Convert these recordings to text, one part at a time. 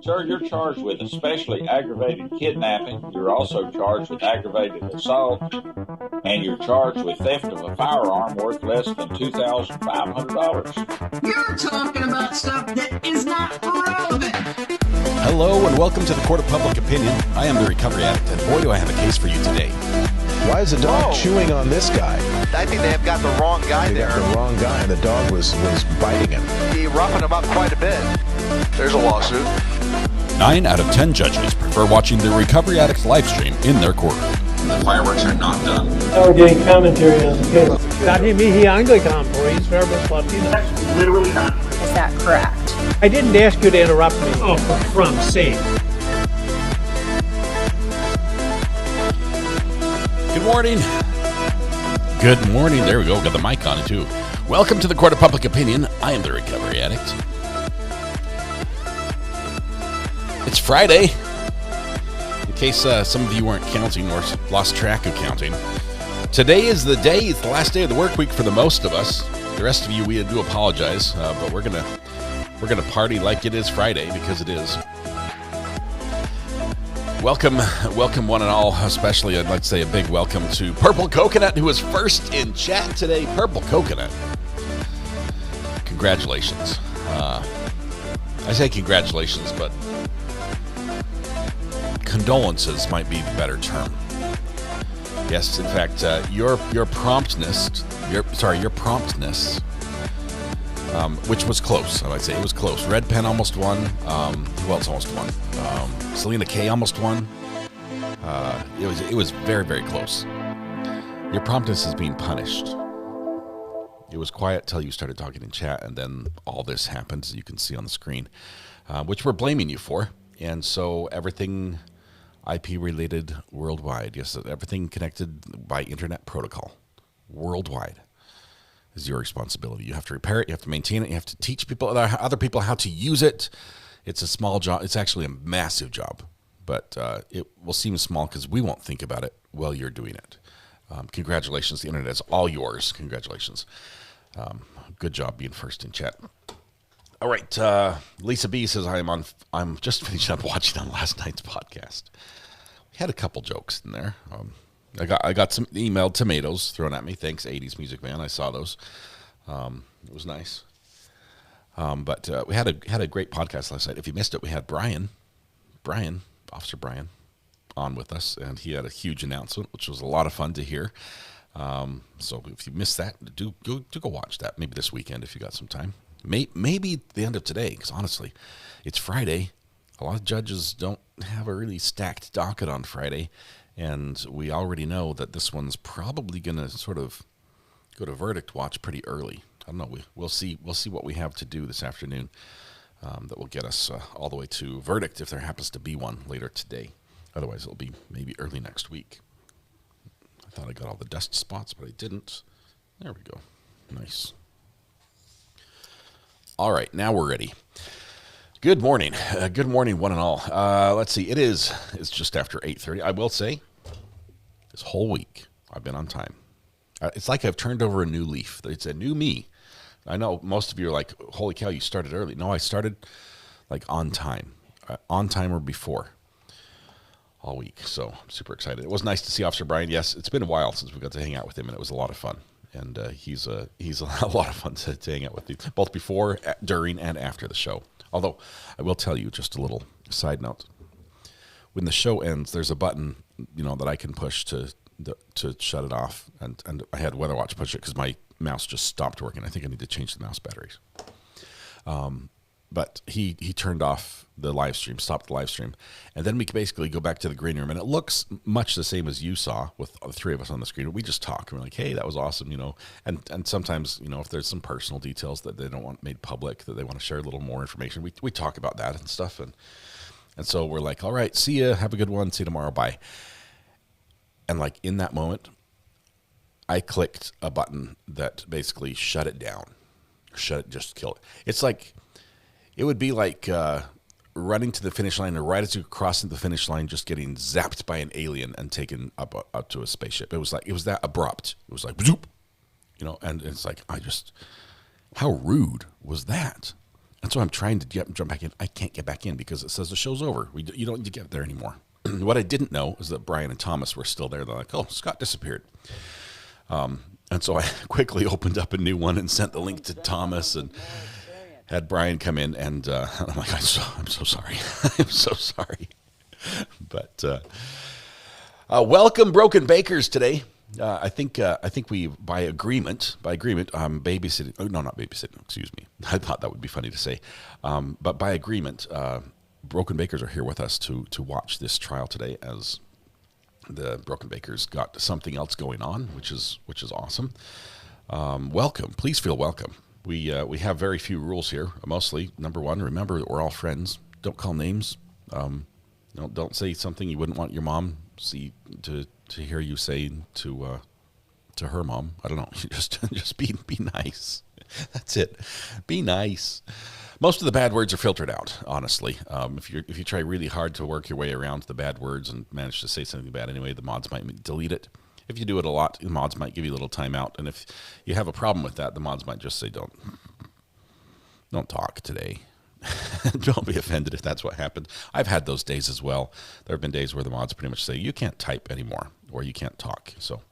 Sir, you're charged with especially aggravated kidnapping. You're also charged with aggravated assault, and you're charged with theft of a firearm worth less than $2,500. You're talking about stuff that is not relevant. Hello and welcome to the Court of Public Opinion. I am the Recovery Addict, and boy, do I have a case for you today. Why is the dog chewing on this guy? I think they have got the wrong guy They there. got the wrong guy, and the dog was biting him. He roughing him up quite a bit. There's a lawsuit. 9 out of 10 judges prefer watching the Recovery Addict live stream in their courtroom. The fireworks are not done. Now we're getting commentary on the case. Dati mihi Anglican po, he's verbal Latino. That's literally not. Is that correct? I didn't ask you to interrupt me. Oh, for crumb's sake. Good morning. Good morning. There we go. Got the mic on it too. Welcome to the Court of Public Opinion. I am the Recovery Addict. It's Friday. In case some of you weren't counting or lost track of counting. Today is the day. It's the last day of the work week for the most of us. The rest of you, we do apologize, but we're gonna party like it is Friday because it is. Welcome one and all. Especially, I'd like to say a big welcome to Purple Coconut, who was first in chat today. Purple Coconut, congratulations. I say congratulations, but condolences might be the better term. Yes, in fact, your promptness, which was close. I might say it was close. Red Pen almost won. Who else almost won? Selena K almost won. It was very, very close. Your promptness is being punished. It was quiet till you started talking in chat, and then all this happened, as you can see on the screen, which we're blaming you for. And so everything IP related worldwide, yes, everything connected by internet protocol worldwide is your responsibility. You have to repair it, you have to maintain it, you have to teach other people how to use it. It's a small job. It's actually a massive job, but it will seem small because we won't think about it while you're doing it. Congratulations. The internet is all yours. Congratulations. Good job being first in chat. All right. Lisa B says, I'm just finishing up watching on last night's podcast. We had a couple jokes in there. I got some emailed tomatoes thrown at me. Thanks, 80s Music Man. I saw those. It was nice. But we had a great podcast last night. If you missed it, we had Officer Brian, on with us, and he had a huge announcement, which was a lot of fun to hear. So if you missed that, do go watch that. Maybe this weekend if you got some time. Maybe the end of today, because honestly, it's Friday. A lot of judges don't have a really stacked docket on Friday, and we already know that this one's probably going to sort of go to verdict watch pretty early. I don't know. We'll see what we have to do this afternoon that will get us all the way to verdict if there happens to be one later today. Otherwise, it'll be maybe early next week. I thought I got all the dust spots, but I didn't. There we go. Nice. All right, now we're ready. Good morning. Good morning, one and all. Let's see. It's just after 8:30. I will say, this whole week, I've been on time. It's like I've turned over a new leaf. It's a new me. I know most of you are like, holy cow, you started early. No, I started like on time or before all week. So I'm super excited. It was nice to see Officer Brian. Yes, it's been a while since we got to hang out with him, and it was a lot of fun. And he's a lot of fun to hang out with you, both before, during, and after the show. Although I will tell you just a little side note. When the show ends, there's a button, that I can push to shut it off, and I had WeatherWatch push it because my mouse just stopped working. I think I need to change the mouse batteries. But he turned off the live stream, stopped the live stream, and then we could basically go back to the green room, and it looks much the same as you saw with the three of us on the screen. We just talk, and we're like, hey, that was awesome, and sometimes, if there's some personal details that they don't want made public, that they want to share a little more information, we talk about that and stuff, and so we're like, all right, see ya, have a good one, see you tomorrow, bye. And like in that moment, I clicked a button that basically shut it down, just kill it. It's like, it would be like running to the finish line, or right as you're crossing the finish line, just getting zapped by an alien and taken up to a spaceship. It was that abrupt. It was like, zoop, and it's like, how rude was that? And so I'm trying to jump back in. I can't get back in because it says the show's over. You don't need to get there anymore. What I didn't know is that Brian and Thomas were still there. They're like, oh, Scott disappeared. And so I quickly opened up a new one and sent the link to Thomas and had Brian come in. And I'm like, I'm so sorry. I'm so sorry. But welcome, Broken Bakers, today. I think we by agreement, babysitting. Oh, no, not babysitting. Excuse me. I thought that would be funny to say, but by agreement, Broken Bakers are here with us to watch this trial today, as the Broken Bakers got something else going on, which is awesome. Welcome. Please feel welcome. We have very few rules here. Mostly, number one, remember that we're all friends. Don't call names. Don't say something you wouldn't want your mom to hear you say to her mom. I don't know. Just be nice. That's it. Be nice. Most of the bad words are filtered out, honestly. If you try really hard to work your way around the bad words and manage to say something bad anyway, the mods might delete it. If you do it a lot, the mods might give you a little timeout. And if you have a problem with that, the mods might just say, don't talk today. Don't be offended if that's what happened. I've had those days as well. There have been days where the mods pretty much say, you can't type anymore, or you can't talk. So,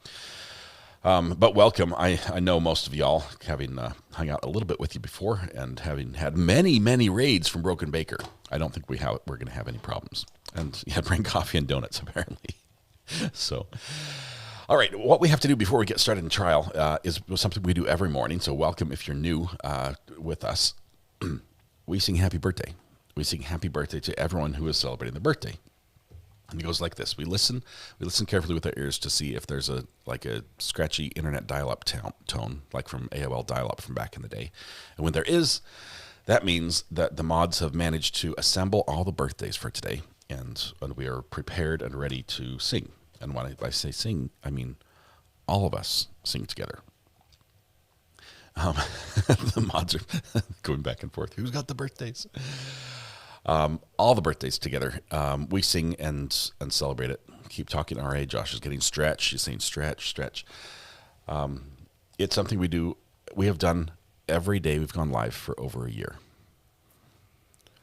but welcome. I know most of y'all, having hung out a little bit with you before and having had many, many raids from Broken Baker, I don't think we're going to have any problems. And yeah, bring coffee and donuts, apparently. So, all right, what we have to do before we get started in trial is something we do every morning. So welcome if you're new with us. We sing happy birthday. We sing happy birthday to everyone who is celebrating their birthday. And it goes like this. We listen carefully with our ears to see if there's a scratchy internet dial-up tone, like from AOL dial-up from back in the day. And when there is, that means that the mods have managed to assemble all the birthdays for today, and we are prepared and ready to sing. And when I say sing, I mean all of us sing together. The mods are going back and forth. Who's got the birthdays? All the birthdays together. We sing and celebrate it. Keep talking, R.A. Josh is getting stretched. She's saying stretch. It's something we do. We have done every day. We've gone live for over a year.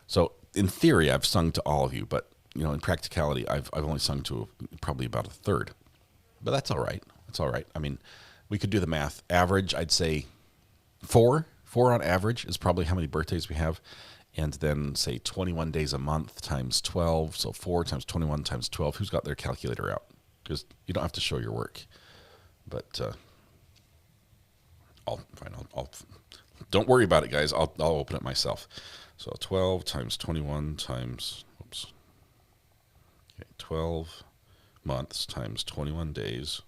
So in theory, I've sung to all of you, but in practicality, I've only sung to probably about a third. But that's all right. That's all right. I mean, we could do the math. Average, I'd say 4 on average is probably how many birthdays we have. And then say 21 days a month times 12. So 4 times 21 times 12. Who's got their calculator out? Because you don't have to show your work. But I'll don't worry about it, guys. I'll open it myself. So 12 times 21 times 12 months times 21 days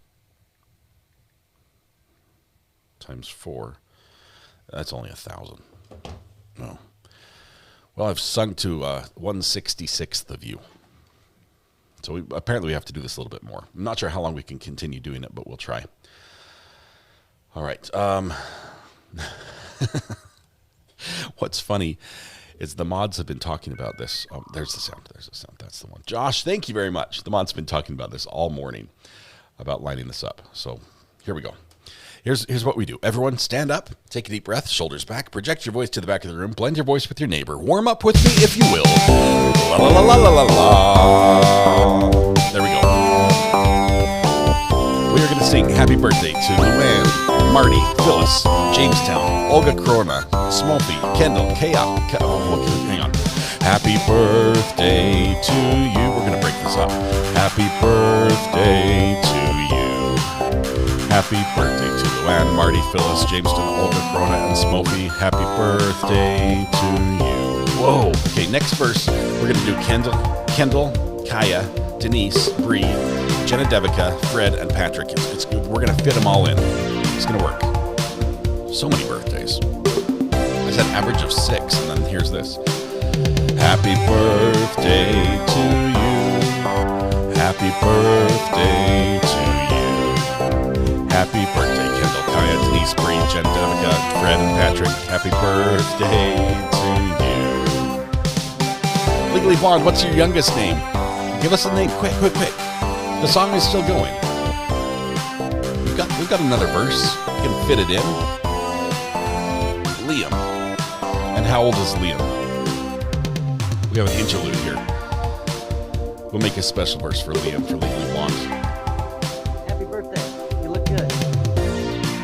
times 4. That's only 1,000. No. Well, I've sung to 1/66th of you. So apparently we have to do this a little bit more. I'm not sure how long we can continue doing it, but we'll try. All right. What's funny is the mods have been talking about this. Oh, there's the sound. That's the one. Josh, thank you very much. The mods have been talking about this all morning, about lining this up. So here we go. Here's what we do. Everyone stand up, take a deep breath, shoulders back, project your voice to the back of the room, blend your voice with your neighbor, warm up with me if you will. La la la la la la. There we go. We are going to sing happy birthday to Luann, Marty, Phyllis, Jamestown, Olga Corona, Smolfy, Kendall, K-Up. Hang on. Happy birthday to you. We're going to break this up. Happy birthday to you. Happy birthday to Luann, Marty, Phyllis, Jamestown, Olga, Corona, and Smokey. Happy birthday to you. Whoa. Okay, next verse, we're going to do Kendall, Kaya, Denise, Bree, Jenna Devica, Fred, and Patrick. It's good. We're going to fit them all in. It's going to work. So many birthdays. I said average of 6, and then here's this. Happy birthday to you. Happy birthday to you. Happy birthday, Kendall, Kaya, Denise, Bree, Jen, Devica, Fred, and Patrick. Happy birthday to you. Legally Blonde, what's your youngest name? Give us a name, quick. The song is still going. We've got another verse. We can fit it in. Liam. And how old is Liam? We have an interlude here. We'll make a special verse for Liam for Legally Blonde. Happy birthday. You look good.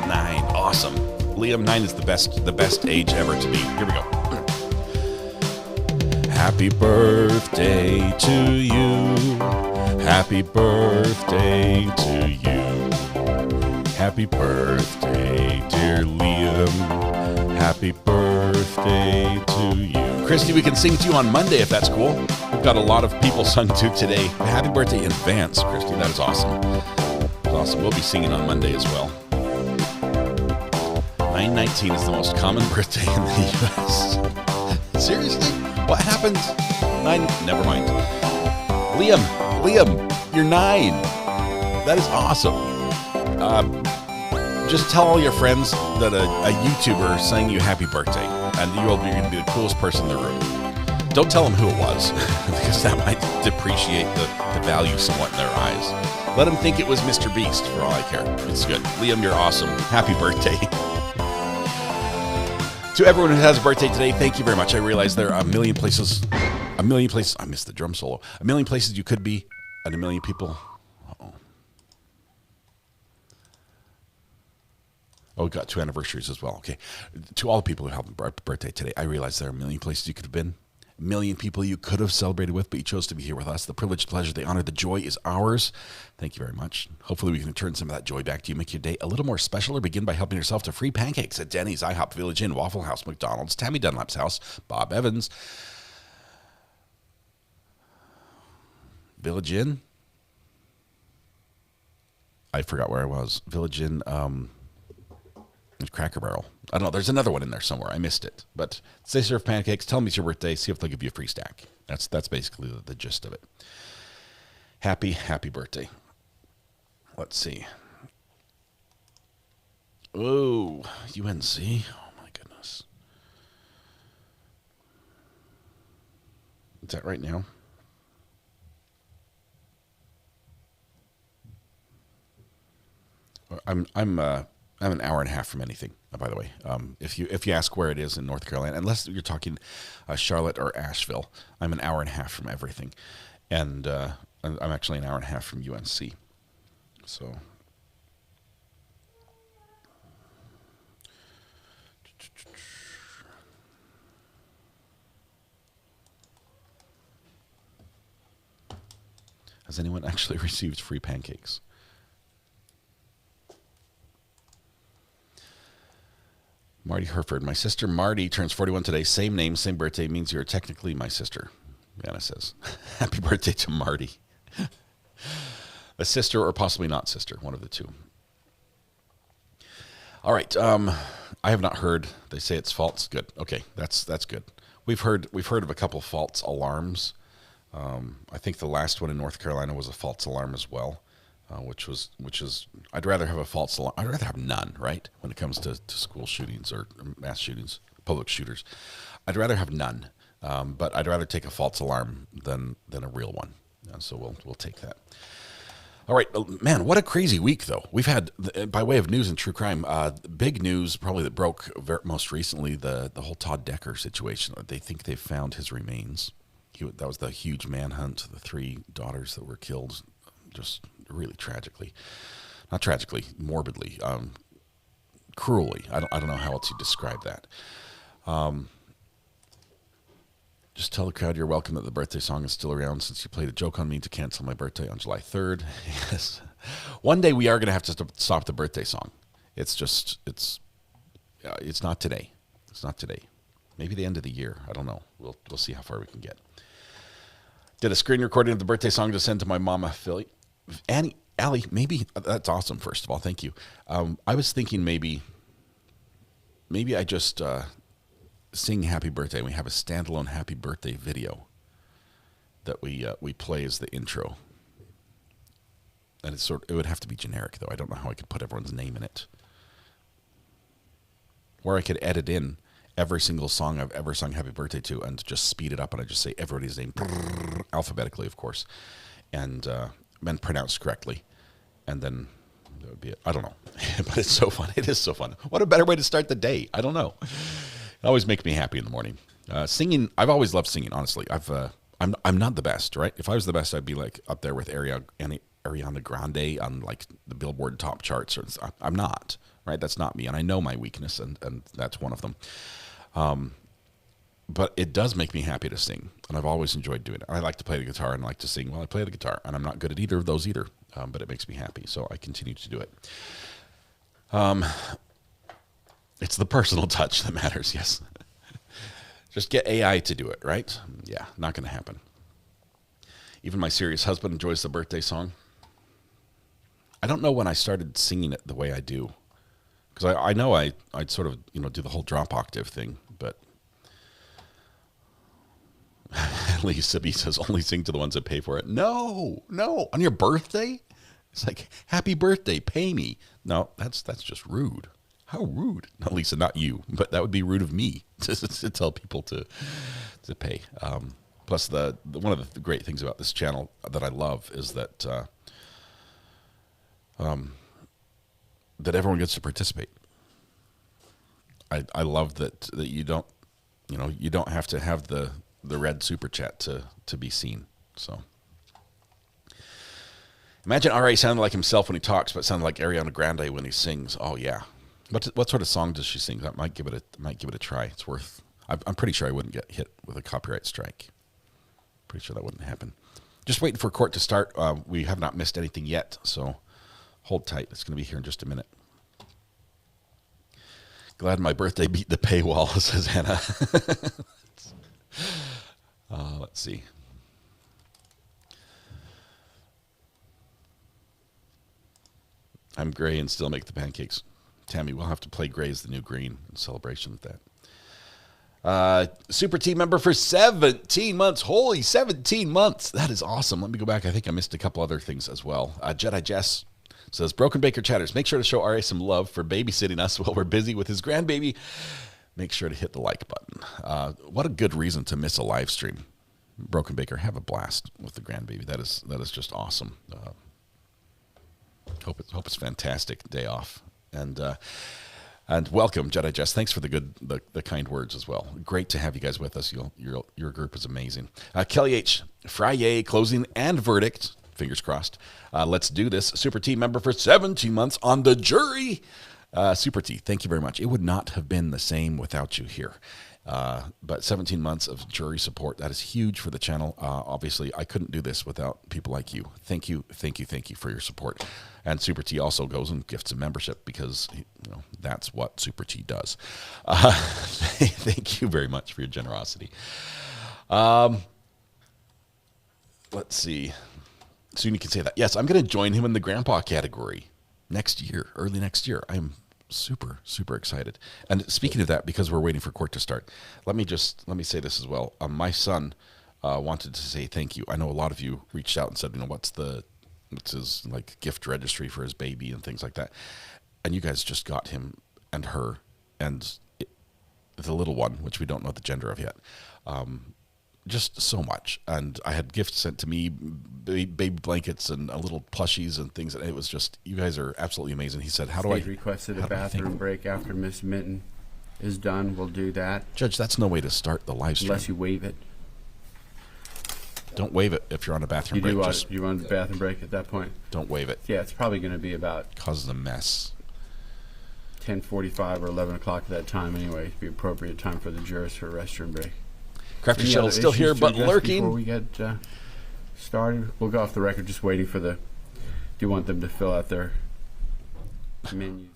9. Awesome. Liam, 9 is the best age ever to be. Here we go. Happy birthday to you. Happy birthday to you. Happy birthday, dear Liam. Happy birthday to you. Christy, we can sing to you on Monday if that's cool. We've got a lot of people sung to today. Happy birthday in advance, Christy. That is awesome. That's awesome. We'll be singing on Monday as well. 919 is the most common birthday in the U.S. Seriously? What happened? 9? Never mind. Liam, you're 9. That is awesome. Just tell all your friends that a YouTuber sang you happy birthday, and you're going to be the coolest person in the room. Don't tell them who it was, because that might depreciate the value somewhat in their eyes. Let them think it was Mr. Beast, for all I care. It's good. Liam, you're awesome. Happy birthday. To everyone who has a birthday today, thank you very much. I realize there are a million places. I missed the drum solo. A million places you could be, and a million people. Oh, we got 2 anniversaries as well. Okay. To all the people who have a birthday today, I realize there are a million places you could have been, a million people you could have celebrated with, but you chose to be here with us. The privilege, pleasure, the honor, the joy is ours. Thank you very much. Hopefully we can turn some of that joy back to you, make your day a little more special, or begin by helping yourself to free pancakes at Denny's, IHOP, Village Inn, Waffle House, McDonald's, Tammy Dunlap's house, Bob Evans. Village Inn? I forgot where I was. Village Inn, Cracker Barrel. I don't know. There's another one in there somewhere. I missed it. But they serve pancakes. Tell them it's your birthday. See if they'll give you a free stack. That's basically the gist of it. Happy birthday. Let's see. Oh, UNC. Oh, my goodness. Is that right now? I'm an hour and a half from anything, by the way. If you ask where it is in North Carolina, unless you're talking Charlotte or Asheville, I'm an hour and a half from everything. And I'm actually an hour and a half from UNC. So, has anyone actually received free pancakes? Marty Herford. My sister Marty turns 41 today. Same name, same birthday. Means you're technically my sister. Anna says. Happy birthday to Marty. A sister or possibly not sister. One of the two. All right. I have not heard. They say it's false. Good. Okay. That's good. We've heard of a couple of false alarms. I think the last one in North Carolina was a false alarm as well. Which is, I'd rather have a false alarm. I'd rather have none, right? When it comes to school shootings or mass shootings, public shooters, I'd rather have none. But I'd rather take a false alarm than a real one. And so we'll take that. All right, man, what a crazy week though. We've had, by way of news and true crime, big news probably that broke most recently, the whole Todd Decker situation. They think they've found his remains. That was the huge manhunt. The 3 daughters that were killed, just really tragically, not tragically, morbidly, cruelly. I don't know how else you describe that. Just tell the crowd you're welcome that the birthday song is still around since you played a joke on me to cancel my birthday on July 3rd. Yes. One day we are going to have to stop the birthday song. It's not today. It's not today. Maybe the end of the year. I don't know. We'll see how far we can get. Did a screen recording of the birthday song to send to my mama, Philly. Allie, maybe that's awesome. First of all, thank you. I was thinking maybe I just sing happy birthday and we have a standalone happy birthday video that we play as the intro. And it would have to be generic though. I don't know how I could put everyone's name in it. Or I could edit in every single song I've ever sung happy birthday to and just speed it up and I just say everybody's name alphabetically, of course, and pronounced correctly, and then that would be it. I don't know, but it's so fun. It is so fun. What a better way to start the day. I don't know. always makes me happy in the morning. Singing, I've always loved singing, honestly. I'm not the best, right? If I was the best, I'd be like up there with Ariana Grande on like the Billboard top charts. I'm not, right? That's not me. And I know my weakness, and that's one of them. But it does make me happy to sing, and I've always enjoyed doing it. I like to play the guitar and I like to sing while I play the guitar, and I'm not good at either of those either, but it makes me happy, so I continue to do it. It's the personal touch that matters, yes. Just get AI to do it, right? Yeah, not going to happen. Even my serious husband enjoys the birthday song. I don't know when I started singing it the way I do, because I know I'd sort of do the whole drop octave thing, but Lisa B says only sing to the ones that pay for it. No, on your birthday, it's like happy birthday, pay me. No, that's just rude. How rude? No, Lisa, not you, but that would be rude of me to tell people to pay. Plus, one of the great things about this channel that I love is that that everyone gets to participate. I love that you don't have to have the red super chat to be seen. So imagine RA sounding like himself when he talks, but sounding like Ariana Grande when he sings. Oh yeah. What sort of song does she sing? I might give it a try. It's worth. I'm pretty sure I wouldn't get hit with a copyright strike. Pretty sure that wouldn't happen. Just waiting for court to start. We have not missed anything yet, so hold tight. It's going to be here in just a minute. Glad my birthday beat the paywall, says Hannah. Let's see. I'm gray and still make the pancakes. Tammy, we'll have to play Gray is the New Green in celebration of that. Super team member for 17 months. Holy 17 months. That is awesome. Let me go back. I think I missed a couple other things as well. Jedi Jess says, Broken Baker Chatters, make sure to show RA some love for babysitting us while we're busy with his grandbaby. Make sure to hit the like button. What a good reason to miss a live stream. Broken Baker, have a blast with the grandbaby. That is just awesome. Hope it's fantastic day off. And welcome, Jedi Jess. Thanks for the kind words as well. Great to have you guys with us. Your group is amazing. Kelly H, Friday closing and verdict. Fingers crossed. Let's do this. Super T member for 17 months on the jury. Super T, thank you very much. It would not have been the same without you here. But 17 months of jury support, that is huge for the channel. Obviously, I couldn't do this without people like you. Thank you for your support. And Super T also goes and gifts a membership because that's what Super T does. Thank you very much for your generosity. Let's see. Soon you can say that. Yes, I'm going to join him in the grandpa category early next year. I'm super excited. And speaking of that, because we're waiting for court to start, let me say this as well. My son wanted to say thank you. I know a lot of you reached out and said, what's his like gift registry for his baby and things like that. And you guys just got him and her and the little one, which we don't know the gender of yet. Just so much. And I had gifts sent to me, baby blankets and little plushies and things. And it was just, you guys are absolutely amazing. He said, He requested a bathroom break after Miss Minton is done. We'll do that. Judge, that's no way to start the live stream. Unless you waive it. Don't waive it if you're on a bathroom break. You want a bathroom break at that point? Don't waive it. Yeah, it's probably going to be about... Causes a mess. 10:45 or 11 o'clock at that time anyway. It'd be appropriate time for the jurors for a restroom break. Crafty Shell is still here, but lurking. Before we get started, we'll go off the record just waiting for do you want them to fill out their menus?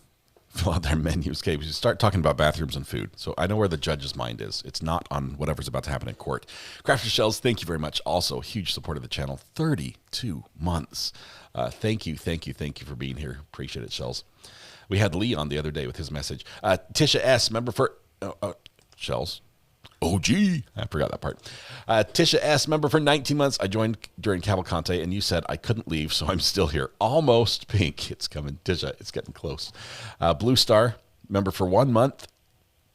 Fill out their menus. Okay, we should start talking about bathrooms and food. So I know where the judge's mind is. It's not on whatever's about to happen in court. Crafty Shells, thank you very much. Also, huge support of the channel. 32 months. Thank you for being here. Appreciate it, Shells. We had Lee on the other day with his message. Tisha S, member for... Shells. OG. I forgot that part. Tisha S, member for 19 months. I joined during Cavalcante, and you said I couldn't leave, so I'm still here. Almost pink. It's coming. Tisha, it's getting close. Blue Star, member for 1 month.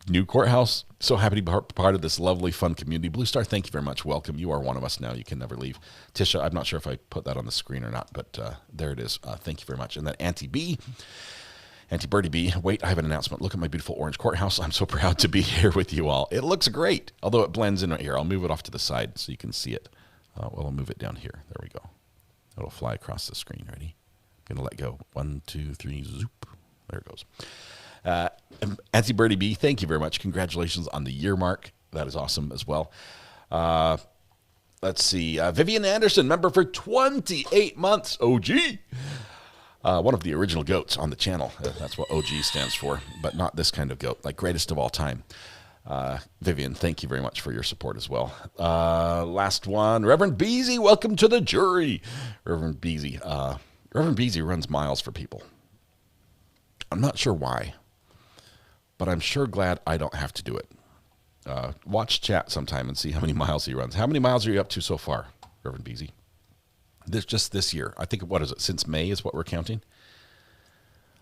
New courthouse. So happy to be part of this lovely, fun community. Blue Star, thank you very much. Welcome. You are one of us now. You can never leave. Tisha, I'm not sure if I put that on the screen or not, but there it is. Thank you very much. And then Auntie B. Auntie Birdie B, wait, I have an announcement. Look at my beautiful orange courthouse. I'm so proud to be here with you all. It looks great, although it blends in right here. I'll move it off to the side so you can see it. Well, I'll move it down here. There we go. It'll fly across the screen. Ready? I'm going to let go. 1, 2, 3, zoop. There it goes. Auntie Birdie B, thank you very much. Congratulations on the year mark. That is awesome as well. Let's see. Vivian Anderson, member for 28 months. OG. One of the original goats on the channel. That's what OG stands for, but not this kind of goat, like greatest of all time. Vivian, thank you very much for your support as well. Last one, Reverend Beasy, welcome to the jury. Reverend Beasy runs miles for people. I'm not sure why, but I'm sure glad I don't have to do it. Watch chat sometime and see how many miles he runs. How many miles are you up to so far, Reverend Beasy? Just this year. I think, what is it, since May is what we're counting?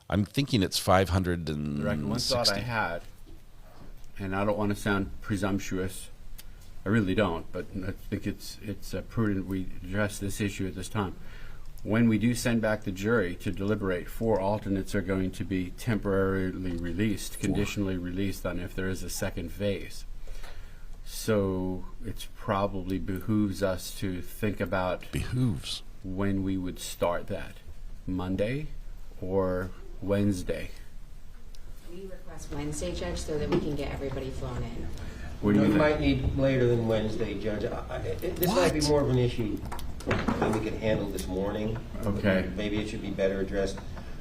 I'm thinking it's 560. One thought I had, and I don't want to sound presumptuous, I really don't, but I think it's prudent we address this issue at this time. When we do send back the jury to deliberate, 4 alternates are going to be temporarily released, conditionally released on if there is a second phase. So it's probably behooves us to think about when we would start that. Monday or Wednesday? We request Wednesday, Judge, so that we can get everybody flown in. What do you think? might need later than Wednesday, Judge. This might be more of an issue that we can handle this morning. Okay. Maybe it should be better addressed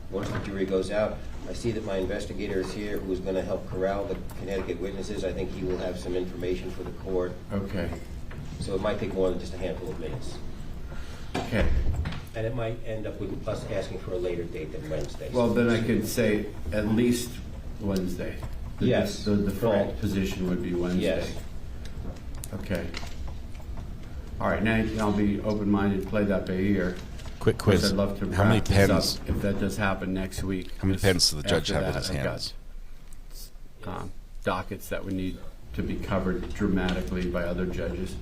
once the jury goes out. I see that my investigator is here who is going to help corral the Connecticut witnesses. I think he will have some information for the court. Okay. So it might take more than just a handful of minutes. Okay. And it might end up with us asking for a later date than Wednesday. Well, then I could say at least Wednesday. Yes. The default position would be Wednesday. Yes. Okay. All right, now I'll be open-minded, play that by ear. Quick quiz. I'd love to How many wrap this pens? up if that does happen next week. How many pens does the judge After have in his that, I've hands? got, dockets that would need to be covered dramatically by other judges,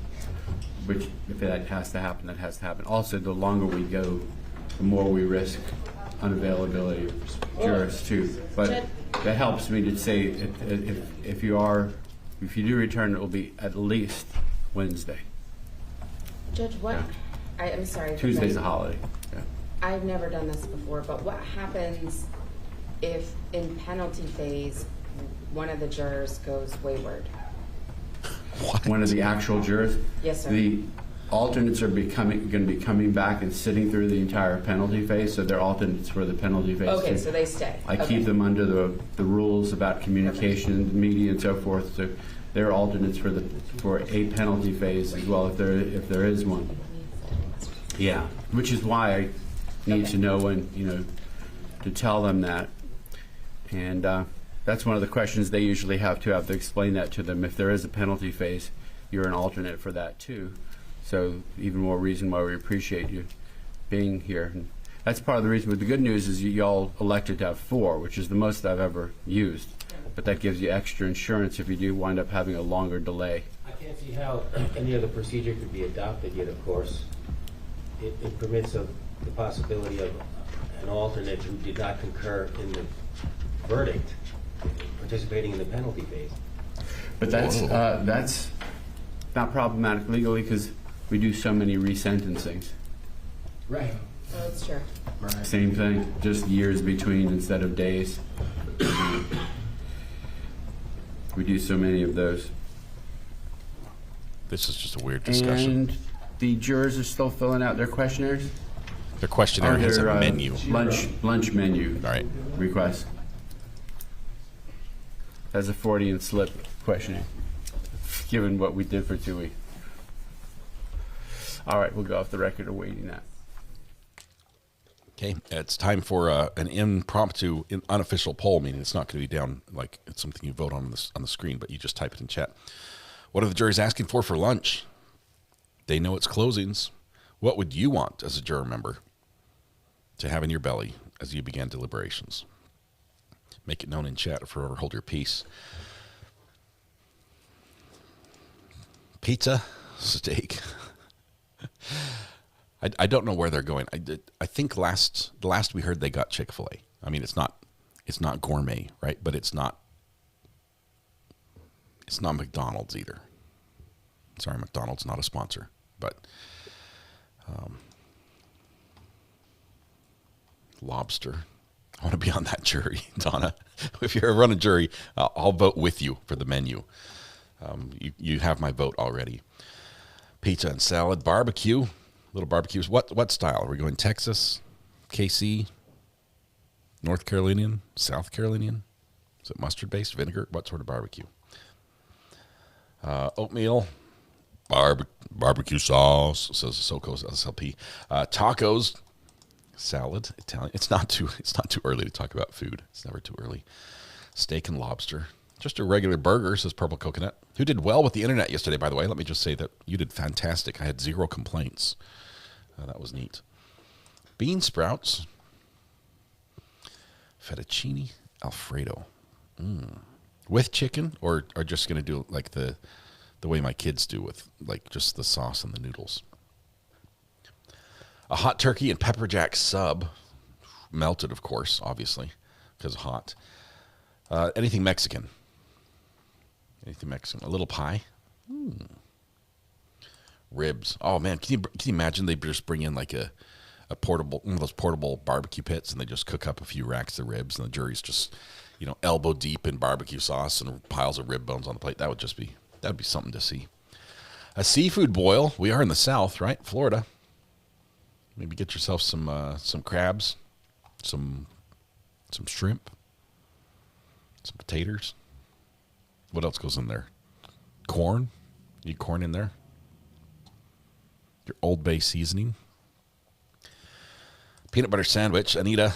which if that has to happen, that has to happen. Also, the longer we go, the more we risk unavailability of jurors too. But that helps me to say if you do return, it will be at least Wednesday. Judge, what? Yeah. I'm sorry. Tuesday's a holiday. Yeah. I've never done this before, but what happens if in penalty phase one of the jurors goes wayward? What? One of the actual jurors? Yes, sir. The alternates are going to be coming back and sitting through the entire penalty phase, so they're alternates for the penalty phase. Okay, too. so they stay. I Okay. keep them under the rules about communication, media, and so forth. So they're alternates for a penalty phase as well, if there is one. Yeah, which is why I need to know when, to tell them that. And that's one of the questions they usually have to explain that to them. If there is a penalty phase, you're an alternate for that too. So even more reason why we appreciate you being here. And that's part of the reason. But the good news is y'all elected to have 4, which is the most I've ever used. But that gives you extra insurance if you do wind up having a longer delay. I can't see how any other procedure could be adopted yet, of course. It permits the possibility of an alternate who did not concur in the verdict participating in the penalty phase. But that's not problematic legally because we do so many resentencings. Right. Oh, that's true. Right. Same thing, just years between instead of days. We do so many of those. This is just a weird discussion. And the jurors are still filling out their questionnaires? Their questionnaire has a menu. Lunch menu All right. request. As a Freudian slip questionnaire, given what we did for 2 weeks. All right, we'll go off the record awaiting that. Okay, it's time for an impromptu, unofficial poll, meaning it's not going to be down like it's something you vote on the screen, but you just type it in chat. What are the juries asking for lunch? They know it's closings. What would you want as a juror member to have in your belly as you begin deliberations? Make it known in chat or forever hold your peace. Pizza, steak. I don't know where they're going. I think the last we heard they got Chick-fil-A. I mean, it's not It's not gourmet, right? But it's not McDonald's either. Sorry, McDonald's not a sponsor, but lobster. I want to be on that jury, Donna. If you ever run a jury, I'll vote with you for the menu. You have my vote already. Pizza and salad, barbecue, little barbecues. What style? Are we going Texas, KC, North Carolinian, South Carolinian? Is it mustard-based, vinegar? What sort of barbecue? Oatmeal, barbecue sauce, says Soco's SLP. Tacos, salad, Italian. It's not too early to talk about food. It's never too early. Steak and lobster. Just a regular burger, says Purple Coconut. Who did well with the internet yesterday, by the way. Let me just say that you did fantastic. I had 0 complaints. That was neat. Bean sprouts. Fettuccine Alfredo. With chicken, or just going to do like the way my kids do with like just the sauce and the noodles. A hot turkey and pepper jack sub. Melted, of course, obviously, because hot. Anything Mexican. Anything Mexican. A little pie. Ribs. Oh, man, can you imagine they just bring in like a portable, one of those portable barbecue pits, and they just cook up a few racks of ribs, and the jury's just, elbow deep in barbecue sauce and piles of rib bones on the plate. That'd be something to see. A seafood boil. We are in the South, right? Florida. Maybe get yourself some crabs, some shrimp, some potatoes. What else goes in there? Corn. You eat corn in there? Your Old Bay seasoning. Peanut butter sandwich. Anita.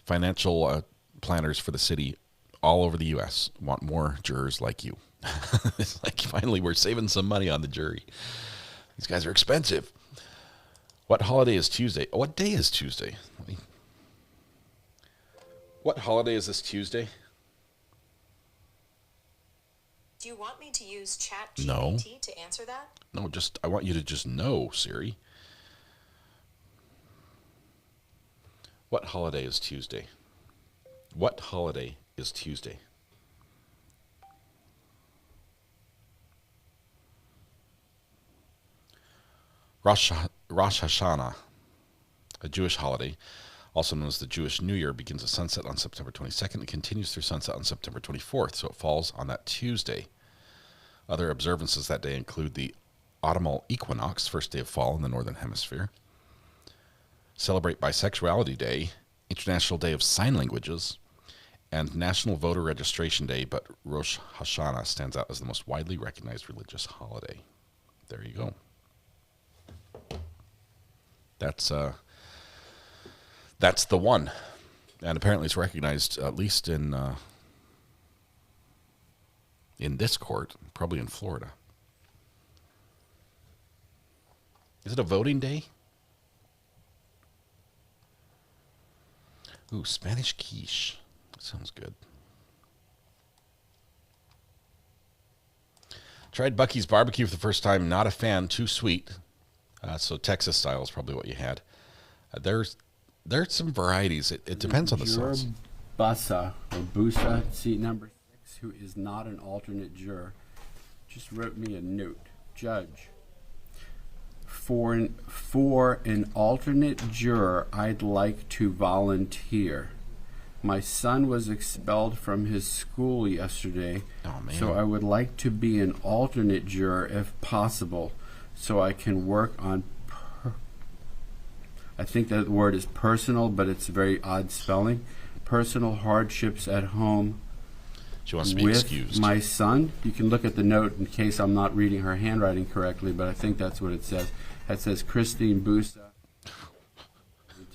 Financial planners for the city all over the U.S. want more jurors like you. It's like finally we're saving some money on the jury. These guys are expensive. What holiday is Tuesday? Oh, what day is Tuesday? What holiday is this Tuesday? Do you want me to use ChatGPT to answer that? No, I want you to just know, Siri. What holiday is Tuesday? What holiday is Tuesday? Rosh Hashanah, a Jewish holiday, also known as the Jewish New Year, begins at sunset on September 22nd and continues through sunset on September 24th, so it falls on that Tuesday. Other observances that day include the autumnal equinox, first day of fall in the Northern Hemisphere. Celebrate Bisexuality Day, International Day of Sign Languages, and National Voter Registration Day, but Rosh Hashanah stands out as the most widely recognized religious holiday. There you go. That's the one, and apparently it's recognized at least in this court, probably in Florida. Is it a voting day? Ooh, Spanish quiche. That sounds good. Tried Bucky's barbecue for the first time. Not a fan. Too sweet. So Texas style is probably what you had. There's some varieties. It depends on the sauce. Busa, seat number 6, who is not an alternate juror, just wrote me a note. Judge, for an alternate juror, I'd like to volunteer. My son was expelled from his school yesterday, so I would like to be an alternate juror if possible, so I can work on I think that word is personal, but it's a very odd spelling. Personal hardships at home. She wants to be excused. My son. You can look at the note in case I'm not reading her handwriting correctly, but I think that's what it says. It says Christine Busa,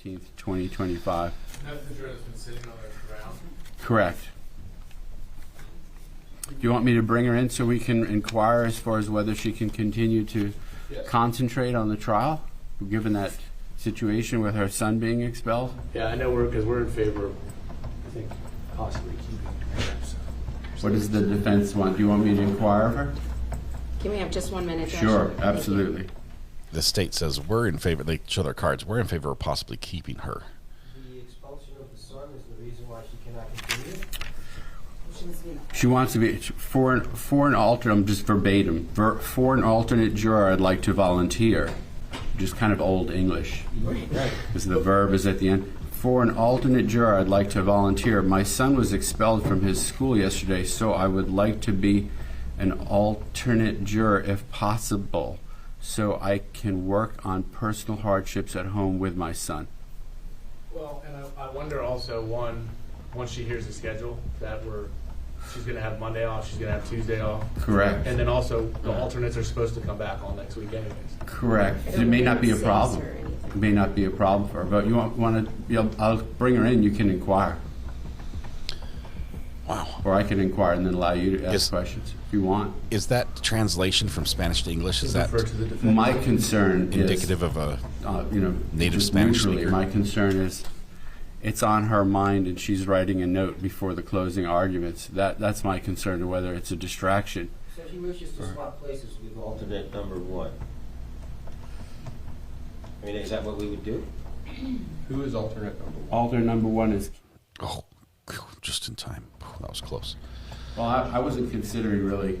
18th, 2025. That's the juror that's been sitting on the ground? Correct. Do you want me to bring her in so we can inquire as far as whether she can continue to concentrate on the trial, given that situation with her son being expelled? Yeah, I know because we're in favor of, I think, possibly keeping her. What does the defense want? Do you want me to inquire of her? Can we have just 1 minute? Sure, absolutely. The state says we're in favor. They show their cards. We're in favor of possibly keeping her. expulsion of the son is the reason why she cannot continue? She wants to be, for an alternate, I'm just verbatim, for an alternate juror, I'd like to volunteer. Just kind of old English. Because the verb is at the end. For an alternate juror, I'd like to volunteer. My son was expelled from his school yesterday, so I would like to be an alternate juror if possible, so I can work on personal hardships at home with my son. Well, and I wonder also, once she hears the schedule, that she's going to have Monday off, she's going to have Tuesday off. Correct. And then also, the alternates are supposed to come back all next week anyways. Correct. It may not be a problem. It may not be a problem for her, but you want to, I'll bring her in, you can inquire. Wow. Or I can inquire and then allow you to ask questions if you want. Is that translation from Spanish to English? Is that my concern indicative is, of a native Spanish speaker? My concern is it's on her mind and she's writing a note before the closing arguments. That's my concern, to whether it's a distraction. So she wishes to swap places with alternate number 1. I mean, is that what we would do? Who is alternate number 1? Alternate number 1 is... Oh, just in time. That was close. Well, I wasn't considering really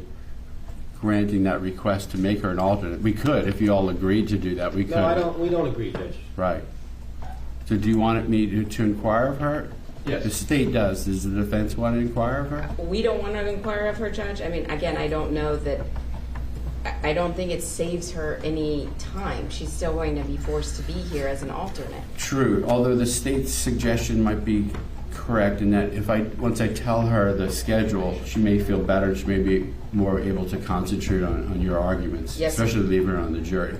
granting that request to make her an alternate. We could, if you all agreed to do that, we could. No, we don't agree, Judge. Right. So do you want me to inquire of her? Yes. The state does. Does the defense want to inquire of her? We don't want to inquire of her, Judge. I mean, again, I don't know that... I don't think it saves her any time. She's still going to be forced to be here as an alternate. True, although the state's suggestion might be correct in that once I tell her the schedule, she may feel better. She may be more able to concentrate on your arguments, yes, especially leaving her on the jury.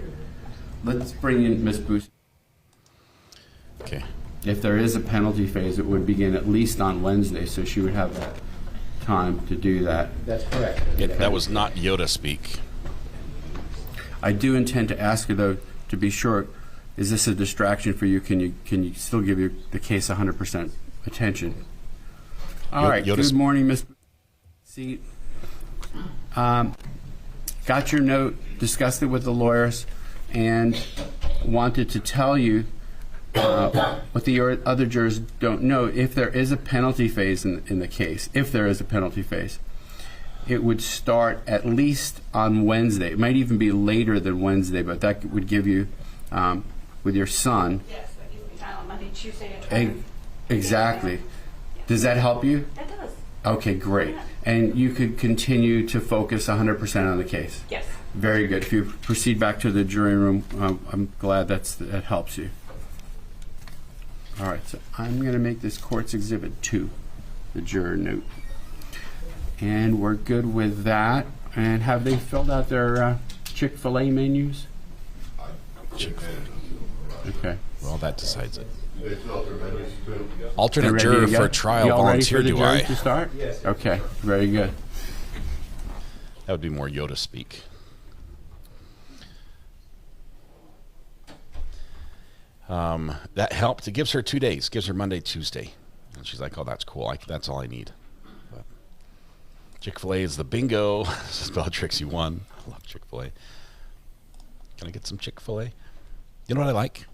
Let's bring in Ms. Booth. Okay. If there is a penalty phase, it would begin at least on Wednesday, so she would have that time to do that. That's correct. That was not Yoda speak. I do intend to ask her, though, to be sure, is this a distraction for you? Can you still give the case 100% attention? All right. Good morning, Ms. Seat. Got your note, discussed it with the lawyers, and wanted to tell you what the other jurors don't know. If there is a penalty phase in the case, if there is a penalty phase, it would start at least on Wednesday. It might even be later than Wednesday, but that would give you, with your son. Yes, that gives me time on Monday, Tuesday, and Wednesday. Exactly. Yeah. Does that help you? That does. Okay, great. Yeah. And you could continue to focus 100% on the case. Yes. Very good. If you proceed back to the jury room, I'm glad that helps you. All right, so I'm going to make this Court's Exhibit 2, the juror note. And we're good with that. And have they filled out their Chick-fil-A menus? Chick-fil-A. Okay. Well, that decides it. Alternate juror for trial volunteer, do I? To start? Yes. Okay, very good. That would be more Yoda speak. That helped. It gives her 2 days. Gives her Monday, Tuesday. And she's like, oh, that's cool. That's all I need. But Chick-fil-A is the bingo. Spell tricks you won. I love Chick-fil-A. Can I get some Chick-fil-A? You know what I like?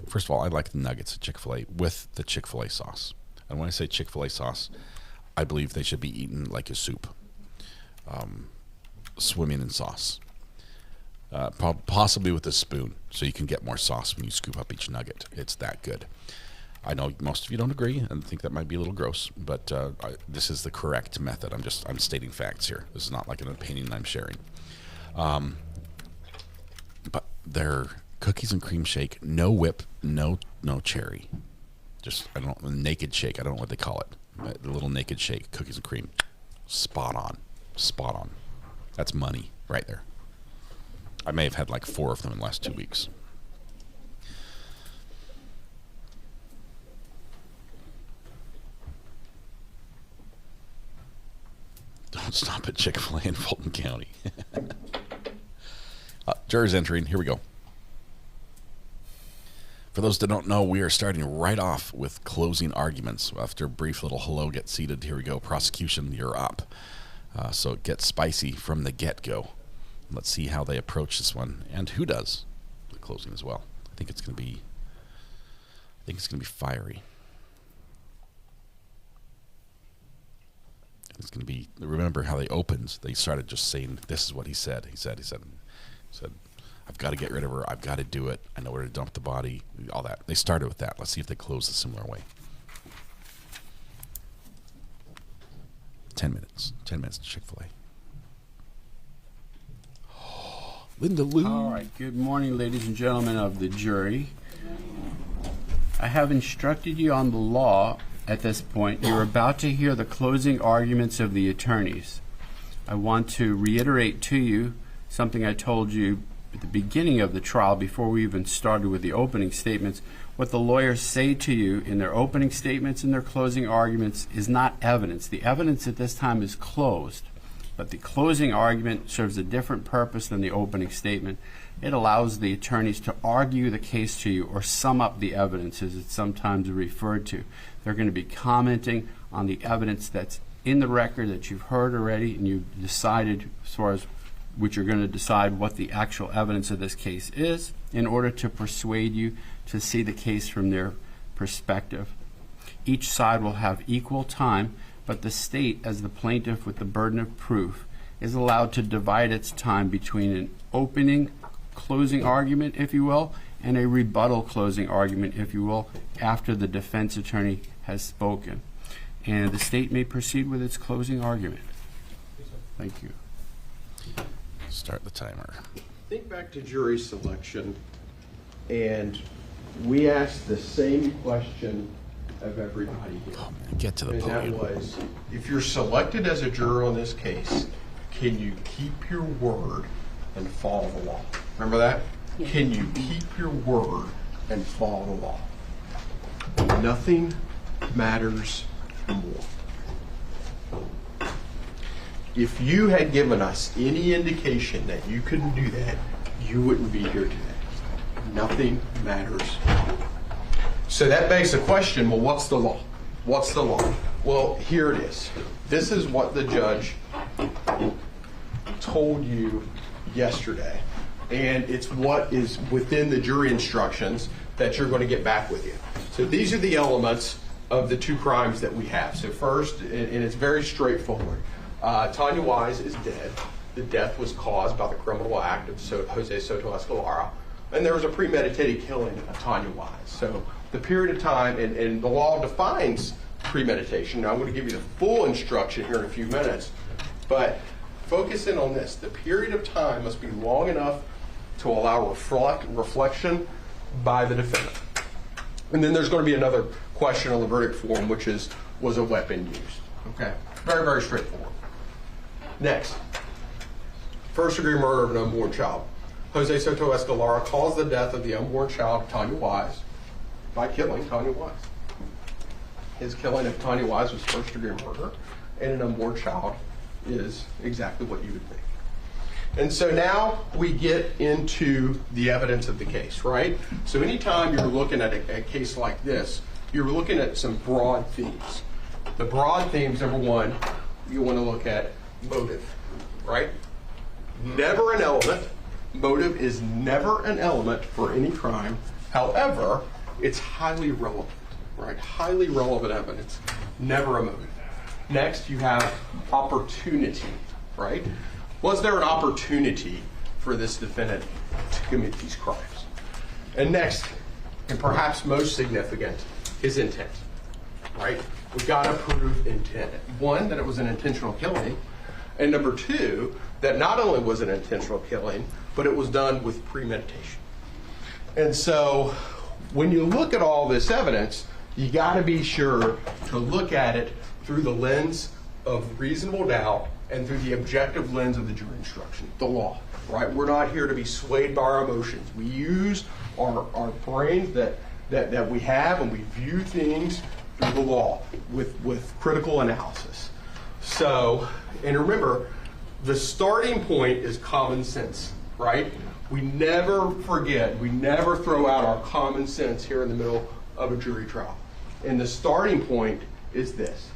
First of all, I like the nuggets at Chick-fil-A with the Chick-fil-A sauce. And when I say Chick-fil-A sauce, I believe they should be eaten like a soup. Swimming in sauce. Possibly with a spoon, so you can get more sauce when you scoop up each nugget. It's that good. I know most of you don't agree and think that might be a little gross, but this is the correct method. I'm stating facts here. This is not like an opinion I'm sharing. But their cookies and cream shake, no whip, no cherry. Just, I don't know, naked shake. I don't know what they call it. The little naked shake, cookies and cream. Spot on. Spot on. That's money right there. I may have had like 4 of them in the last 2 weeks. Don't stop at Chick-fil-A in Fulton County. Jurors entering. Here we go. For those that don't know, we are starting right off with closing arguments. After a brief little hello, get seated. Here we go. Prosecution, you're up. So it gets spicy from the get-go. Let's see how they approach this one, and who does the closing as well. I think it's going to be fiery. It's going to be, remember how they opened. They started just saying, this is what he said. He said, I've got to get rid of her. I've got to do it. I know where to dump the body. All that. They started with that. Let's see if they close a similar way. 10 minutes. 10 minutes to Chick-fil-A. Linda Lou. All right. Good morning, ladies and gentlemen of the jury. I have instructed you on the law at this point. You're about to hear the closing arguments of the attorneys. I want to reiterate to you something I told you at the beginning of the trial before we even started with the opening statements. What the lawyers say to you in their opening statements and their closing arguments is not evidence. The evidence at this time is closed, but the closing argument serves a different purpose than the opening statement. It allows the attorneys to argue the case to you or sum up the evidence, as it's sometimes referred to. They're going to be commenting on the evidence that's in the record that you've heard already, and you've decided, as far as which you're going to decide what the actual evidence of this case is in order to persuade you to see the case from their perspective. Each side will have equal time, but the state, as the plaintiff with the burden of proof, is allowed to divide its time between an opening closing argument, if you will, and a rebuttal closing argument, if you will, after the defense attorney has spoken. And the state may proceed with its closing argument. Thank you. Start the timer. Think back to jury selection, and we asked the same question of everybody here. Oh, man, get to the podium. And that was, if you're selected as a juror on this case, can you keep your word and follow the law? Remember that? Yeah. Can you keep your word and follow the law? Nothing matters more. If you had given us any indication that you couldn't do that, you wouldn't be here today. Nothing matters more. So that begs the question, well, what's the law? What's the law? Well, here it is. This is what the judge told you yesterday. And it's what is within the jury instructions that you're going to get back with you. So these are the elements of the two crimes that we have. So first, and it's very straightforward, Tanya Wise is dead. The death was caused by the criminal act of Jose Soto-Escalera. And there was a premeditated killing of Tanya Wise. So the period of time, and the law defines premeditation. Now I'm going to give you the full instruction here in a few minutes. But focus in on this. The period of time must be long enough to allow reflection by the defendant. And then there's going to be another question on the verdict form, which is, was a weapon used? Okay, very, very straightforward. Next, first-degree murder of an unborn child. Jose Soto-Escalera caused the death of the unborn child, Tanya Wise, by killing Tanya Wise. His killing of Tanya Wise was first-degree murder, and an unborn child is exactly what you would think. And so now we get into the evidence of the case, right? So anytime you're looking at a case like this, you're looking at some broad themes. The broad themes, number one, you want to look at motive, right? Never an element. Motive is never an element for any crime. However, it's highly relevant, right? Highly relevant evidence, never a motive. Next, you have opportunity, right? Was there an opportunity for this defendant to commit these crimes? And next, and perhaps most significant, is intent, right? We've got to prove intent. One, that it was an intentional killing, and number two, that not only was it an intentional killing, but it was done with premeditation. And so when you look at all this evidence, you got to be sure to look at it through the lens of reasonable doubt and through the objective lens of the jury instruction, the law, right? We're not here to be swayed by our emotions. We use our brains that we have, and we view things through the law with critical analysis. So, and remember, the starting point is common sense, right? We never forget, we never throw out our common sense here in the middle of a jury trial. And the starting point is this.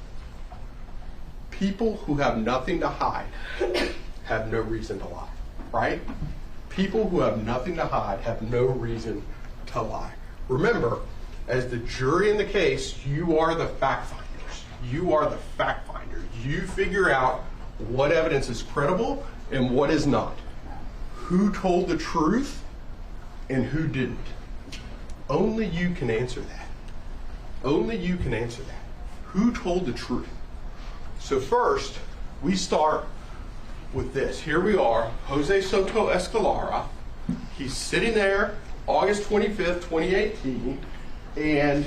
People who have nothing to hide have no reason to lie, right? People who have nothing to hide have no reason to lie. Remember, as the jury in the case, you are the fact finders. You are the fact finder. You figure out what evidence is credible and what is not. Who told the truth and who didn't. Only you can answer that. Only you can answer that. Who told the truth? So first, we start with this. Here we are, Jose Soto-Escalera. He's sitting there, August 25th, 2018, and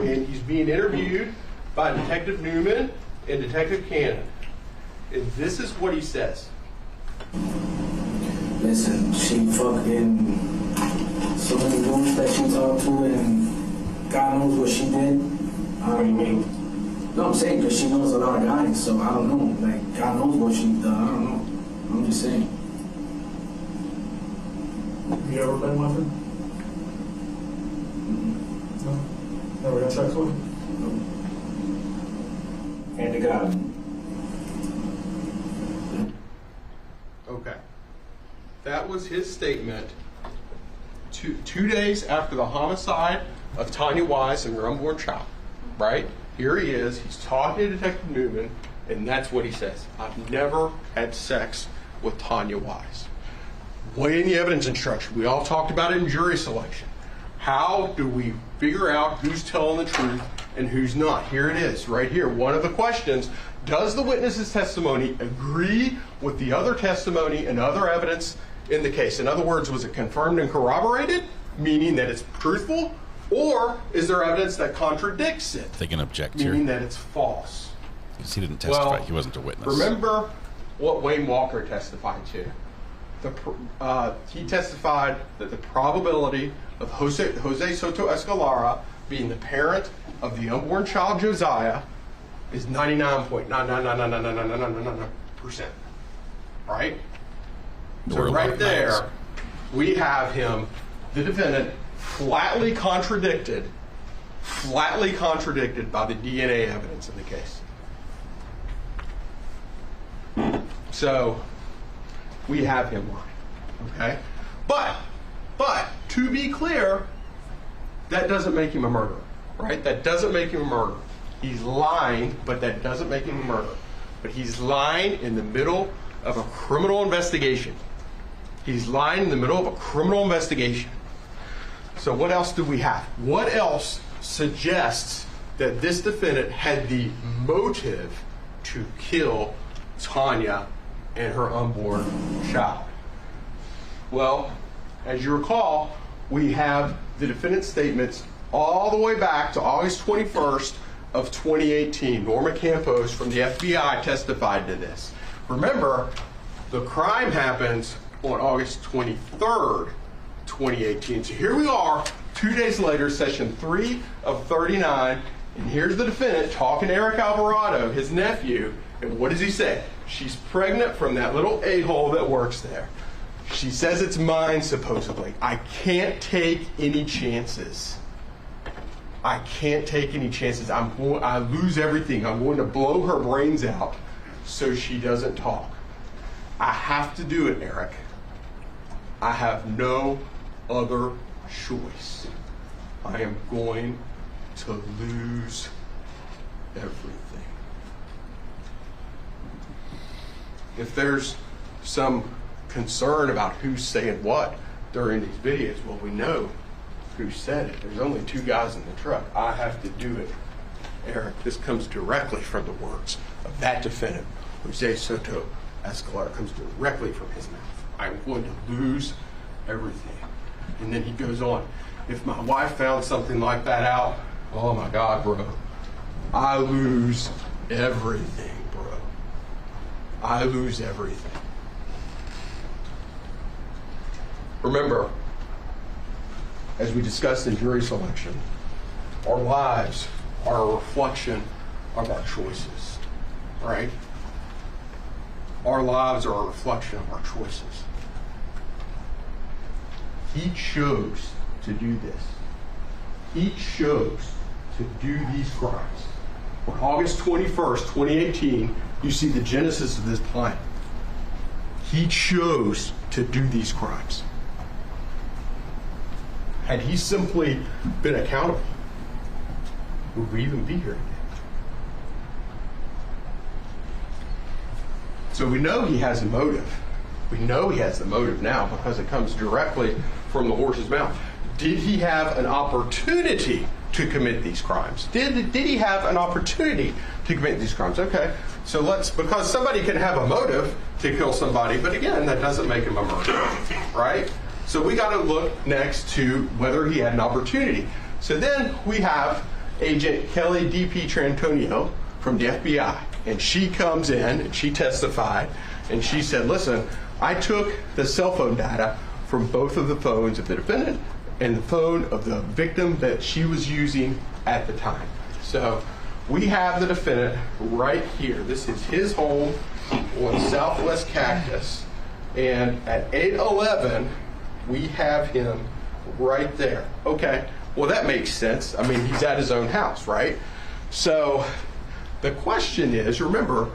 he's being interviewed by Detective Newman and Detective Cannon. And this is what he says. Listen, she fucking so many dudes that she talked to, and God knows what she did. I mean, no, I'm saying because she knows a lot of guys, so I don't know. Like, God knows what she's done. I don't know. I'm just saying. You ever been with her? No? Never had sex with her? No. And to God. Okay. That was his statement 2 days after the homicide of Tanya Wise and her unborn child, right? Here he is, he's talking to Detective Newman, and that's what he says. I've never had sex with Tanya Wise. Weighing the evidence instruction, we all talked about it in jury selection. How do we figure out who's telling the truth and who's not? Here it is, right here. One of the questions, does the witness's testimony agree with the other testimony and other evidence in the case? In other words, was it confirmed and corroborated, meaning that it's truthful, or is there evidence that contradicts it? They can object meaning here. Meaning that it's false. Because he didn't testify. Well, he wasn't a witness. Remember what Wayne Walker testified to. He testified that the probability of Jose Soto-Escalera being the parent of the unborn child Josiah is 99.9999999%. Right? So right there, we have him, the defendant, flatly contradicted by the DNA evidence in the case. So we have him lying, okay? But to be clear, that doesn't make him a murderer, right? That doesn't make him a murderer. He's lying, but that doesn't make him a murderer. But he's lying in the middle of a criminal investigation. He's lying in the middle of a criminal investigation. So what else do we have? What else suggests that this defendant had the motive to kill Tanya and her unborn child? Well, as you recall, we have the defendant's statements all the way back to August 21st of 2018. Norma Campos from the FBI testified to this. Remember, the crime happens on August 23rd, 2018. So here we are, 2 days later, session 3 of 39, and here's the defendant talking to Eric Alvarado, his nephew, and what does he say? She's pregnant from that little a-hole that works there. She says it's mine, supposedly. I can't take any chances. I can't take any chances. I lose everything. I'm going to blow her brains out so she doesn't talk. I have to do it, Eric. I have no other choice. I am going to lose everything. If there's some concern about who's saying what during these videos, well, we know who said it. There's only 2 guys in the truck. I have to do it. Eric, this comes directly from the words of that defendant, Jose Soto-Escalera. Comes directly from his mouth. I'm going to lose everything. And then he goes on, if my wife found something like that out, oh my God, bro, I lose everything, bro. I lose everything. Remember, as we discussed in jury selection, our lives are a reflection of our choices, right? Our lives are a reflection of our choices. He chose to do this. He chose to do these crimes. On August 21st, 2018, you see the genesis of this plan. He chose to do these crimes. Had he simply been accountable, would we even be here today? So we know he has a motive. We know he has the motive now because it comes directly from the horse's mouth. Did he have an opportunity to commit these crimes? Did he have an opportunity to commit these crimes? Okay, so because somebody can have a motive to kill somebody, but again, that doesn't make him a murderer, right? So we got to look next to whether he had an opportunity. So then we have Agent Kelly D.P. Trantonio from the FBI, and she comes in and she testified, and she said, listen, I took the cell phone data from both of the phones of the defendant and the phone of the victim that she was using at the time. So we have the defendant right here. This is his home on Southwest Cactus, and at 8:11, we have him right there. Okay, well that makes sense. I mean, he's at his own house, right? So the question is, remember,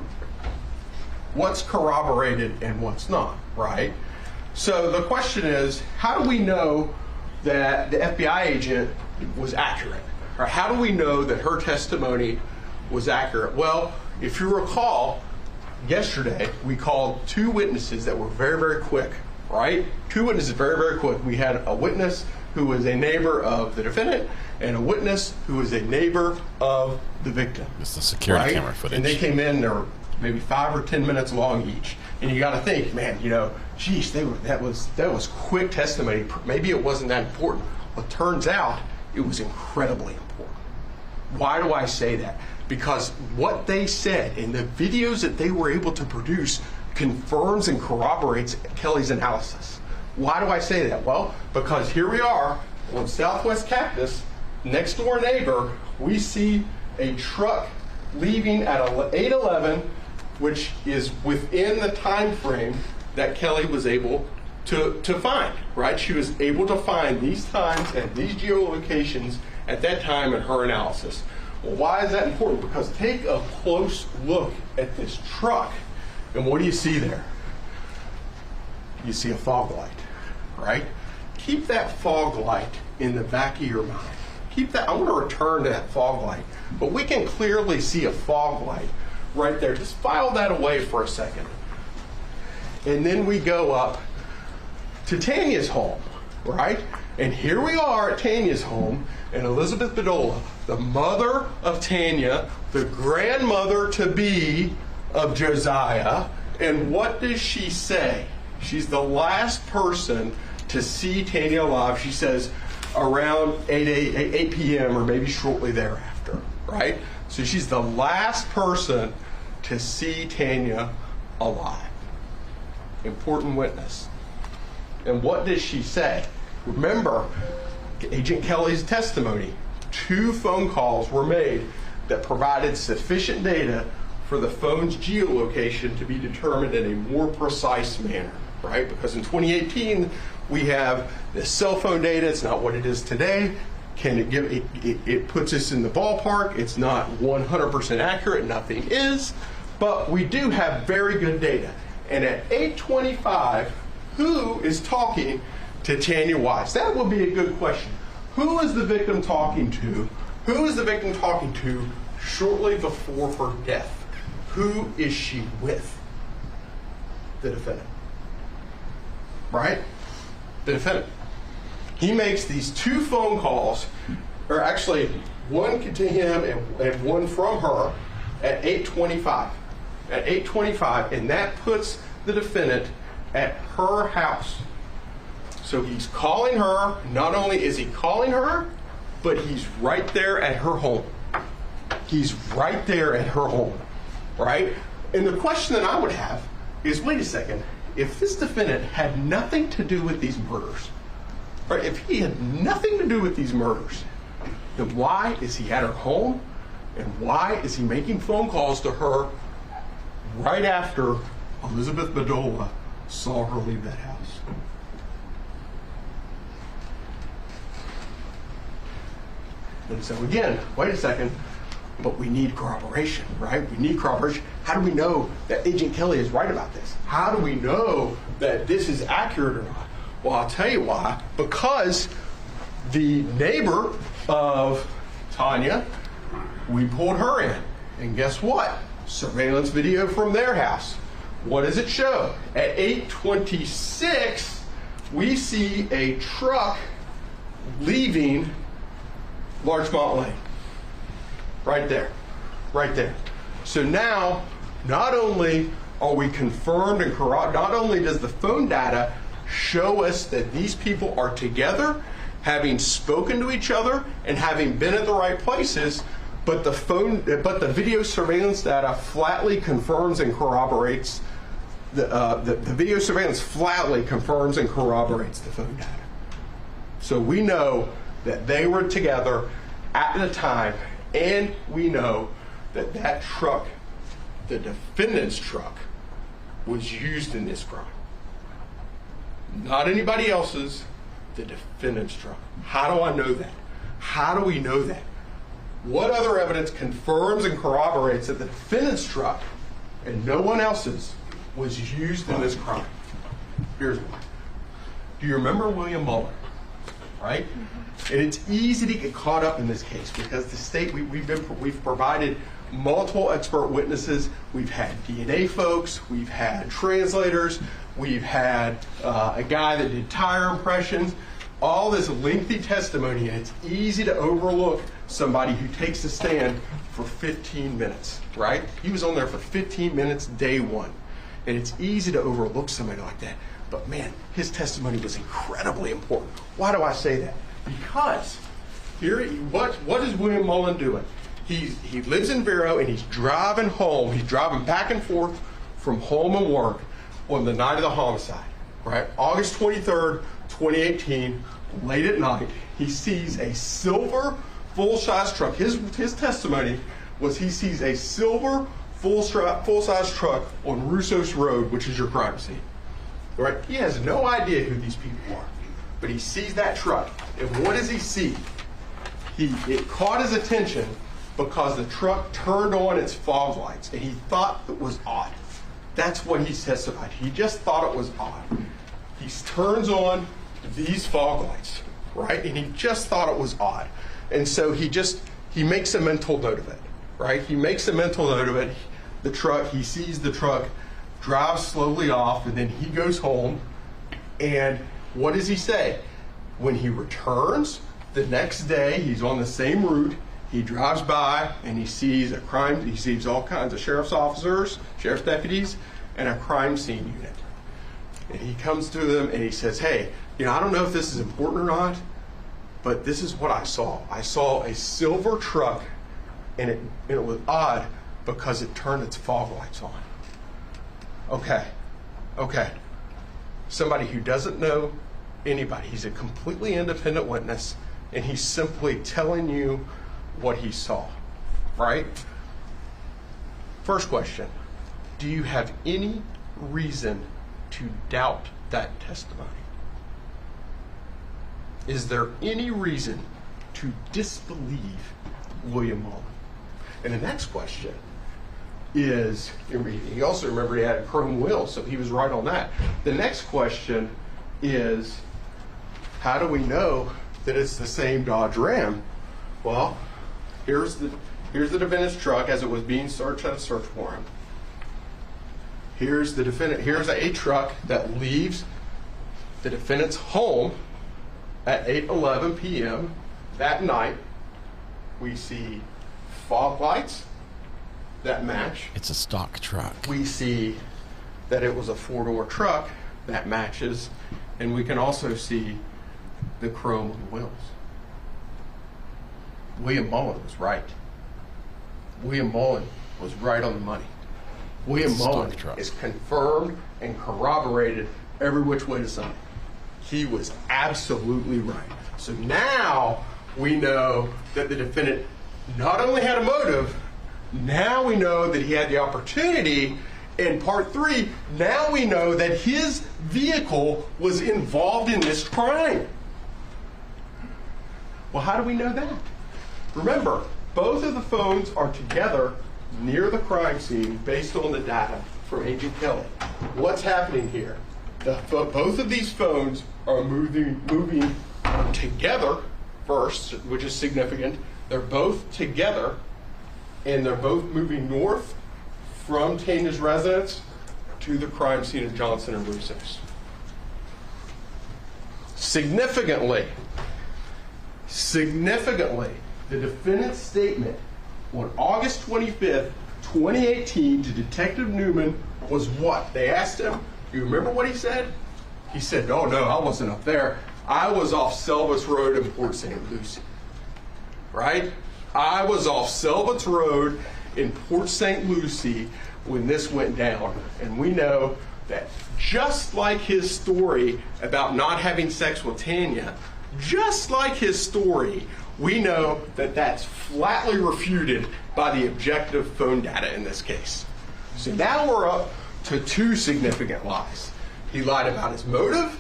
what's corroborated and what's not, right? So the question is, how do we know that the FBI agent was accurate? Or how do we know that her testimony was accurate? Well, if you recall, yesterday we called 2 witnesses that were very, very quick, right? 2 witnesses very, very quick. We had a witness who was a neighbor of the defendant and a witness who was a neighbor of the victim. It's the security camera footage. And they came in, they were maybe 5 or 10 minutes long each. And you got to think, man, geez, that was quick testimony. Maybe it wasn't that important. Well, it turns out it was incredibly important. Why do I say that? Because what they said in the videos that they were able to produce confirms and corroborates Kelly's analysis. Why do I say that? Well, because here we are on Southwest Cactus, next door neighbor, we see a truck leaving at 8:11, which is within the time frame that Kelly was able to find, right? She was able to find these times and these geolocations at that time in her analysis. Well, why is that important? Because take a close look at this truck, and what do you see there? You see a fog light, right? Keep that fog light in the back of your mind. Keep that. I want to return to that fog light, but we can clearly see a fog light right there. Just file that away for a second. And then we go up to Tanya's home, right? And here we are at Tanya's home, and Elizabeth Bedolla, the mother of Tanya, the grandmother-to-be of Josiah, and what does she say? She's the last person to see Tanya alive. She says around 8 p.m. or maybe shortly thereafter, right? So she's the last person to see Tanya alive. Important witness. And what does she say? Remember, Agent Kelly's testimony, 2 phone calls were made that provided sufficient data for the phone's geolocation to be determined in a more precise manner, right? Because in 2018, we have the cell phone data. It's not what it is today. Can it give it puts us in the ballpark. It's not 100% accurate. Nothing is. But we do have very good data. And at 8:25, who is talking to Tanya Wise? That would be a good question. Who is the victim talking to? Who is the victim talking to shortly before her death? Who is she with? The defendant. Right? The defendant. He makes these 2 phone calls, or actually one to him and one from her at 8:25. At 8:25, and that puts the defendant at her house. So he's calling her. Not only is he calling her, but he's right there at her home. He's right there at her home, right? And the question that I would have is, wait a second, if this defendant had nothing to do with these murders, right? If he had nothing to do with these murders, then why is he at her home? And why is he making phone calls to her right after Elizabeth Bedolla saw her leave that house? And so again, wait a second, but we need corroboration, right? We need corroboration. How do we know that Agent Kelly is right about this? How do we know that this is accurate or not? Well, I'll tell you why. Because the neighbor of Tanya, we pulled her in. And guess what? Surveillance video from their house. what does it show? At 8:26, we see a truck leaving Larchmont Lane. Right there. Right there. So now, not only are we confirmed and not only does the phone data show us that these people are together, having spoken to each other and having been at the right places, but the video surveillance data flatly confirms and corroborates the video surveillance flatly confirms and corroborates the phone data. So we know that they were together at the time, and we know that that truck, the defendant's truck, was used in this crime. Not anybody else's, the defendant's truck. How do I know that? How do we know that? What other evidence confirms and corroborates that the defendant's truck and no one else's was used in this crime? Here's one. Do you remember William Mullen? Right? And it's easy to get caught up in this case because the state, we've provided multiple expert witnesses. We've had DNA folks, we've had translators, we've had a guy that did tire impressions, all this lengthy testimony, and it's easy to overlook somebody who takes the stand for 15 minutes, right? He was on there for 15 minutes day one. And it's easy to overlook somebody like that. But man, his testimony was incredibly important. Why do I say that? Because here, what is William Mullen doing? He lives in Vero and he's driving home. He's driving back and forth from home and work on the night of the homicide, right? August 23rd, 2018, late at night, he sees a silver full-size truck. His testimony was he sees a silver full-size truck on Russos Road, which is your crime scene. Right? He has no idea who these people are, but he sees that truck, and what does he see? It caught his attention because the truck turned on its fog lights, and he thought it was odd. That's what he testified. He just thought it was odd. He turns on these fog lights, right? And he just thought it was odd, and so he makes a mental note of it, right? He makes a mental note of it. The truck, he sees the truck, drives slowly off, and then he goes home. And what does he say? When he returns the next day, he's on the same route. He drives by and he sees a crime. He sees all kinds of sheriff's officers, sheriff's deputies, and a crime scene unit. And he comes to them and he says, "Hey, I don't know if this is important or not, but this is what I saw. I saw a silver truck, and it was odd because it turned its fog lights on." Okay. Somebody who doesn't know anybody. He's a completely independent witness, and he's simply telling you what he saw, right? First question, do you have any reason to doubt that testimony? Is there any reason to disbelieve William Mullen? And the next question is, he also, remember, he had a chrome wheel, so he was right on that. The next question is, how do we know that it's the same Dodge Ram? Well, here's the defendant's truck as it was being searched at a search warrant. Here's a truck that leaves the defendant's home at 8:11 p.m. that night. We see fog lights that match. It's a stock truck. We see that it was a four-door truck that matches, and we can also see the chrome on the wheels. William Mullen was right. William Mullen was right on the money. William Mullen is confirmed and corroborated every which way to Sunday. He was absolutely right. So now we know that the defendant not only had a motive, now we know that he had the opportunity. In part 3, now we know that his vehicle was involved in this crime. Well, how do we know that? Remember, both of the phones are together near the crime scene based on the data from Agent Kelly. What's happening here? Both of these phones are moving together first, which is significant. They're both together, and they're both moving north from Tanya's residence to the crime scene of Johnson and Russo's. Significantly, the defendant's statement on August 25th, 2018 to Detective Newman was what? They asked him, do you remember what he said? He said, oh no, I wasn't up there. I was off Selvas Road in Port St. Lucie. Right? I was off Selvas Road in Port St. Lucie when this went down. And we know that just like his story about not having sex with Tanya, just like his story, we know that that's flatly refuted by the objective phone data in this case. So now we're up to two significant lies. He lied about his motive,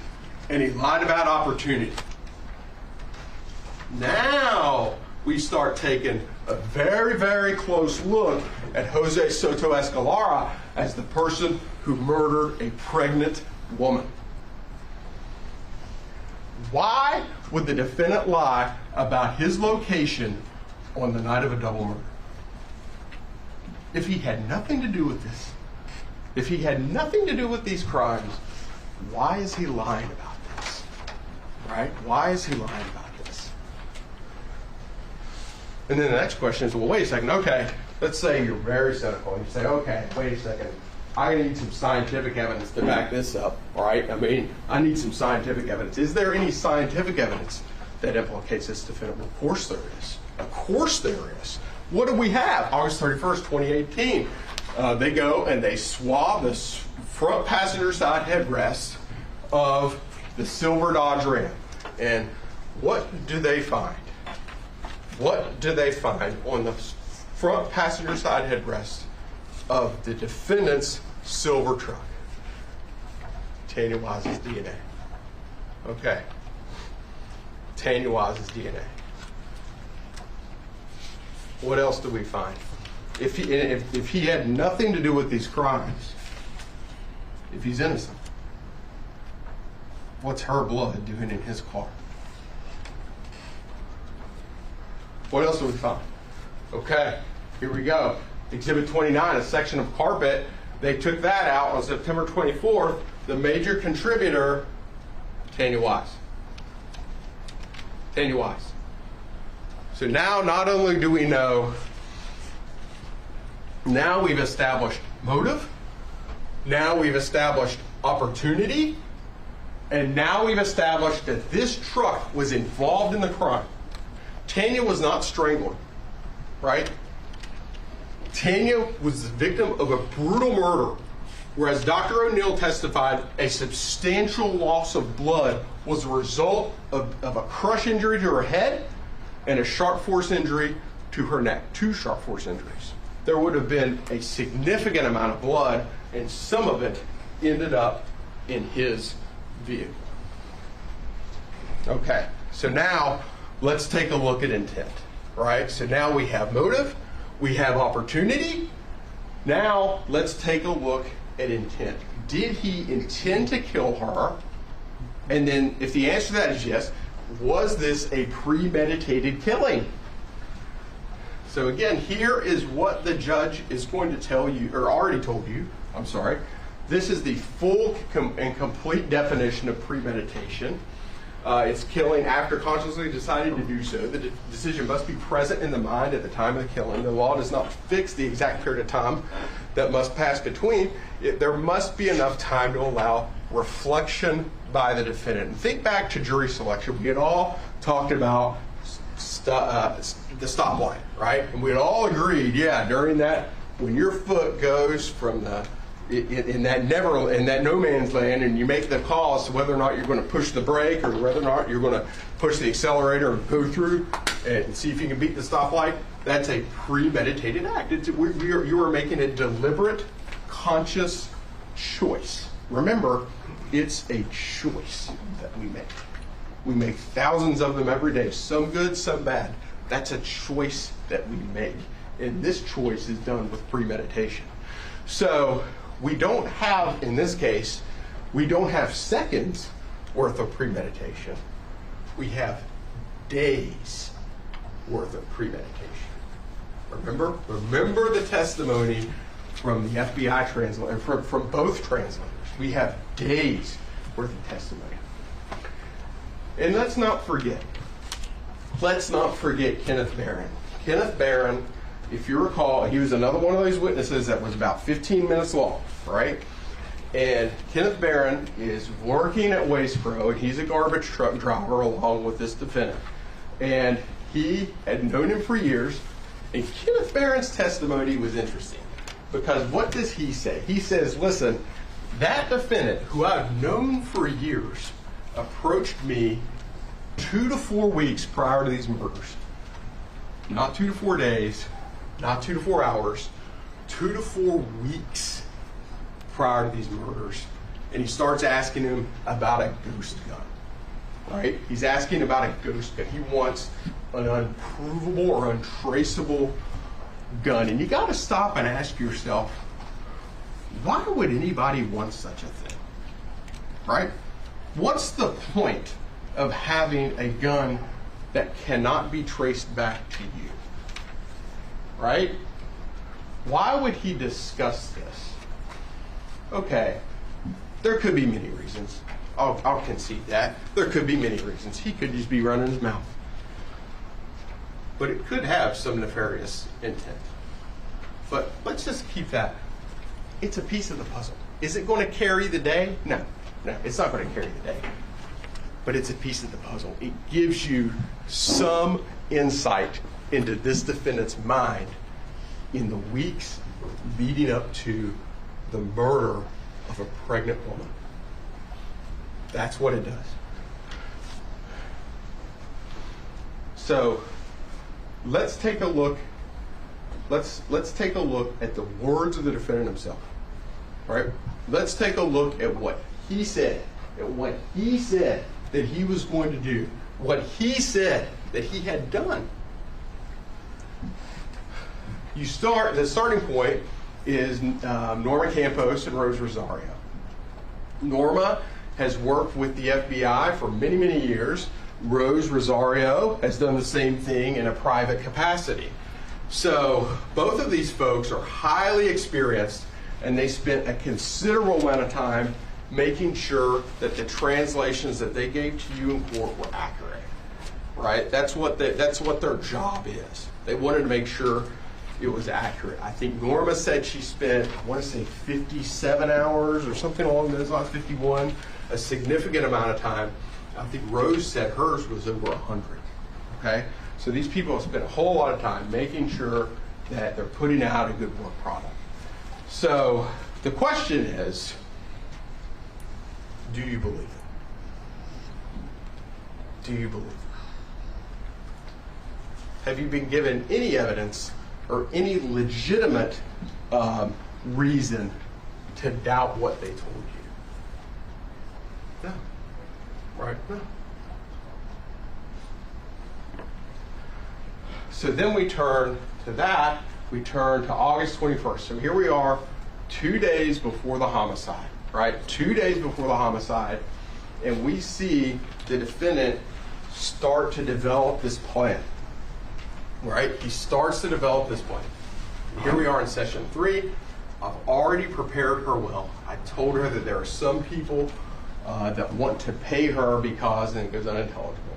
and he lied about opportunity. Now we start taking a very, very close look at Jose Soto-Escalera as the person who murdered a pregnant woman. Why would the defendant lie about his location on the night of a double murder? If he had nothing to do with this, if he had nothing to do with these crimes, why is he lying about this? Right? Why is he lying about this? And then the next question is, well, wait a second, okay, let's say you're very cynical. You say, okay, wait a second, I need some scientific evidence to back this up, right? I mean, I need some scientific evidence. Is there any scientific evidence that implicates this defendant? Well, of course there is. Of course there is. What do we have? August 31st, 2018. They go and they swab the front passenger side headrest of the silver Dodge Ram. And what do they find? What do they find on the front passenger side headrest of the defendant's silver truck? Tanya Wise's DNA. Okay. Tanya Wise's DNA. What else do we find? If he had nothing to do with these crimes, if he's innocent, what's her blood doing in his car? What else do we find? Okay, here we go. Exhibit 29, a section of carpet. They took that out on September 24th. The major contributor, Tanya Wise. Tanya Wise. So now not only do we know, now we've established motive, now we've established opportunity, and now we've established that this truck was involved in the crime. Tanya was not strangling, right? Tanya was the victim of a brutal murder, whereas Dr. O'Neill testified a substantial loss of blood was a result of a crush injury to her head and a sharp force injury to her neck, 2 sharp force injuries. There would have been a significant amount of blood, and some of it ended up in his vehicle. Okay, so now let's take a look at intent, right? So now we have motive, we have opportunity. Now let's take a look at intent. Did he intend to kill her? And then if the answer to that is yes, was this a premeditated killing? So again, here is what the judge is going to tell you, or already told you, I'm sorry. This is the full and complete definition of premeditation. It's killing after consciously deciding to do so. The decision must be present in the mind at the time of the killing. The law does not fix the exact period of time that must pass between. There must be enough time to allow reflection by the defendant. And think back to jury selection. We had all talked about the stoplight, right? And we had all agreed, yeah, during that, when your foot goes from the in that no man's land, and you make the call as to whether or not you're going to push the brake or whether or not you're going to push the accelerator and go through and see if you can beat the stoplight, that's a premeditated act. You are making a deliberate, conscious choice. Remember, it's a choice that we make. We make thousands of them every day, some good, some bad. That's a choice that we make. And this choice is done with premeditation. So we don't have, in this case, we don't have seconds worth of premeditation. We have days worth of premeditation. Remember the testimony from the FBI translator, from both translators. We have days worth of testimony. And let's not forget Kenneth Barron. Kenneth Barron, if you recall, he was another one of those witnesses that was about 15 minutes long, right? And Kenneth Barron is working at Waste Pro, and he's a garbage truck driver along with this defendant. And he had known him for years, and Kenneth Barron's testimony was interesting. Because what does he say? He says, listen, that defendant, who I've known for years, approached me 2 to 4 weeks prior to these murders. Not 2 to 4 days, not 2 to 4 hours, 2 to 4 weeks prior to these murders. And he starts asking him about a ghost gun, right? He's asking about a ghost gun. He wants an unprovable or untraceable gun. And you got to stop and ask yourself, why would anybody want such a thing, right? What's the point of having a gun that cannot be traced back to you, right? Why would he discuss this? Okay, there could be many reasons. I'll concede that. There could be many reasons. He could just be running his mouth. But it could have some nefarious intent. But let's just keep that. It's a piece of the puzzle. Is it going to carry the day? No, it's not going to carry the day. But it's a piece of the puzzle. It gives you some insight into this defendant's mind in the weeks leading up to the murder of a pregnant woman. That's what it does. So let's take a look. Let's take a look at the words of the defendant himself. Right? Let's take a look at what he said. That he was going to do. What he said that he had done. The starting point is Norma Campos and Rose Rosario. Norma has worked with the FBI for many, many years. Rose Rosario has done the same thing in a private capacity. So both of these folks are highly experienced, and they spent a considerable amount of time making sure that the translations that they gave to you in court were accurate, right? That's what their job is. They wanted to make sure it was accurate. I think Norma said she spent, I want to say 57 hours or something along those lines, 51, a significant amount of time. I think Rose said hers was over 100, okay? So these people have spent a whole lot of time making sure that they're putting out a good work product. So the question is, do you believe it? Do you believe it? Have you been given any evidence or any legitimate reason to doubt what they told you? No. Right? No. So then we turn to that. We turn to August 21st. So here we are, 2 days before the homicide. Right? 2 days before the homicide, and we see the defendant start to develop this plan. Right? He starts to develop this plan. Here we are in session 3. I've already prepared her well. I told her that there are some people that want to pay her because then it goes unintelligible.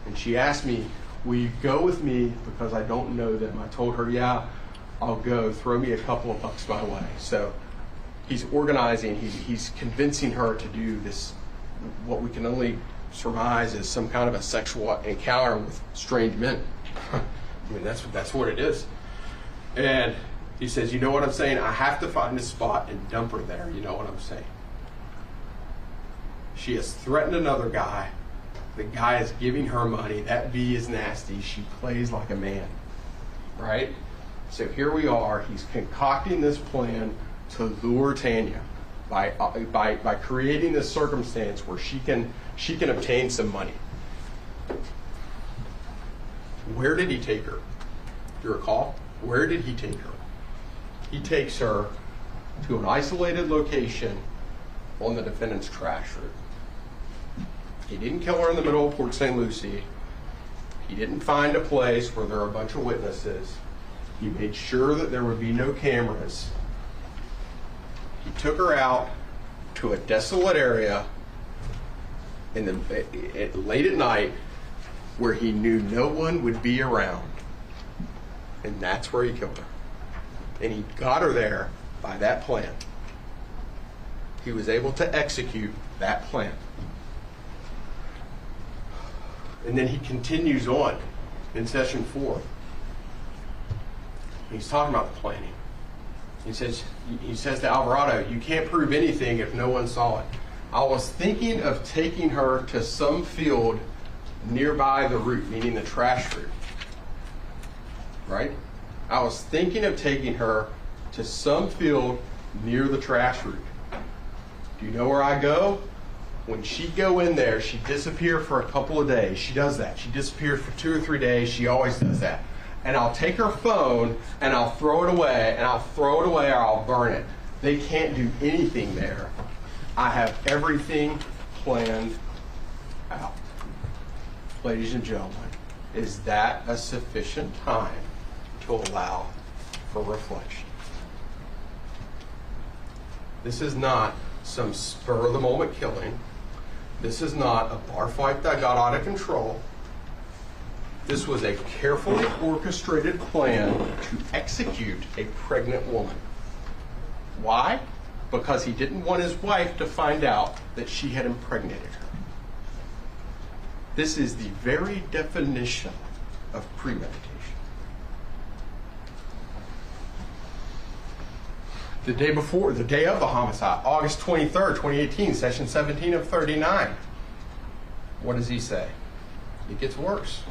And she asked me, will you go with me because I don't know them? I told her, yeah, I'll go. Throw me a couple of bucks my way. So he's organizing, he's convincing her to do this, what we can only surmise is some kind of a sexual encounter with strange men. I mean, that's what it is. And he says, you know what I'm saying? I have to find a spot and dump her there. You know what I'm saying? She has threatened another guy. The guy is giving her money. That V is nasty. She plays like a man. Right? So here we are. He's concocting this plan to lure Tanya by creating this circumstance where she can obtain some money. Where did he take her? Do you recall? Where did he take her? He takes her to an isolated location on the defendant's trash route. He didn't kill her in the middle of Port St. Lucie. He didn't find a place where there are a bunch of witnesses. He made sure that there would be no cameras. He took her out to a desolate area late at night where he knew no one would be around. And that's where he killed her. And he got her there by that plan. He was able to execute that plan. And then he continues on in session 4. He's talking about the planning. He says to Alvarado, you can't prove anything if no one saw it. I was thinking of taking her to some field nearby the route, meaning the trash route. Right? I was thinking of taking her to some field near the trash route. Do you know where I go? When she go in there, she disappear for a couple of days. She does that. She disappears for 2 or 3 days. She always does that. And I'll take her phone and I'll throw it away, and I'll throw it away or I'll burn it. They can't do anything there. I have everything planned out. Ladies and gentlemen, is that a sufficient time to allow for reflection? This is not some spur-of-the-moment killing. This is not a bar fight that got out of control. This was a carefully orchestrated plan to execute a pregnant woman. Why? Because he didn't want his wife to find out that she had impregnated her. This is the very definition of premeditation. The day before, the day of the homicide, August 23rd, 2018, session 17 of 39. What does he say? It gets worse.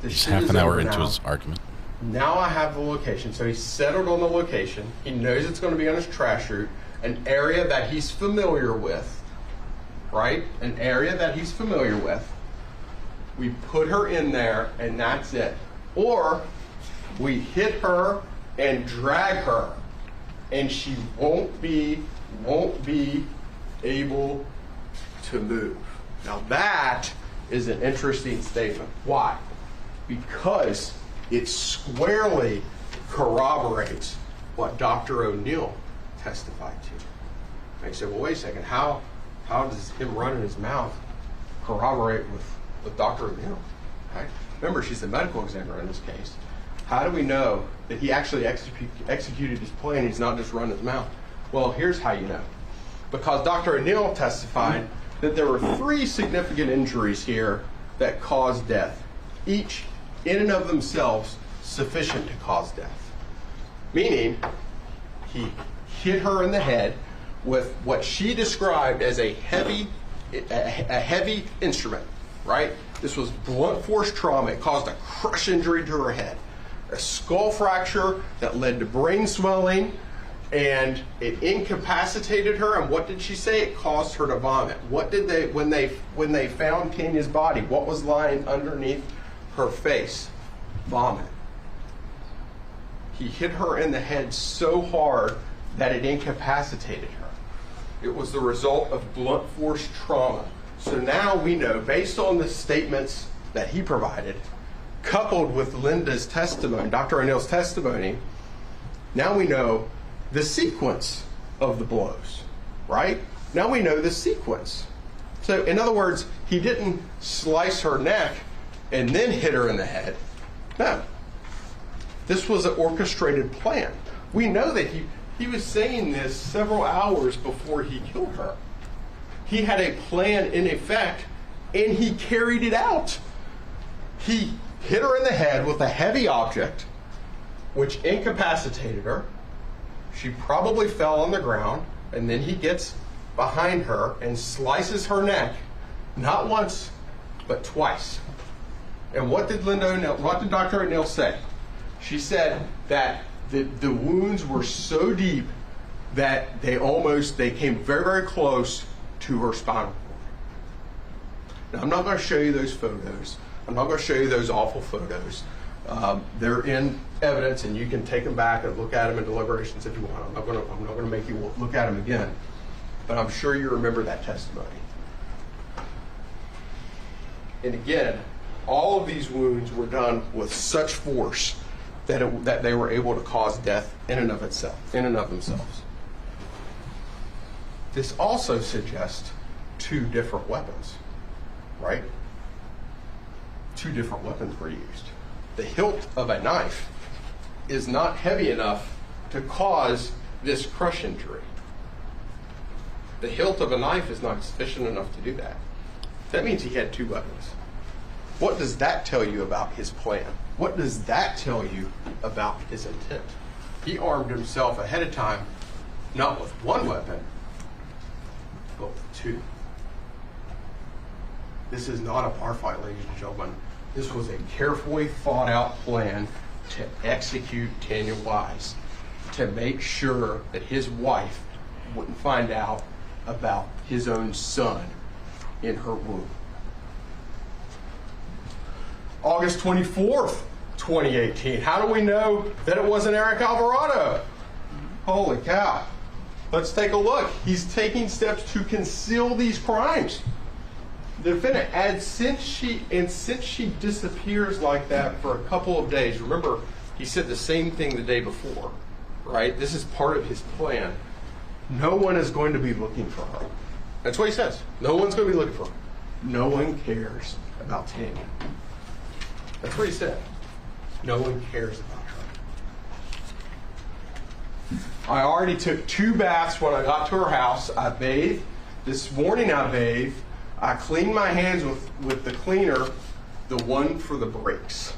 He's half an hour into his argument. Now I have the location. So he's settled on the location. He knows it's going to be on his trash route, an area that he's familiar with, right? An area that he's familiar with. We put her in there, and that's it. Or we hit her and drag her, and she won't be able to move. Now that is an interesting statement. Why? Because it squarely corroborates what Dr. O'Neill testified to. And he said, well, wait a second, how does him running his mouth corroborate with Dr. O'Neill? Right? Remember, she's the medical examiner in this case. How do we know that he actually executed his plan? He's not just running his mouth. Well, here's how you know. Because Dr. O'Neill testified that there were 3 significant injuries here that caused death, each in and of themselves sufficient to cause death. Meaning, he hit her in the head with what she described as a heavy instrument, right? This was blunt force trauma. It caused a crush injury to her head, a skull fracture that led to brain swelling, and it incapacitated her. And what did she say? It caused her to vomit. What did they, when they found Tanya's body, what was lying underneath her face? Vomit. He hit her in the head so hard that it incapacitated her. It was the result of blunt force trauma. So now we know, based on the statements that he provided, coupled with Linda's testimony, Dr. O'Neill's testimony, now we know the sequence of the blows, right? Now we know the sequence. So in other words, he didn't slice her neck and then hit her in the head. No. This was an orchestrated plan. We know that he was saying this several hours before he killed her. He had a plan in effect, and he carried it out. He hit her in the head with a heavy object, which incapacitated her. She probably fell on the ground, and then he gets behind her and slices her neck, not once, but twice. And what did Dr. O'Neill say? She said that the wounds were so deep that they came very, very close to her spinal cord. Now, I'm not going to show you those photos. I'm not going to show you those awful photos. They're in evidence, and you can take them back and look at them in deliberations if you want. I'm not going to make you look at them again. But I'm sure you remember that testimony. And again, all of these wounds were done with such force that they were able to cause death in and of themselves. This also suggests two different weapons, right? Two different weapons were used. The hilt of a knife is not heavy enough to cause this crush injury. The hilt of a knife is not sufficient enough to do that. That means he had two weapons. What does that tell you about his plan? What does that tell you about his intent? He armed himself ahead of time, not with one weapon, but with two. This is not a bar fight, ladies and gentlemen. This was a carefully thought out plan to execute Tanya Wise, to make sure that his wife wouldn't find out about his own son in her womb. August 24th, 2018. How do we know that it wasn't Eric Alvarado? Holy cow. Let's take a look. He's taking steps to conceal these crimes. The defendant, since she disappears like that for a couple of days, remember, he said the same thing the day before, right? This is part of his plan. No one is going to be looking for her. That's what he says. No one's going to be looking for her. No one cares about Tanya. That's what he said. No one cares about her. I already took 2 baths when I got to her house. I bathed. This morning I bathed. I cleaned my hands with the cleaner, the one for the brakes.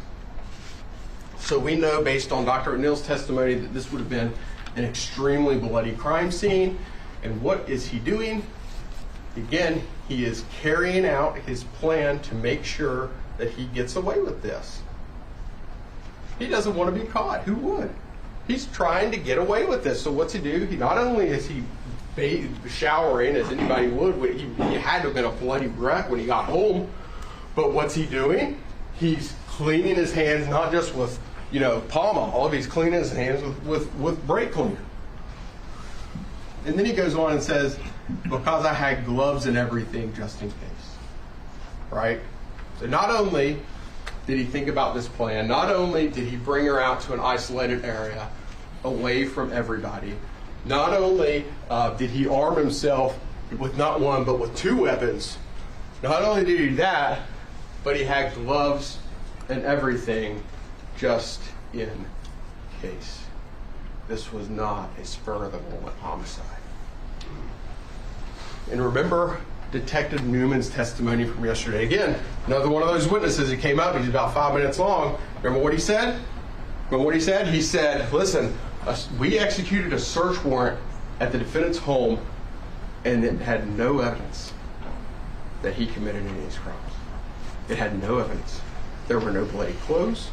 So we know, based on Dr. O'Neill's testimony, that this would have been an extremely bloody crime scene. And what is he doing? Again, he is carrying out his plan to make sure that he gets away with this. He doesn't want to be caught. Who would? He's trying to get away with this. So what's he do? He not only is he showering as anybody would, he had to have been a bloody wreck when he got home, but what's he doing? He's cleaning his hands, not just with Palm Olive, he's cleaning his hands with brake cleaner. And then he goes on and says, because I had gloves and everything just in case. Right? So not only did he think about this plan, not only did he bring her out to an isolated area away from everybody, not only did he arm himself with not one but with 2 weapons, not only did he do that, but he had gloves and everything just in case. This was not a spur-of-the-moment homicide. And remember Detective Newman's testimony from yesterday. Again, another one of those witnesses. He came up, he's about 5 minutes long. Remember what he said? He said, listen, we executed a search warrant at the defendant's home and it had no evidence that he committed any of these crimes. It had no evidence. There were no bloody clothes.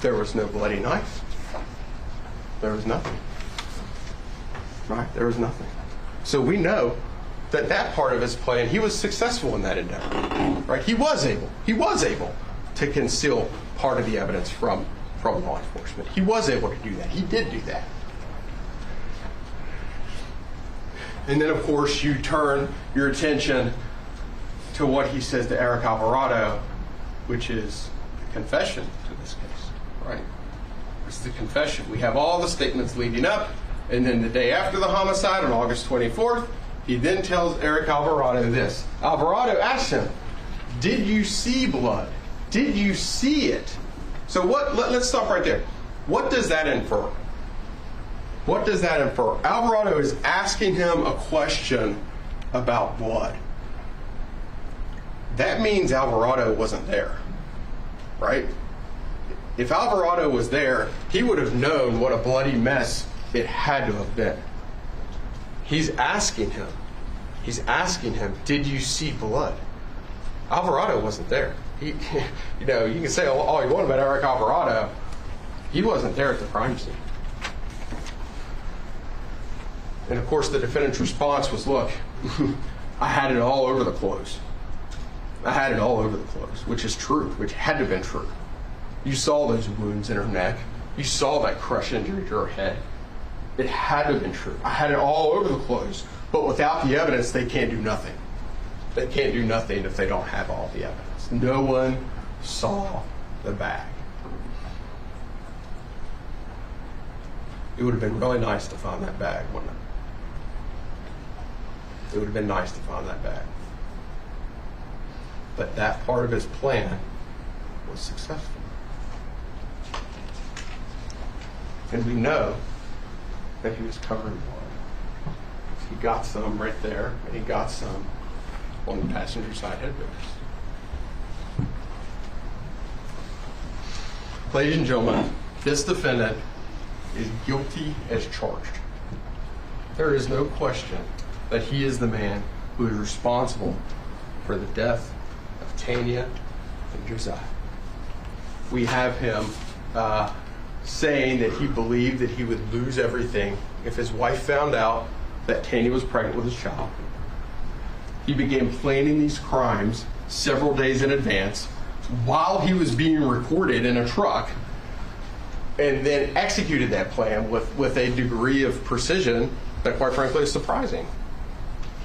There was no bloody knife. There was nothing. Right? There was nothing. So we know that part of his plan, he was successful in that endeavor. Right? He was able to conceal part of the evidence from law enforcement. He was able to do that. He did do that. And then, of course, you turn your attention to what he says to Eric Alvarado, which is the confession to this case, right? It's the confession. We have all the statements leading up, and then the day after the homicide, on August 24th, he then tells Eric Alvarado this. Alvarado asks him, did you see blood? Did you see it? So let's stop right there. What does that infer? What does that infer? Alvarado is asking him a question about blood. That means Alvarado wasn't there, right? If Alvarado was there, he would have known what a bloody mess it had to have been. He's asking him, did you see blood? Alvarado wasn't there. You can say all you want about Eric Alvarado. He wasn't there at the crime scene. And of course, the defendant's response was, look, I had it all over the clothes. Which is true, which had to have been true. You saw those wounds in her neck. You saw that crush injury to her head. It had to have been true. I had it all over the clothes. But without the evidence, they can't do nothing. They can't do nothing if they don't have all the evidence. No one saw the bag. It would have been really nice to find that bag, wouldn't it? It would have been nice to find that bag. But that part of his plan was successful. And we know that he was covered in blood. He got some right there, and he got some on the passenger side headrest. Ladies and gentlemen, this defendant is guilty as charged. There is no question that he is the man who is responsible for the death of Tanya and Josiah. We have him saying that he believed that he would lose everything if his wife found out that Tanya was pregnant with his child. He began planning these crimes several days in advance while he was being recorded in a truck, and then executed that plan with a degree of precision that, quite frankly, is surprising.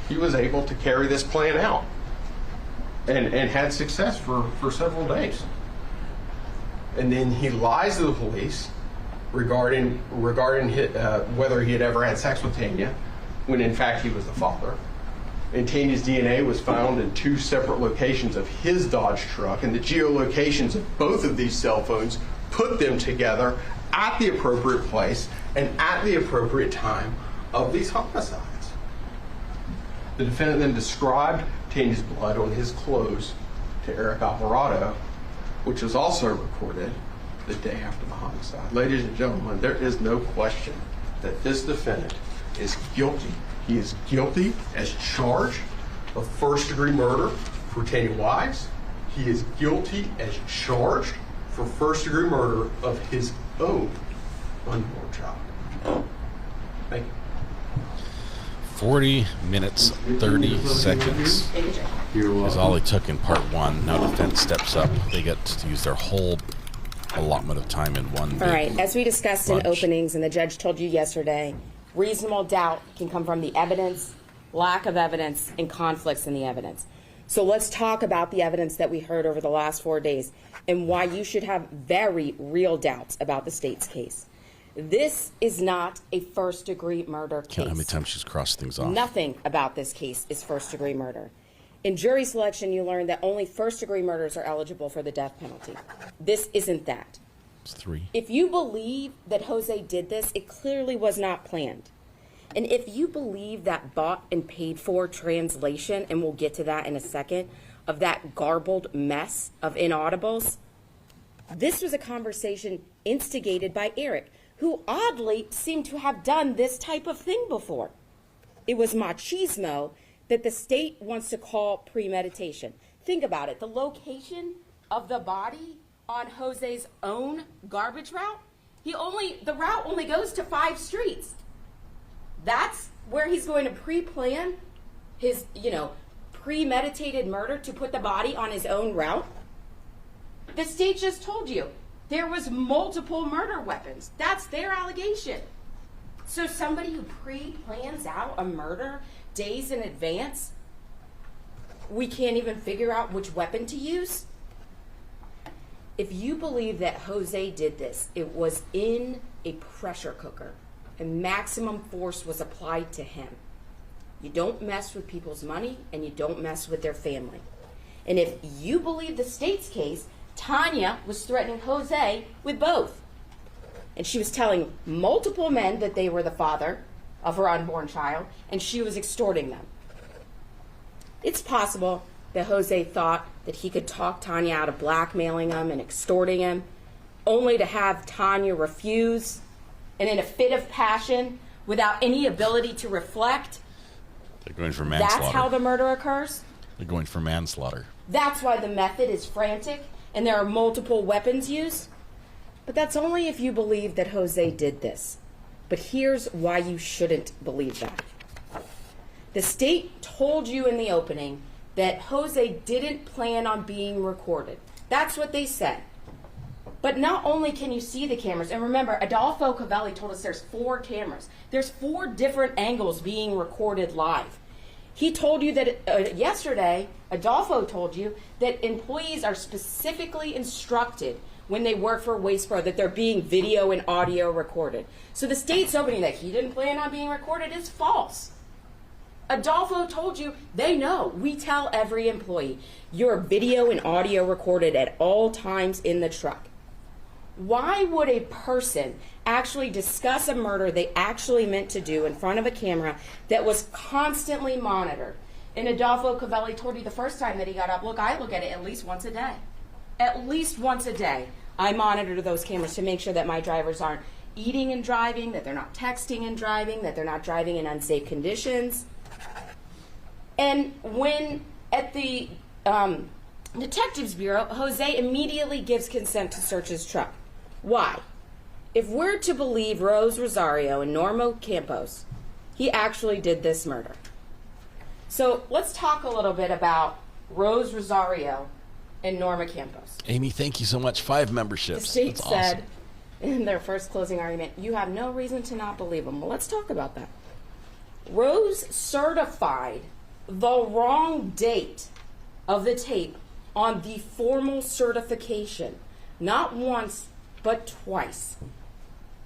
He was able to carry this plan out and had success for several days. And then he lies to the police regarding whether he had ever had sex with Tanya, when in fact he was the father. And Tanya's DNA was found in 2 separate locations of his Dodge truck, and the geolocations of both of these cell phones put them together at the appropriate place and at the appropriate time of these homicides. The defendant then described Tanya's blood on his clothes to Eric Alvarado, which was also recorded the day after the homicide. Ladies and gentlemen, there is no question that this defendant is guilty. He is guilty as charged of first-degree murder for Tanya Wise. He is guilty as charged for first-degree murder of his own unborn child. Thank you. 40 minutes, 30 seconds is all it took in part 1. Now defense steps up. They get to use their whole allotment of time in one big All right, as we discussed bunch. in openings, and the judge told you yesterday, reasonable doubt can come from the evidence, lack of evidence, and conflicts in the evidence. So let's talk about the evidence that we heard over the last 4 days and why you should have very real doubts about the state's case. This is not a first-degree murder case. Count how many times she's crossed things off. Nothing about this case is first-degree murder. In jury selection, you learned that only first-degree murders are eligible for the death penalty. This isn't that. It's 3. If you believe that Jose did this, it clearly was not planned. And if you believe that bought and paid for translation, and we'll get to that in a second, of that garbled mess of inaudibles, this was a conversation instigated by Eric, who oddly seemed to have done this type of thing before. It was machismo that the state wants to call premeditation. Think about it. The location of the body on Jose's own garbage route, the route only goes to 5 streets. That's where he's going to pre-plan his, premeditated murder to put the body on his own route. The state just told you there was multiple murder weapons. That's their allegation. So somebody who pre-plans out a murder days in advance, we can't even figure out which weapon to use? If you believe that Jose did this, it was in a pressure cooker and maximum force was applied to him. You don't mess with people's money and you don't mess with their family. And if you believe the state's case, Tanya was threatening Jose with both. And she was telling multiple men that they were the father of her unborn child, and she was extorting them. It's possible that Jose thought that he could talk Tanya out of blackmailing him and extorting him, only to have Tanya refuse, and in a fit of passion, without any ability to reflect. They're going for manslaughter. That's how the murder occurs? They're going for manslaughter. That's why the method is frantic, and there are multiple weapons used? But that's only if you believe that Jose did this. But here's why you shouldn't believe that. The state told you in the opening that Jose didn't plan on being recorded. That's what they said. But not only can you see the cameras, and remember, Adolfo Cavelli told us there's 4 cameras. There's 4 different angles being recorded live. He told you that yesterday, Adolfo told you that employees are specifically instructed when they work for Waste Pro that they're being video and audio recorded. So the state's opening that he didn't plan on being recorded is false. Adolfo told you, they know. We tell every employee, you're video and audio recorded at all times in the truck. Why would a person actually discuss a murder they actually meant to do in front of a camera that was constantly monitored? And Adolfo Cavelli told you the first time that he got up, look, I look at it at least once a day. At least once a day, I monitor those cameras to make sure that my drivers aren't eating and driving, that they're not texting and driving, that they're not driving in unsafe conditions. And when at the Detectives Bureau, Jose immediately gives consent to search his truck. Why? If we're to believe Rose Rosario and Norma Campos, he actually did this murder. So let's talk a little bit about Rose Rosario and Norma Campos. Amy, thank you so much. 5 memberships. The state That's said awesome. in their first closing argument, you have no reason to not believe them. Well, let's talk about that. Rose certified the wrong date of the tape on the formal certification, not once, but twice.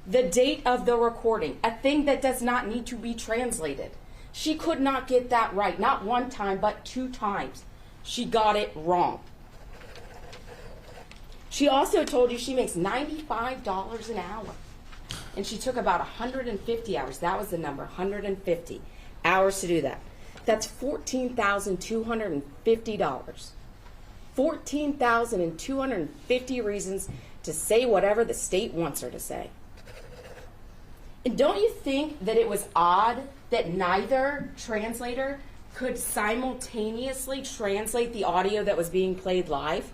The date of the recording, a thing that does not need to be translated. She could not get that right, not one time, but 2 times. She got it wrong. She also told you she makes $95 an hour. And she took about 150 hours. That was the number, 150 hours to do that. That's $14,250. 14,250 reasons to say whatever the state wants her to say. And don't you think that it was odd that neither translator could simultaneously translate the audio that was being played live?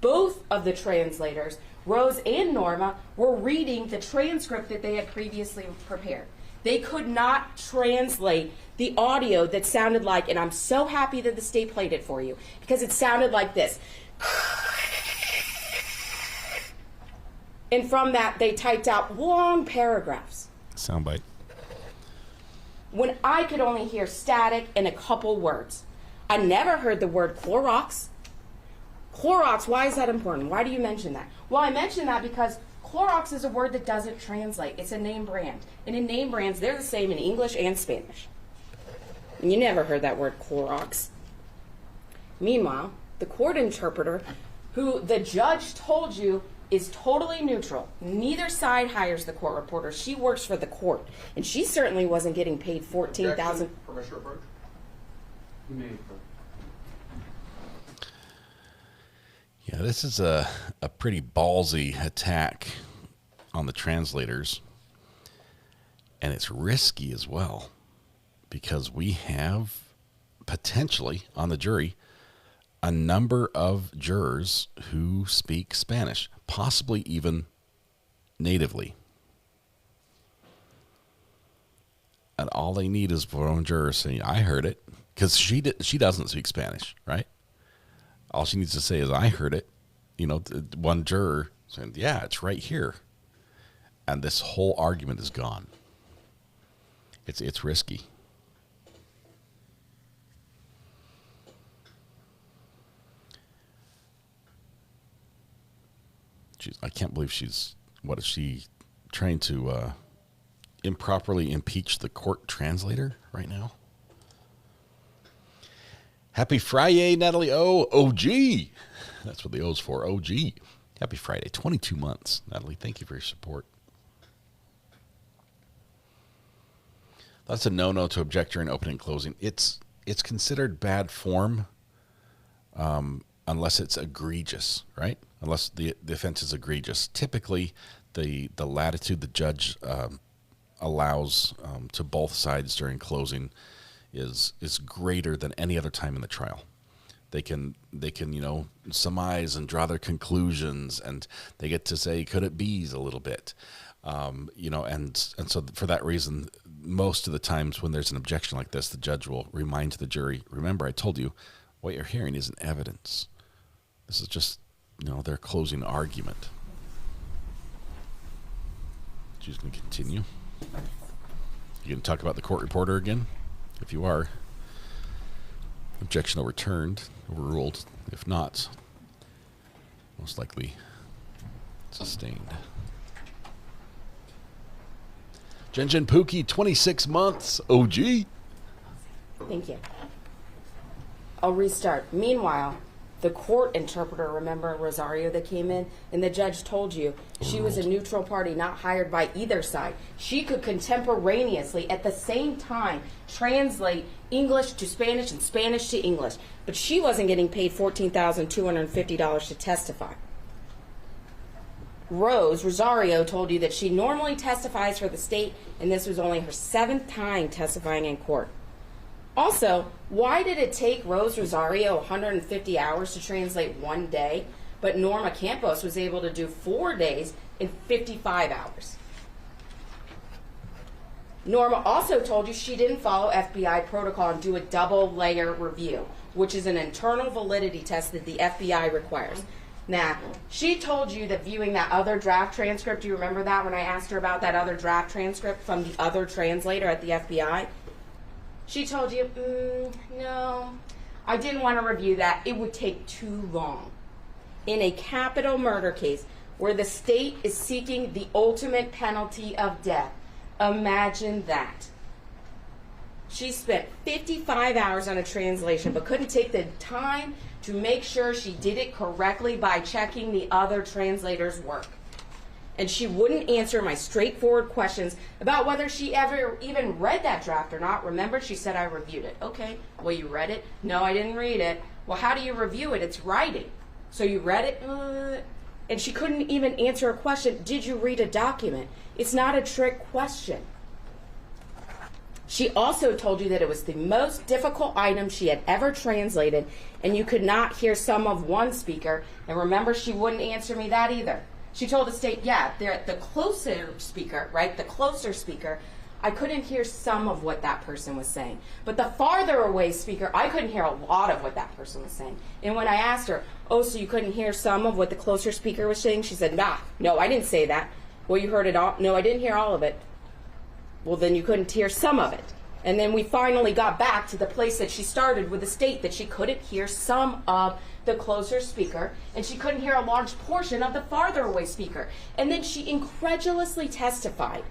Both of the translators, Rose and Norma, were reading the transcript that they had previously prepared. They could not translate the audio that sounded like, and I'm so happy that the state played it for you, because it sounded like this. And from that, they typed out long paragraphs. Soundbite. When I could only hear static and a couple words. I never heard the word Clorox. Clorox, why is that important? Why do you mention that? Well, I mention that because Clorox is a word that doesn't translate. It's a name brand. And in name brands, they're the same in English and Spanish. And you never heard that word Clorox. Meanwhile, the court interpreter, who the judge told you is totally neutral. Neither side hires the court reporter. She works for the court. And she certainly wasn't getting paid $14,000. Permission approach? You may. Yeah, this is a pretty ballsy attack on the translators. And it's risky as well, because we have potentially on the jury a number of jurors who speak Spanish, possibly even natively. And all they need is for one juror saying, I heard it, because she doesn't speak Spanish, right? All she needs to say is, I heard it. You know, one juror saying, yeah, it's right here. And this whole argument is gone. It's risky. I can't believe what is she trying to improperly impeach the court translator right now? Happy Friday, Natalie O. OG. That's what the O's for, OG. Happy Friday. 22 months, Natalie. Thank you for your support. That's a no-no to object during opening and closing. It's considered bad form unless it's egregious, right? Unless the offense is egregious. Typically, the latitude the judge allows to both sides during closing is greater than any other time in the trial. They can surmise and draw their conclusions, and they get to say, could it be's a little bit, and so for that reason, most of the times when there's an objection like this, the judge will remind the jury, remember, I told you, what you're hearing isn't evidence. This is just, their closing argument. She's going to continue. You going to talk about the court reporter again? If you are, objection overruled. If not, most likely Sustained. Jen Pookie, 26 months. OG. Thank you. I'll restart. Meanwhile, the court interpreter, remember Rosario that came in, and the judge told you she was a neutral party, not hired by either side. She could contemporaneously, at the same time, translate English to Spanish and Spanish to English. But she wasn't getting paid $14,250 to testify. Rosario told you that she normally testifies for the state, and this was only her 7th time testifying in court. Also, why did it take Rosario 150 hours to translate one day, but Norma Campos was able to do 4 days in 55 hours? Norma also told you she didn't follow FBI protocol and do a double-layer review, which is an internal validity test that the FBI requires. Now, she told you that viewing that other draft transcript, do you remember that when I asked her about that other draft transcript from the other translator at the FBI? She told you, no, I didn't want to review that. It would take too long. In a capital murder case where the state is seeking the ultimate penalty of death, imagine that. She spent 55 hours on a translation but couldn't take the time to make sure she did it correctly by checking the other translator's work. And she wouldn't answer my straightforward questions about whether she ever even read that draft or not. Remember, she said I reviewed it. Okay, well, you read it? No, I didn't read it. Well, how do you review it? It's writing. So you read it? And she couldn't even answer a question. Did you read a document? It's not a trick question. She also told you that it was the most difficult item she had ever translated, and you could not hear some of one speaker. And remember, she wouldn't answer me that either. She told the state, yeah, they're the closer speaker, right? The closer speaker, I couldn't hear some of what that person was saying. But the farther away speaker, I couldn't hear a lot of what that person was saying. And when I asked her, oh, so you couldn't hear some of what the closer speaker was saying? She said, no, I didn't say that. Well, you heard it all? No, I didn't hear all of it. Well, then you couldn't hear some of it. And then we finally got back to the place that she started with the state, that she couldn't hear some of the closer speaker, and she couldn't hear a large portion of the farther away speaker. And then she incredulously testified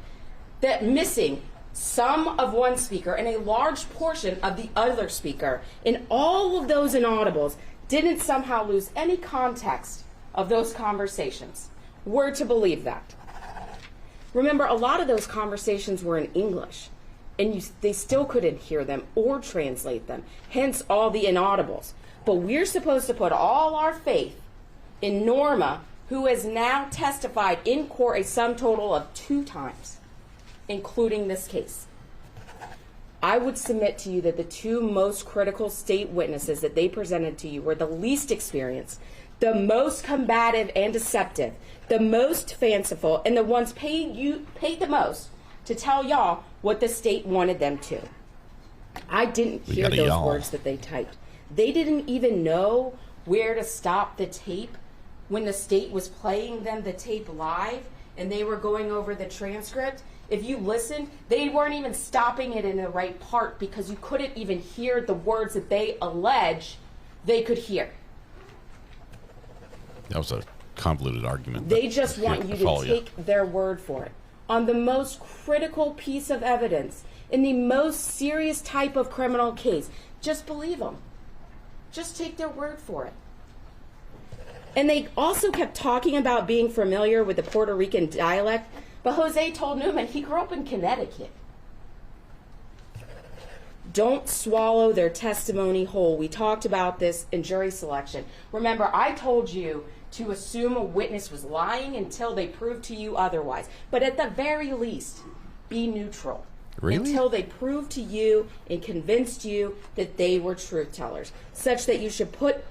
that missing some of one speaker and a large portion of the other speaker in all of those inaudibles didn't somehow lose any context of those conversations. We're to believe that. Remember, a lot of those conversations were in English, and they still couldn't hear them or translate them, hence all the inaudibles. But we're supposed to put all our faith in Norma, who has now testified in court a sum total of 2 times, including this case. I would submit to you that the 2 most critical state witnesses that they presented to you were the least experienced, the most combative and deceptive, the most fanciful, and the ones paid the most to tell y'all what the state wanted them to. I didn't hear those words that they typed. They didn't even know where to stop the tape when the state was playing them the tape live and they were going over the transcript. If you listened, they weren't even stopping it in the right part because you couldn't even hear the words that they allege they could hear. That was a convoluted argument. They just want you to take their word for it. On the most critical piece of evidence, in the most serious type of criminal case, just believe them. Just take their word for it. And they also kept talking about being familiar with the Puerto Rican dialect, but Jose told Newman he grew up in Connecticut. Don't swallow their testimony whole. We talked about this in jury selection. Remember, I told you to assume a witness was lying until they proved to you otherwise. But at the very least, be neutral. Really? Until they proved to you and convinced you that they were truth tellers, such that you should put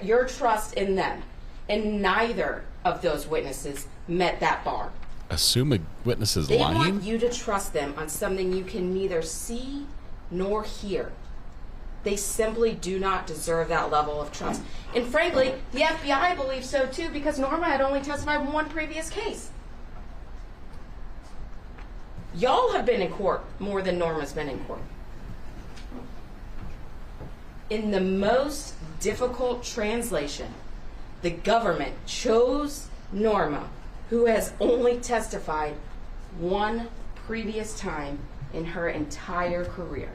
your trust in them. And neither of those witnesses met that bar. Assume a witness is lying? lying? They want you to trust them on something you can neither see nor hear. They simply do not deserve that level of trust. And frankly, the FBI believes so too, because Norma had only testified in one previous case. Y'all have been in court more than Norma's been in court. In the most difficult translation, the government chose Norma who has only testified one previous time in her entire career.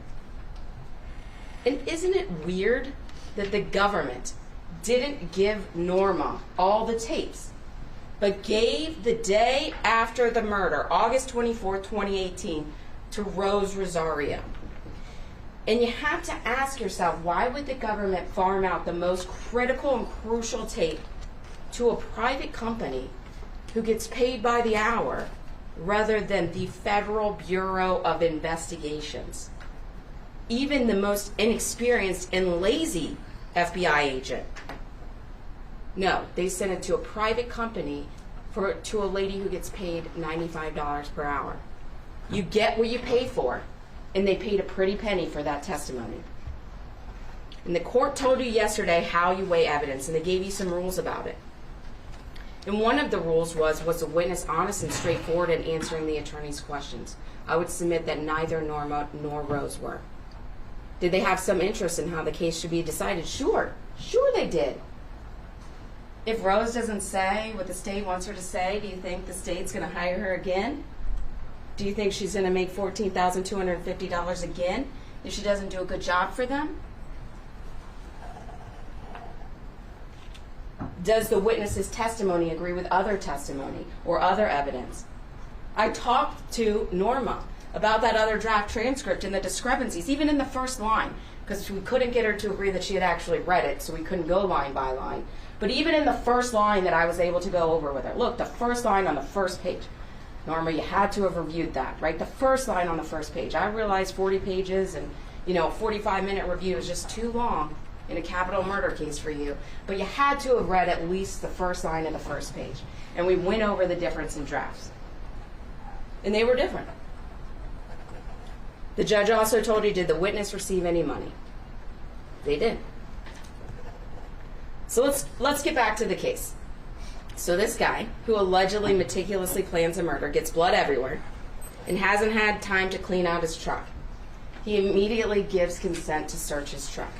And isn't it weird that the government didn't give Norma all the tapes, but gave the day after the murder, August 24, 2018, to Rose Rosario? And you have to ask yourself, why would the government farm out the most critical and crucial tape to a private company who gets paid by the hour rather than the Federal Bureau of Investigations? Even the most inexperienced and lazy FBI agent. No, they sent it to a private company to a lady who gets paid $95 per hour. You get what you pay for, and they paid a pretty penny for that testimony. And the court told you yesterday how you weigh evidence, and they gave you some rules about it. And one of the rules was the witness honest and straightforward in answering the attorney's questions? I would submit that neither Norma nor Rose were. Did they have some interest in how the case should be decided? Sure they did. If Rose doesn't say what the state wants her to say, do you think the state's going to hire her again? Do you think she's going to make $14,250 again if she doesn't do a good job for them? Does the witness's testimony agree with other testimony or other evidence? I talked to Norma about that other draft transcript and the discrepancies, even in the first line, because we couldn't get her to agree that she had actually read it, so we couldn't go line by line. But even in the first line that I was able to go over with her, look, the first line on the first page. Norma, you had to have reviewed that, right? The first line on the first page. I realized 40 pages and, a 45-minute review is just too long in a capital murder case for you. But you had to have read at least the first line of the first page. And we went over the difference in drafts. And they were different. The judge also told you, did the witness receive any money? They did. So let's get back to the case. So this guy, who allegedly meticulously plans a murder, gets blood everywhere and hasn't had time to clean out his truck. He immediately gives consent to search his truck.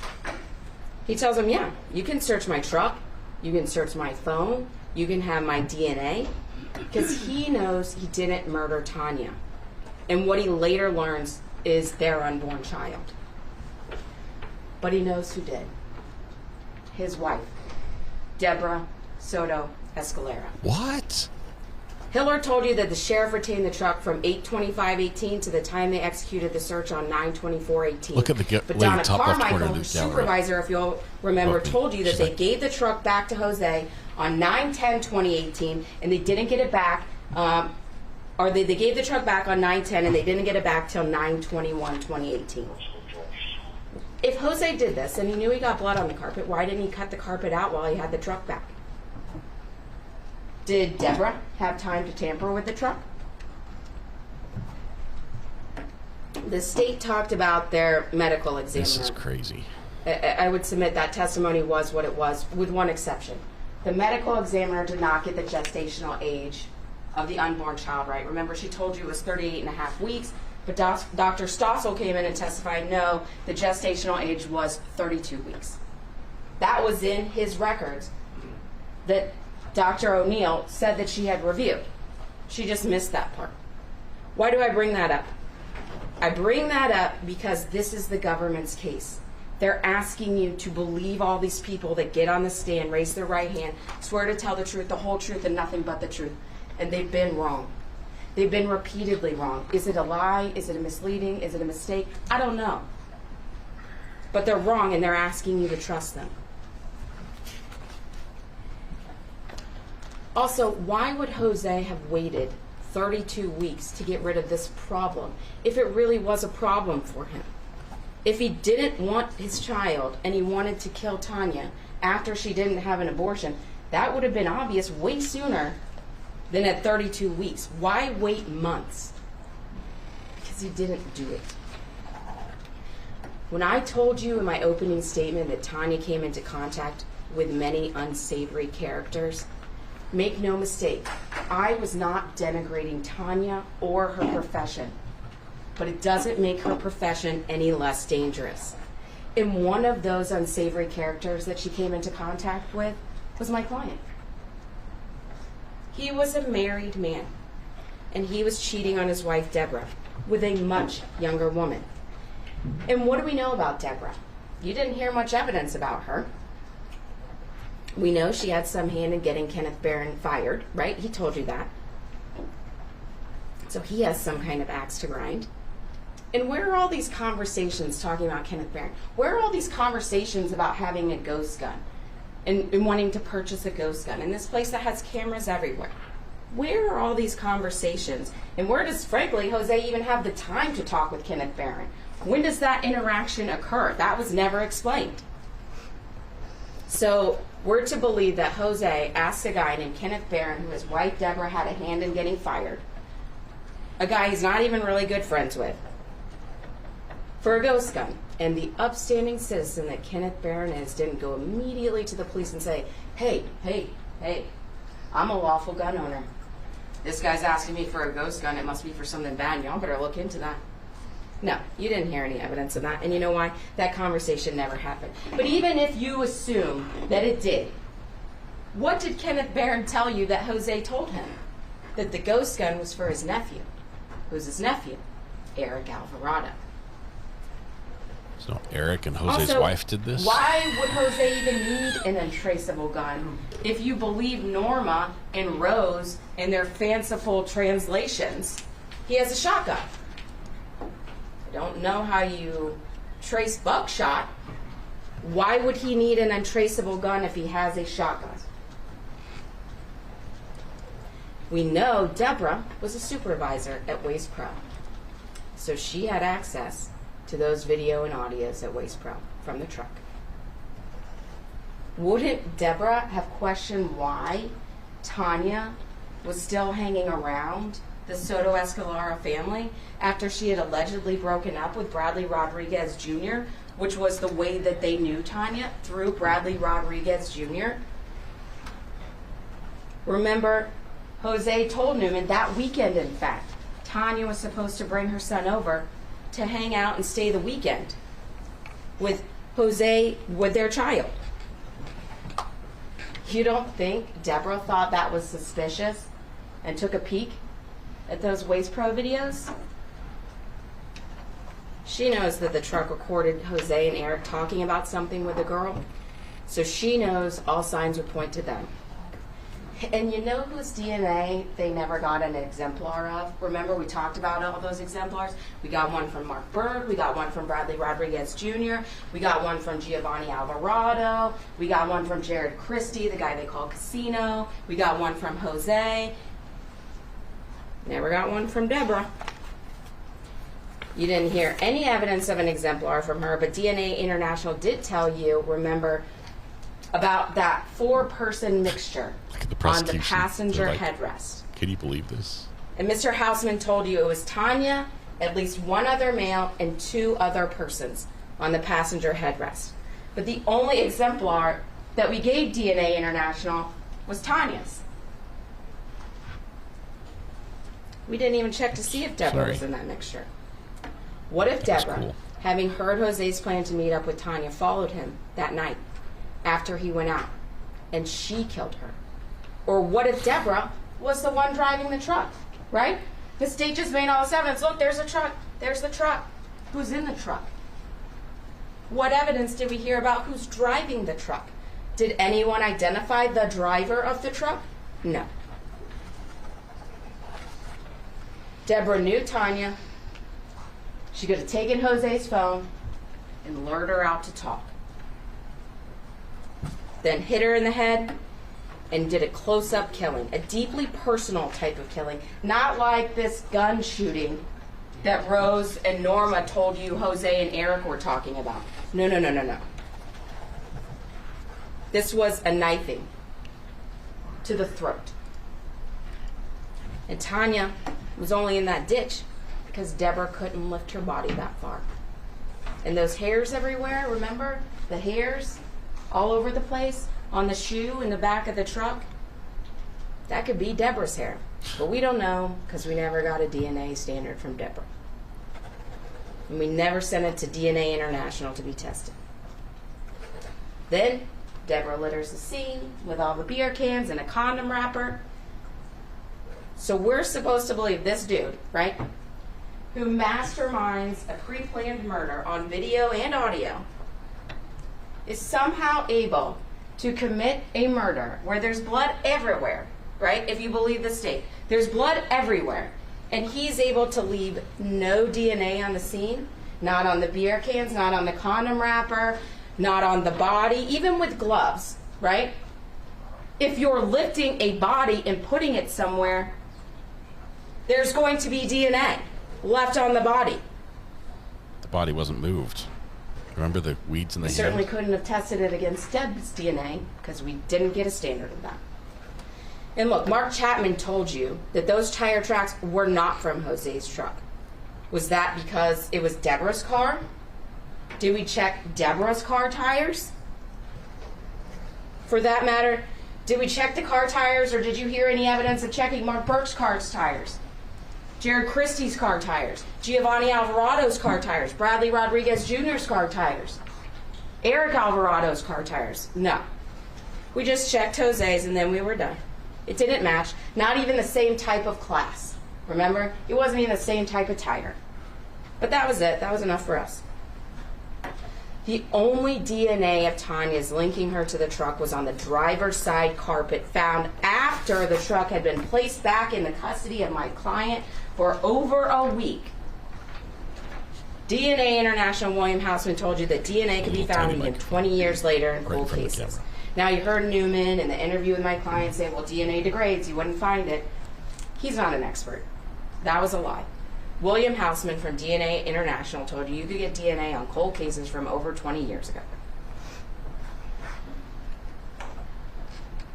He tells him, yeah, you can search my truck, you can search my phone, you can have my DNA, because he knows he didn't murder Tanya. And what he later learns is their unborn child. But he knows who did. His wife, Deborah Soto-Escalera. What? Hiller told you that the sheriff retained the truck from 8/25/18 to the time they executed the search on 9/24/18. Look at the But lady Donna top left corner Carmichael, of her the gallery. supervisor, if you'll remember, told you that She's they like- gave the truck back to Jose on 9/10/2018, and they didn't get it back, or they gave the truck back on 9/10, and they didn't get it back till 9/21/2018. If Jose did this and he knew he got blood on the carpet, why didn't he cut the carpet out while he had the truck back? Did Deborah have time to tamper with the truck? The state talked about their medical examiner. This is crazy. I would submit that testimony was what it was, with one exception. The medical examiner did not get the gestational age of the unborn child right. Remember, she told you it was 38.5 weeks, but Dr. Stossel came in and testified, no, the gestational age was 32 weeks. That was in his records that Dr. O'Neill said that she had reviewed. She just missed that part. Why do I bring that up? I bring that up because this is the government's case. They're asking you to believe all these people that get on the stand, raise their right hand, swear to tell the truth, the whole truth, and nothing but the truth. And they've been wrong. They've been repeatedly wrong. Is it a lie? Is it a misleading? Is it a mistake? I don't know. But they're wrong, and they're asking you to trust them. Also, why would Jose have waited 32 weeks to get rid of this problem if it really was a problem for him? If he didn't want his child and he wanted to kill Tanya after she didn't have an abortion, that would have been obvious way sooner than at 32 weeks. Why wait months? Because he didn't do it. When I told you in my opening statement that Tanya came into contact with many unsavory characters, make no mistake, I was not denigrating Tanya or her profession, but it doesn't make her profession any less dangerous. And one of those unsavory characters that she came into contact with was my client. He was a married man, and he was cheating on his wife, Deborah, with a much younger woman. And what do we know about Deborah? You didn't hear much evidence about her. We know she had some hand in getting Kenneth Barron fired, right? He told you that. So he has some kind of axe to grind. And where are all these conversations talking about Kenneth Barron? Where are all these conversations about having a ghost gun and wanting to purchase a ghost gun in this place that has cameras everywhere? Where are all these conversations? And where does, frankly, Jose even have the time to talk with Kenneth Barron? When does that interaction occur? That was never explained. So we're to believe that Jose asked a guy named Kenneth Barron, who his wife Deborah had a hand in getting fired, a guy he's not even really good friends with, for a ghost gun. And the upstanding citizen that Kenneth Barron is didn't go immediately to the police and say, hey, I'm a lawful gun owner. This guy's asking me for a ghost gun. It must be for something bad. Y'all better look into that. No, you didn't hear any evidence of that. And you know why? That conversation never happened. But even if you assume that it did, what did Kenneth Barron tell you that Jose told him? That the ghost gun was for his nephew. Who's his nephew? Eric Alvarado. So Eric and Jose's wife did this? Why would Jose even need an untraceable gun if you believe Norma and Rose and their fanciful translations? He has a shotgun. I don't know how you trace buckshot. Why would he need an untraceable gun if he has a shotgun? We know Deborah was a supervisor at Waste Pro, so she had access to those video and audios at Waste Pro from the truck. Wouldn't Deborah have questioned why Tanya was still hanging around the Soto-Escalera family after she had allegedly broken up with Bradley Rodriguez Jr., which was the way that they knew Tanya, through Bradley Rodriguez Jr.? Remember, Jose told Newman that weekend, in fact, Tanya was supposed to bring her son over to hang out and stay the weekend with Jose, with their child. You don't think Deborah thought that was suspicious and took a peek at those Waste Pro videos? She knows that the truck recorded Jose and Eric talking about something with the girl, so she knows all signs would point to them. And you know whose DNA they never got an exemplar of? Remember, we talked about all those exemplars? We got one from Mark Berg, we got one from Bradley Rodriguez Jr., we got one from Giovanni Alvarado, we got one from Jared Christie, the guy they call Casino, we got one from Jose. Never got one from Deborah. You didn't hear any evidence of an exemplar from her, but DNA International did tell you, remember, about that 4-person mixture on the passenger headrest. Can you believe this? And Mr. Hausman told you it was Tanya, at least one other male, and 2 other persons on the passenger headrest. But the only exemplar that we gave DNA International was Tanya's. We didn't even check to see if Deborah was in that mixture. What if Deborah, having heard Jose's plan to meet up with Tanya, followed him that night after he went out, and she killed her? Or what if Deborah was the one driving the truck, right? The state just made all this evidence. Look, there's a truck. There's the truck. Who's in the truck? What evidence did we hear about who's driving the truck? Did anyone identify the driver of the truck? No. Deborah knew Tanya. She could have taken Jose's phone and lured her out to talk. Then hit her in the head and did a close-up killing, a deeply personal type of killing, not like this gun shooting that Rose and Norma told you Jose and Eric were talking about. No. This was a knifing to the throat. And Tanya was only in that ditch because Deborah couldn't lift her body that far. And those hairs everywhere, remember? The hairs all over the place on the shoe in the back of the truck? That could be Deborah's hair. But we don't know because we never got a DNA standard from Deborah. And we never sent it to DNA International to be tested. Then Deborah litters the scene with all the beer cans and a condom wrapper. So we're supposed to believe this dude, right, who masterminds a pre-planned murder on video and audio, is somehow able to commit a murder where there's blood everywhere, right? If you believe the state, there's blood everywhere, and he's able to leave no DNA on the scene, not on the beer cans, not on the condom wrapper, not on the body, even with gloves, right? If you're lifting a body and putting it somewhere, there's going to be DNA left on the body. The body wasn't moved. Remember the weeds in the We certainly couldn't have tested it against Deb's DNA because we didn't get a standard of that. And look, Mark Chapman told you that those tire tracks were not from Jose's truck. Was that because it was Deborah's car? Did we check Deborah's car tires? For that matter, did we check the car tires, or did you hear any evidence of checking Mark Burke's car's tires? Jared Christie's car tires, Giovanni Alvarado's car tires, Bradley Rodriguez Jr.'s car tires, Eric Alvarado's car tires? No. We just checked Jose's and then we were done. It didn't match, not even the same type of class. Remember? It wasn't even the same type of tire. But that was it. That was enough for us. The only DNA of Tanya's linking her to the truck was on the driver's side carpet found after the truck had been placed back in the custody of my client for over a week. DNA International William Houseman told you that DNA could be found even 20 years later in cold cases. Now, you heard Newman in the interview with my client say, well, DNA degrades, you wouldn't find it. He's not an expert. That was a lie. William Houseman from DNA International told you could get DNA on cold cases from over 20 years ago.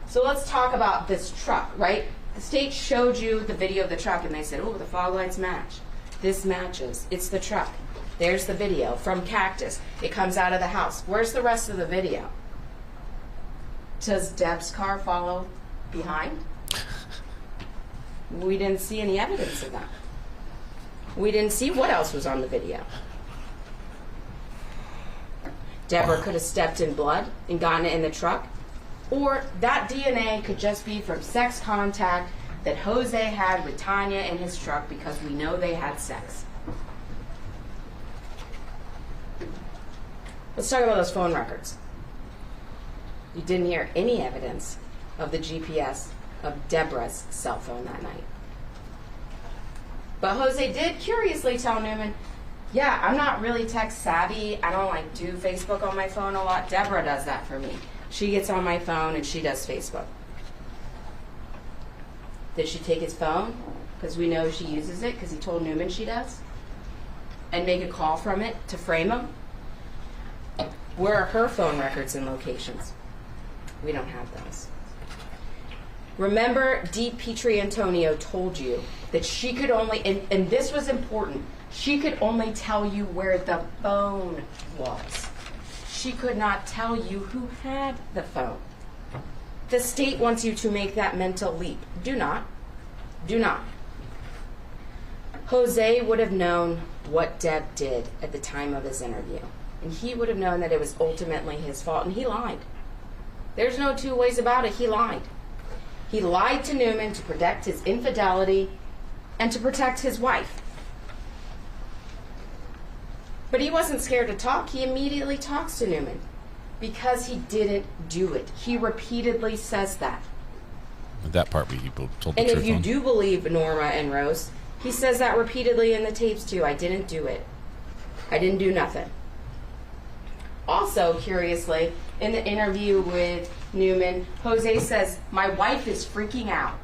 So let's talk about this truck, right? The state showed you the video of the truck and they said, oh, the fog lights match. This matches. It's the truck. There's the video from Cactus. It comes out of the house. Where's the rest of the video? Does Deb's car follow behind? We didn't see any evidence of that. We didn't see what else was on the video. Deborah could have stepped in blood and gotten it in the truck, or that DNA could just be from sex contact that Jose had with Tanya in his truck because we know they had sex. Let's talk about those phone records. You didn't hear any evidence of the GPS of Deborah's cell phone that night. But Jose did curiously tell Newman, yeah, I'm not really tech savvy. I don't like do Facebook on my phone a lot. Deborah does that for me. She gets on my phone and she does Facebook. Did she take his phone? Because we know she uses it because he told Newman she does. And make a call from it to frame him? Where are her phone records and locations? We don't have those. Remember, Dee Petrie-Antonio told you that she could only, and this was important, she could only tell you where the phone was. She could not tell you who had the phone. The state wants you to make that mental leap. Do not. Do not. Jose would have known what Deb did at the time of his interview. And he would have known that it was ultimately his fault, and he lied. There's no two ways about it. He lied. He lied to Newman to protect his infidelity and to protect his wife. But he wasn't scared to talk. He immediately talks to Newman because he didn't do it. He repeatedly says that. That part we told the truth on. And if you do believe Norma and Rose, he says that repeatedly in the tapes too. I didn't do it. I didn't do nothing. Also, curiously, in the interview with Newman, Jose says, my wife is freaking out.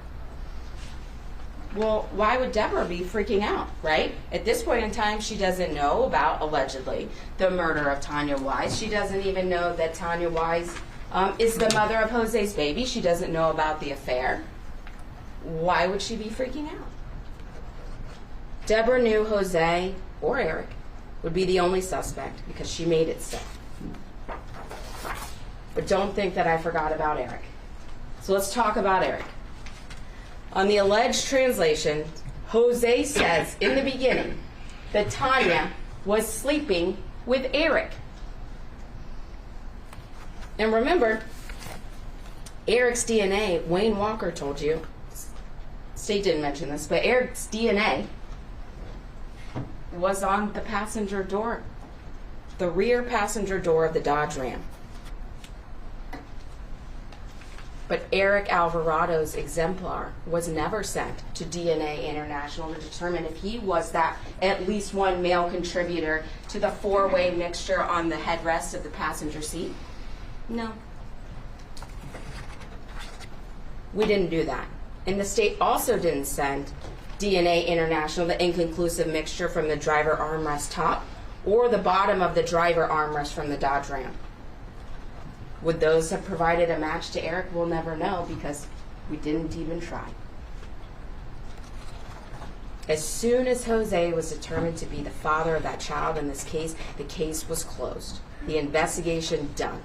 Well, why would Deborah be freaking out, right? At this point in time, she doesn't know about, allegedly, the murder of Tanya Wise. She doesn't even know that Tanya Wise is the mother of Jose's baby. She doesn't know about the affair. Why would she be freaking out? Deborah knew Jose, or Eric, would be the only suspect because she made it so. But don't think that I forgot about Eric. So let's talk about Eric. On the alleged translation, Jose says in the beginning that Tanya was sleeping with Eric. And remember, Eric's DNA, Wayne Walker told you, State didn't mention this, but Eric's DNA was on the passenger door, the rear passenger door of the Dodge Ram. But Eric Alvarado's exemplar was never sent to DNA International to determine if he was that at least one male contributor to the four-way mixture on the headrest of the passenger seat. No. We didn't do that. And the state also didn't send DNA International the inconclusive mixture from the driver armrest top or the bottom of the driver armrest from the Dodge Ram. Would those have provided a match to Eric? We'll never know because we didn't even try. As soon as Jose was determined to be the father of that child in this case, the case was closed. The investigation done.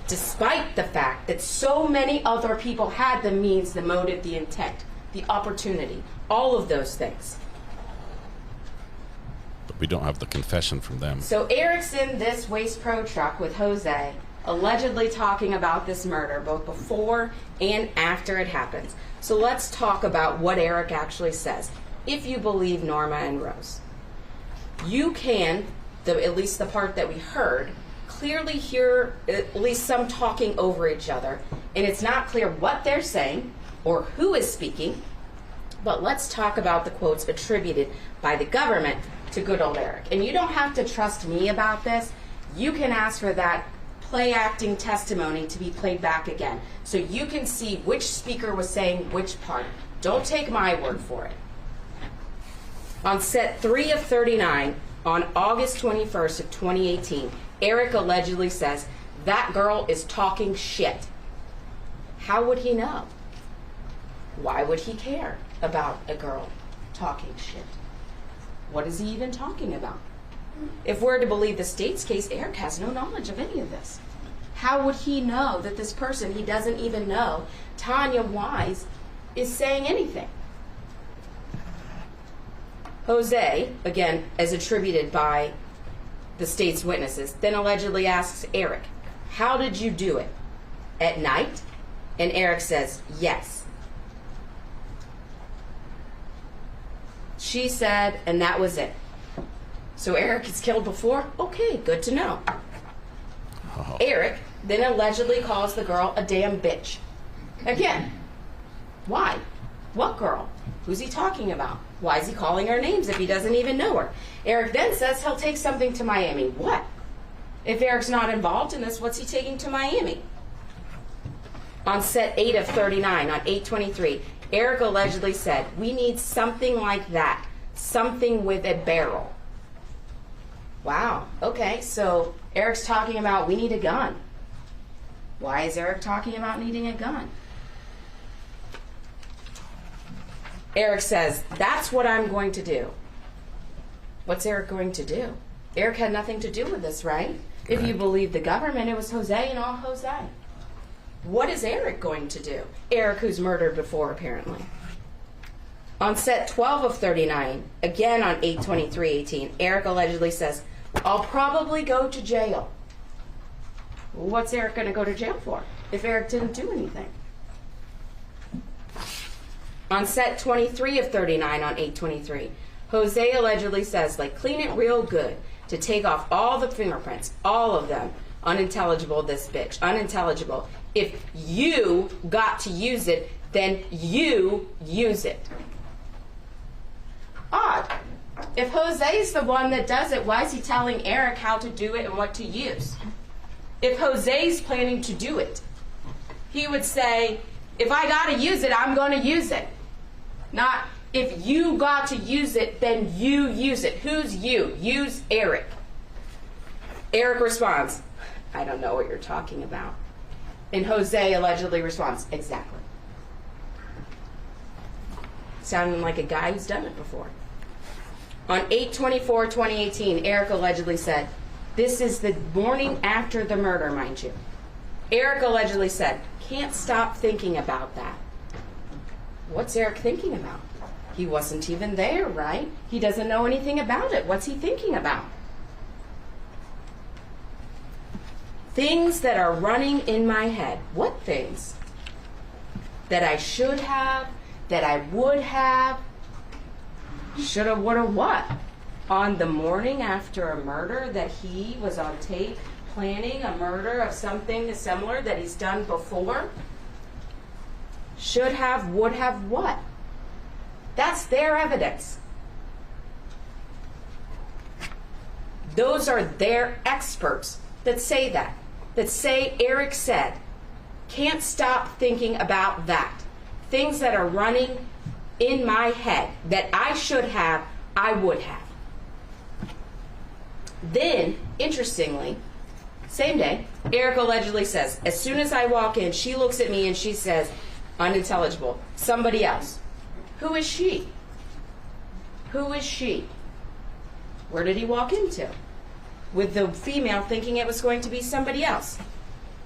Despite the fact that so many other people had the means, the motive, the intent, the opportunity, all of those things. But we don't have the confession from them. So Eric's in this Waste Pro truck with Jose, allegedly talking about this murder, both before and after it happens. So let's talk about what Eric actually says, if you believe Norma and Rose. You can, at least the part that we heard, clearly hear at least some talking over each other, and it's not clear what they're saying or who is speaking, but let's talk about the quotes attributed by the government to good old Eric. And you don't have to trust me about this. You can ask for that play acting testimony to be played back again, so you can see which speaker was saying which part. Don't take my word for it. On set 3 of 39, on August 21st of 2018, Eric allegedly says, "That girl is talking shit." How would he know? Why would he care about a girl talking shit? What is he even talking about? If we're to believe the state's case, Eric has no knowledge of any of this. How would he know that this person he doesn't even know, Tanya Wise, is saying anything? Jose, again, as attributed by the state's witnesses, then allegedly asks Eric, "How did you do it? At night?" And Eric says, "Yes." She said, and that was it. So Eric is killed before? Okay, good to know. Oh. Eric then allegedly calls the girl a damn bitch. Again, why? What girl? Who's he talking about? Why is he calling her names if he doesn't even know her? Eric then says he'll take something to Miami. What? If Eric's not involved in this, what's he taking to Miami? On set 8 of 39, on 8/23, Eric allegedly said, "We need something like that, something with a barrel." Wow, okay, so Eric's talking about we need a gun. Why is Eric talking about needing a gun? Eric says, "That's what I'm going to do." What's Eric going to do? Eric had nothing to do with this, right? If you believe the government, it was Jose and all Jose. What is Eric going to do? Eric, who's murdered before, apparently. On set 12 of 39, again on 8/23/18, Eric allegedly says, "I'll probably go to jail." What's Eric going to go to jail for if Eric didn't do anything? On set 23 of 39 on 8/23, Jose allegedly says, like, "Clean it real good to take off all the fingerprints, all of them. Unintelligible, this bitch. Unintelligible. If you got to use it, then you use it." Odd. If Jose's the one that does it, why is he telling Eric how to do it and what to use? If Jose's planning to do it, he would say, "If I got to use it, I'm going to use it." Not, "If you got to use it, then you use it." Who's you? Use Eric. Eric responds, "I don't know what you're talking about." And Jose allegedly responds, "Exactly." Sounding like a guy who's done it before. On 8/24/2018, Eric allegedly said, this is the morning after the murder, mind you. Eric allegedly said, "Can't stop thinking about that." What's Eric thinking about? He wasn't even there, right? He doesn't know anything about it. What's he thinking about? Things that are running in my head. What things? That I should have, that I would have, shoulda, woulda, what? On the morning after a murder that he was on tape planning a murder of something similar that he's done before? Should have, would have, what? That's their evidence. Those are their experts that say that say Eric said. Can't stop thinking about that. Things that are running in my head that I should have, I would have. Then, interestingly, same day, Eric allegedly says, as soon as I walk in, she looks at me and she says, unintelligible, somebody else. Who is she? Who is she? Where did he walk into? With the female thinking it was going to be somebody else.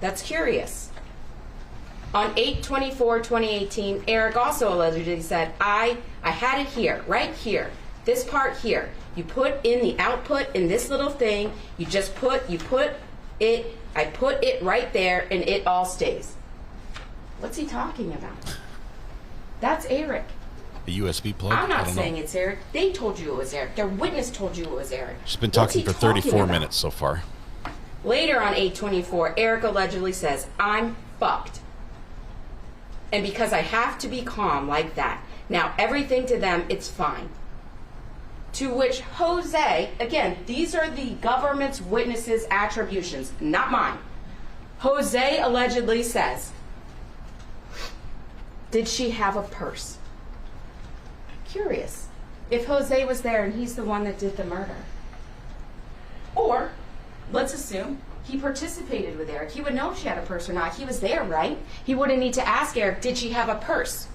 That's curious. On 8/24/2018, Eric also allegedly said, I had it here, right here, this part here. You put in the output in this little thing, you put it, I put it right there, and it all stays. What's he talking about? That's Eric. The USB plug? I'm not saying it's Eric. They told you it was Eric. Their witness told you it was Eric. She's been talking for 34 minutes so far. Later on 8/24, Eric allegedly says, I'm fucked. And because I have to be calm like that, now everything to them, it's fine. To which Jose, again, these are the government's witnesses' attributions, not mine. Jose allegedly says, did she have a purse? Curious. If Jose was there and he's the one that did the murder. Or, let's assume he participated with Eric. He would know if she had a purse or not. He was there, right? He wouldn't need to ask Eric, did she have a purse?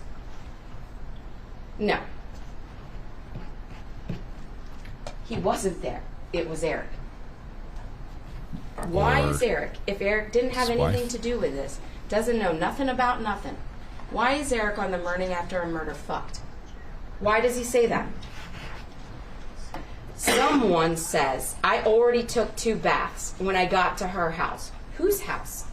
No. He wasn't there. It was Eric. Why is Eric, if Eric didn't have anything to do with this, doesn't know nothing about nothing, why is Eric on the morning after a murder fucked? Why does he say that? Someone says, I already took 2 baths when I got to her house. Whose house?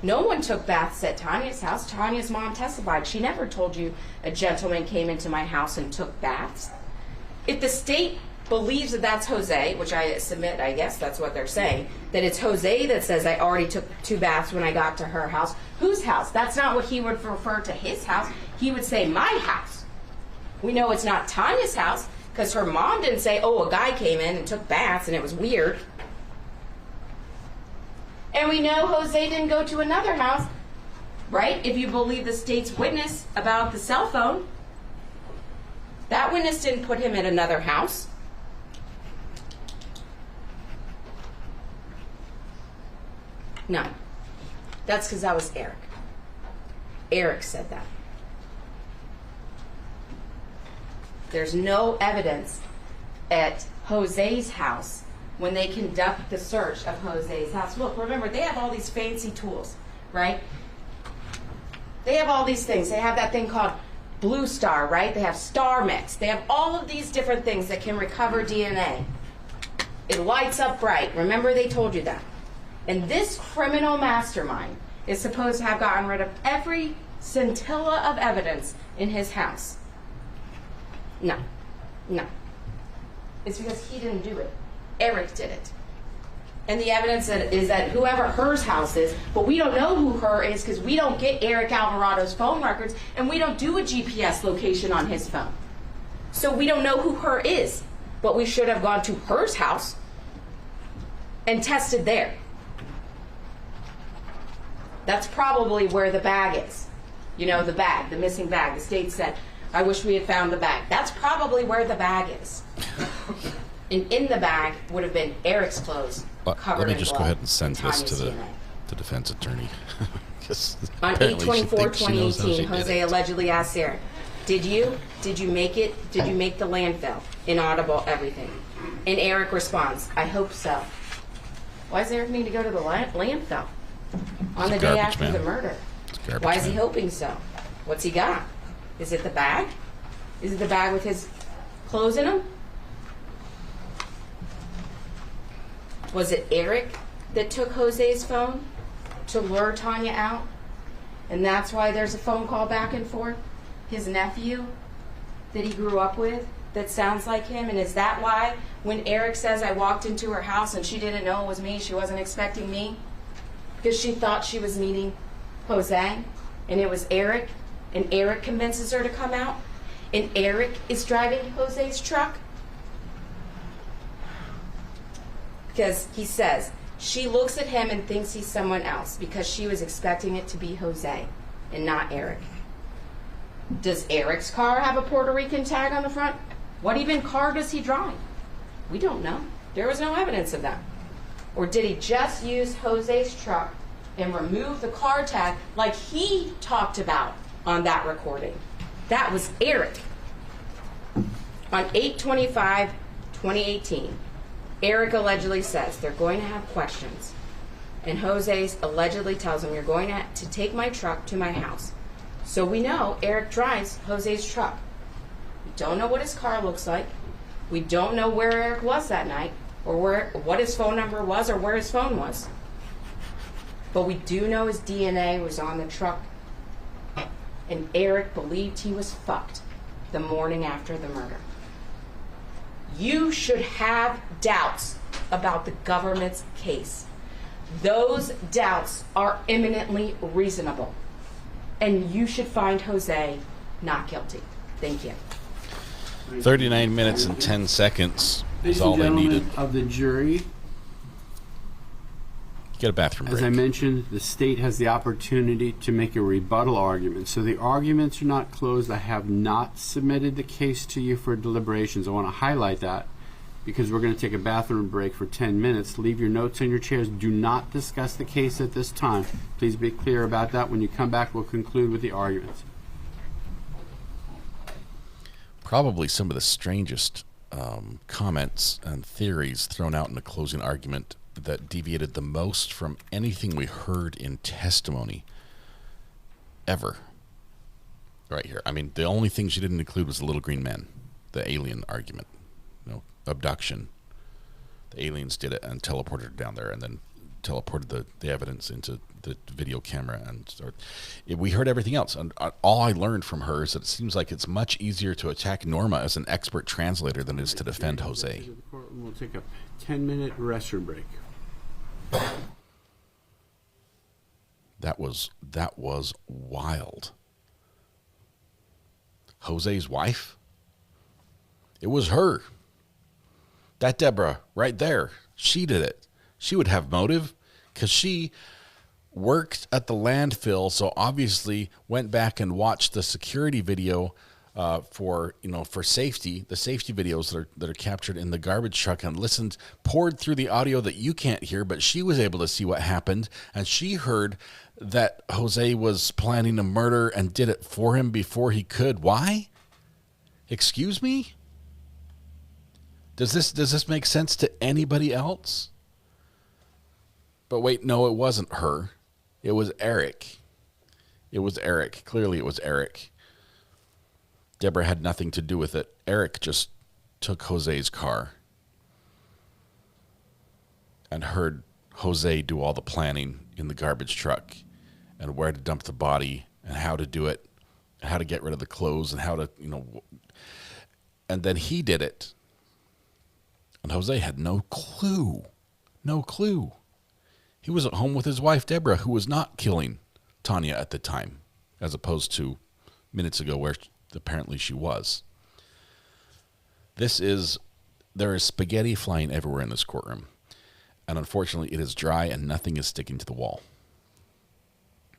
No one took baths at Tanya's house. Tanya's mom testified. She never told you a gentleman came into my house and took baths. If the state believes that that's Jose, which I submit, I guess that's what they're saying, that it's Jose that says I already took 2 baths when I got to her house. Whose house? That's not what he would refer to his house. He would say my house. We know it's not Tanya's house because her mom didn't say, oh, a guy came in and took baths and it was weird. And we know Jose didn't go to another house, right? If you believe the state's witness about the cell phone. That witness didn't put him in another house. No. That's because that was Eric. Eric said that. There's no evidence at Jose's house when they conduct the search of Jose's house. Look, remember, they have all these fancy tools, right? They have all these things. They have that thing called Blue Star, right? They have Star Mix. They have all of these different things that can recover DNA. It lights up bright. Remember, they told you that. And this criminal mastermind is supposed to have gotten rid of every scintilla of evidence in his house. No. No. It's because he didn't do it. Eric did it. And the evidence is that whoever her's house is, but we don't know who her is because we don't get Eric Alvarado's phone records and we don't do a GPS location on his phone. So we don't know who her is, but we should have gone to her's house and tested there. That's probably where the bag is. You know, the bag, the missing bag. The state said, I wish we had found the bag. That's probably where the bag is. And in the bag would have been Eric's clothes. Let me just go ahead and send this to the defense attorney. On 8/24/2018, Jose allegedly asked Eric, Did you make it? Did you make the landfill? Inaudible, everything. And Eric responds, I hope so. Why does Eric need to go to the landfill on the day after the murder? Why is he hoping so? What's he got? Is it the bag? Is it the bag with his clothes in them? Was it Eric that took Jose's phone to lure Tanya out? And that's why there's a phone call back and forth? his nephew that he grew up with that sounds like him? And is that why when Eric says I walked into her house and she didn't know it was me, she wasn't expecting me? Because she thought she was meeting Jose and it was Eric, and Eric convinces her to come out, and Eric is driving Jose's truck? Because he says she looks at him and thinks he's someone else because she was expecting it to be Jose and not Eric. Does Eric's car have a Puerto Rican tag on the front? What even car does he drive? We don't know. There was no evidence of that. Or did he just use Jose's truck and remove the car tag like he talked about on that recording? That was Eric. On 8/25/2018, Eric allegedly says they're going to have questions. And Jose allegedly tells him, you're going to take my truck to my house. So we know Eric drives Jose's truck. We don't know what his car looks like. We don't know where Eric was that night, or what his phone number was, or where his phone was. But we do know his DNA was on the truck. And Eric believed he was fucked the morning after the murder. You should have doubts about the government's case. Those doubts are eminently reasonable. And you should find Jose not guilty. Thank you. 39 minutes and 10 seconds is all they needed. Of the jury, Get a bathroom break. as I mentioned, the state has the opportunity to make a rebuttal argument. So the arguments are not closed. I have not submitted the case to you for deliberations. I want to highlight that because we're going to take a bathroom break for 10 minutes. Leave your notes on your chairs. Do not discuss the case at this time. Please be clear about that. When you come back, we'll conclude with the arguments. Probably some of the strangest comments and theories thrown out in the closing argument that deviated the most from anything we heard in testimony ever. Right here. I mean, the only thing she didn't include was the little green men, the alien argument, abduction. The aliens did it and teleported her down there and then teleported the evidence into the video camera. We heard everything else. And all I learned from her is that it seems like it's much easier to attack Norma as an expert translator than it is to defend Jose. We'll take a 10-minute restroom break. That was wild. Jose's wife? It was her. That Deborah right there. She did it. She would have motive because she worked at the landfill, so obviously went back and watched the security video for safety, the safety videos that are captured in the garbage truck, and poured through the audio that you can't hear, but she was able to see what happened, and she heard that Jose was planning a murder and did it for him before he could. Why? Excuse me? Does this make sense to anybody else? But wait, no, it wasn't her. It was Eric. It was Eric. Clearly it was Eric. Deborah had nothing to do with it. Eric just took Jose's car and heard Jose do all the planning in the garbage truck and where to dump the body and how to do it, and how to get rid of the clothes and how to, and then he did it. And Jose had no clue. No clue. He was at home with his wife, Deborah, who was not killing Tanya at the time, as opposed to minutes ago where apparently she was. There is spaghetti flying everywhere in this courtroom. And unfortunately, it is dry and nothing is sticking to the wall.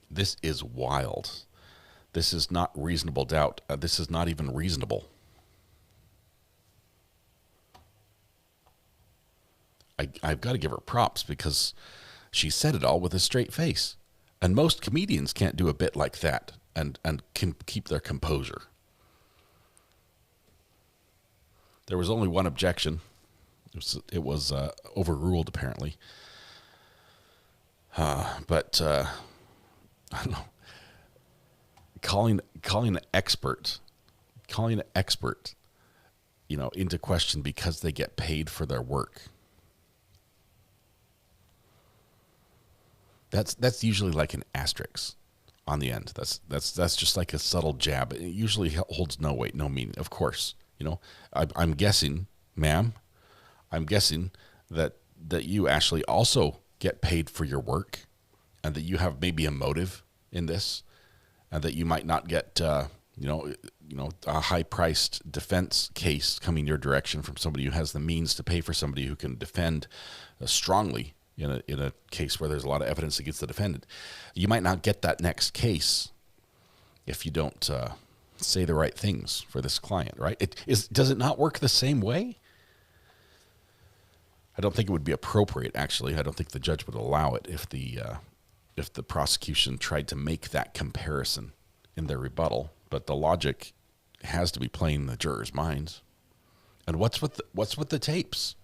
This is wild. This is not reasonable doubt. This is not even reasonable. I've got to give her props because she said it all with a straight face. And most comedians can't do a bit like that and can keep their composure. There was only one objection. It was overruled, apparently. But I don't know. Calling an expert, into question because they get paid for their work. That's usually like an asterisk on the end. That's just like a subtle jab. It usually holds no weight, no meaning. Of course, I'm guessing, ma'am, that you actually also get paid for your work, and that you have maybe a motive in this, and that you might not get a high-priced defense case coming your direction from somebody who has the means to pay for somebody who can defend strongly in a case where there's a lot of evidence against the defendant. You might not get that next case if you don't say the right things for this client, right? Does it not work the same way? I don't think it would be appropriate, actually. I don't think the judge would allow it if the prosecution tried to make that comparison in their rebuttal. But the logic has to be playing in the jurors' minds. And what's with the tapes?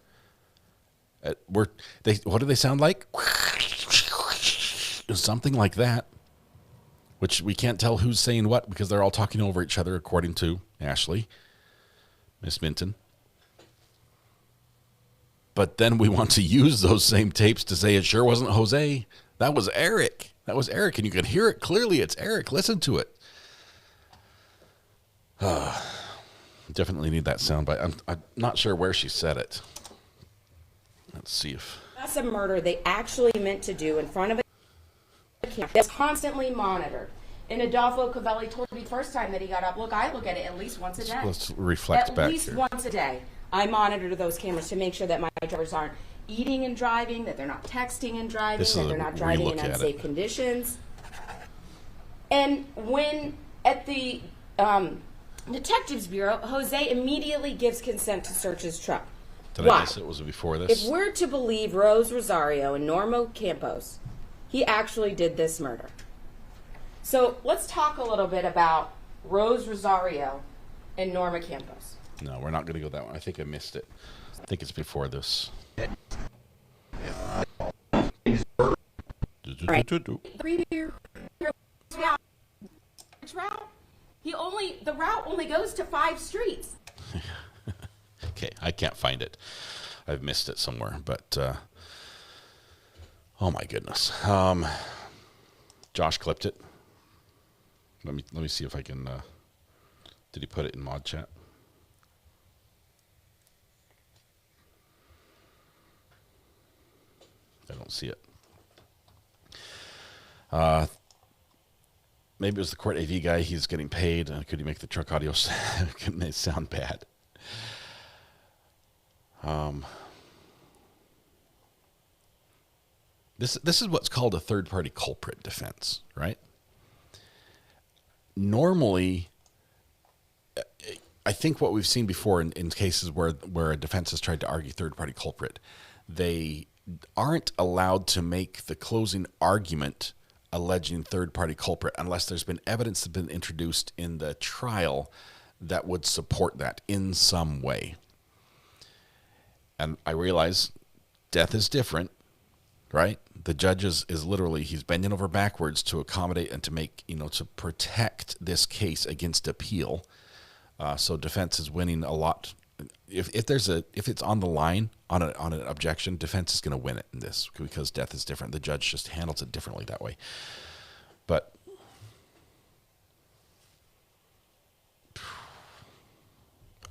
What do they sound like? Something like that. Which we can't tell who's saying what because they're all talking over each other, according to Ashley, Miss Minton. But then we want to use those same tapes to say it sure wasn't Jose. That was Eric. And you can hear it clearly. It's Eric. Listen to it. Definitely need that soundbite. I'm not sure where she said it. Let's see if... That's a murder they actually meant to do in front of a camera that's constantly monitored. And Adolfo Cavelli told me the first time that he got up, look, I look at it at least once a day. Let's reflect back At least here. once a day. I monitor those cameras to make sure that my drivers aren't eating and driving, that they're not texting and driving, that they're not driving in unsafe conditions. And when at the Detectives Bureau, Jose immediately gives consent to search his truck. Did I guess it was before this? If we're to believe Rose Rosario and Norma Campos, he actually did this murder. So let's talk a little bit about Rose Rosario and Norma Campos. No, we're not going to go that one. I think I missed it. I think it's before this. Right. The route only goes to 5 streets. Okay, I can't find it. I've missed it somewhere, but oh my goodness. Josh clipped it. Let me see if I can. Did he put it in mod chat? I don't see it. Maybe it was the court AV guy. He's getting paid. Could he make the truck audio sound bad? This is what's called a third-party culprit defense, right? Normally, I think what we've seen before in cases where a defense has tried to argue third-party culprit, they aren't allowed to make the closing argument alleging third-party culprit unless there's been evidence that's been introduced in the trial that would support that in some way. And I realize death is different, right? The judge is literally, he's bending over backwards to accommodate and to make, to protect this case against appeal. So defense is winning a lot. If it's on the line on an objection, defense is going to win it in this because death is different. The judge just handles it differently that way. But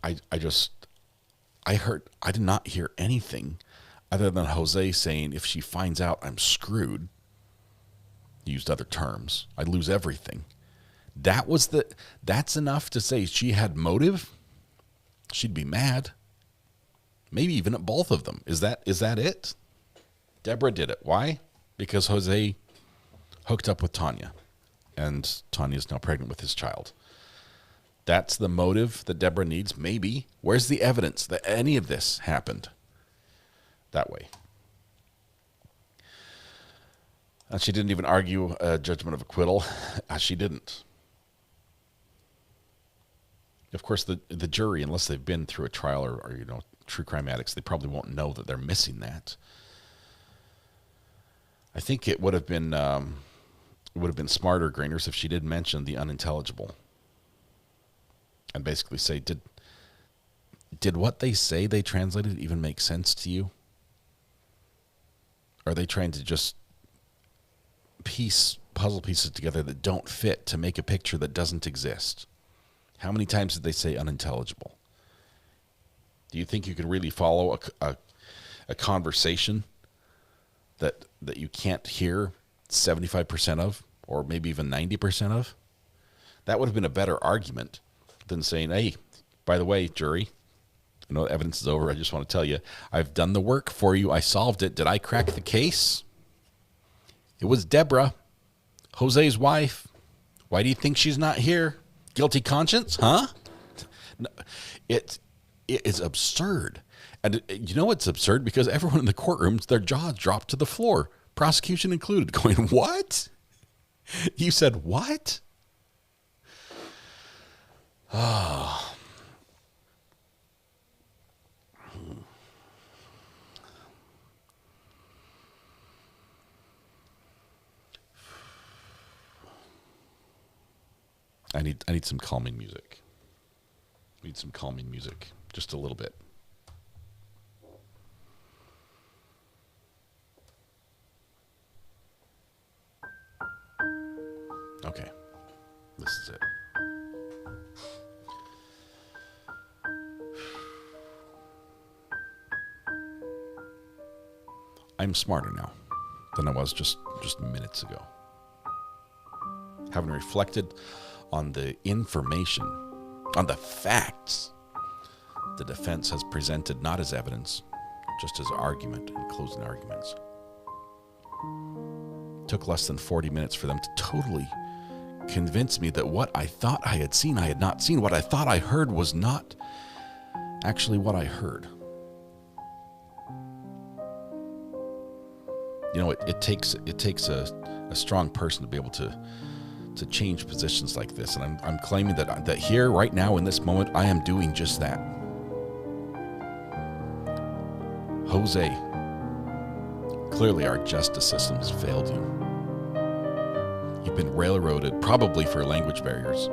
I did not hear anything other than Jose saying, if she finds out I'm screwed, he used other terms, I'd lose everything. That's enough to say she had motive. She'd be mad. Maybe even at both of them. Is that it? Deborah did it. Why? Because Jose hooked up with Tanya, and Tanya's now pregnant with his child. That's the motive that Deborah needs? Maybe. Where's the evidence that any of this happened that way? And she didn't even argue a judgment of acquittal. She didn't. Of course, the jury, unless they've been through a trial or true crime addicts, they probably won't know that they're missing that. I think it would have been smarter, Grainers, if she did mention the unintelligible and basically say, did what they say they translated even make sense to you? Are they trying to just piece puzzle pieces together that don't fit to make a picture that doesn't exist. How many times did they say unintelligible? Do you think you could really follow a conversation that you can't hear 75% of, or maybe even 90% of? That would have been a better argument than saying, hey, by the way, jury, I know the evidence is over. I just want to tell you, I've done the work for you. I solved it. Did I crack the case? It was Deborah, Jose's wife. Why do you think she's not here? Guilty conscience, huh? No, it is absurd. And you know it's absurd? Because everyone in the courtrooms, their jaws dropped to the floor, prosecution included, going, what? You said what? Oh. I need some calming music. Need some calming music, just a little bit. Okay, this is it. I'm smarter now than I was just minutes ago. Having reflected on the information, on the facts the defense has presented, not as evidence, just as argument and closing arguments. It took less than 40 minutes for them to totally convince me that what I thought I had seen, I had not seen. What I thought I heard was not actually what I heard. You know, it takes a strong person to be able to change positions like this, and I'm claiming that here, right now, in this moment, I am doing just that. Jose, clearly our justice system has failed you. You've been railroaded, probably for language barriers,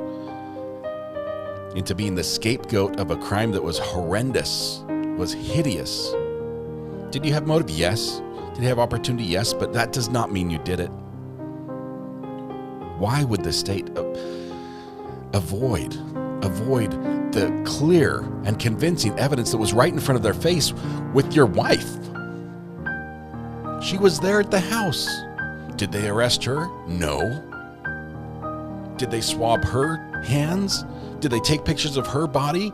into being the scapegoat of a crime that was horrendous, was hideous. Did you have motive? Yes. Did you have opportunity? Yes, but that does not mean you did it. Why would the state avoid the clear and convincing evidence that was right in front of their face with your wife? She was there at the house. Did they arrest her? No. Did they swab her hands? Did they take pictures of her body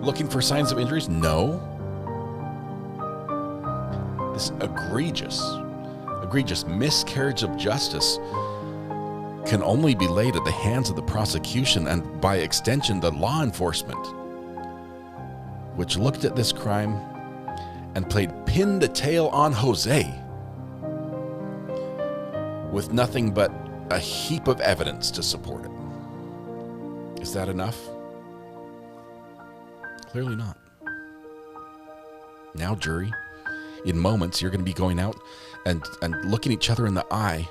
looking for signs of injuries? No. This egregious miscarriage of justice can only be laid at the hands of the prosecution and, by extension, the law enforcement, which looked at this crime and played pin the tail on Jose with nothing but a heap of evidence to support it. Is that enough? Clearly not. Now, jury, in moments, you're going to be going out and looking each other in the eye,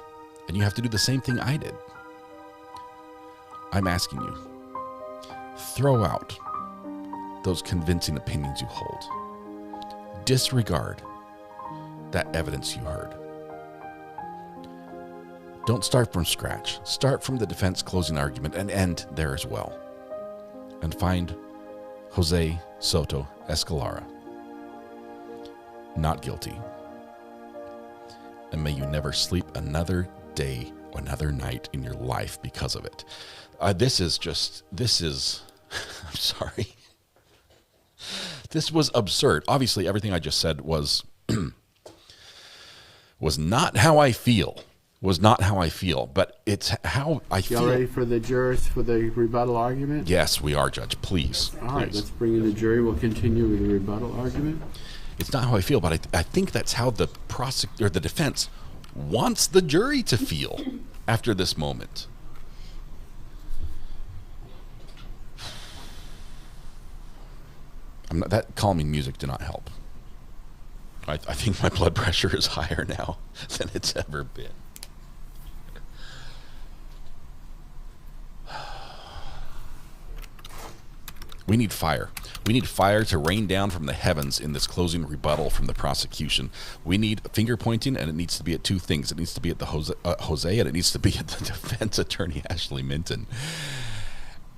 and you have to do the same thing I did. I'm asking you, throw out those convincing opinions you hold. Disregard that evidence you heard. Don't start from scratch. Start from the defense closing argument and end there as well. And find Jose Soto-Escalera not guilty. And may you never sleep another day or another night in your life because of it. This is, I'm sorry. This was absurd. Obviously, everything I just said was not how I feel. Was not how I feel, but it's how I feel. Y'all ready for the jurors for the rebuttal argument? Yes, we are, Judge. Please. All right, let's bring in the jury. We'll continue with the rebuttal argument. It's not how I feel, but I think that's how the the defense wants the jury to feel after this moment. That calming music did not help. I think my blood pressure is higher now than it's ever been. We need fire. We need fire to rain down from the heavens in this closing rebuttal from the prosecution. We need finger pointing, and it needs to be at two things. It needs to be at the Jose, and it needs to be at the defense attorney, Ashley Minton.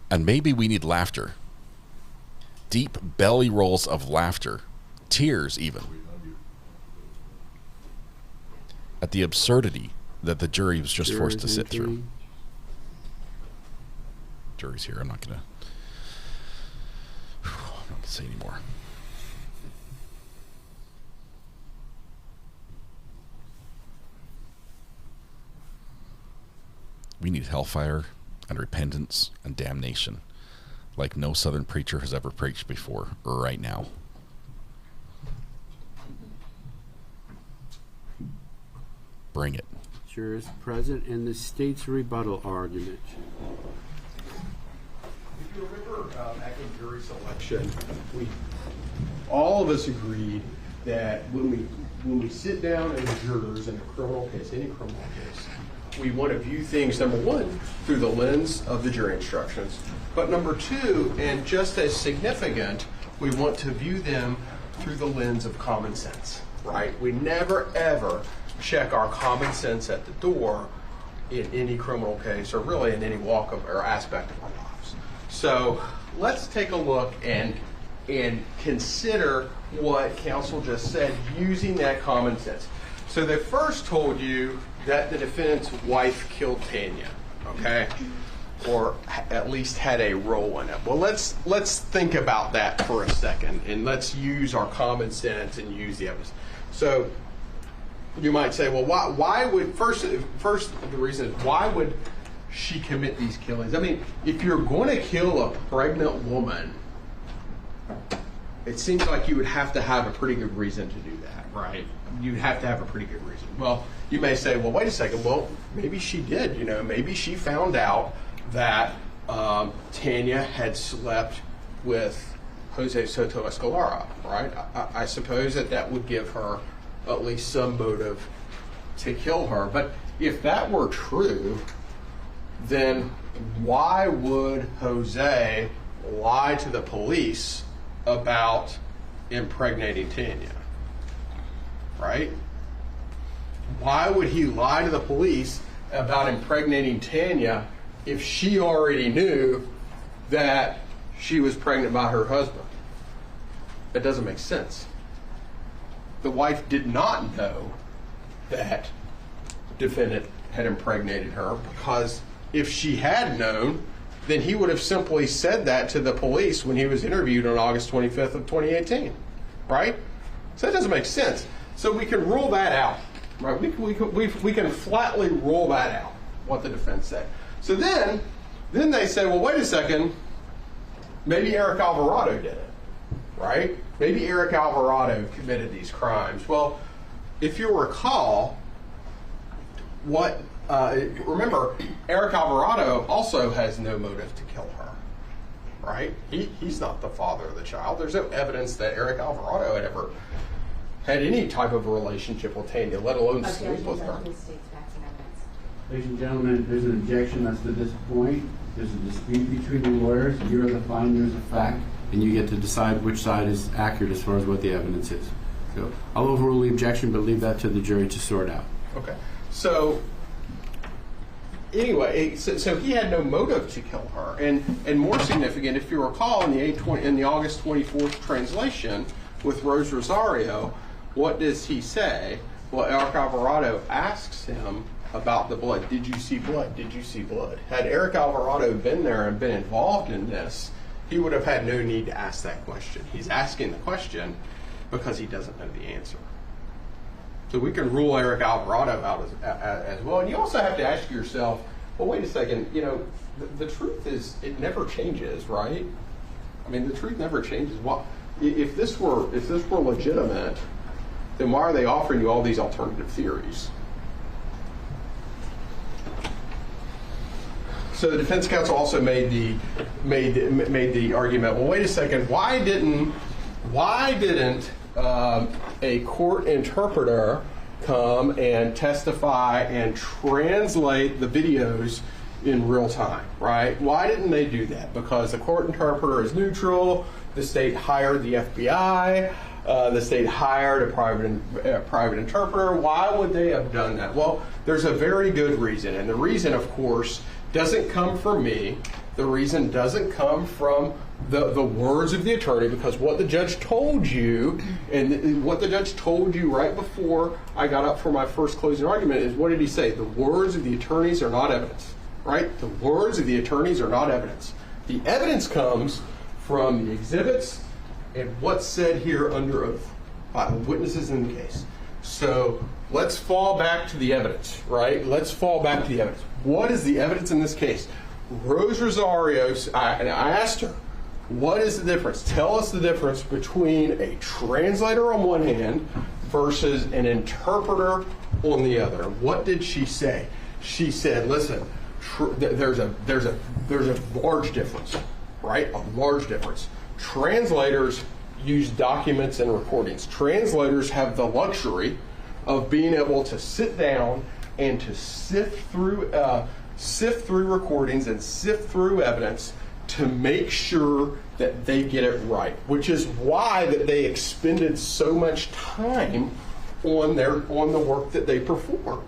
And maybe we need laughter. Deep belly rolls of laughter. Tears, even. At the absurdity that the jury was just forced to sit through. Jury's here. I'm not going to say anymore. We need hellfire and repentance and damnation like no Southern preacher has ever preached before or right now. Bring it. Jurors present in the state's rebuttal argument. If you remember back in jury selection, all of us agreed that when we sit down as jurors in a criminal case, any criminal case, we want to view things, number one, through the lens of the jury instructions, but number two, and just as significant, we want to view them through the lens of common sense, right? We never, ever check our common sense at the door in any criminal case or really in any walk of or aspect of our lives. So let's take a look and consider what counsel just said using that common sense. So they first told you that the defendant's wife killed Tanya, okay? Or at least had a role in it. Well, let's think about that for a second, and let's use our common sense and use the evidence. So you might say, well, why would first the reason is why would she commit these killings? I mean, if you're going to kill a pregnant woman, it seems like you would have to have a pretty good reason to do that, right? You'd have to have a pretty good reason. Well, you may say, well, wait a second. Well, maybe she did. Maybe she found out that Tanya had slept with Jose Soto-Escalera, right? I suppose that would give her at least some motive to kill her. But if that were true, then why would Jose lie to the police about impregnating Tanya, right? Why would he lie to the police about impregnating Tanya if she already knew that she was pregnant by her husband? That doesn't make sense. The wife did not know that the defendant had impregnated her, because if she had known, then he would have simply said that to the police when he was interviewed on August 25th of 2018, right? So that doesn't make sense. So we can rule that out, right? We can flatly rule that out, what the defense said. So then they say, well, wait a second, maybe Eric Alvarado did it, right? Maybe Eric Alvarado committed these crimes. Well, if you recall, remember, Eric Alvarado also has no motive to kill her, right? He's not the father of the child. There's no evidence that Eric Alvarado had ever had any type of a relationship with Tanya, let alone sleep with her. Ladies and gentlemen, there's an objection as to this point. There's a dispute between the lawyers. You're the finders of fact, and you get to decide which side is accurate as far as what the evidence is. So I'll overrule the objection, but leave that to the jury to sort out. Okay. So anyway, so he had no motive to kill her, and more significant, if you recall, in the August 24th translation with Rose Rosario, what does he say? Well, Eric Alvarado asks him about the blood. Did you see blood? Did you see blood? Had Eric Alvarado been there and been involved in this, he would have had no need to ask that question. He's asking the question because he doesn't know the answer. So we can rule Eric Alvarado out as well. And you also have to ask yourself, well, wait a second, the truth is it never changes, right? I mean, the truth never changes. Well, if this were legitimate, then why are they offering you all these alternative theories? So the defense counsel also made the argument. Well, wait a second. Why didn't a court interpreter come and testify and translate the videos in real time, right? Why didn't they do that? Because the court interpreter is neutral. The state hired the FBI. The state hired a private interpreter. Why would they have done that? Well, there's a very good reason, and the reason, of course, doesn't come from me. The reason doesn't come from the words of the attorney, because what the judge told you, and what the judge told you right before I got up for my first closing argument is, what did he say? The words of the attorneys are not evidence, right? The words of the attorneys are not evidence. The evidence comes from the exhibits and what's said here under oath by the witnesses in the case. So let's fall back to the evidence, right? Let's fall back to the evidence. What is the evidence in this case? Rose Rosario, and I asked her, what is the difference? Tell us the difference between a translator on one hand versus an interpreter on the other. What did she say? She said, listen, there's a large difference, right? A large difference. Translators use documents and recordings. Translators have the luxury of being able to sit down and to sift through recordings and sift through evidence to make sure that they get it right, which is why that they expended so much time on the work that they performed.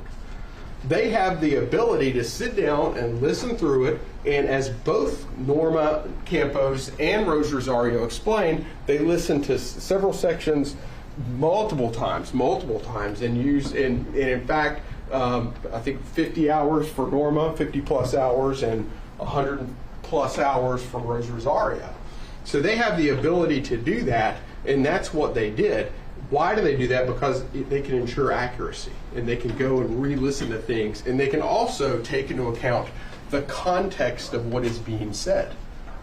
They have the ability to sit down and listen through it, and as both Norma Campos and Rose Rosario explained, they listened to several sections multiple times, and used, and in fact, I think 50 hours for Norma, 50 plus hours, and 100 plus hours for Rose Rosario. So they have the ability to do that, and that's what they did. Why do they do that? Because they can ensure accuracy, and they can go and re-listen to things, and they can also take into account the context of what is being said,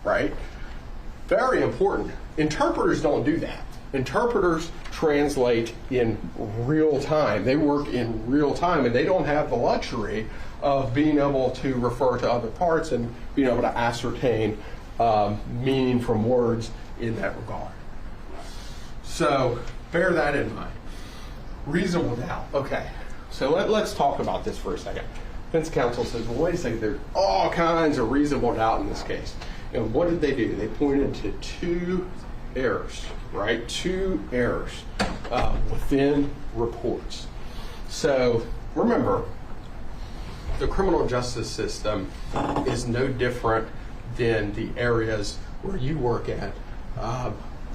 right? Very important. Interpreters don't do that. Interpreters translate in real time. They work in real time, and they don't have the luxury of being able to refer to other parts and being able to ascertain meaning from words in that regard. So bear that in mind. Reasonable doubt. Okay, so let's talk about this for a second. Defense counsel says, well, wait a second, there's all kinds of reasonable doubt in this case. And what did they do? They pointed to two errors, right? Two errors within reports. So remember, the criminal justice system is no different than the areas where you work at,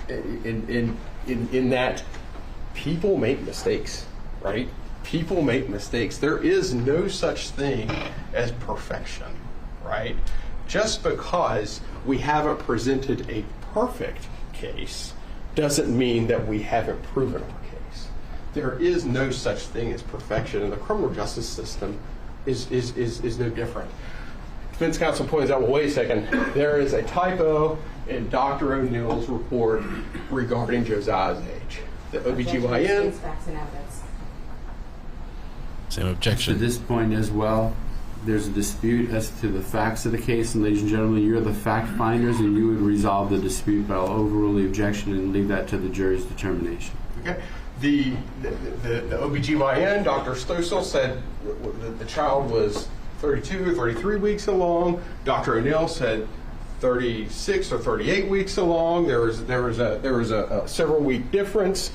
in that people make mistakes, right? People make mistakes. There is no such thing as perfection, right? Just because we haven't presented a perfect case doesn't mean that we haven't proven our case. There is no such thing as perfection, and the criminal justice system is no different. Defense counsel points out, well, wait a second, there is a typo in Dr. O'Neill's report regarding Josiah's age. The OBGYN. Same objection. To this point as well, there's a dispute as to the facts of the case, and ladies and gentlemen, you're the fact finders, and you would resolve the dispute, but I'll overrule the objection and leave that to the jury's determination. Okay. The OBGYN, Dr. Stossel, said the child was 32 or 33 weeks along. Dr. O'Neill said 36 or 38 weeks along. There was a several week difference.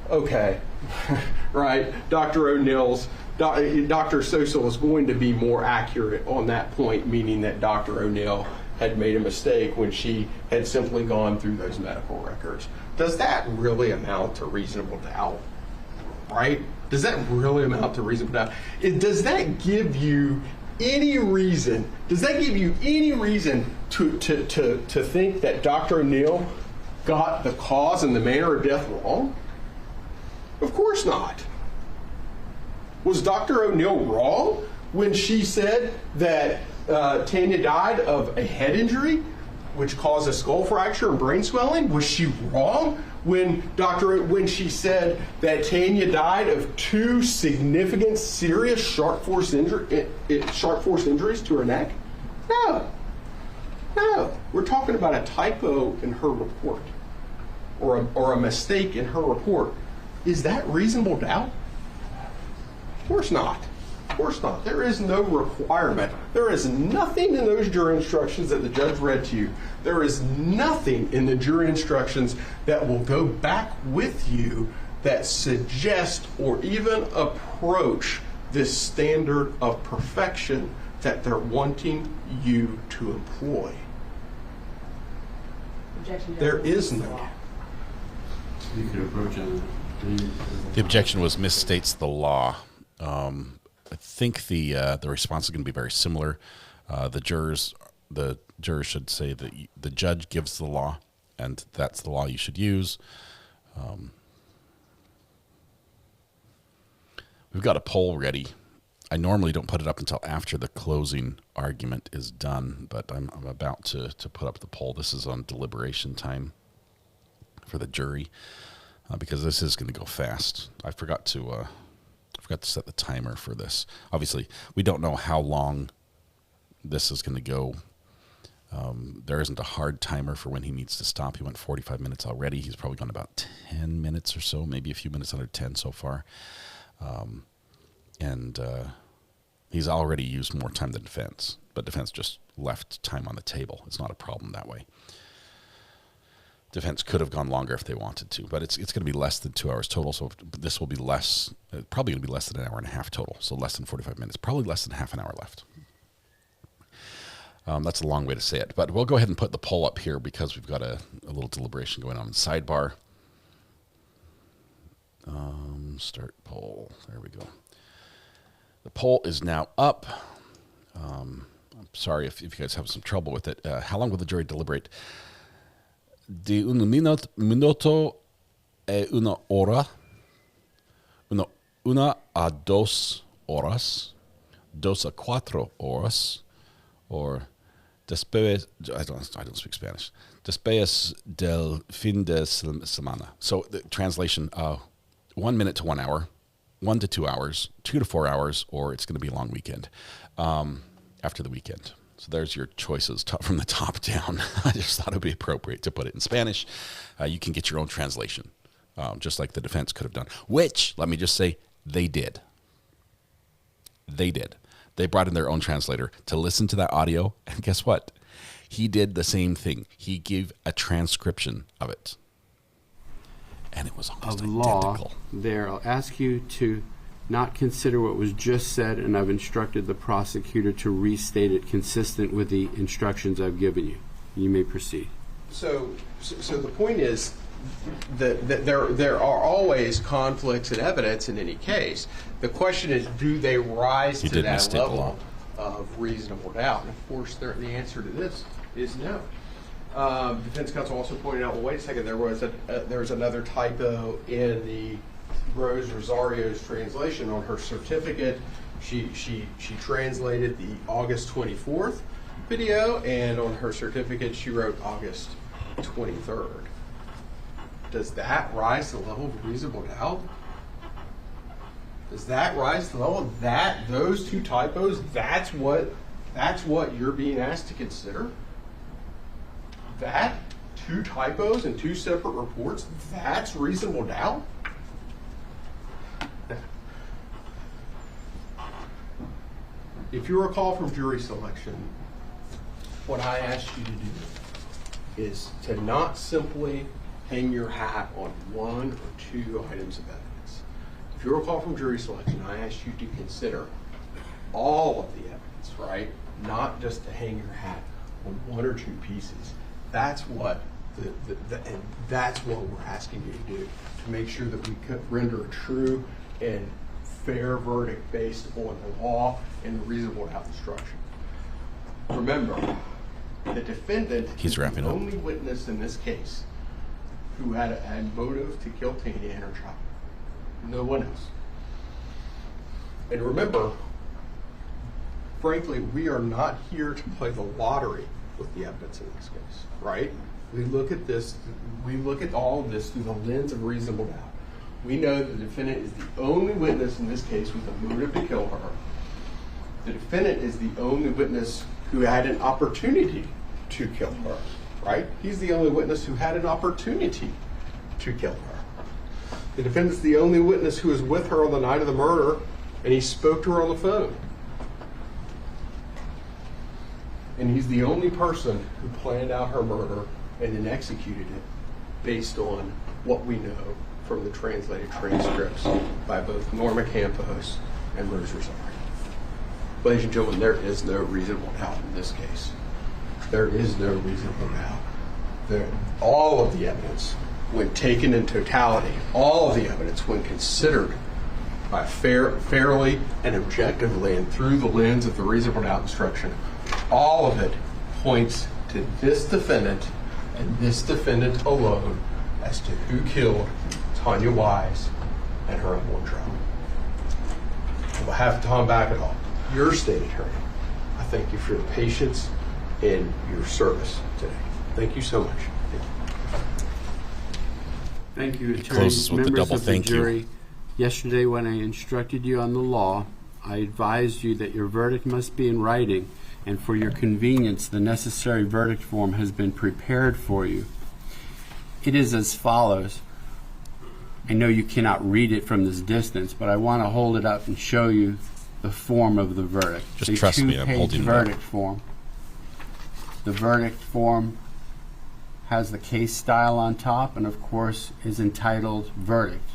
Okay, right? Dr. Stossel is going to be more accurate on that point, meaning that Dr. O'Neill had made a mistake when she had simply gone through those medical records. Does that really amount to reasonable doubt? Right? Does that really amount to reasonable doubt? Does that give you any reason? Does that give you any reason to think that Dr. O'Neill got the cause and the manner of death wrong? Of course not. Was Dr. O'Neill wrong when she said that Tanya died of a head injury, which caused a skull fracture and brain swelling? Was she wrong when she said that Tanya died of two significant, serious sharp force injuries to her neck? No. We're talking about a typo in her report, or a mistake in her report. Is that reasonable doubt? Of course not. course not. There is no requirement. There is nothing in those jury instructions that the judge read to you. There is nothing in the jury instructions that will go back with you that suggest or even approach this standard of perfection that they're wanting you to employ. There is no. You could approach it. The objection was misstates the law. I think the response is going to be very similar. The jurors should say that the judge gives the law, and that's the law you should use. We've got a poll ready. I normally don't put it up until after the closing argument is done, but I'm about to put up the poll. This is on deliberation time for the jury, because this is going to go fast. I forgot to set the timer for this. Obviously, we don't know how long this is going to go. There isn't a hard timer for when he needs to stop. He went 45 minutes already. He's probably gone about 10 minutes or so, maybe a few minutes under 10 so far. And he's already used more time than defense, but defense just left time on the table. It's not a problem that way. Defense could have gone longer if they wanted to, but it's going to be less than 2 hours total. So this will be less, probably going to be less than an hour and a half total. So less than 45 minutes, probably less than half an hour left. That's a long way to say it, but we'll go ahead and put the poll up here because we've got a little deliberation going on in sidebar. Start poll. There we go. The poll is now up. I'm sorry if you guys have some trouble with it. How long will the jury deliberate? De un minuto e una hora. Una a 2 horas. 2 a 4 horas. Or después, I don't speak Spanish. Después del fin de semana. So the translation, 1 minute to 1 hour, 1 to 2 hours, 2 to 4 hours, or it's going to be a long weekend after the weekend. So there's your choices from the top down. I just thought it would be appropriate to put it in Spanish. You can get your own translation, just like the defense could have done, which, let me just say, they did. They did. They brought in their own translator to listen to that audio, and guess what? He did the same thing. He gave a transcription of it. And it was almost identical. Law there. I'll ask you to not consider what was just said, and I've instructed the prosecutor to restate it consistent with the instructions I've given you. You may proceed. So the point is that there are always conflicts in evidence in any case. The question is, do they rise to that level of reasonable doubt? And of course, the answer to this is no. Defense counsel also pointed out, well, wait a second, there was another typo in the Rose Rosario's translation on her certificate. She translated the August 24th video, and on her certificate she wrote August 23rd. Does that rise to the level of reasonable doubt? Does that rise to the level of that? Those two typos? That's what you're being asked to consider? That? 2 typos in 2 separate reports? That's reasonable doubt? If you recall from jury selection, what I asked you to do is to not simply hang your hat on 1 or 2 items of evidence. If you recall from jury selection, I asked you to consider all of the evidence, right? Not just to hang your hat on 1 or 2 pieces. That's what and that's what we're asking you to do, to make sure that we could render a true and fair verdict based on the law and the reasonable doubt instruction. Remember, the defendant is the only witness in this case who had a motive to kill Tanya and her child. No one else. And remember, frankly, we are not here to play the lottery with the evidence in this case, right? We look at this, we look at all of this through the lens of reasonable doubt. We know the defendant is the only witness in this case with a motive to kill her. The defendant is the only witness who had an opportunity to kill her, right? He's the only witness who had an opportunity to kill her. The defendant's the only witness who was with her on the night of the murder and he spoke to her on the phone. And he's the only person who planned out her murder and then executed it based on what we know from the translated transcripts by both Norma Campos and Rose Rosario. Ladies and gentlemen, there is no reasonable doubt in this case. There is no reasonable doubt. All of the evidence, when taken in totality, all of the evidence, when considered by fairly and objectively and through the lens of the reasonable doubt instruction, all of it points to this defendant and this defendant alone as to who killed Tanya Wise and her unborn child. On behalf of Tom Backendall, your state attorney, I thank you for your patience and your service today. Thank you so much. Thank you, attorney. Closes with the Members double of the thank you. jury. Yesterday, when I instructed you on the law, I advised you that your verdict must be in writing, and for your convenience, the necessary verdict form has been prepared for you. It is as follows. I know you cannot read it from this distance, but I want to hold it up and show you the form of the verdict. Just trust me, I'm holding it up. Verdict form. The verdict form has the case style on top and, of course, is entitled Verdict.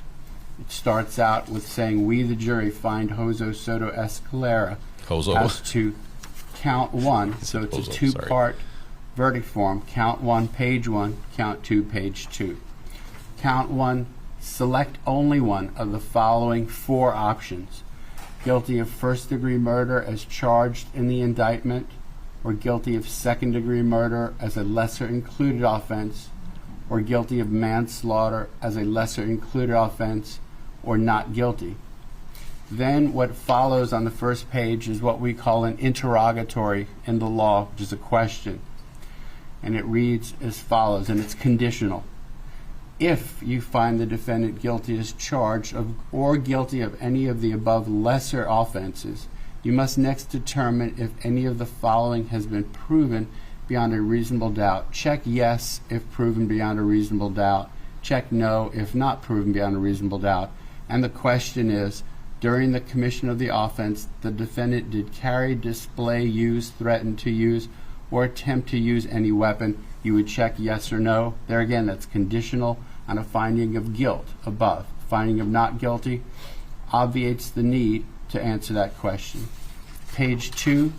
It starts out with saying, "We, the jury, find Jose Soto-Escalera as to count one." So it's a two-part verdict form. Count one, page 1. Count 2, page 2. Count 1, select only one of the following 4 options: guilty of first-degree murder as charged in the indictment, or guilty of second-degree murder as a lesser-included offense, or guilty of manslaughter as a lesser-included offense, or not guilty. Then what follows on the first page is what we call an interrogatory in the law, which is a question. And it reads as follows, and it's conditional. If you find the defendant guilty as charged of or guilty of any of the above lesser offenses, you must next determine if any of the following has been proven beyond a reasonable doubt. Check yes if proven beyond a reasonable doubt. Check no if not proven beyond a reasonable doubt. And the question is, during the commission of the offense, the defendant did carry, display, use, threaten to use, or attempt to use any weapon. You would check yes or no. There again, that's conditional on a finding of guilt above. Finding of not guilty obviates the need to answer that question. Page 2,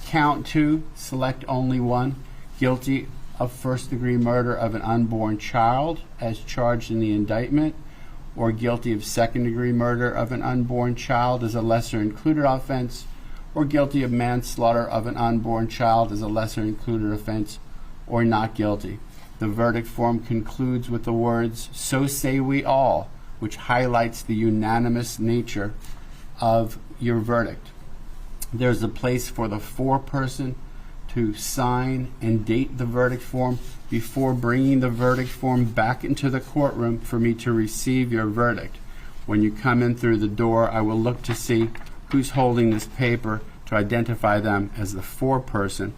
count 2, select only one: guilty of first-degree murder of an unborn child as charged in the indictment, or guilty of second-degree murder of an unborn child as a lesser-included offense, or guilty of manslaughter of an unborn child as a lesser-included offense, or not guilty. The verdict form concludes with the words, "So say we all," which highlights the unanimous nature of your verdict. There's a place for the foreperson to sign and date the verdict form before bringing the verdict form back into the courtroom for me to receive your verdict. When you come in through the door, I will look to see who's holding this paper to identify them as the foreperson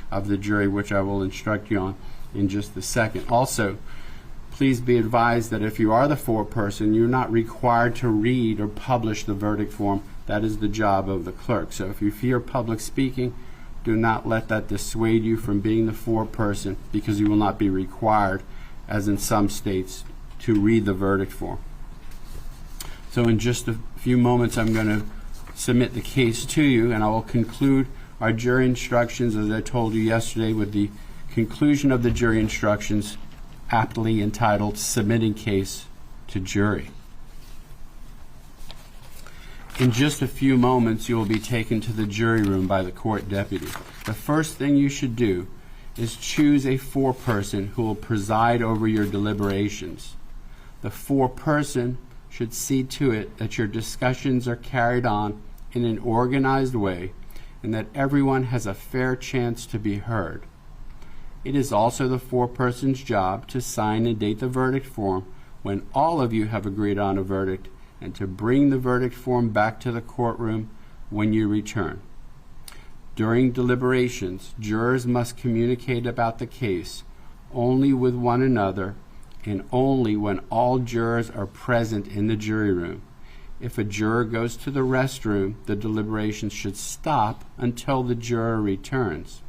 of the jury, which I will instruct you on in just a second. Also, please be advised that if you are the foreperson, you're not required to read or publish the verdict form. That is the job of the clerk. So if you fear public speaking, do not let that dissuade you from being the foreperson, because you will not be required, as in some states, to read the verdict form. So in just a few moments, I'm going to submit the case to you, and I will conclude our jury instructions, as I told you yesterday, with the conclusion of the jury instructions aptly entitled "Submitting Case to Jury." In just a few moments, you will be taken to the jury room by the court deputy. The first thing you should do is choose a foreperson who will preside over your deliberations. The foreperson should see to it that your discussions are carried on in an organized way and that everyone has a fair chance to be heard. It is also the foreperson's job to sign and date the verdict form when all of you have agreed on a verdict, and to bring the verdict form back to the courtroom when you return. During deliberations, jurors must communicate about the case only with one another and only when all jurors are present in the jury room. If a juror goes to the restroom, the deliberations should stop until the juror returns.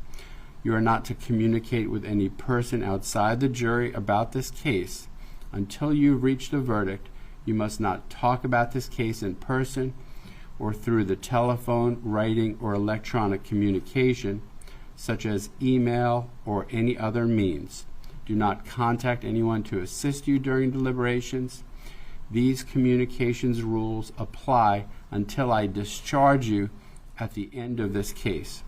You are not to communicate with any person outside the jury about this case until you've reached a verdict. You must not talk about this case in person or through the telephone, writing, or electronic communication, such as email or any other means. Do not contact anyone to assist you during deliberations. These communications rules apply until I discharge you at the end of this case.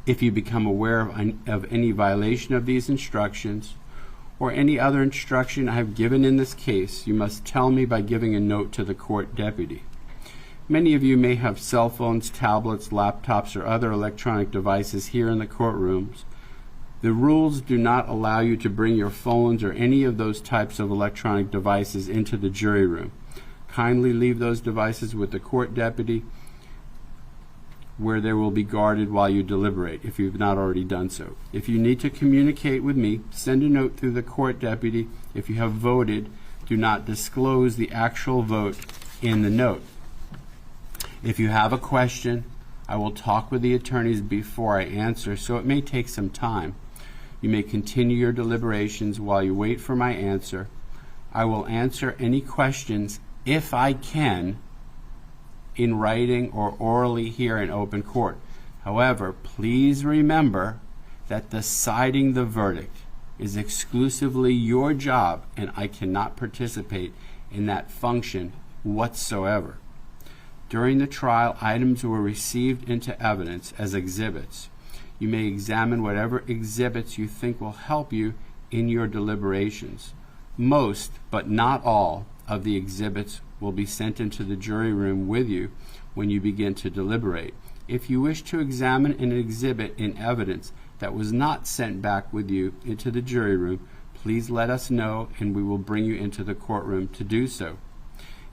If you become aware of any violation of these instructions or any other instruction I have given in this case, you must tell me by giving a note to the court deputy. Many of you may have cell phones, tablets, laptops, or other electronic devices here in the courtrooms. The rules do not allow you to bring your phones or any of those types of electronic devices into the jury room. Kindly leave those devices with the court deputy where they will be guarded while you deliberate, if you've not already done so. If you need to communicate with me, send a note through the court deputy. If you have voted, do not disclose the actual vote in the note. If you have a question, I will talk with the attorneys before I answer, so it may take some time. You may continue your deliberations while you wait for my answer. I will answer any questions, if I can, in writing or orally here in open court. However, please remember that deciding the verdict is exclusively your job, and I cannot participate in that function whatsoever. During the trial, items were received into evidence as exhibits. You may examine whatever exhibits you think will help you in your deliberations. Most, but not all, of the exhibits will be sent into the jury room with you when you begin to deliberate. If you wish to examine an exhibit in evidence that was not sent back with you into the jury room, please let us know and we will bring you into the courtroom to do so.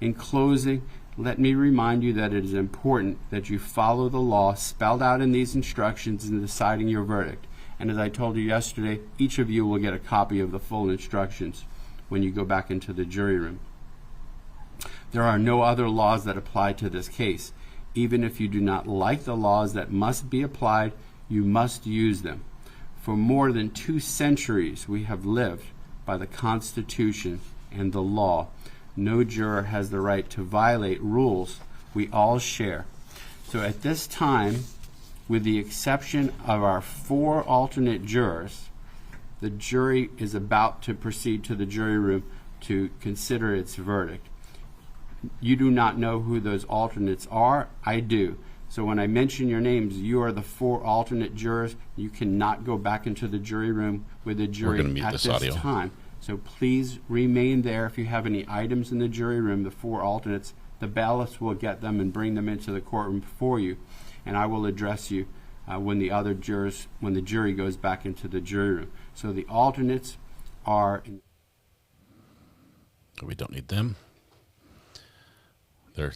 In closing, let me remind you that it is important that you follow the law spelled out in these instructions in deciding your verdict. And as I told you yesterday, each of you will get a copy of the full instructions when you go back into the jury room. There are no other laws that apply to this case. Even if you do not like the laws that must be applied, you must use them. For more than 2 centuries, we have lived by the Constitution and the law. No juror has the right to violate rules we all share. So at this time, with the exception of our 4 alternate jurors, the jury is about to proceed to the jury room to consider its verdict. You do not know who those alternates are. I do. So when I mention your names, you are the 4 alternate jurors. You cannot go back into the jury room with the jury at this time. So please remain there. If you have any items in the jury room, the 4 alternates, the bailiffs will get them and bring them into the courtroom for you. And I will address you when the jury goes back into the jury room. So the alternates are... We don't need them. There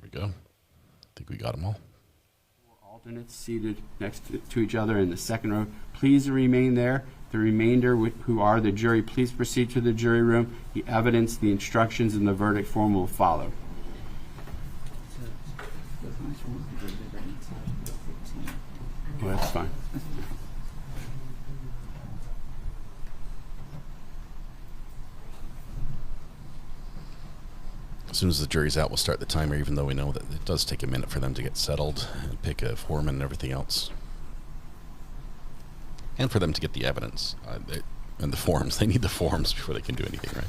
we go. I think we got them all. Alternates seated next to each other in the second row. Please remain there. The remainder, who are the jury, please proceed to the jury room. The evidence, the instructions, and the verdict form will follow. Oh, that's fine. As soon as the jury's out, we'll start the timer, even though we know that it does take a minute for them to get settled and pick a foreman and everything else. And for them to get the evidence and the forms. They need the forms before they can do anything, right?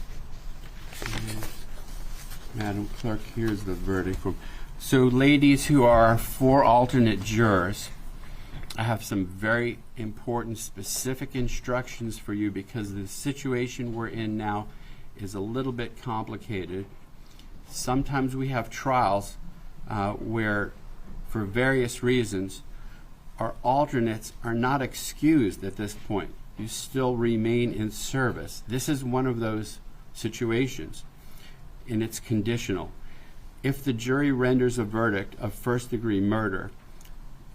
Madam Clerk, here's the verdict form. So, ladies who are 4 alternate jurors, I have some very important specific instructions for you because the situation we're in now is a little bit complicated. Sometimes we have trials where, for various reasons, our alternates are not excused at this point. You still remain in service. This is one of those situations, and it's conditional. If the jury renders a verdict of first-degree murder,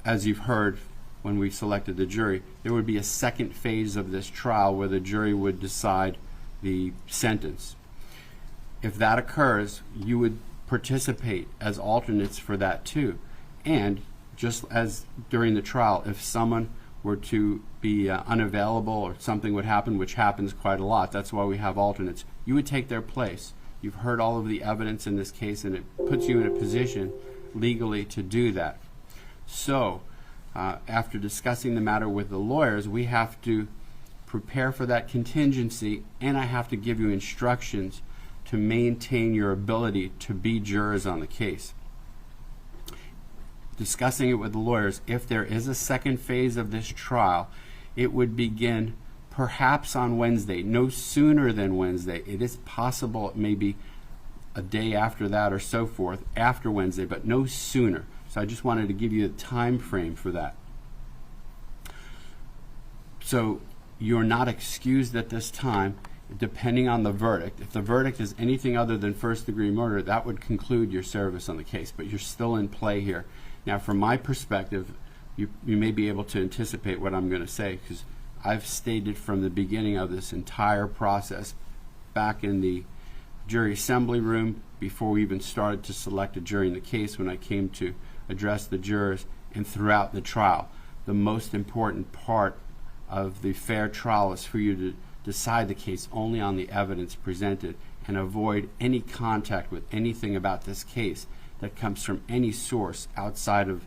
as you've heard when we selected the jury, there would be a second phase of this trial where the jury would decide the sentence. If that occurs, you would participate as alternates for that too. And just as during the trial, if someone were to be unavailable or something would happen, which happens quite a lot, that's why we have alternates, you would take their place. You've heard all of the evidence in this case, and it puts you in a position legally to do that. So, after discussing the matter with the lawyers, we have to prepare for that contingency, and I have to give you instructions to maintain your ability to be jurors on the case. Discussing it with the lawyers, if there is a second phase of this trial, it would begin perhaps on Wednesday, no sooner than Wednesday. It is possible it may be a day after that or so forth, after Wednesday, but no sooner. So I just wanted to give you a time frame for that. So you're not excused at this time, depending on the verdict. If the verdict is anything other than first-degree murder, that would conclude your service on the case, but you're still in play here. Now, from my perspective, you may be able to anticipate what I'm going to say, because I've stated from the beginning of this entire process, back in the jury assembly room, before we even started to select a jury in the case, when I came to address the jurors, and throughout the trial, the most important part of the fair trial is for you to decide the case only on the evidence presented and avoid any contact with anything about this case that comes from any source outside of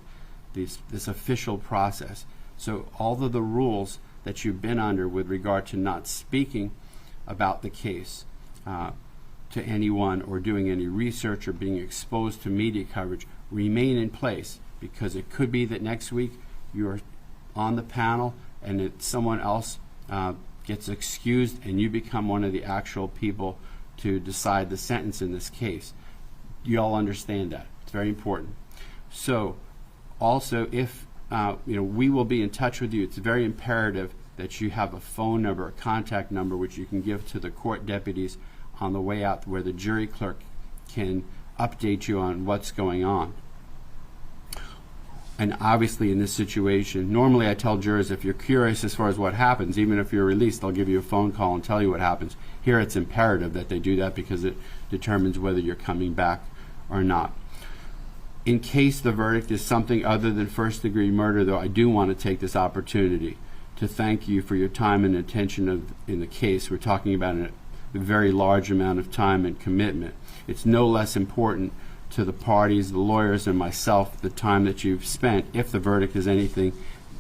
this official process. So all of the rules that you've been under with regard to not speaking about the case to anyone, or doing any research, or being exposed to media coverage remain in place, because it could be that next week you're on the panel and that someone else gets excused and you become one of the actual people to decide the sentence in this case. You all understand that. It's very important. So also, if we will be in touch with you, it's very imperative that you have a phone number, a contact number, which you can give to the court deputies on the way out, where the jury clerk can update you on what's going on. And obviously in this situation, normally I tell jurors, if you're curious as far as what happens, even if you're released, they'll give you a phone call and tell you what happens. Here it's imperative that they do that, because it determines whether you're coming back or not. In case the verdict is something other than first-degree murder, though, I do want to take this opportunity to thank you for your time and attention in the case. We're talking about a very large amount of time and commitment. It's no less important to the parties, the lawyers, and myself, the time that you've spent, if the verdict is anything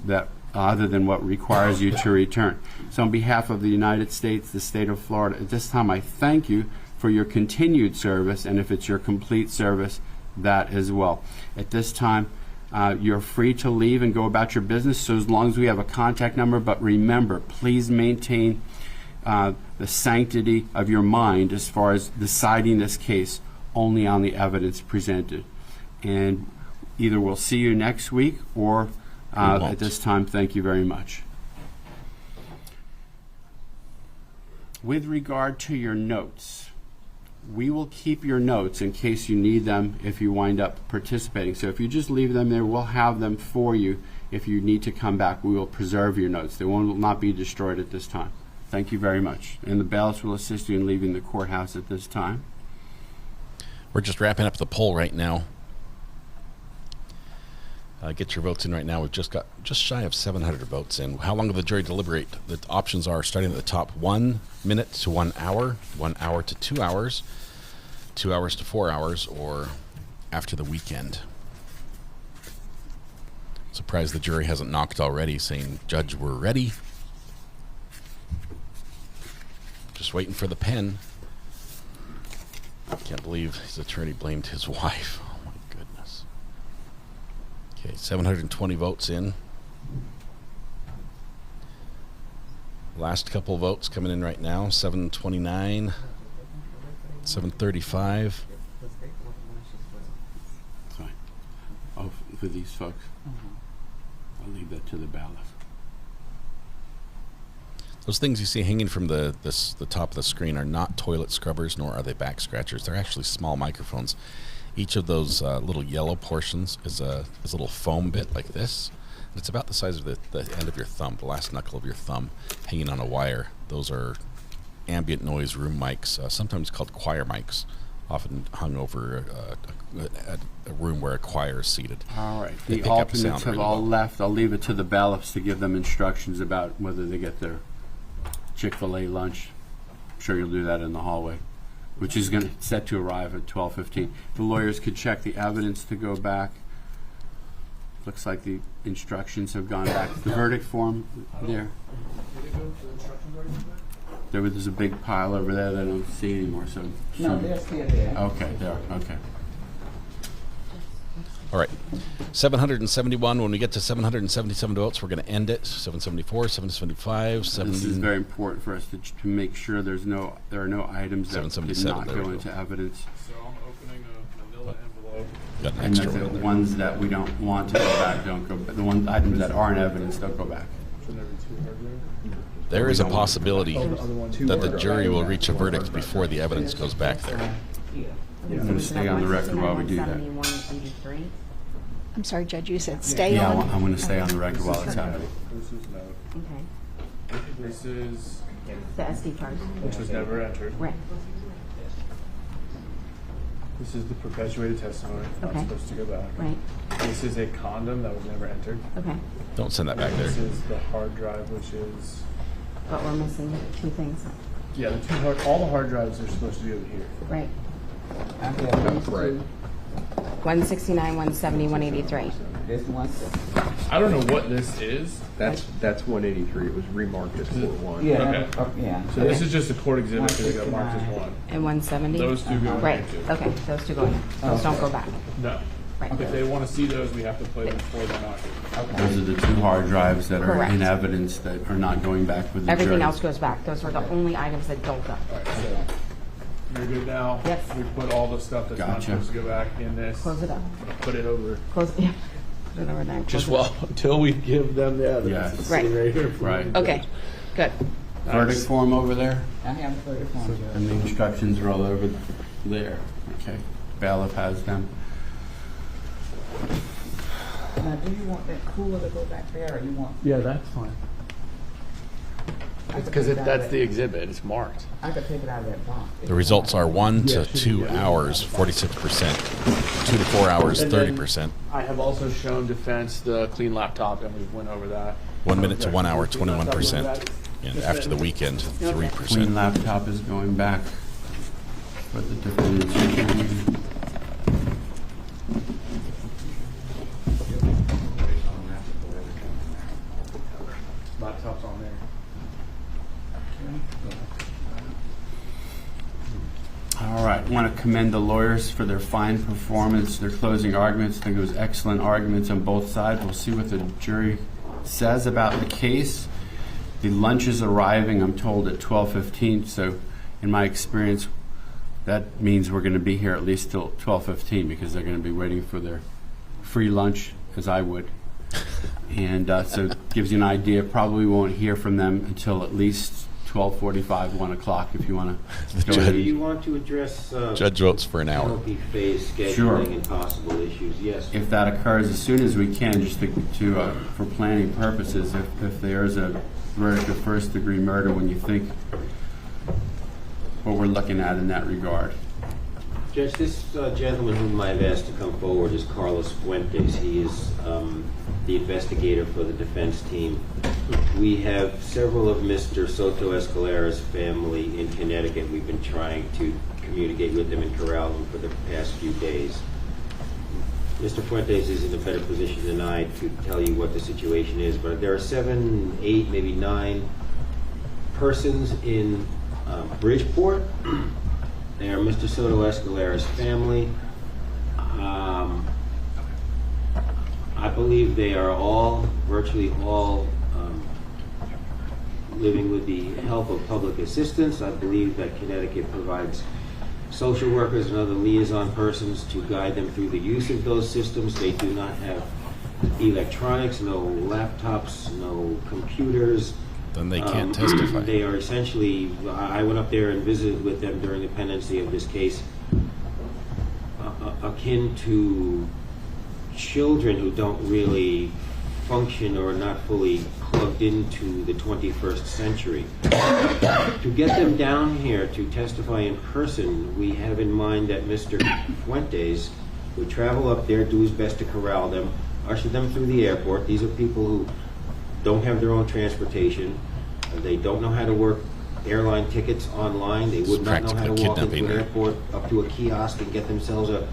that other than what requires you to return. So on behalf of the United States, the state of Florida, at this time I thank you for your continued service, and if it's your complete service, that as well. At this time, you're free to leave and go about your business, so as long as we have a contact number. But remember, please maintain the sanctity of your mind as far as deciding this case only on the evidence presented. And either we'll see you next week, or at this time, thank you very much. With regard to your notes, we will keep your notes in case you need them if you wind up participating. So if you just leave them there, we'll have them for you. If you need to come back, we will preserve your notes. They will not be destroyed at this time. Thank you very much. And the bailiffs will assist you in leaving the courthouse at this time. We're just wrapping up the poll right now. Get your votes in right now. We've just got just shy of 700 votes in. How long will the jury deliberate? The options are starting at the top: 1 minute to 1 hour, 1 hour to 2 hours, 2 hours to 4 hours, or after the weekend. Surprised the jury hasn't knocked already, saying, "Judge, we're ready." Just waiting for the pen. I can't believe his attorney blamed his wife. Oh my goodness. Okay, 720 votes in. Last couple votes coming in right now. 729, 735. Sorry. Oh, for these folks. I'll leave that to the ballot. Those things you see hanging from the top of the screen are not toilet scrubbers, nor are they back scratchers. They're actually small microphones. Each of those little yellow portions is a little foam bit like this. And it's about the size of the end of your thumb, the last knuckle of your thumb, hanging on a wire. Those are ambient noise room mics, sometimes called choir mics, often hung over a room where a choir is seated. All right. They The pick up sound alternates have really all well. left. I'll leave it to the bailiffs to give them instructions about whether they get their Chick-fil-A lunch. I'm sure you'll do that in the hallway, which is going to set to arrive at 12:15. The lawyers could check the evidence to go back. Looks like the instructions have gone back. The verdict form there. There's a big pile over there that I don't see anymore. No, they're still there. Okay, there. Okay. All right, 771. When we get to 777 votes, we're going to end it. 774, 775, This is very important for us to make sure there are no items that did not go into evidence. So I'm opening a manila envelope. Got an And extra the one there. ones that we don't want to go back don't go back. The items that aren't evidence don't go back. There is a possibility that the jury will reach a verdict before the evidence goes back there. I'm going to stay on the record while we do that. 7183. I'm sorry, Judge, you said stay Yeah, on? I'm going to stay on the record while it's happening. This is note. Okay. This is The SD card. which was never entered. Right. This is the perpetuated testimony. Not Okay. supposed to go back. Right. This is a condom that was never entered. Okay. Don't send that back there. This is the hard drive, which is But we're missing two things. yeah, all the hard drives are supposed to be over here. Right. Right. 169, 170, 183. This one. I don't know what this is. That's 183. It was remarked as 41. Yeah. Okay. Yeah. So this is just a court exhibit because it got marked as 1. And 170? Those two go in Right. here, too. Okay, those two go in. Those don't go back. No. Right. If they want to see those, we have to play them before they're not. Those are the two hard drives that are Correct. in evidence that are not going back with the Everything jury. else goes back. Those are the only items that don't go. All right, so you're good now? Yes. We put all the stuff that's not Gotcha. supposed to go back in this. Close it up. I'm going to put it over. Close it. Yeah. Put it over there. Just Close it well until we give them the evidence. Yes. It's Right. sitting here. Right. up. Okay, good. Verdict form over there, I have the 34. and the instructions are all over there. Okay. Bailiff has them. Now, do you want that cooler to go back there, or you want? Yeah, that's fine. It's because that's the exhibit. It's marked. I could take it out of that box. The results are 1 to 2 hours, 46%. 2 to 4 hours, And then 30%. I have also shown defense the clean laptop, and we went over that. 1 minute to 1 hour, 21%. And after the weekend, 3%. Clean laptop is going back. But the defendants. Laptop's on there. All right. I want to commend the lawyers for their fine performance, their closing arguments. I think it was excellent arguments on both sides. We'll see what the jury says about the case. The lunch is arriving, I'm told, at 12:15. So in my experience, that means we're going to be here at least till 12:15 because they're going to be waiting for their free lunch, as I would. And so it gives you an idea. Probably won't hear from them until at least 12:45, 1 o'clock if you want to go Do ahead. you want to address Judge votes for an hour. penalty phase scheduling Sure. and possible issues? Yes. If that occurs as soon as we can, just for planning purposes, if there is a verdict of first-degree murder, when you think what we're looking at in that regard. Judge, this gentleman whom I've asked to come forward is Carlos Fuentes. He is the investigator for the defense team. We have several of Mr. Soto-Escalera's family in Connecticut. We've been trying to communicate with them and corral them for the past few days. Mr. Fuentes is in a better position than I to tell you what the situation is, but there are 7, 8, maybe 9 persons in Bridgeport. They are Mr. Soto-Escalera's family. I believe they are all, virtually all, living with the help of public assistance. I believe that Connecticut provides social workers and other liaison persons to guide them through the use of those systems. They do not have electronics, no laptops, no computers. Then they can't testify. They are essentially, I went up there and visited with them during the pendency of this case, akin to children who don't really function or are not fully plugged into the 21st century. To get them down here to testify in person, we have in mind that Mr. Fuentes would travel up there, do his best to corral them, usher them through the airport. These are people who don't have their own transportation. They don't know how to work airline tickets online. They would not know how to walk into an airport up to a kiosk and get themselves a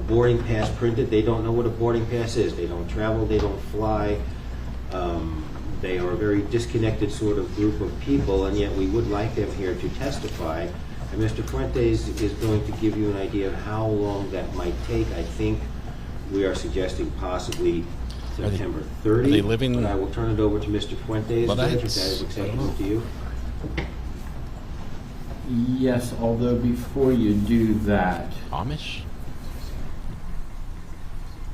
boarding pass printed. They don't know what a boarding pass is. They don't travel. They don't fly. They are a very disconnected sort of group of people, and yet we would like them here to testify. And Mr. Fuentes is going to give you an idea of how long that might take. I think we are suggesting possibly September 30. Are they living? But I will turn it over to Mr. Fuentes. Well, Judge, if that is acceptable to you. Yes, although before you do that, Amish?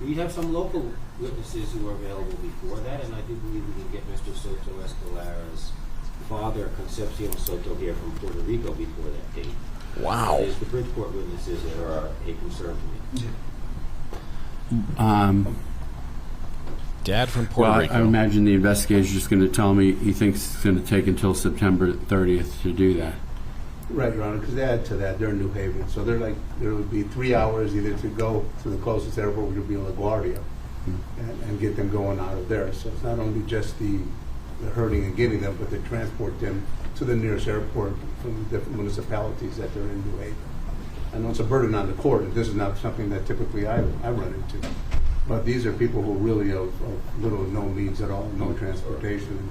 We have some local witnesses who are available before that, and I do believe we can get Mr. Soto-Escalera's father, Concepcion Soto, here from Puerto Rico before that date. Wow. It's the Bridgeport witnesses that are a concern to me. Dad from Puerto Rico. I imagine the investigator is just going to tell me he thinks it's going to take until September 30th to do that. Right, Your Honor, because they add to that, they're in New Haven. So there would be 3 hours either to go to the closest airport, which would be LaGuardia, and get them going out of there. So it's not only just the herding and getting them, but they transport them to the nearest airport from the different municipalities that they're in New Haven. I know it's a burden on the court, and this is not something that typically I run into. But these are people who really have little or no means at all, no transportation.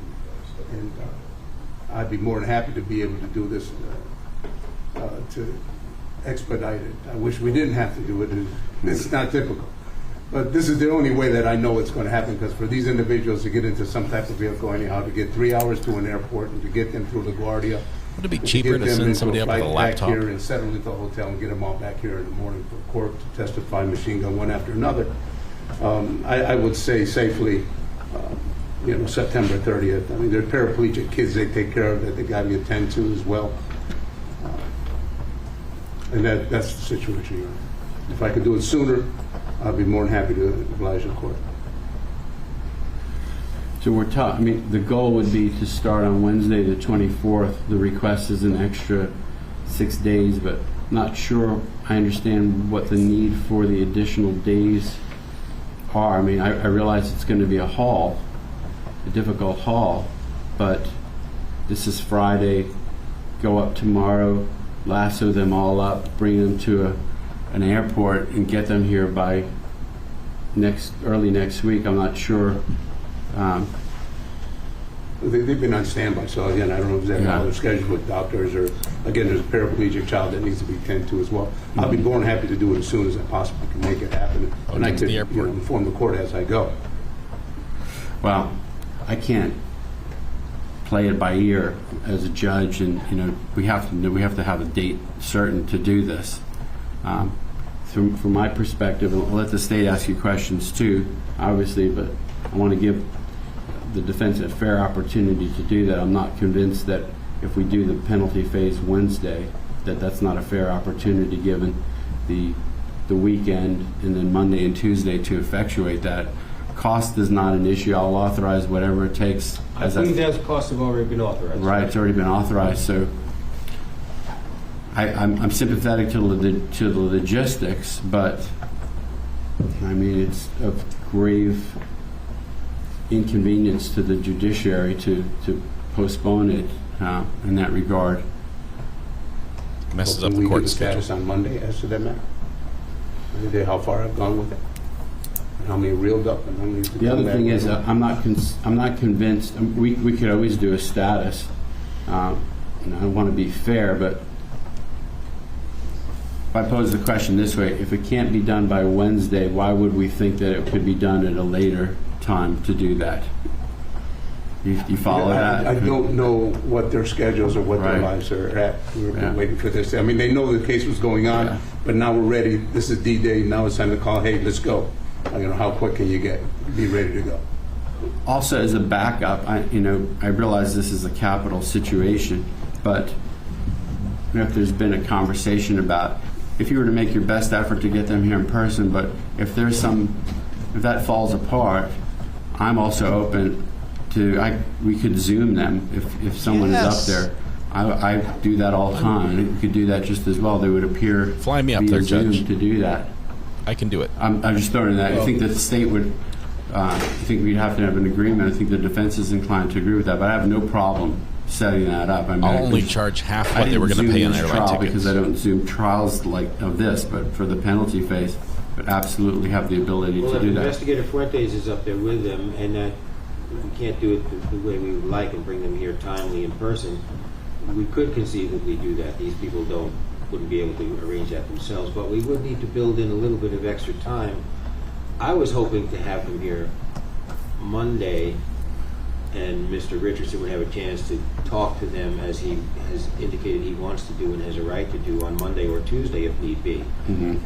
And I'd be more than happy to be able to do this to expedite it. I wish we didn't have to do it. It's not typical. But this is the only way that I know it's going to happen, because for these individuals to get into some type of vehicle anyhow, to get 3 hours to an airport and to get them through LaGuardia. Would it be cheaper to send somebody up with a laptop? Back here and settle into a hotel and get them all back here in the morning for court to testify, machine gun one after another. I would say safely, September 30th. I mean, they're paraplegic kids they take care of that they got to attend to as well. And that's the situation you're in. If I could do it sooner, I'd be more than happy to oblige the court. So the goal would be to start on Wednesday the 24th. The request is an extra 6 days, but not sure I understand what the need for the additional days are. I mean, I realize it's going to be a difficult haul, but this is Friday. Go up tomorrow, lasso them all up, bring them to an airport, and get them here by early next week. I'm not sure. They've been on standby, so again, I don't know exactly how they're scheduled with doctors, or again, there's a paraplegic child that needs to be tended to as well. I'll be more than happy to do it as soon as I possibly can make it happen, and I could inform the court as I go. Well, I can't play it by ear as a judge, and we have to have a date certain to do this. From my perspective, and I'll let the state ask you questions too, obviously, but I want to give the defense a fair opportunity to do that. I'm not convinced that if we do the penalty phase Wednesday, that's not a fair opportunity given the weekend and then Monday and Tuesday to effectuate that. Cost is not an issue. I'll authorize whatever it takes. I think those costs have already been authorized. Right, it's already been authorized. So I'm sympathetic to the logistics, but I mean, it's of grave inconvenience to the judiciary to postpone it in that regard. Messes up the court schedule. Status on Monday as to that matter. How far I've gone with it, and how many reeled up, and how many. The other thing is, I'm not convinced. We could always do a status. And I want to be fair, but if I pose the question this way: if it can't be done by Wednesday, why would we think that it could be done at a later time to do that? You follow that? I don't know what their schedules or what their lives are at. We're waiting for this. I mean, they know the case was going on, but now we're ready. This is D-Day. Now it's time to call, hey, let's go. How quick can you be ready to go? Also, as a backup, I realize this is a capital situation, but if there's been a conversation about if you were to make your best effort to get them here in person, but if that falls apart, I'm also open to, we could Zoom them if someone is up there. I do that all the time. And you could do that just as well. They would appear Fly me up via there, Zoom Judge. to do that. I can do it. I'm just throwing that. I think that the state would. I think we'd have to have an agreement. I think the defense is inclined to agree with that, but I have no problem setting that up. I mean, I'll only charge half what they were going to pay on airline trial tickets. because I don't Zoom trials like of this, but for the penalty phase, but absolutely have the ability Well, to if do that. Investigator Fuentes is up there with them, and that we can't do it the way we would like and bring them here timely in person, we could conceivably do that. These people wouldn't be able to arrange that themselves, but we would need to build in a little bit of extra time. I was hoping to have them here Monday, and Mr. Richardson would have a chance to talk to them as he has indicated he wants to do and has a right to do on Monday or Tuesday if need be.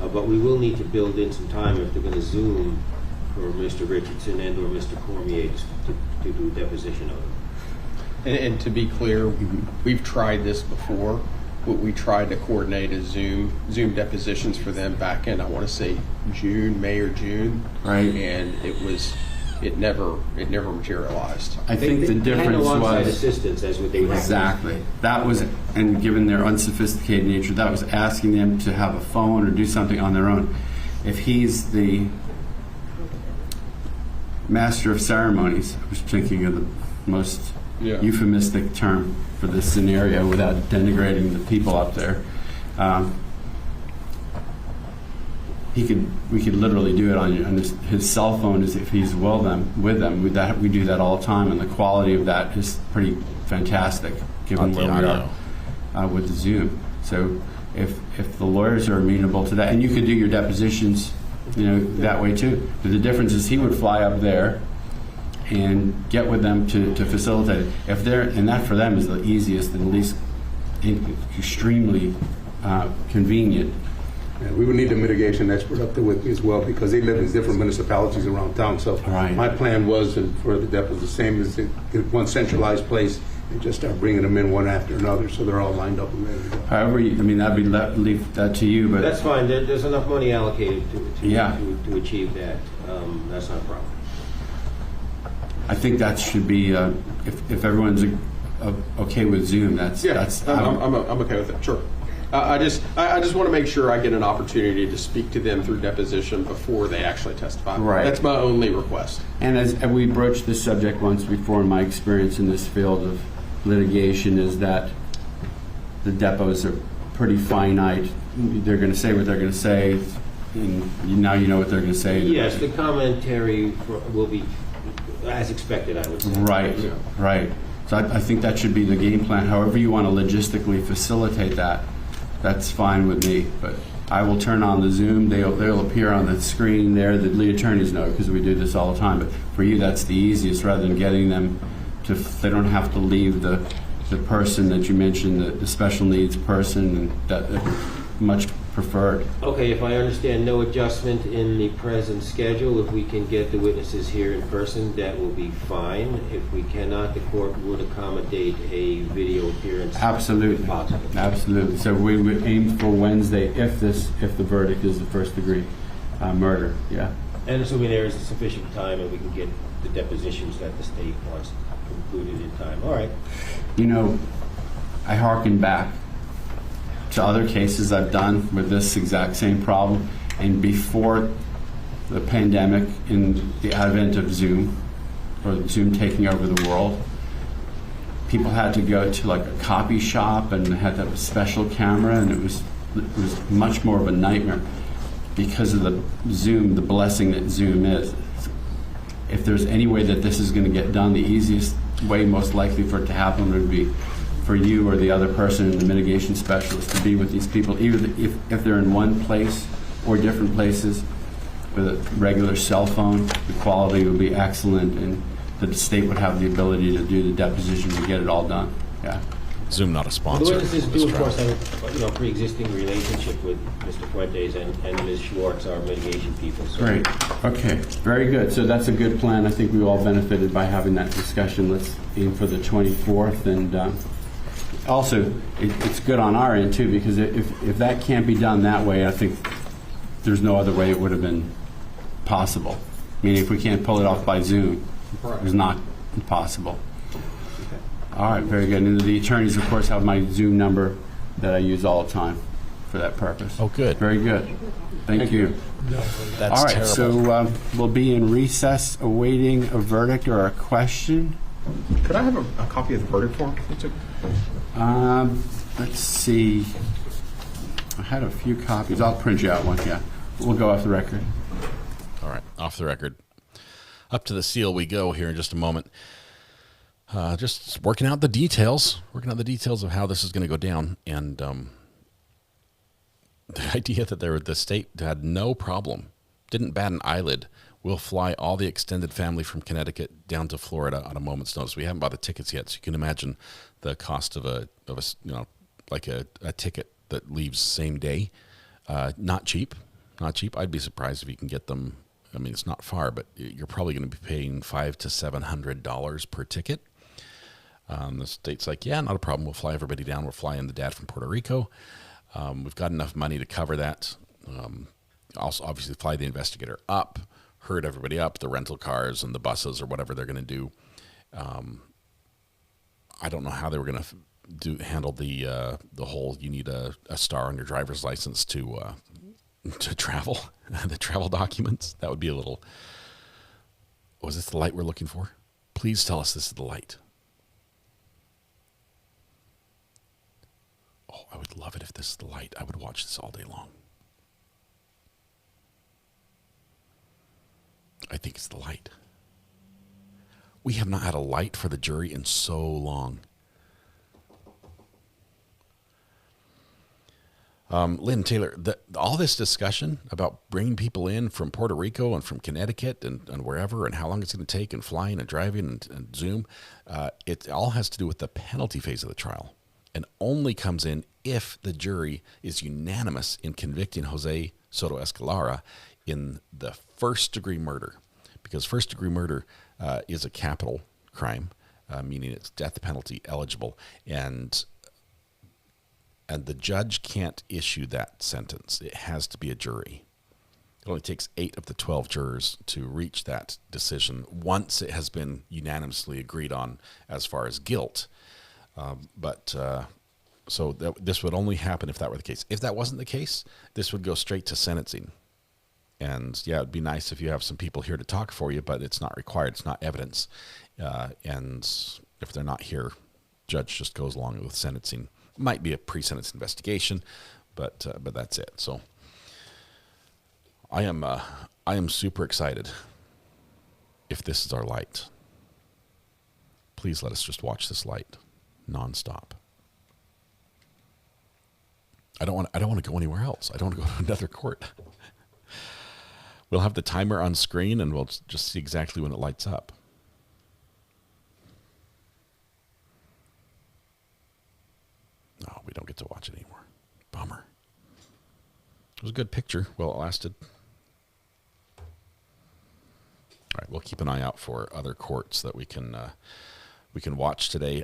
But we will need to build in some time if they're going to Zoom for Mr. Richardson and or Mr. Cormier to do a deposition of them. And to be clear, we've tried this before. What we tried to coordinate is Zoom depositions for them back in, I want to say May or June. Right. And it never materialized. I think the difference was assistance as what they would exactly. That was, and given their unsophisticated nature, that was asking them to have a phone or do something on their own. If he's the master of ceremonies, I was thinking of the most euphemistic term for this scenario without denigrating the people up there. We could literally do it on his cell phone if he's with them. We do that all the time, and the quality of that is pretty fantastic given where we are with the Zoom. So if the lawyers are amenable to that, and you could do your depositions, that way too. But the difference is he would fly up there and get with them to facilitate it. And that for them is the easiest and least extremely convenient. Yeah, we would need a mitigation expert up there with me as well because they live in different municipalities around town. So my plan was for the depots the same as get one centralized place and just start bringing them in one after another so they're all lined up and ready to go. However, that'd be leave that to you. But that's fine. There's enough money allocated to achieve that. That's not a problem. I think that should be if everyone's okay with Zoom. I'm okay with it. Sure. I just want to make sure I get an opportunity to speak to them through deposition before they actually testify. Right. That's my only request. And as we broached this subject once before, in my experience in this field of litigation is that the depots are pretty finite. They're going to say what they're going to say, and now you know what they're going to say. Yes, the commentary will be as expected, I would say. Right. So I think that should be the game plan. However you want to logistically facilitate that, that's fine with me. But I will turn on the Zoom. They'll appear on the screen there. The lead attorneys know because we do this all the time. But for you, that's the easiest rather than getting them to. They don't have to leave the person that you mentioned, the special needs person, and that much preferred. Okay, if I understand, no adjustment in the present schedule. If we can get the witnesses here in person, that will be fine. If we cannot, the court would accommodate a video appearance. Absolutely. Possible. Absolutely. So we would aim for Wednesday if the verdict is the first degree murder. Yeah. And assuming there is sufficient time and we can get the depositions that the state wants concluded in time. All right. I hearken back to other cases I've done with this exact same problem, and before the pandemic, in the advent of Zoom, or Zoom taking over the world, people had to go to like a copy shop and had to have a special camera, and it was much more of a nightmare because of the Zoom, the blessing that Zoom is. If there's any way that this is going to get done, the easiest way most likely for it to happen would be for you or the other person, the mitigation specialist, to be with these people, either if they're in one place or different places with a regular cell phone. The quality would be excellent, and the state would have the ability to do the deposition and get it all done. Yeah. Zoom not a sponsor. The witnesses do, of course, have a pre-existing relationship with Mr. Fuentes and Ms. Schwartz, our mitigation people. So. Great. Okay. Very good. So that's a good plan. I think we all benefited by having that discussion. Let's aim for the 24th, and also it's good on our end too, because if that can't be done that way, I think there's no other way it would have been possible. I mean, if we can't pull it off by Zoom, it's not possible. All right, very good. And the attorneys, of course, have my Zoom number that I use all the time for that purpose. Oh, good. Very good. Thank you. That's all right, terrible. so we'll be in recess awaiting a verdict or a question. Could I have a copy of the verdict form? Let's see. I had a few copies. I'll print you out one, yeah. We'll go off the record. All right, off the record. Up to the seal we go here in just a moment. Just working out the details of how this is going to go down. And the idea that the state had no problem, didn't bat an eyelid, will fly all the extended family from Connecticut down to Florida on a moment's notice. We haven't bought the tickets yet, so you can imagine the cost of a ticket that leaves same day. Not cheap. I'd be surprised if you can get them. I mean, it's not far, but you're probably going to be paying $500 to $700 per ticket. The state's like, yeah, not a problem. We'll fly everybody down. We're flying the dad from Puerto Rico. We've got enough money to cover that. Also, obviously, fly the investigator up, herd everybody up, the rental cars and the buses or whatever they're going to do. I don't know how they were going to handle the whole. You need a star on your driver's license to travel, the travel documents. That would be a little. Was this the light we're looking for? Please tell us this is the light. Oh, I would love it if this is the light. I would watch this all day long. I think it's the light. We have not had a light for the jury in so long. Lynn Taylor, all this discussion about bringing people in from Puerto Rico and from Connecticut and wherever and how long it's going to take and flying and driving and Zoom, it all has to do with the penalty phase of the trial and only comes in if the jury is unanimous in convicting Jose Soto-Escalera in the first-degree murder, because first-degree murder is a capital crime, meaning it's death penalty eligible, and the judge can't issue that sentence. It has to be a jury. It only takes 8 of the 12 jurors to reach that decision once it has been unanimously agreed on as far as guilt. So this would only happen if that were the case. If that wasn't the case, this would go straight to sentencing. And yeah, it'd be nice if you have some people here to talk for you, but it's not required. It's not evidence. And if they're not here, judge just goes along with sentencing. Might be a pre-sentence investigation, but that's it. So I am super excited if this is our light. Please let us just watch this light nonstop. I don't want to go anywhere else. I don't want to go to another court. We'll have the timer on screen and we'll just see exactly when it lights up. No, we don't get to watch it anymore. Bummer. It was a good picture. Well, it lasted. All right, we'll keep an eye out for other courts that we can watch today.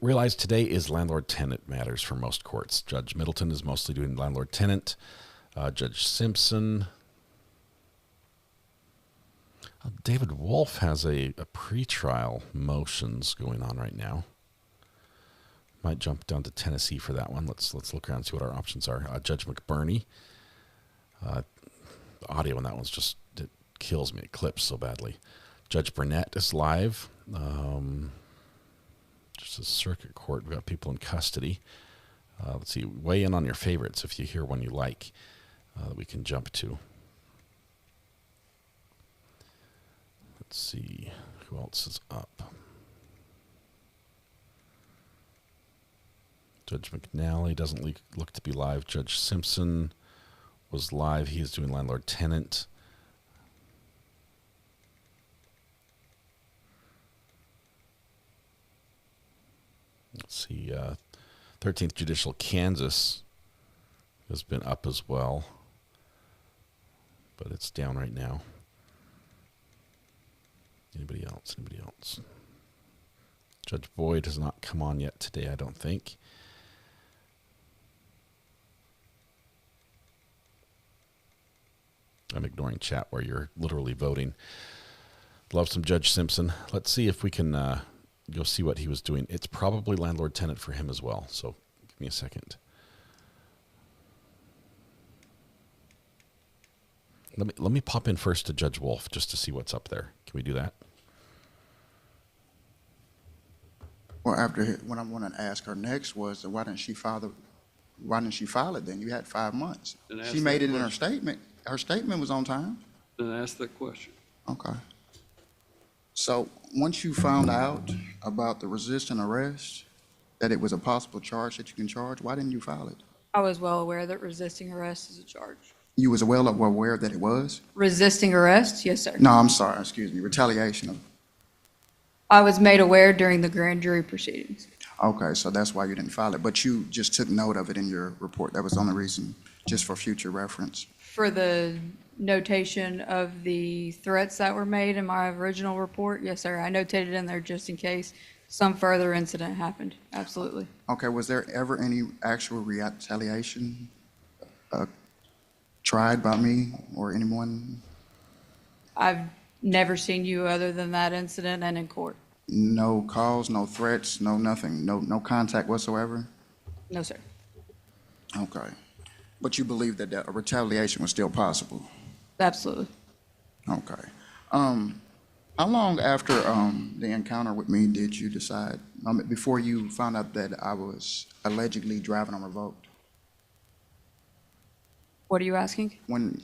Realize today is landlord-tenant matters for most courts. Judge Middleton is mostly doing landlord-tenant. Judge Simpson. David Wolf has a pretrial motions going on right now. Might jump down to Tennessee for that one. Let's look around and see what our options are. Judge McBurney. The audio on that one's just, it kills me. It clips so badly. Judge Burnett is live. Just a circuit court. We've got people in custody. Let's see. Weigh in on your favorites if you hear one you like that we can jump to. Let's see. Who else is up? Judge McNally doesn't look to be live. Judge Simpson was live. He is doing landlord-tenant. Let's see. 13th Judicial Kansas has been up as well, but it's down right now. Anybody else? Anybody else? Judge Boyd has not come on yet today, I don't think. I'm ignoring chat where you're literally voting. Love some Judge Simpson. Let's see if we can go see what he was doing. It's probably landlord-tenant for him as well. So give me a second. Let me pop in first to Judge Wolf just to see what's up there. Can we do that? Well, what I wanted to ask her next was why didn't she file it then? You had 5 months. She made it in her statement. Her statement was on time. Then ask that question. Okay. So once you found out about the resisting arrest, that it was a possible charge that you can charge, why didn't you file it? I was well aware that resisting arrest is a charge. You was well aware that it was? Resisting arrest? Yes, sir. No, I'm sorry, excuse me, retaliation. I was made aware during the grand jury proceedings. Okay, so that's why you didn't file it, but you just took note of it in your report. That was the only reason, just for future reference. For the notation of the threats that were made in my original report, yes, sir. I notated in there just in case some further incident happened. Absolutely. Okay, was there ever any actual retaliation tried by me or anyone? I've never seen you other than that incident and in court. No calls, no threats, no nothing, no contact whatsoever? No, sir. Okay. But you believe that a retaliation was still possible? Absolutely. Okay. How long after the encounter with me did you decide, before you found out that I was allegedly driving unrevoked? What are you asking?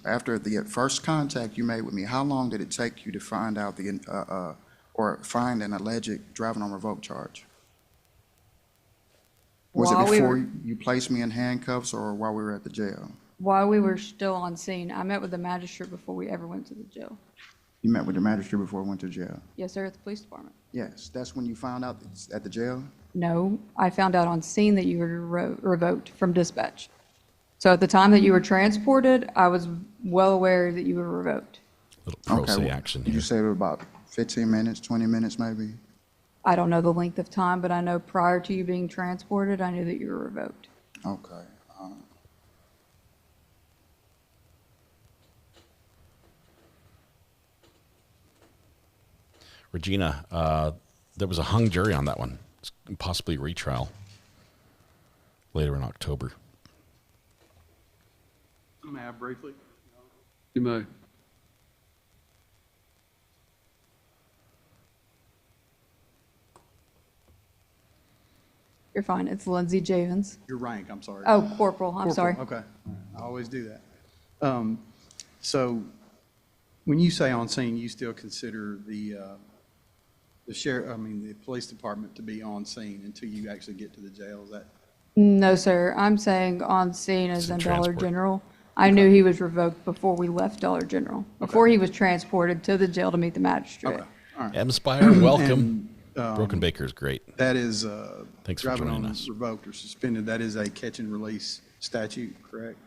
After the first contact you made with me, how long did it take you to find out or find an alleged driving unrevoked charge? Was it before you placed me in handcuffs or while we were at the jail? While we were still on scene. I met with the magistrate before we ever went to the jail. You met with the magistrate before we went to jail? Yes, sir, at the police department. Yes, that's when you found out at the jail? No, I found out on scene that you were revoked from dispatch. So at the time that you were transported, I was well aware that you were revoked. Little pro se action here. You say it was about 15 minutes, 20 minutes maybe? I don't know the length of time, but I know prior to you being transported, I knew that you were revoked. Okay. Regina, there was a hung jury on that one. It's possibly a retrial later in October. May I briefly? You may. You're fine. It's Lindsay Javins. Your rank, I'm sorry. Oh, corporal. I'm sorry. Okay. I always do that. So when you say on scene, you still consider the police department to be on scene until you actually get to the jail? Is that? No, sir. I'm saying on scene as in Dollar General. I knew he was revoked before we left Dollar General, before he was transported to the jail to meet the magistrate. Okay. All right. M-Spire, welcome. Broken Baker is great. That is thanks for driving joining on us. Revoked or suspended. That is a catch and release statute, correct?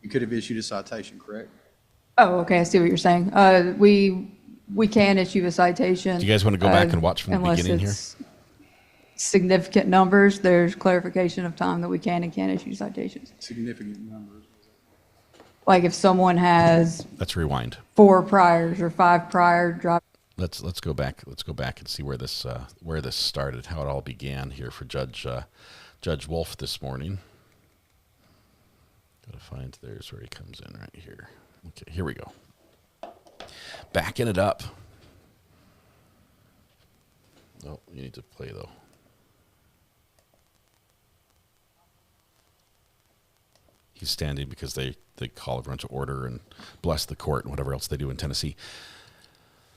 You could have issued a citation, correct? Oh, okay. I see what you're saying. We can issue a citation. Do you guys want to go back and watch from the beginning here? Significant numbers, there's clarification of time that we can and can't issue citations. Significant numbers. Like if someone has. Let's rewind. 4 priors or 5 prior drop. Let's go back. Let's go back and see where this started, how it all began here for Judge Wolf this morning. Got to find there's where he comes in right here. Okay, here we go. Backing it up. Oh, you need to play though. He's standing because they call everyone to order and bless the court and whatever else they do in Tennessee.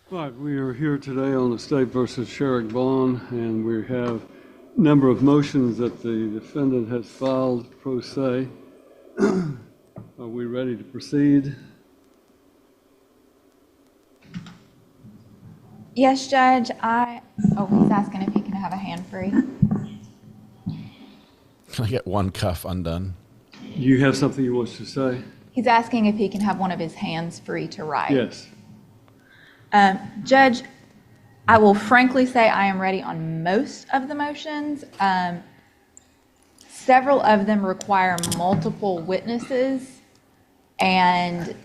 Right, we are here today on the State versus Sherrick Bond, and we have a number of motions that the defendant has filed pro se. Are we ready to proceed? Yes, Judge. He's asking if he can have a hand free. Can I get one cuff undone? You have something you want to say? He's asking if he can have one of his hands free to write. Yes. Judge, I will frankly say I am ready on most of the motions. Several of them require multiple witnesses, and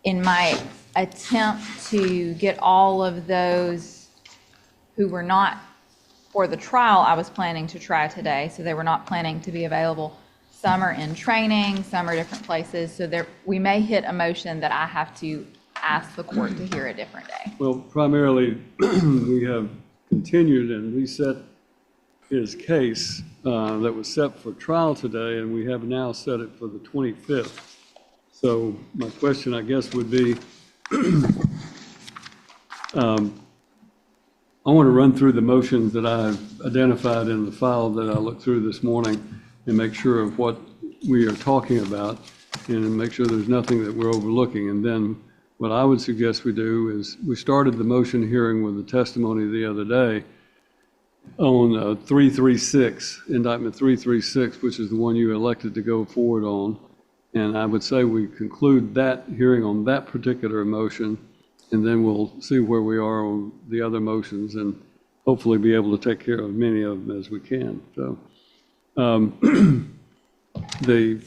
in my attempt to get all of those who were not for the trial I was planning to try today, so they were not planning to be available. Some are in training, some are different places, so we may hit a motion that I have to ask the court to hear a different day. Well, primarily, we have continued and reset his case that was set for trial today, and we have now set it for the 25th. So my question, I guess, would be, I want to run through the motions that I've identified in the file that I looked through this morning and make sure of what we are talking about and make sure there's nothing that we're overlooking. And then what I would suggest we do is we started the motion hearing with the testimony the other day on 336, indictment 336, which is the one you elected to go forward on. And I would say we conclude that hearing on that particular motion, and then we'll see where we are on the other motions and hopefully be able to take care of many of them as we can. So the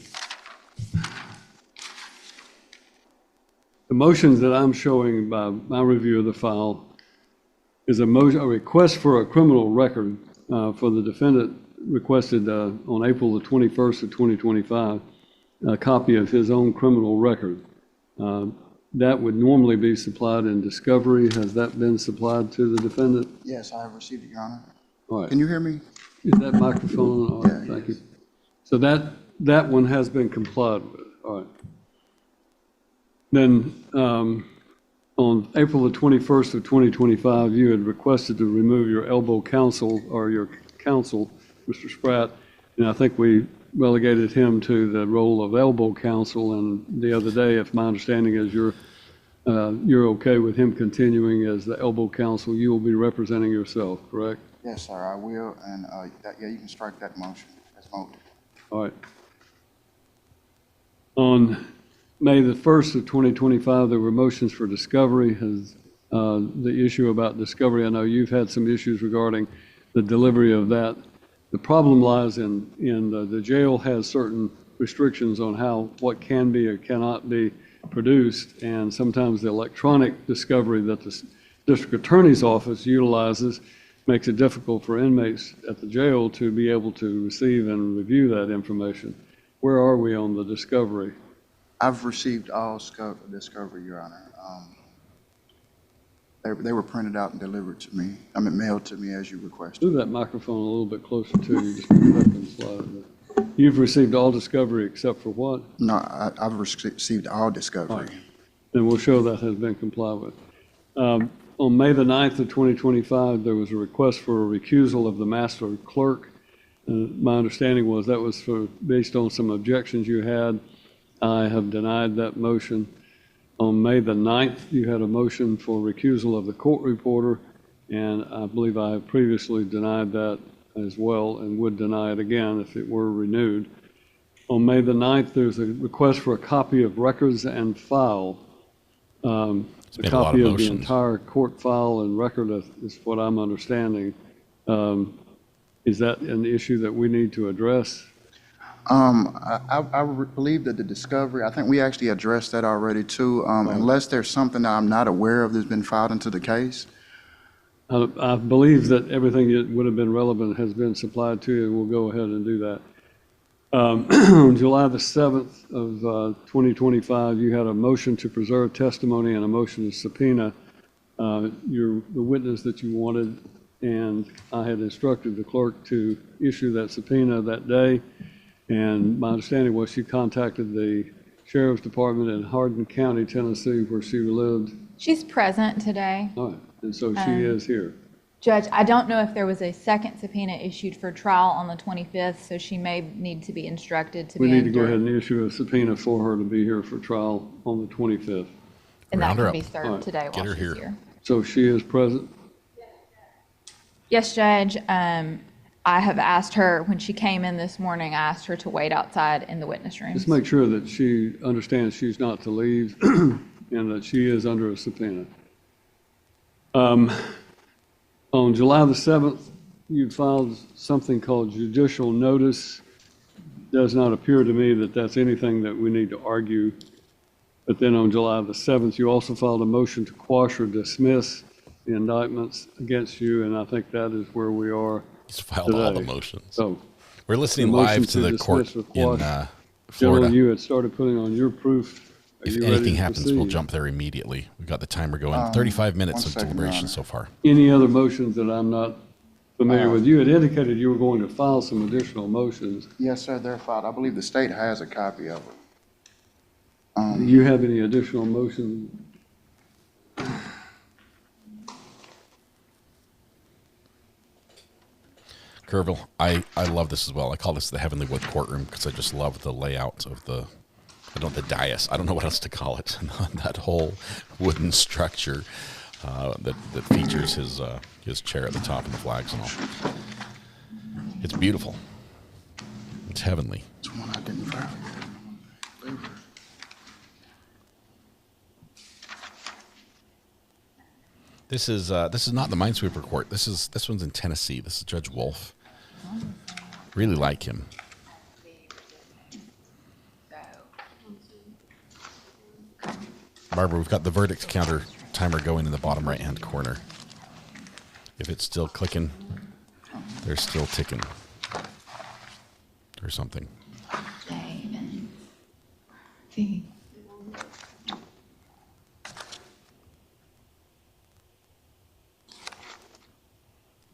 motions that I'm showing by my review of the file is a request for a criminal record for the defendant requested on April the 21st of 2025, a copy of his own criminal record. That would normally be supplied in discovery. Has that been supplied to the defendant? Yes, I have received it, Your Honor. All right. Can you hear me? Is that microphone on? All right, thank you. So that one has been complied with. All right. Then on April the 21st of 2025, you had requested to remove your elbow counsel or your counsel, Mr. Spratt, and I think we relegated him to the role of elbow counsel. And the other day, if my understanding is you're okay with him continuing as the elbow counsel, you will be representing yourself, correct? Yes, sir, I will. And yeah, you can strike that motion as voted. All right. On May the 1st of 2025, there were motions for discovery. Has the issue about discovery, I know you've had some issues regarding the delivery of that. The problem lies in the jail has certain restrictions on what can be or cannot be produced, and sometimes the electronic discovery that the district attorney's office utilizes makes it difficult for inmates at the jail to be able to receive and review that information. Where are we on the discovery? I've received all discovery, Your Honor. They were printed out and delivered to me. Mailed to me as you requested. Move that microphone a little bit closer to you. Just move up and slide. You've received all discovery except for what? No, I've received all discovery. Right. Then we'll show that has been complied with. On May the 9th of 2025, there was a request for a recusal of the master clerk. My understanding was that was based on some objections you had. I have denied that motion. On May the 9th, you had a motion for recusal of the court reporter, and I believe I have previously denied that as well and would deny it again if it were renewed. On May the 9th, there's a request for a copy of records and file. A copy of the entire court file and record is what I'm understanding. Is that an issue that we need to address? I believe that the discovery, I think we actually addressed that already too, unless there's something that I'm not aware of that's been filed into the case. I believe that everything that would have been relevant has been supplied to you, and we'll go ahead and do that. On July the 7th of 2025, you had a motion to preserve testimony and a motion to subpoena the witness that you wanted, and I had instructed the clerk to issue that subpoena that day. And my understanding was she contacted the Sheriff's Department in Hardin County, Tennessee, where she lived. She's present today. All right, and so she is here. Judge, I don't know if there was a second subpoena issued for trial on the 25th, so she may need to be instructed to be. We need to go ahead and issue a subpoena for her to be here for trial on the 25th. And that can be served today while she's here. So she is present? Yes, Judge. I have asked her, when she came in this morning, I asked her to wait outside in the witness room. Just make sure that she understands she's not to leave and that she is under a subpoena. On July the 7th, you filed something called judicial notice. Does not appear to me that that's anything that we need to argue. But then on July the 7th, you also filed a motion to quash or dismiss the indictments against you, and I think that is where we are. He's filed all the today. motions. So we're listening the motion live to the dismiss court with in quash. Florida. General, you had started putting on your proof. Are If you ready anything to happens, we'll proceed? jump there immediately. We've got the timer going. 35 minutes of deliberation so far. Any other motions that I'm not familiar with? You had indicated you were going to file some additional motions. Yes, sir, they're filed. I believe the state has a copy of it. Do you have any additional motions? Kerrville, I love this as well. I call this the Heavenly Wood courtroom because I just love the layout of the dais. I don't know what else to call it. That whole wooden structure that features his chair at the top and the flags and all. It's beautiful. It's heavenly. It's one I didn't file. This is not the Minesweeper court. This one's in Tennessee. This is Judge Wolf. Really like him. Barbara, we've got the verdict counter timer going in the bottom right-hand corner. If it's still clicking, they're still ticking. Or something. See.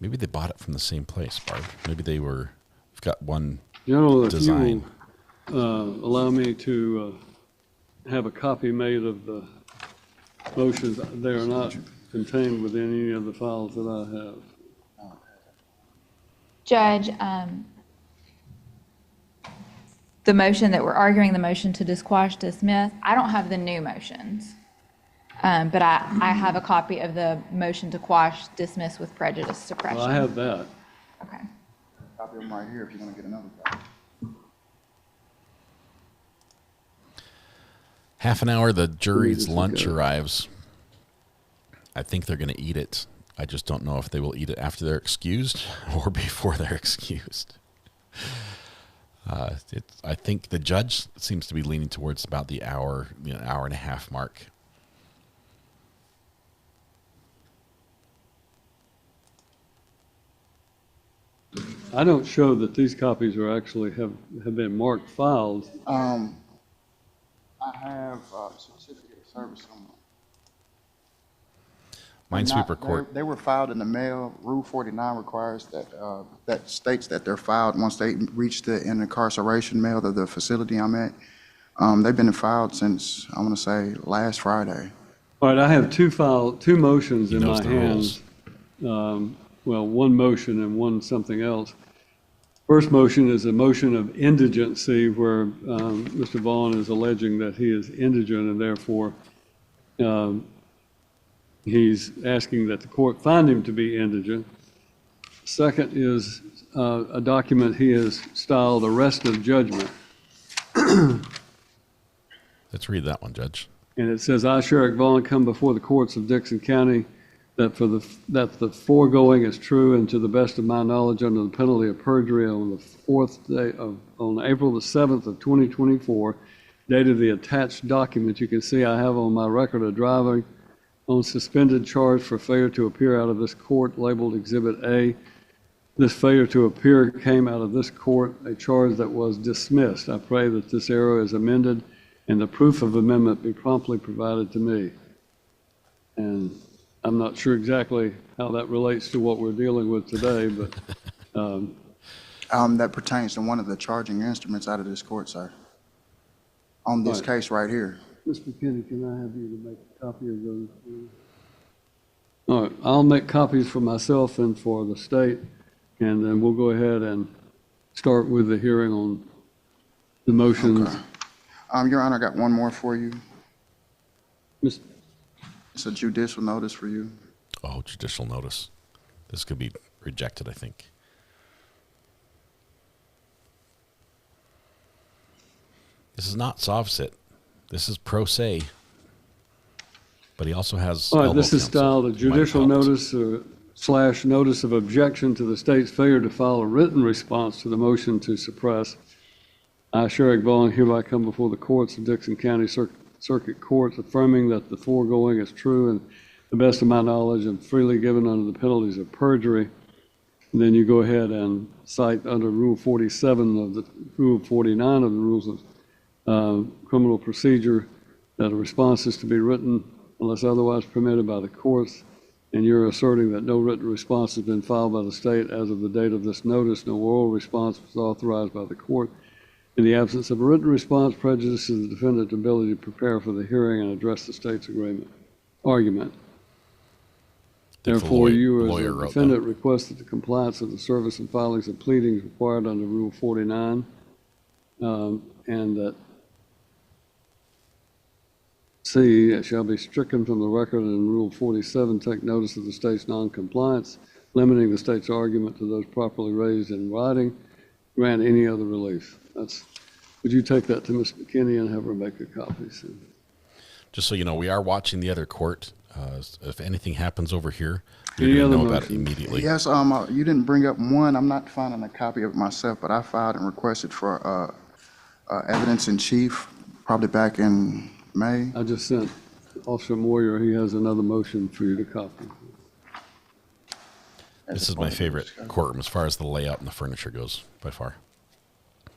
Maybe they bought it from the same place, Barb. Maybe we've got one design. If you allow me to have a copy made of the motions. They are not contained within any of the files that I have. Judge, the motion that we're arguing, the motion to disquash, dismiss, I don't have the new motions. But I have a copy of the motion to quash, dismiss with prejudice suppression. Well, I have that. Okay. Copy of them right here if you want to get another copy. Half an hour, the jury's lunch arrives. I think they're going to eat it. I just don't know if they will eat it after they're excused or before they're excused. I think the judge seems to be leaning towards about the hour and a half mark. I don't show that these copies are actually have been marked filed. I have certificate of service somewhere. Minesweeper court. They were filed in the mail. Rule 49 requires that states that they're filed once they reach the incarceration mail of the facility I'm at. They've been filed since, I want to say, last Friday. All right, I have two motions in my hands. Well, one motion and one something else. First motion is a motion of indigency where Mr. Vaughn is alleging that he is indigent and therefore he's asking that the court find him to be indigent. Second is a document he has styled arrest of judgment. Let's read that one, Judge. And it says, I, Sheriff Vaughn, come before the courts of Dixon County that the foregoing is true and to the best of my knowledge under the penalty of perjury on the fourth day on April the 7th of 2024, dated the attached document you can see I have on my record of driving on suspended charge for failure to appear out of this court labeled Exhibit A. This failure to appear came out of this court, a charge that was dismissed. I pray that this error is amended and the proof of amendment be promptly provided to me. And I'm not sure exactly how that relates to what we're dealing with today, but that pertains to one of the charging instruments out of this court, sir. On this case right here. Ms. McKinney, can I have you to make a copy of those, please? All right, I'll make copies for myself and for the state, and then we'll go ahead and start with the hearing on the motions. Okay. Your Honor, I got one more for you. Ms. It's a judicial notice for you. Oh, judicial notice. This could be rejected, I think. This is not soft-sit. This is pro se. But he also has. All right, this is styled a judicial notice / notice of objection to the state's failure to file a written response to the motion to suppress. I, Sheriff Vaughn, hereby come before the courts of Dixon County Circuit Courts affirming that the foregoing is true and the best of my knowledge, and freely given under the penalties of perjury. And then you go ahead and cite under Rule 47 of the Rule 49 of the Rules of Criminal Procedure that a response is to be written unless otherwise permitted by the courts. And you're asserting that no written response has been filed by the state as of the date of this notice. No oral response was authorized by the court. In the absence of a written response, prejudices the defendant's ability to prepare for the hearing and address the state's argument. Therefore, you as a defendant requested the compliance of the service and filings of pleadings required under Rule 49, and that C, it shall be stricken from the record, and Rule 47, take notice of the state's noncompliance, limiting the state's argument to those properly raised in writing, grant any other relief. Would you take that to Ms. McKinney and have her make a copy? Just so you know, we are watching the other court. If anything happens over here, you're going to know about it immediately. Yes, you didn't bring up one. I'm not finding a copy of it myself, but I filed and requested for evidence in chief probably back in May. I just sent Officer Moyer. He has another motion for you to copy. This is my favorite courtroom as far as the layout and the furniture goes, by far.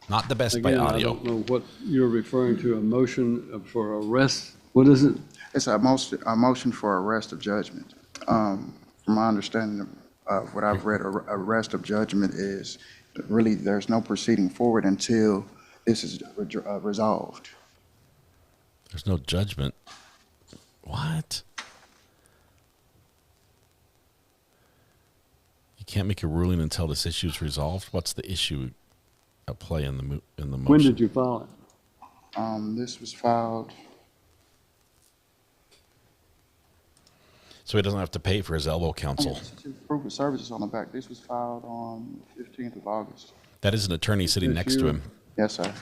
Not the best by audio. I don't know what you're referring to, a motion for arrest. What is it? It's a motion for arrest of judgment. From my understanding of what I've read, arrest of judgment is really there's no proceeding forward until this is resolved. There's no judgment. What? You can't make a ruling until this issue is resolved? What's the issue at play in the motion? When did you file it? This was filed. So he doesn't have to pay for his elbow counsel. Proof of services on the back. This was filed on the 15th of August. That is an attorney sitting next to him. Yes, sir.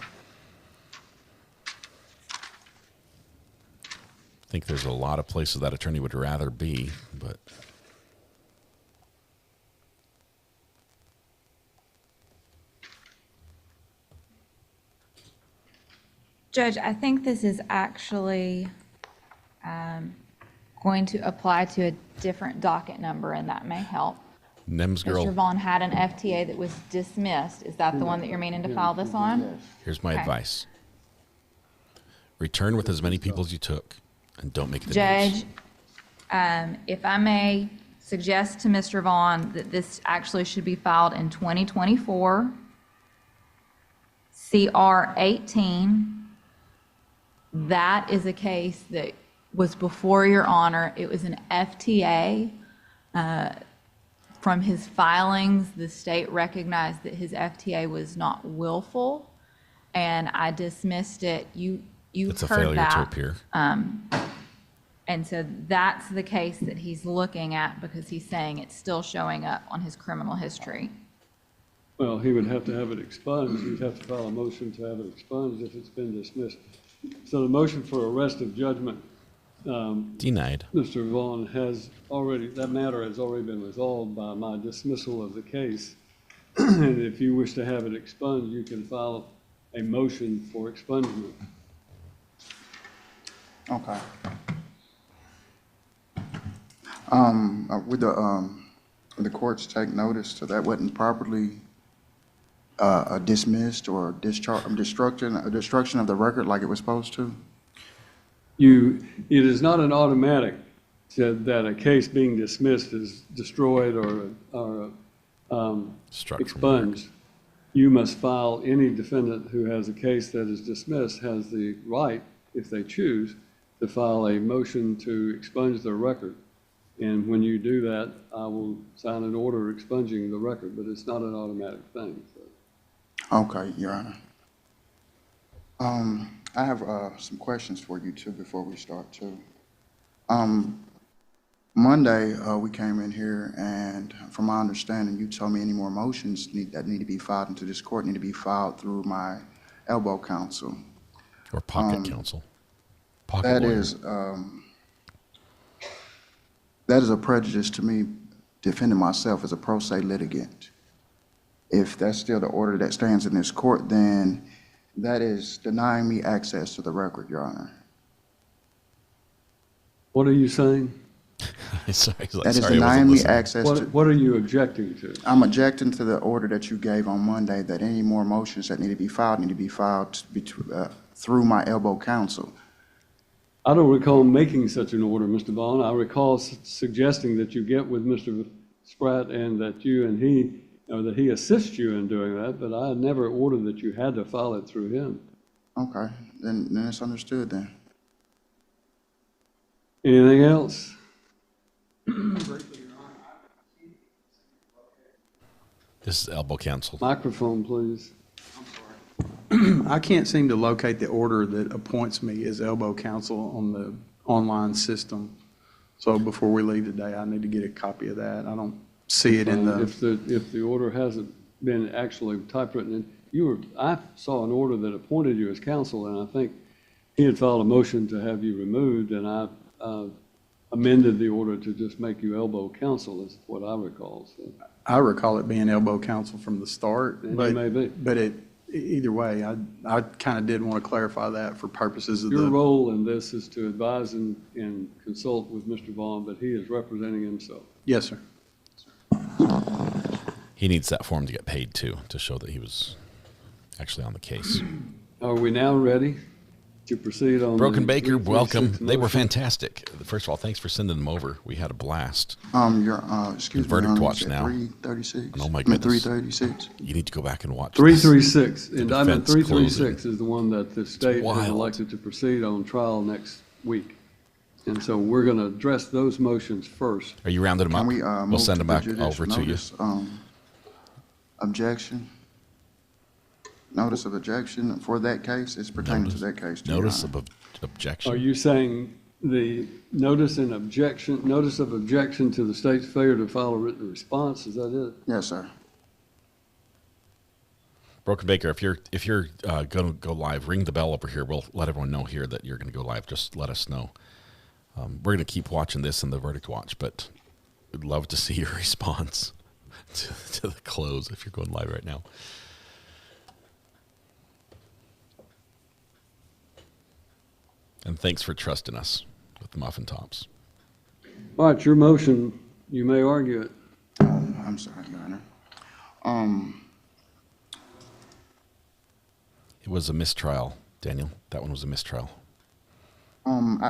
I think there's a lot of places that attorney would rather be, but... Judge, I think this is actually going to apply to a different docket number, and that may help. Nems girl. Mr. Vaughn had an FTA that was dismissed. Is that the one that you're meaning to file this on? Here's my advice. Return with as many people as you took, and don't make the Judge, if I may suggest to Mr. Vaughn that this actually should be filed in 2024, CR 18. That is a case that was before your honor. It was an FTA. From his filings, the state recognized that his FTA was not willful, and I dismissed it. You've it's heard a failure that. to appear. And so that's the case that he's looking at, because he's saying it's still showing up on his criminal history. Well, he would have to have it expunged. He'd have to file a motion to have it expunged if it's been dismissed. So the motion for arrest of judgment, denied. Mr. Vaughn has already, that matter has already been resolved by my dismissal of the case. And if you wish to have it expunged, you can file a motion for expungement. Okay. Would the courts take notice to that wasn't properly dismissed or destruction of the record like it was supposed to? It is not an automatic that a case being dismissed is destroyed or expunged. You must file, any defendant who has a case that is dismissed has the right, if they choose, to file a motion to expunge their record. And when you do that, I will sign an order expunging the record, but it's not an automatic thing. So. Okay, Your Honor. I have some questions for you too before we start too. Monday, we came in here, and from my understanding, you told me any more motions that need to be filed into this court need to be filed through my elbow counsel. Or pocket counsel. Pocket that lawyer. That is a prejudice to me defending myself as a pro se litigant. If that's still the order that stands in this court, then that is denying me access to the record, Your Honor. What are you saying? That is denying me access to. What are you objecting to? I'm objecting to the order that you gave on Monday that any more motions that need to be filed through my elbow counsel. I don't recall making such an order, Mr. Vaughn. I recall suggesting that you get with Mr. Spratt and that you and he, or that he assists you in doing that, but I never ordered that you had to file it through him. Okay, then it's understood then. Anything else? This is elbow counsel. Microphone, please. I can't seem to locate the order that appoints me as elbow counsel on the online system. So before we leave today, I need to get a copy of that. I don't see it in the. If the order hasn't been actually typewritten, I saw an order that appointed you as counsel, and I think he had filed a motion to have you removed, and I amended the order to just make you elbow counsel, is what I recall. So. I recall it being elbow counsel from the start, And but you may be. But either way, I kind of did want to clarify that for purposes of Your role in this is to advise and consult with Mr. Vaughn, but he is representing himself. Yes, sir. He needs that form to get paid too, to show that he was actually on the case. Are we now ready to proceed on Broken the Baker, 336 welcome. They were motion? fantastic. First of all, thanks for sending them over. We had a blast. Excuse me. Verdict Your watch Honor, now. 336. Oh my goodness. 336. You need to go back and watch 336. this. Indictment The defense 336 is the one that the state has wild. elected to proceed on trial next week. And so we're going to address those motions first. Are you rounding them up? Can we We'll move send them to the back judicial over to you. notice, objection? Notice of objection for that case? It's pertaining to that case, too, Your Notice Honor. of objection. Are you saying the notice of objection to the state's failure to file a written response? Is that it? Yes, sir. Broken Baker, if you're going to go live, ring the bell over here. We'll let everyone know here that you're going to go live. Just let us know. We're going to keep watching this in the verdict watch, but we'd love to see your response to the close if you're going live right now. And thanks for trusting us with the muffin tops. All right, your motion, you may argue it. I'm sorry, Your Honor. It was a mistrial, Daniel. That one was a mistrial. I'm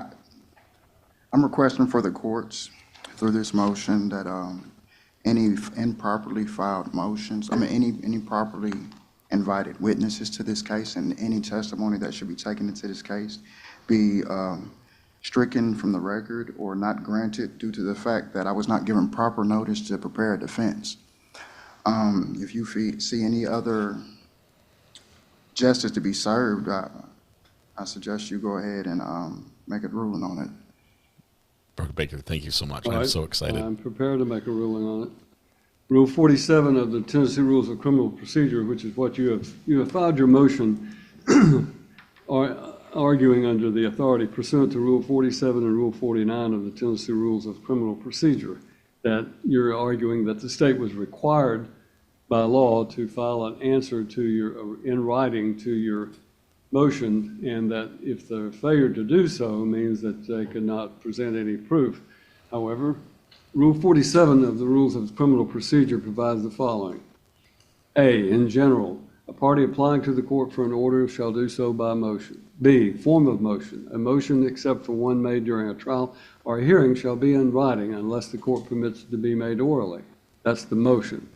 requesting for the courts through this motion that any improperly filed motions, any properly invited witnesses to this case and any testimony that should be taken into this case be stricken from the record or not granted due to the fact that I was not given proper notice to prepare a defense. If you see any other justice to be served, I suggest you go ahead and make a ruling on it. Broken Baker, thank you so much. All I'm right. so excited. I'm prepared to make a ruling on it. Rule 47 of the Tennessee Rules of Criminal Procedure, which is what you have filed your motion arguing under the authority pursuant to Rule 47 and Rule 49 of the Tennessee Rules of Criminal Procedure, that you're arguing that the state was required by law to file an answer to your, in writing to your motion, and that if the failure to do so means that they could not present any proof. However, Rule 47 of the Rules of Criminal Procedure provides the following. A, in general, a party applying to the court for an order shall do so by motion. B, form of motion. A motion except for one made during a trial or a hearing shall be in writing unless the court permits it to be made orally. That's the motion.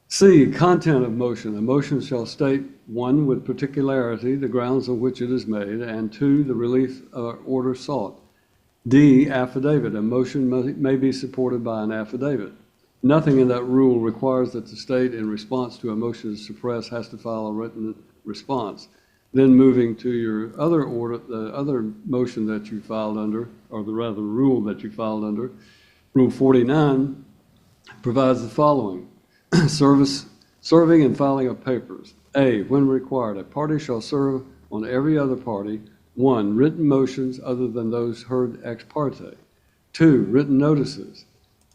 C, content of motion. A motion shall state, 1, with particularity, the grounds on which it is made, and 2, the relief order sought. D, affidavit. A motion may be supported by an affidavit. Nothing in that rule requires that the state, in response to a motion to suppress, has to file a written response. Then moving to your other order, the other motion that you filed under, or the rather rule that you filed under, Rule 49 provides the following. Serving and filing of papers. A, when required, a party shall serve on every other party, 1, written motions other than those heard ex parte. 2, written notices.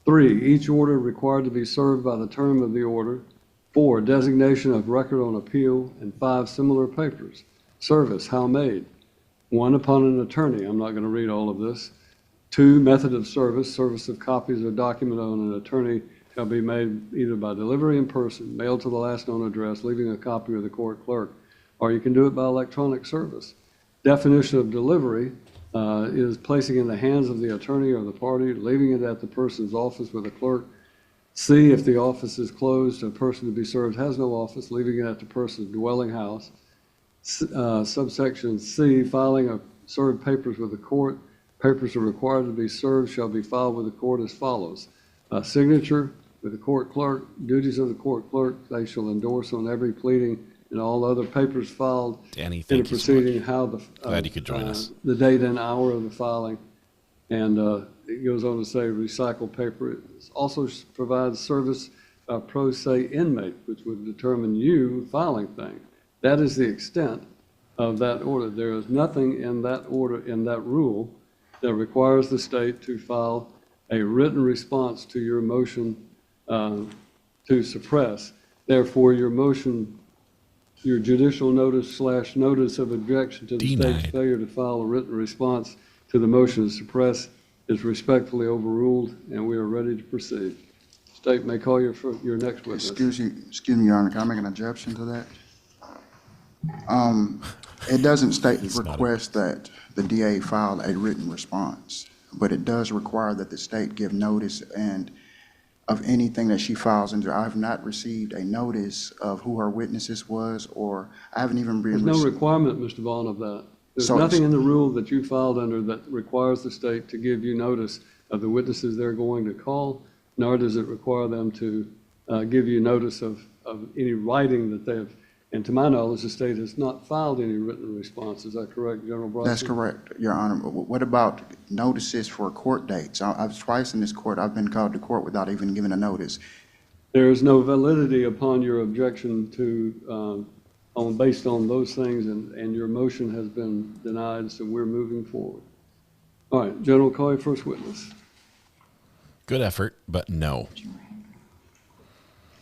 3, each order required to be served by the term of the order. 4, designation of record on appeal. And 5, similar papers. Service, how made? 1, upon an attorney. I'm not going to read all of this. 2, method of service. Service of copies or document on an attorney shall be made either by delivery in person, mailed to the last known address, leaving a copy with the court clerk, or you can do it by electronic service. Definition of delivery is placing in the hands of the attorney or the party, leaving it at the person's office with a clerk. C, if the office is closed, a person to be served has no office, leaving it at the person's dwelling house. Subsection C, filing of served papers with the court. Papers are required to be served shall be filed with the court as follows. Signature with the court clerk. Duties of the court clerk, they shall endorse on every pleading and all other papers filed Danny, in thank the you so much. proceeding, how the Glad you could join us. the date and hour of the filing. And it goes on to say recycled paper. It also provides service pro se inmate, which would determine you filing thing. That is the extent of that order. There is nothing in that order, in that rule, that requires the state to file a written response to your motion to suppress. Therefore, your motion, your judicial notice / notice of objection to the state's failure to file a written response to the motion to suppress is respectfully overruled, and we are ready to proceed. State may call your next witness. Excuse me, Your Honor, can I make an objection to that? It doesn't state request that the DA file a written response, but it does require that the state give notice and of anything that she files into. I have not received a notice of who her witnesses was, or I haven't even been. There's no requirement, Mr. Vaughn, of that. There's So nothing in the rule that you filed under that requires the state to give you notice of the witnesses they're going to call, nor does it require them to give you notice of any writing that they have. And to my knowledge, the state has not filed any written response. Is that correct, General Bryson? That's correct, Your Honor. What about notices for court dates? I've twice in this court, I've been called to court without even giving a notice. There is no validity upon your objection to, based on those things, and your motion has been denied, so we're moving forward. All right, General, call your first witness. Good effort, but no.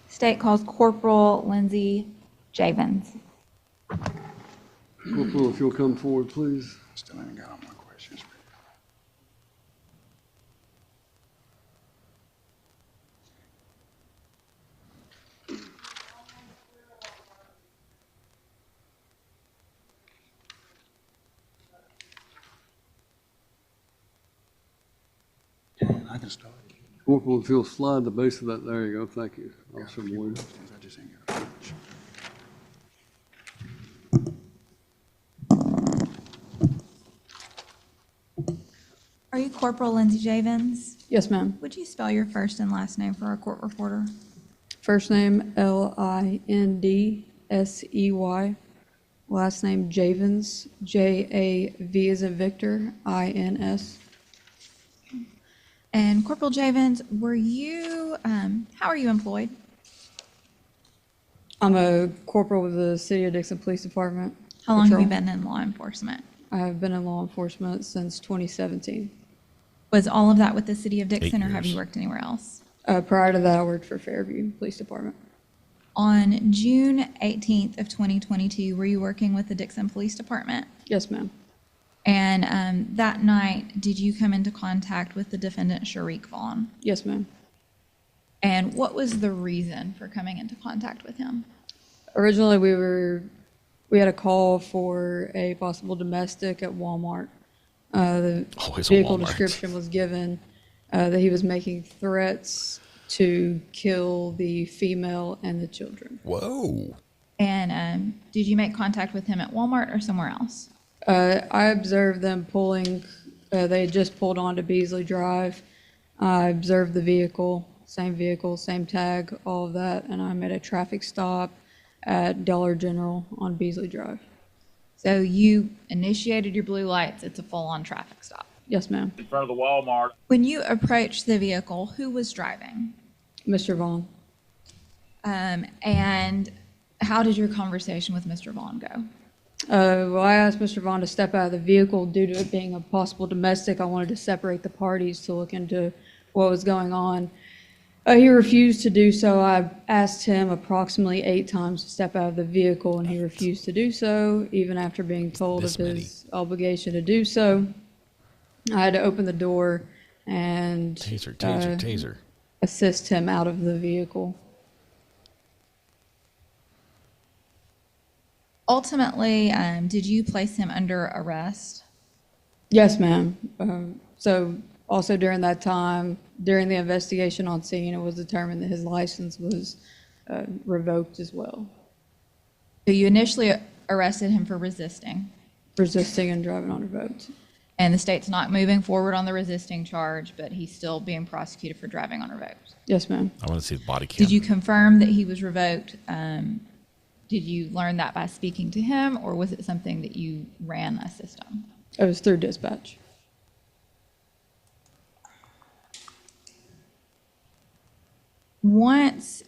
State calls Corporal Lindsay Javins. Corporal, if you'll come forward, please. Still ain't got all my questions. I can start. Corporal, if you'll slide the base of that, there you go, thank you. Officer Boyd. I just ain't got much. Are you Corporal Lindsay Javins? Yes, ma'am. Would you spell your first and last name for our court reporter? First name Lindsey. Last name Javins, Jav as in Victor, INS. And Corporal Javins, were you, how are you employed? I'm a corporal with the City of Dixon Police Department. How long have Patrol. you been in law enforcement? I have been in law enforcement since 2017. Was all of that with the City of Dixon, or have years. you worked anywhere else? Prior to that, I worked for Fairview Police Department. On June 18th of 2022, were you working with the Dixon Police Department? Yes, ma'am. And that night, did you come into contact with the defendant, Sharik Vaughn? Yes, ma'am. And what was the reason for coming into contact with him? Originally, we had a call for a possible domestic at Walmart. The Always a vehicle Walmart. description was given that he was making threats to kill the female and the children. Whoa. And did you make contact with him at Walmart or somewhere else? I observed them pulling, they had just pulled onto Beasley Drive. I observed the vehicle, same tag, all of that, and I'm at a traffic stop at Dollar General on Beasley Drive. So you initiated your blue lights. It's a full-on traffic stop. Yes, ma'am. In front of the Walmart. When you approached the vehicle, who was driving? Mr. Vaughn. And how did your conversation with Mr. Vaughn go? Well, I asked Mr. Vaughn to step out of the vehicle due to it being a possible domestic. I wanted to separate the parties to look into what was going on. He refused to do so. I asked him approximately 8 times to step out of the vehicle, and he refused to do so, even after being told of his obligation to do so. I had to open the door and Taser. assist him out of the vehicle. Ultimately, did you place him under arrest? Yes, ma'am. So also during that time, during the investigation on scene, it was determined that his license was revoked as well. So you initially arrested him for resisting. Resisting and driving unrevoked. And the state's not moving forward on the resisting charge, but he's still being prosecuted for driving unrevoked. Yes, ma'am. I want to see the body cam. Did you confirm that he was revoked? Did you learn that by speaking to him, or was it something that you ran a system? It was through dispatch. Once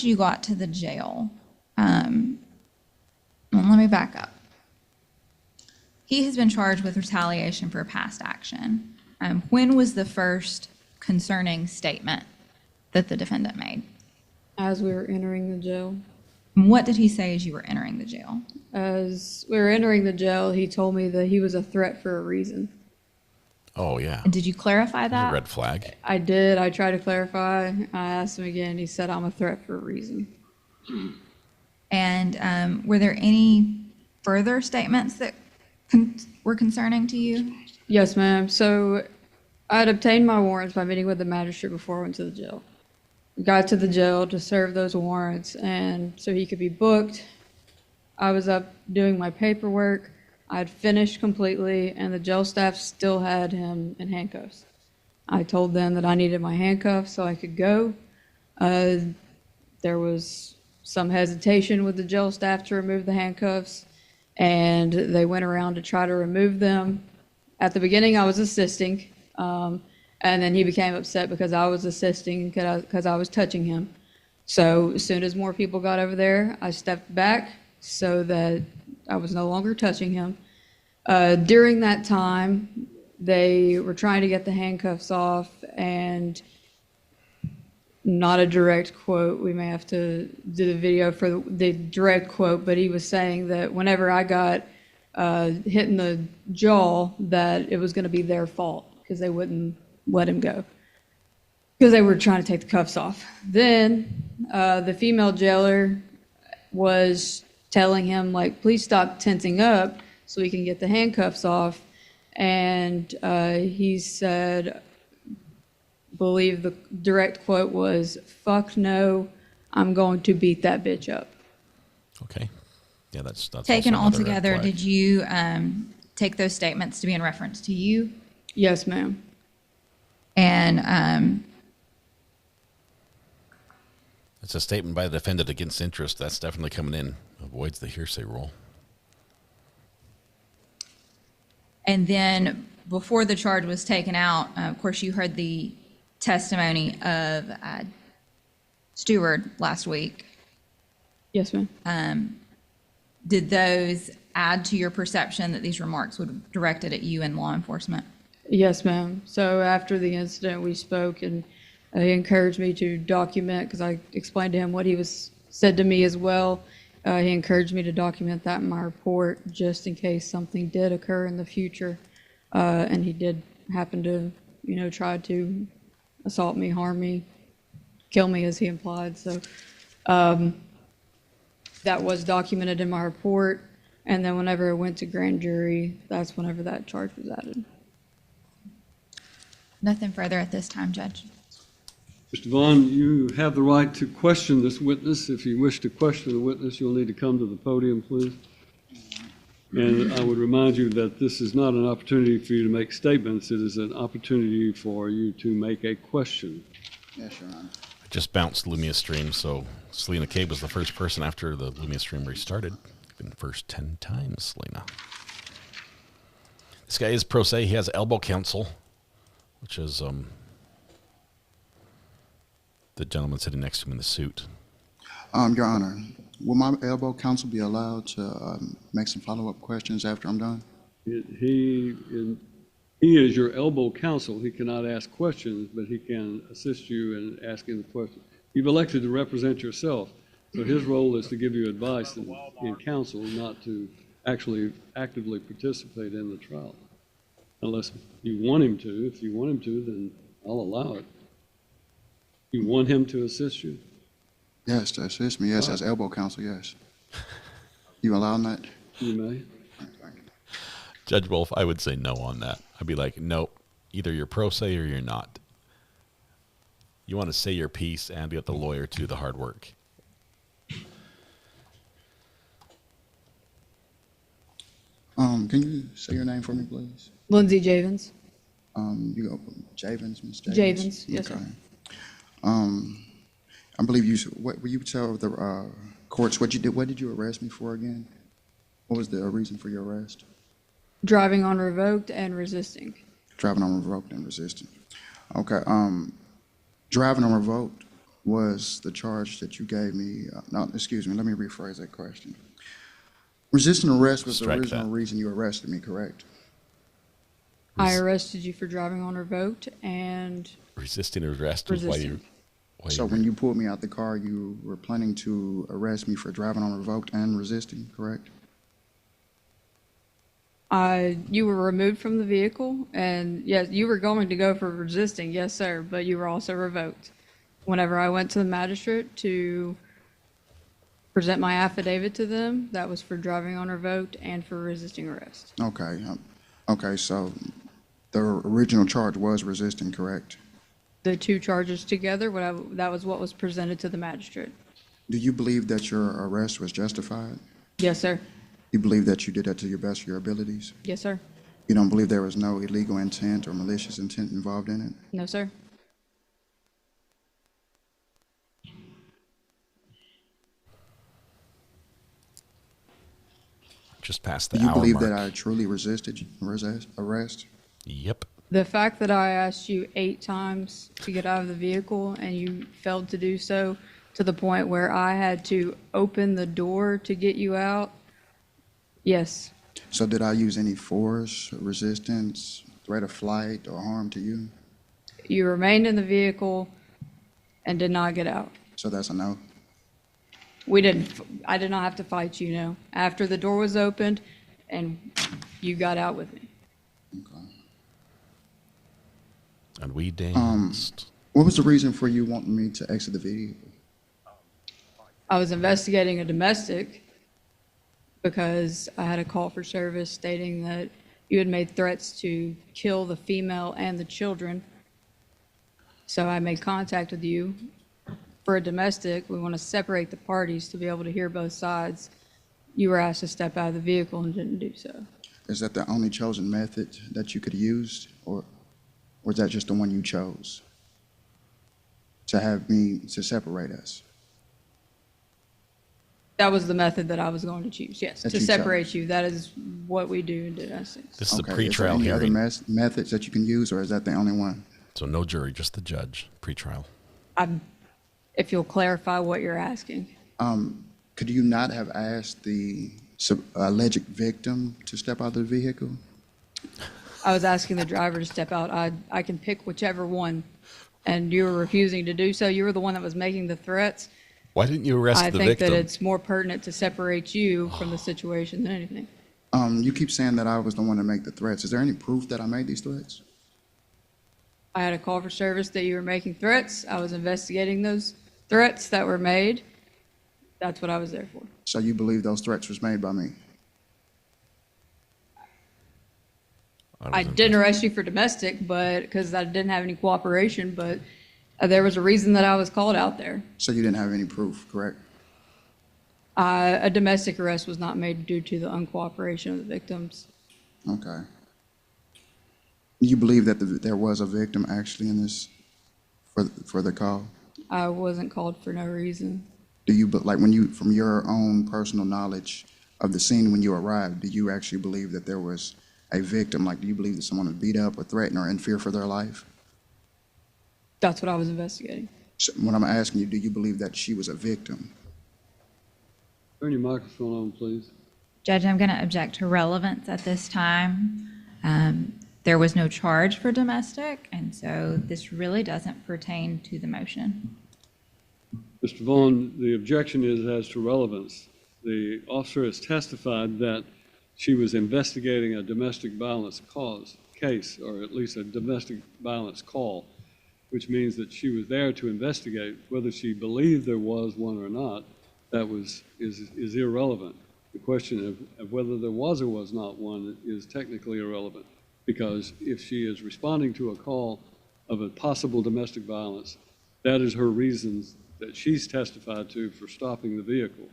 you got to the jail, let me back up. He has been charged with retaliation for past action. When was the first concerning statement that the defendant made? As we were entering the jail. And what did he say as you were entering the jail? As we were entering the jail, he told me that he was a threat for a reason. Oh, yeah. And did you clarify that? Red flag. I did. I tried to clarify. I asked him again. He said, I'm a threat for a reason. And were there any further statements that were concerning to you? Yes, ma'am. So I had obtained my warrants by meeting with the magistrate before I went to the jail. Got to the jail to serve those warrants, and so he could be booked. I was up doing my paperwork. I'd finished completely, and the jail staff still had him in handcuffs. I told them that I needed my handcuffs so I could go. There was some hesitation with the jail staff to remove the handcuffs, and they went around to try to remove them. At the beginning, I was assisting, and then he became upset because I was assisting because I was touching him. So as soon as more people got over there, I stepped back so that I was no longer touching him. During that time, they were trying to get the handcuffs off, and not a direct quote. We may have to do the video for the direct quote, but he was saying that whenever I got hit in the jaw, that it was going to be their fault because they wouldn't let him go because they were trying to take the cuffs off. Then the female jailer was telling him, like, please stop tensing up so we can get the handcuffs off. And he said, believe the direct quote was, fuck no, I'm going to beat that bitch up. Okay. Yeah, that's taken also all another red together. flag. Did you take those statements to be in reference to you? Yes, ma'am. And It's a statement by the defendant against interest. That's definitely coming in. Avoids the hearsay rule. and then before the charge was taken out, of course, you heard the testimony of Stewart last week. Yes, ma'am. Did those add to your perception that these remarks would be directed at you and law enforcement? Yes, ma'am. So after the incident, we spoke, and he encouraged me to document, because I explained to him what he was said to me as well. He encouraged me to document that in my report, just in case something did occur in the future. And he did happen to, try to assault me, harm me, kill me, as he implied. So that was documented in my report. And then whenever it went to grand jury, that's whenever that charge was added. Nothing further at this time, Judge. Mr. Vaughn, you have the right to question this witness. If you wish to question the witness, you'll need to come to the podium, please. And I would remind you that this is not an opportunity for you to make statements. It is an opportunity for you to make a question. Yes, Your Honor. I just bounced Lumia Stream, so Selena K was the first person after the Lumia Stream restarted. Been first 10 times, Selena. This guy is pro se. He has elbow counsel, which is the gentleman sitting next to him in the suit. Your Honor, will my elbow counsel be allowed to make some follow-up questions after I'm done? He is your elbow counsel. He cannot ask questions, but he can assist you in asking the questions. You've elected to represent yourself, so his role is to give you advice in counsel, not to actually actively participate in the trial. unless you want him to. If you want him to, then I'll allow it. You want him to assist you? Yes, to assist me, yes, as elbow counsel, yes. You allowing that? You may. Judge Wolf, I would say no on that. I'd be like, nope, either you're pro se or you're not. You want to say your piece and get the lawyer to do the hard work. Can you say your name for me, please? Lindsay Javins. You go Javins, Miss Javins? Javins, yes, sir. I believe you, what will you tell the courts what you did? What did you arrest me for again? What was the reason for your arrest? Driving on revoked and resisting. Driving on revoked and resisting. Okay. Driving on revoked was the charge that you gave me. No, excuse me. Let me rephrase that question. Resisting arrest was the original reason you arrested me, correct? I arrested you for driving on revoked and resisting arrest was why you. So when you pulled me out the car, you were planning to arrest me for driving on revoked and resisting, correct? You were removed from the vehicle, and yes, you were going to go for resisting, yes, sir, but you were also revoked. Whenever I went to the magistrate to present my affidavit to them, that was for driving on revoked and for resisting arrest. Okay. Okay, so the original charge was resisting, correct? The two charges together, that was what was presented to the magistrate. Do you believe that your arrest was justified? Yes, sir. You believe that you did that to your best of your abilities? Yes, sir. You don't believe there was no illegal intent or malicious intent involved in it? No, sir. Just past the hour mark. Do you believe mark. that I truly resisted arrest? Yep. The fact that I asked you 8 times to get out of the vehicle and you failed to do so to the point where I had to open the door to get you out, yes. So did I use any force, resistance, threat of flight, or harm to you? You remained in the vehicle and did not get out. So that's a no? I did not have to fight you, no. After the door was opened and you got out with me. Okay. And we danced. What was the reason for you wanting me to exit the vehicle? I was investigating a domestic because I had a call for service stating that you had made threats to kill the female and the children. So I made contact with you. For a domestic, we want to separate the parties to be able to hear both sides. You were asked to step out of the vehicle and didn't do so. Is that the only chosen method that you could have used, or is that just the one you chose to have me to separate us? That was the method that I was going to choose, yes, to separate you. That is what we do in domestics. This is a pretrial hearing. hearing. Other methods that you can use, or is that the only one? So no jury, just the judge, pretrial. If you'll clarify what you're asking. Could you not have asked the alleged victim to step out of the vehicle? I was asking the driver to step out. I can pick whichever one, and you were refusing to do so. You were the one that was making the threats. Why didn't you arrest the victim? I think that it's more pertinent to separate you from the situation than anything. You keep saying that I was the one to make the threats. Is there any proof that I made these threats? I had a call for service that you were making threats. I was investigating those threats that were made. That's what I was there for. So you believe those threats was made by me? I didn't arrest you for domestic, but because I didn't have any cooperation, but there was a reason that I was called out there. So you didn't have any proof, correct? A domestic arrest was not made due to the uncooperation of the victims. Okay. You believe that there was a victim actually in this for the call? I wasn't called for no reason. Do you, like, when you, from your own personal knowledge of the scene when you arrived, do you actually believe that there was a victim? Like, do you believe that someone was beat up or threatened or in fear for their life? That's what I was investigating. So when I'm asking you, do you believe that she was a victim? Turn your microphone on, please. Judge, I'm going to object to relevance at this time. There was no charge for domestic, and so this really doesn't pertain to the motion. Mr. Vaughn, the objection is as to relevance. The officer has testified that she was investigating a domestic violence case, or at least a domestic violence call, which means that she was there to investigate. Whether she believed there was one or not, is irrelevant. The question of whether there was or was not one is technically irrelevant, because if she is responding to a call of a possible domestic violence, that is her reasons that she's testified to for stopping the vehicle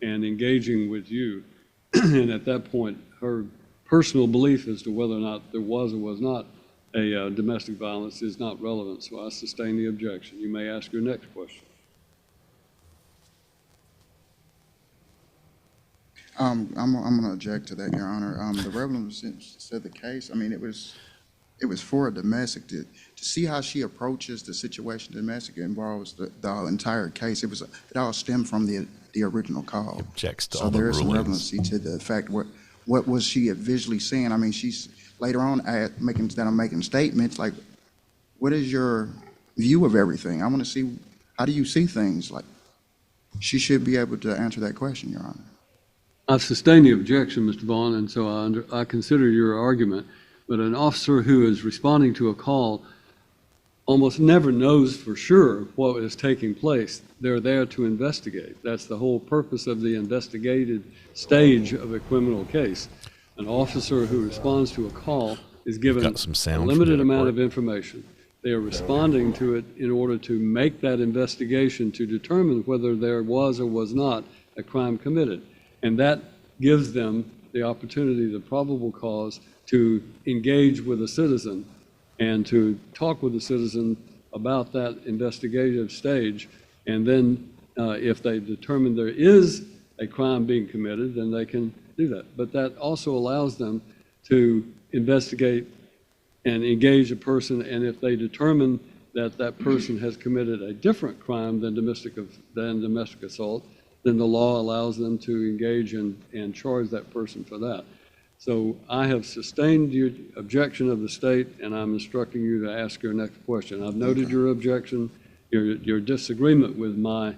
and engaging with you. And at that point, her personal belief as to whether or not there was or was not a domestic violence is not relevant. So I sustain the objection. You may ask your next question. I'm going to object to that, Your Honor. The reverend said the case. I mean, it was for a domestic. To see how she approaches the situation domestic involves the entire case. It all stemmed from the original call. Objects to so all the there is some rulings. relevancy to the fact what was she visually seeing. I mean, she's later on making statements like, what is your view of everything? I want to see, how do you see things? Like, she should be able to answer that question, Your Honor. I've sustained the objection, Mr. Vaughn, and so I consider your argument. But an officer who is responding to a call almost never knows for sure what is taking place. They're there to investigate. That's the whole purpose of the investigative stage of a criminal case. An officer who responds to a call is given a limited amount of information. They are responding to it in order to make that investigation to determine whether there was or was not a crime committed. And that gives them the opportunity, the probable cause, to engage with a citizen and to talk with the citizen about that investigative stage. And then if they determine there is a crime being committed, then they can do that. But that also allows them to investigate and engage a person, and if they determine that that person has committed a different crime than domestic assault, then the law allows them to engage and charge that person for that. So I have sustained your objection of the state, and I'm instructing you to ask your next question. I've noted your objection, your disagreement with my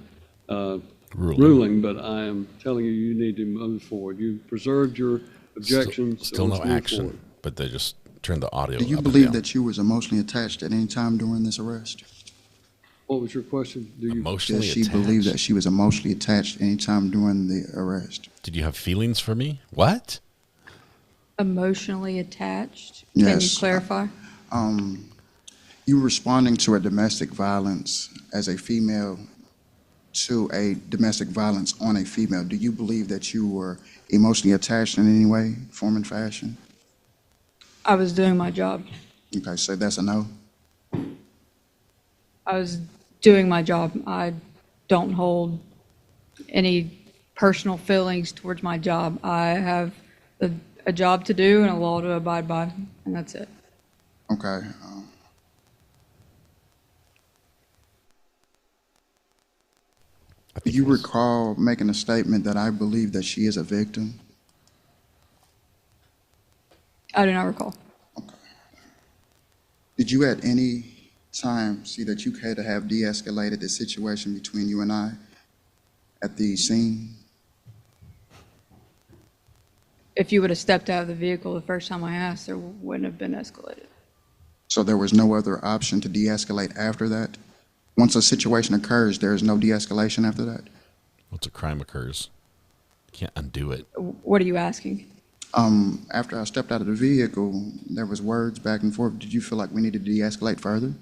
ruling, but I am telling you need to move forward. You preserved your objection. Still no action, but they just turned the audio Do you up believe and down. that you was emotionally attached at any time during this arrest? What was your question? Emotionally Does she believe that she was emotionally attached any time during the arrest? Did you have feelings for me? What? Emotionally attached? Can you clarify? You responding to a domestic violence as a female to a domestic violence on a female. Do you believe that you were emotionally attached in any way, form, and fashion? I was doing my job. Okay, so that's a no? I was doing my job. I don't hold any personal feelings towards my job. I have a job to do and a law to abide by, and that's it. Okay. Do you recall making a statement that I believe that she is a victim? I do not recall. Did you at any time see that you had to have de-escalated the situation between you and I at the scene? If you would have stepped out of the vehicle the first time I asked, there wouldn't have been escalated. So there was no other option to de-escalate after that? Once a situation occurs, there is no de-escalation after that? Once a crime occurs, you can't undo it. What are you asking? After I stepped out of the vehicle, there was words back and forth. Did you feel like we needed to de-escalate further?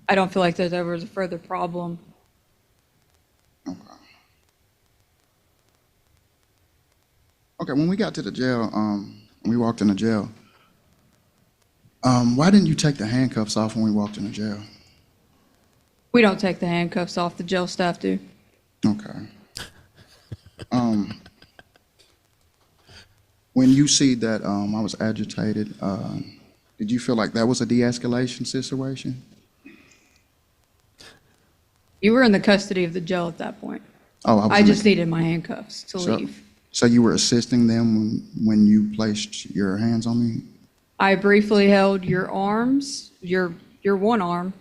I don't feel like that there was a further problem. Okay, when we got to the jail, we walked in the jail, why didn't you take the handcuffs off when we walked in the jail? We don't take the handcuffs off, the jail staff do. Okay. When you see that I was agitated, did you feel like that was a de-escalation situation? You were in the custody of the jail at that point. Oh, I just needed my handcuffs to leave. So you were assisting them when you placed your hands on me? I briefly held your arms, your one arm,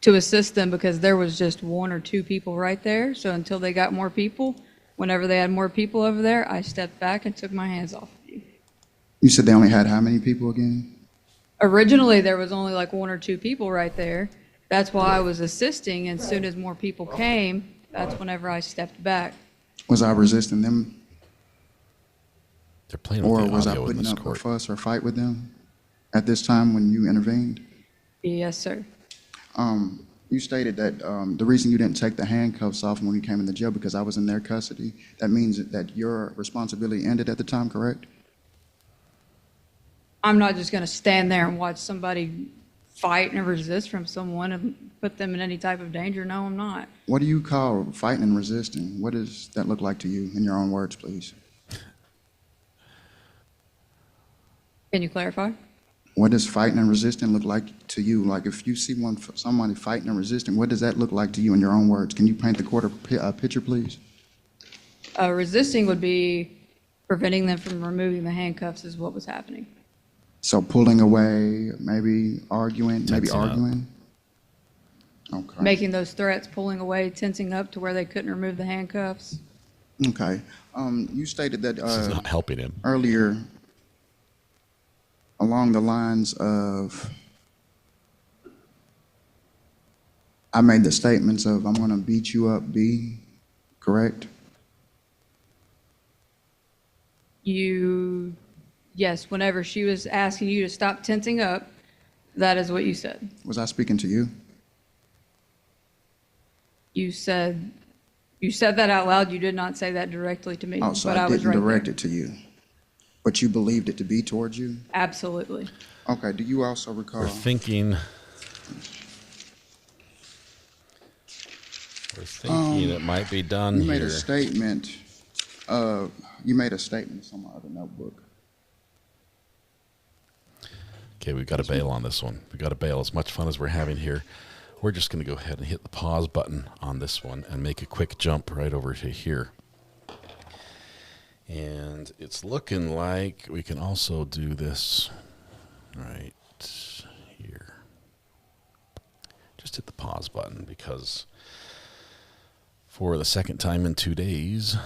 to assist them because there was just one or two people right there. So until they got more people, whenever they had more people over there, I stepped back and took my hands off of you. You said they only had how many people again? Originally, there was only like 1 or 2 people right there. That's why I was assisting, and as soon as more people came, that's whenever I stepped back. Was I resisting them? They're playing Or with the was I audio in putting this up a court. fuss or fight with them at this time when you intervened? Yes, sir. You stated that the reason you didn't take the handcuffs off when you came in the jail because I was in their custody. That means that your responsibility ended at the time, correct? I'm not just going to stand there and watch somebody fight and resist from someone and put them in any type of danger. No, I'm not. What do you call fighting and resisting? What does that look like to you in your own words, please? Can you clarify? What does fighting and resisting look like to you? Like if you see somebody fighting and resisting, what does that look like to you in your own words? Can you paint the court a picture, please? Resisting would be preventing them from removing the handcuffs is what was happening. So pulling away, maybe arguing, Tensing up. Okay. Making those threats, pulling away, tensing up to where they couldn't remove the handcuffs. Okay. You stated that This is not helping him. earlier along the lines of, I made the statements of, I'm going to beat you up, B, correct? Yes, whenever she was asking you to stop tensing up, that is what you said. Was I speaking to you? You said that out loud. You did not say that directly to me. Oh, so but I was didn't right direct there. it to you. But you believed it to be towards you? Absolutely. Okay, do you also recall? We're thinking it might be done You made here. a statement. You made a statement. It's on my other notebook. Okay, we've got to bail on this one. We've got to bail. As much fun as we're having here, we're just going to go ahead and hit the pause button on this one and make a quick jump right over to here. And it's looking like we can also do this right here. Just hit the pause button because for the second time in 2 days,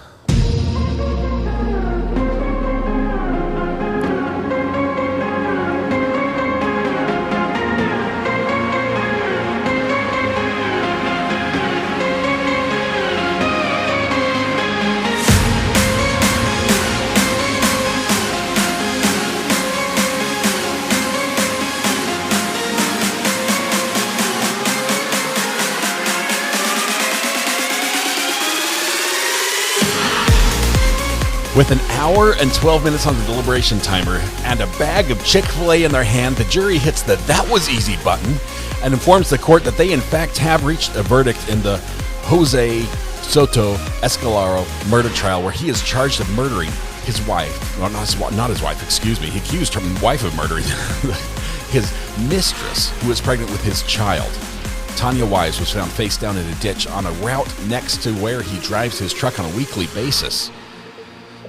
with an hour and 12 minutes on the deliberation timer and a bag of Chick-fil-A in their hand, the jury hits the "that was easy" button and informs the court that they in fact have reached a verdict in the Jose Soto-Escalera murder trial, where he is charged of murdering his wife. Well, not his wife, excuse me. He accused her wife of murdering his mistress, who was pregnant with his child. Tanya Wise was found face down in a ditch on a route next to where he drives his truck on a weekly basis.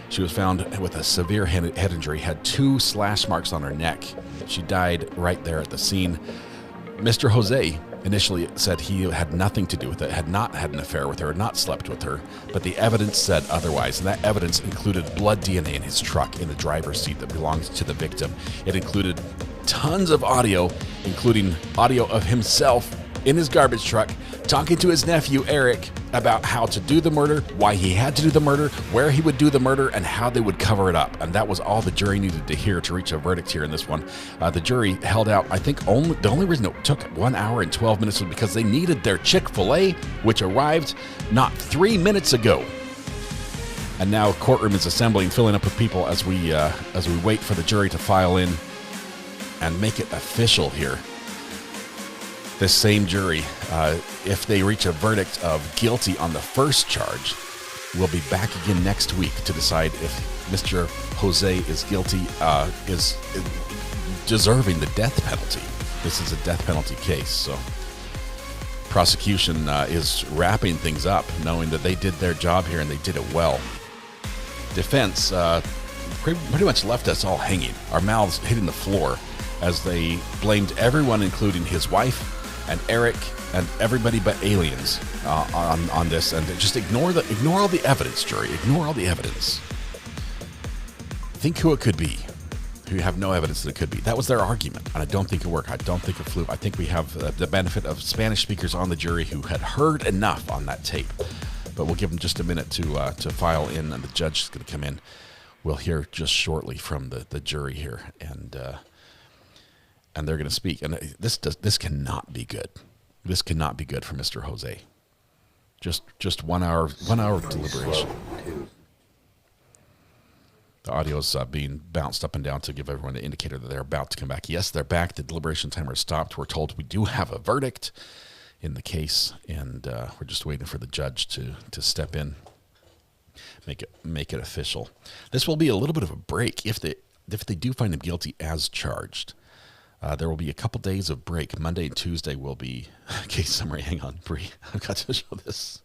She was found with a severe head injury, had 2 slash marks on her neck. She died right there at the scene. Mr. Jose initially said he had nothing to do with it, had not had an affair with her, had not slept with her, but the evidence said otherwise, and that evidence included blood DNA in his truck in the driver's seat that belongs to the victim. It included tons of audio, including audio of himself in his garbage truck talking to his nephew Eric about how to do the murder, why he had to do the murder, where he would do the murder, and how they would cover it up. And that was all the jury needed to hear to reach a verdict here in this one. The jury held out, I think the only reason it took 1 hour and 12 minutes was because they needed their Chick-fil-A, which arrived not 3 minutes ago. And now courtroom is assembling, filling up with people as we wait for the jury to file in and make it official here. This same jury, if they reach a verdict of guilty on the first charge, will be back again next week to decide if Mr. Jose is guilty, is deserving the death penalty. This is a death penalty case, so prosecution is wrapping things up, knowing that they did their job here and they did it well. Defense pretty much left us all hanging, our mouths hitting the floor, as they blamed everyone, including his wife and Eric and everybody but aliens on this, and just ignore all the evidence, jury. Ignore all the evidence. Think who it could be. We have no evidence that it could be. That was their argument, and I don't think it worked. I don't think it flew. I think we have the benefit of Spanish speakers on the jury who had heard enough on that tape. But we'll give them just a minute to file in, and the judge is going to come in. We'll hear just shortly from the jury here, and they're going to speak. And this cannot be good. This cannot be good for Mr. Jose. Just 1 hour deliberation. The audio is being bounced up and down to give everyone an indicator that they're about to come back. Yes, they're back. The deliberation timer stopped. We're told we do have a verdict in the case, and we're just waiting for the judge to step in, make it official. This will be a little bit of a break if they do find him guilty as charged. There will be a couple days of break. Monday and Tuesday will be case summary. Hang on, Bree. I've got to show this.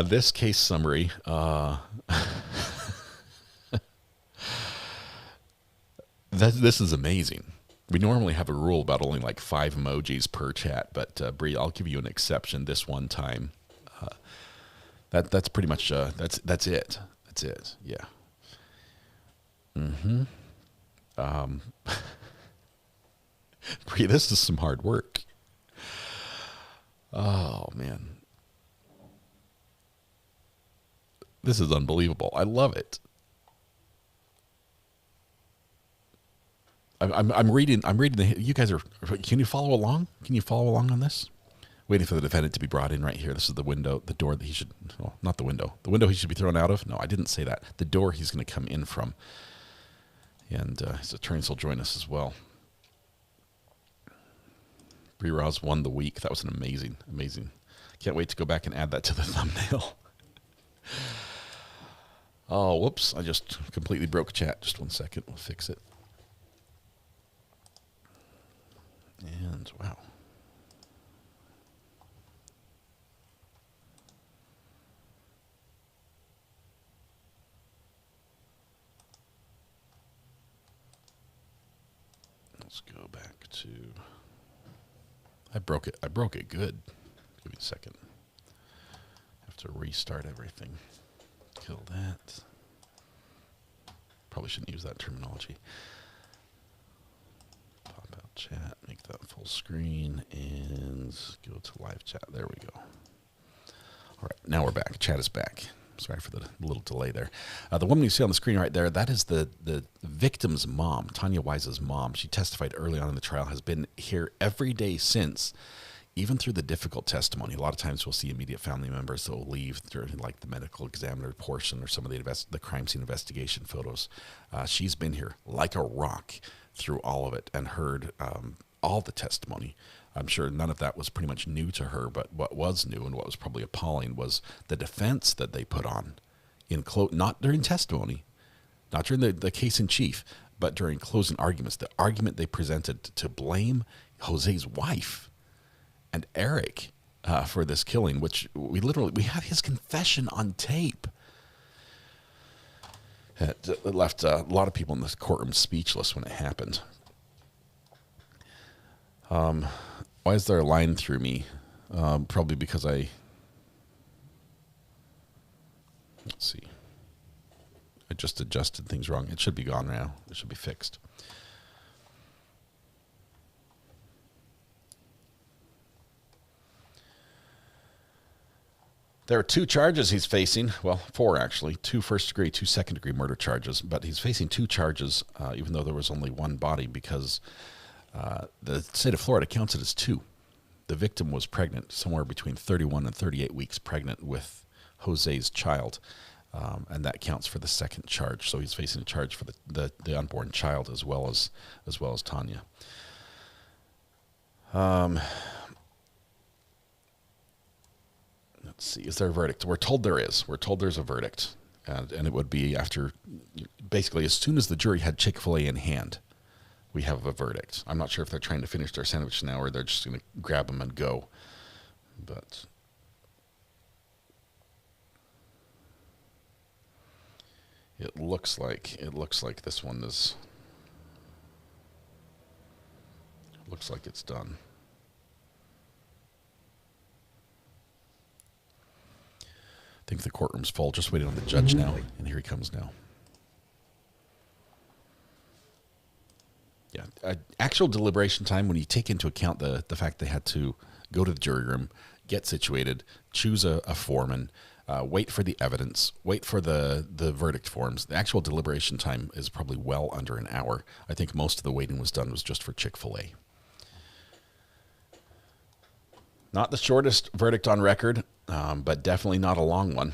This case summary. This is amazing. We normally have a rule about only like 5 emojis per chat, but Bree, I'll give you an exception this one time. That's pretty much that's it. That's it. Yeah. Bree, this is some hard work. Oh man, this is unbelievable. I love it. I'm reading. You guys are. Can you follow along? Can you follow along on this? Waiting for the defendant to be brought in right here. This is the window, the door that he should. Well, not the window. The window he should be thrown out of. No, I didn't say that. The door he's going to come in from. And his attorneys will join us as well. Bree Ross won the week. That was an amazing. Can't wait to go back and add that to the thumbnail. Oh, whoops! I just completely broke chat. Just 1 second. We'll fix it. And wow. Let's go back to. I broke it good. Give me a second. Have to restart everything. Kill that. Probably shouldn't use that terminology. Chat, make that full screen, and go to live chat. There we go. All right, now we're back. Chat is back. Sorry for the little delay there. The woman you see on the screen right there, that is the victim's mom, Tanya Wise's mom. She testified early on in the trial, has been here every day since, even through the difficult testimony. A lot of times we'll see immediate family members that will leave during like the medical examiner portion or some of the crime scene investigation photos. She's been here like a rock through all of it and heard all the testimony. I'm sure none of that was pretty much new to her, but what was new and what was probably appalling was the defense that they put on not during testimony, not during the case in chief, but during closing arguments. The argument they presented to blame Jose's wife and Eric for this killing, which we have his confession on tape. It left a lot of people in the courtroom speechless when it happened. Why is there a line through me? Probably because let's see. I just adjusted things wrong. It should be gone now. It should be fixed. There are 2 charges he's facing. Well, 4 actually. 2 first-degree, 2 second-degree murder charges. But he's facing 2 charges, even though there was only 1 body, because the state of Florida counts it as 2. The victim was pregnant, somewhere between 31 and 38 weeks pregnant with Jose's child, and that counts for the second charge. So he's facing a charge for the unborn child as well as Tanya. Let's see, is there a verdict? We're told there is. We're told there's a verdict. And it would be after, basically, as soon as the jury had Chick-fil-A in hand, we have a verdict. I'm not sure if they're trying to finish their sandwich now or they're just going to grab them and go. But it looks like this one is, looks like it's done. I think the courtroom's full. Just waiting on the judge now, and here he comes now. Yeah, actual deliberation time, when you take into account the fact they had to go to the jury room, get situated, choose a foreman, wait for the evidence, wait for the verdict forms. The actual deliberation time is probably well under an hour. I think most of the waiting was just for Chick-fil-A. Not the shortest verdict on record, but definitely not a long one.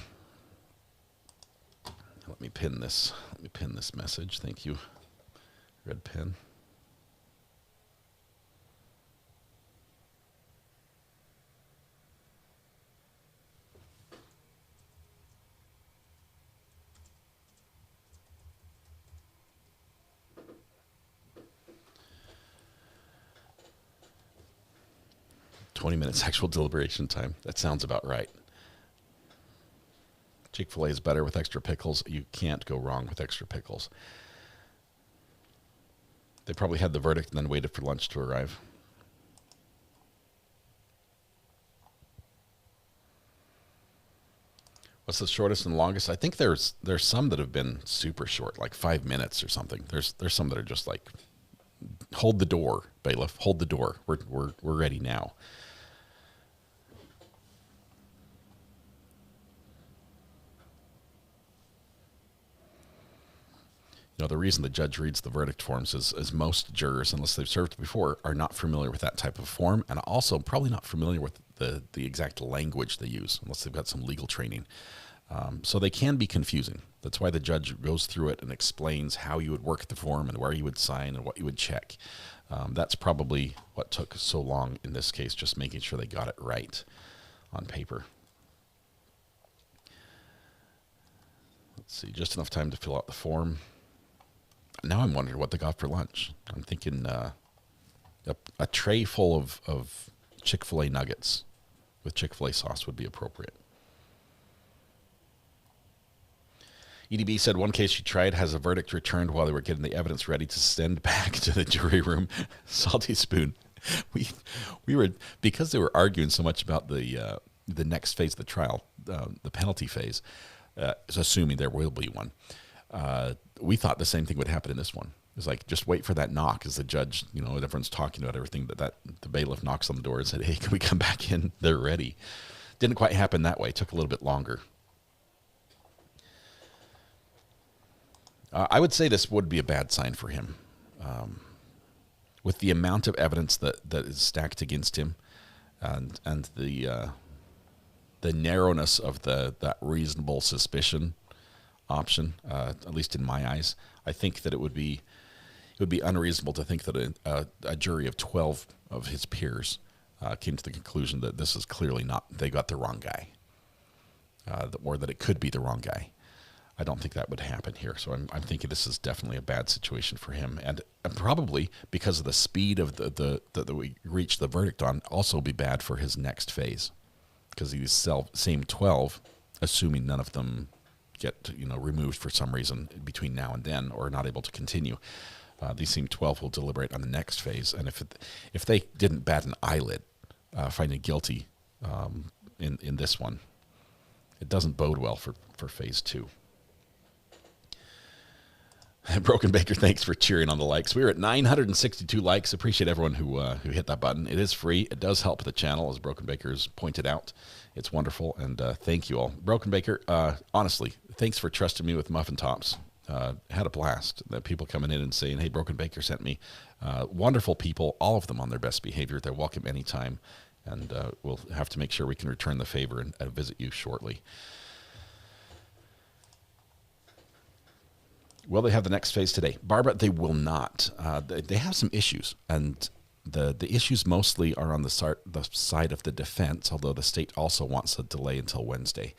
Let me pin this. Let me pin this message. Thank you. Red pen. Minutes actual deliberation time. That sounds about right. Chick-fil-A is better with extra pickles. You can't go wrong with extra pickles. They probably had the verdict and then waited for lunch to arrive. What's the shortest and longest? I think there's some that have been super short, like 5 minutes or something. There's some that are just like, hold the door, bailiff, hold the door. We're ready now. You know, the reason the judge reads the verdict forms is most jurors, unless they've served before, are not familiar with that type of form, and also probably not familiar with the exact language they use, unless they've got some legal training. So they can be confusing. That's why the judge goes through it and explains how you would work the form and where you would sign and what you would check. That's probably what took so long in this case, just making sure they got it right on paper. Let's see, just enough time to fill out the form. Now I'm wondering what they got for lunch. I'm thinking a tray full of Chick-fil-A nuggets with Chick-fil-A sauce would be appropriate. EDB said one case she tried has a verdict returned while they were getting the evidence ready to send back to the jury room. Salty spoon. We were, because they were arguing so much about the next phase of the trial, the penalty phase, assuming there will be one. We thought the same thing would happen in this one. It's like, just wait for that knock as the judge, you know, everyone's talking about everything, that the bailiff knocks on the door and said, hey, can we come back in? They're ready. Didn't quite happen that way. It took a little bit longer. I would say this would be a bad sign for him. With the amount of evidence that is stacked against him and the narrowness of that reasonable suspicion option, at least in my eyes, I think that it would be unreasonable to think that a jury of 12 of his peers came to the conclusion that this is clearly not, they got the wrong guy, or that it could be the wrong guy. I don't think that would happen here. So I'm thinking this is definitely a bad situation for him, and probably because of the speed of that we reached the verdict on, also be bad for his next phase, because these same 12, assuming none of them get removed for some reason between now and then, or not able to continue, these same 12 will deliberate on the next phase. And if they didn't bat an eyelid finding guilty in this one, it doesn't bode well for phase 2. Broken Baker, thanks for cheering on the likes. We're at 962 likes. Appreciate everyone who hit that button. It is free. It does help the channel, as Broken Baker's pointed out. It's wonderful, and thank you all. Broken Baker, honestly, thanks for trusting me with muffin tops. Had a blast. The people coming in and saying, hey, Broken Baker sent me. Wonderful people, all of them on their best behavior. They're welcome anytime, and we'll have to make sure we can return the favor and visit you shortly. Will they have the next phase today? Barbara, they will not. They have some issues, and the issues mostly are on the side of the defense, although the state also wants a delay until Wednesday.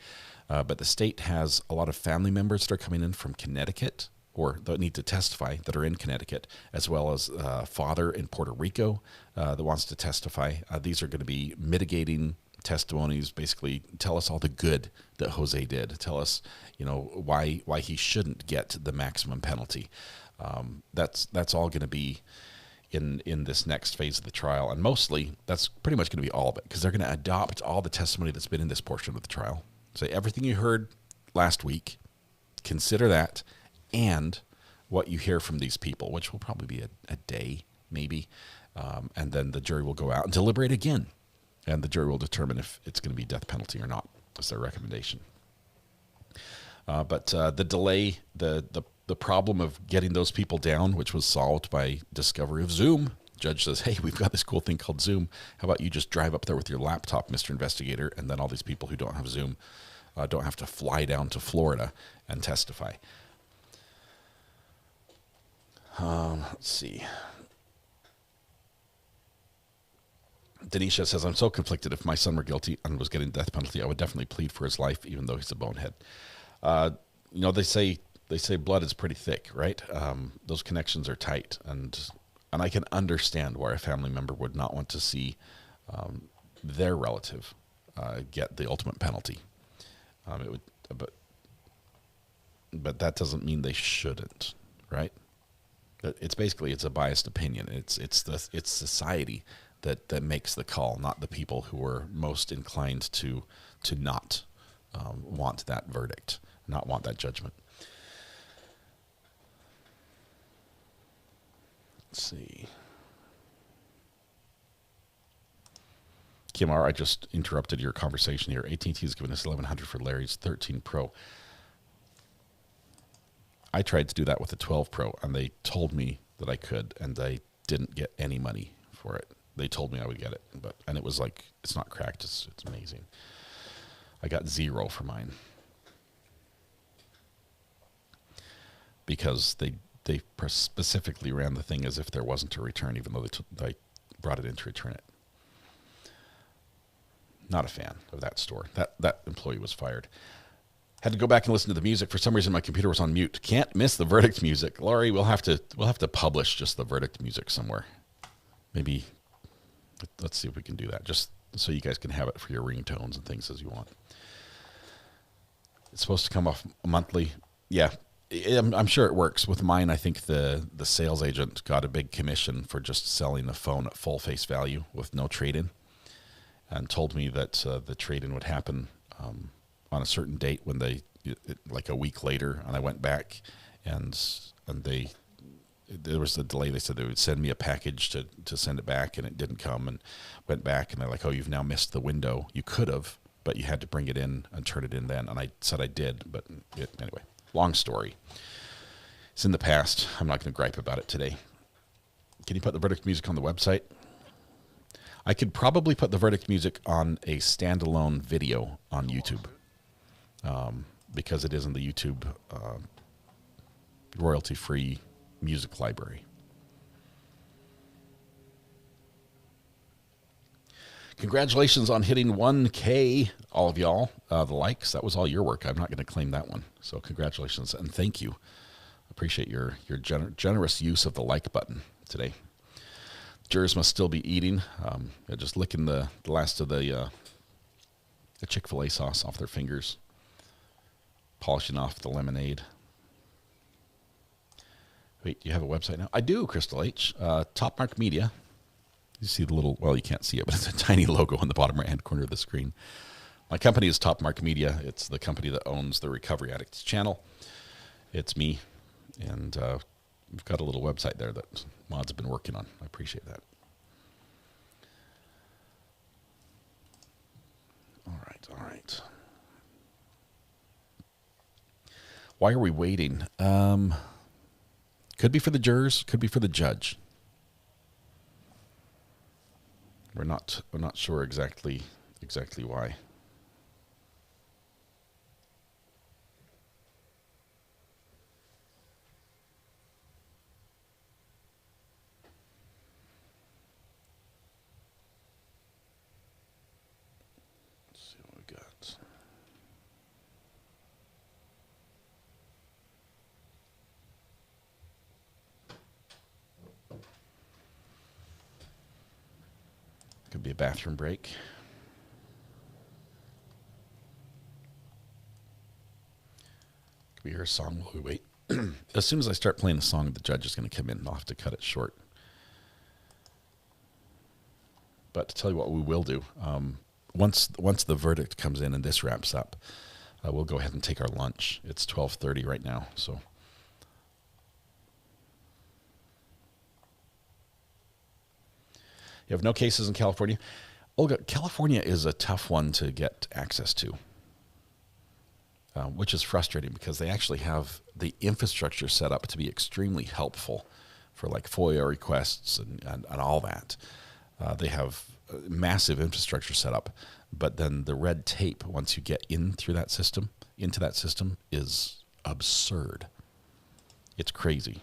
But the state has a lot of family members that are coming in from Connecticut, or that need to testify, that are in Connecticut, as well as a father in Puerto Rico that wants to testify. These are going to be mitigating testimonies. Basically tell us all the good that Jose did. Tell us, why he shouldn't get the maximum penalty. That's all going to be in this next phase of the trial, and mostly that's pretty much going to be all of it, because they're going to adopt all the testimony that's been in this portion of the trial. So everything you heard last week, consider that, and what you hear from these people, which will probably be a day, maybe, and then the jury will go out and deliberate again, and the jury will determine if it's going to be death penalty or not. That's their recommendation. But the delay, the problem of getting those people down, which was solved by discovery of Zoom. Judge says, hey, we've got this cool thing called Zoom. How about you just drive up there with your laptop, Mr. Investigator, and then all these people who don't have Zoom don't have to fly down to Florida and testify. Let's see. Denisha says, I'm so conflicted. If my son were guilty and was getting the death penalty, I would definitely plead for his life, even though he's a bonehead. They say blood is pretty thick, right? Those connections are tight, and I can understand why a family member would not want to see their relative get the ultimate penalty. But that doesn't mean they shouldn't, right? It's a biased opinion. It's society that makes the call, not the people who are most inclined to not want that verdict, not want that judgment. Let's see. Kimar, I just interrupted your conversation here. AT&T has given us $1,100 for Larry's 13 Pro. I tried to do that with the 12 Pro, and they told me that I could, and I didn't get any money for it. They told me I would get it, and it was like, it's not cracked. It's amazing. I got 0 for mine because they specifically ran the thing as if there wasn't a return, even though they brought it in to return it. Not a fan of that store. That employee was fired. Had to go back and listen to the music. For some reason, my computer was on mute. Can't miss the verdict music. Laurie, we'll have to publish just the verdict music somewhere. Maybe let's see if we can do that, just so you guys can have it for your ringtones and things as you want. It's supposed to come off monthly. Yeah, I'm sure it works. With mine, I think the sales agent got a big commission for just selling the phone at full face value with no trade-in, and told me that the trade-in would happen on a certain date when like a week later, and I went back and there was a delay. They said they would send me a package to send it back, and it didn't come, and went back, and they're like, oh, you've now missed the window. You could have, but you had to bring it in and turn it in then. And I said I did, but anyway, long story. It's in the past. I'm not going to gripe about it today. Can you put the verdict music on the website? I could probably put the verdict music on a standalone video on YouTube, because it is in the YouTube royalty-free music library. Congratulations on hitting 1K, all of y'all. The likes, that was all your work. I'm not going to claim that one. So congratulations and thank you. Appreciate your generous use of the like button today. Jurors must still be eating. They're just licking the last of the Chick-fil-A sauce off their fingers, polishing off the lemonade. Wait, you have a website now? I do, Crystal H. Topmark Media. You see the little, well, you can't see it, but it's a tiny logo on the bottom right-hand corner of the screen. My company is Topmark Media. It's the company that owns the Recovery Addict channel. It's me, and we've got a little website there that Mod's have been working on. I appreciate that. All right. Why are we waiting? Could be for the jurors, could be for the judge. We're not sure exactly why. Let's see what we got. Could be a bathroom break. Could we hear a song while we wait? As soon as I start playing the song, the judge is going to come in. I'll have to cut it short. But to tell you what we will do, once the verdict comes in and this wraps up, we'll go ahead and take our lunch. It's 12:30 right now, so You have no cases in California. Olga, California is a tough one to get access to, which is frustrating because they actually have the infrastructure set up to be extremely helpful for like FOIA requests and all that. They have massive infrastructure set up, but then the red tape once you get into that system is absurd. It's crazy.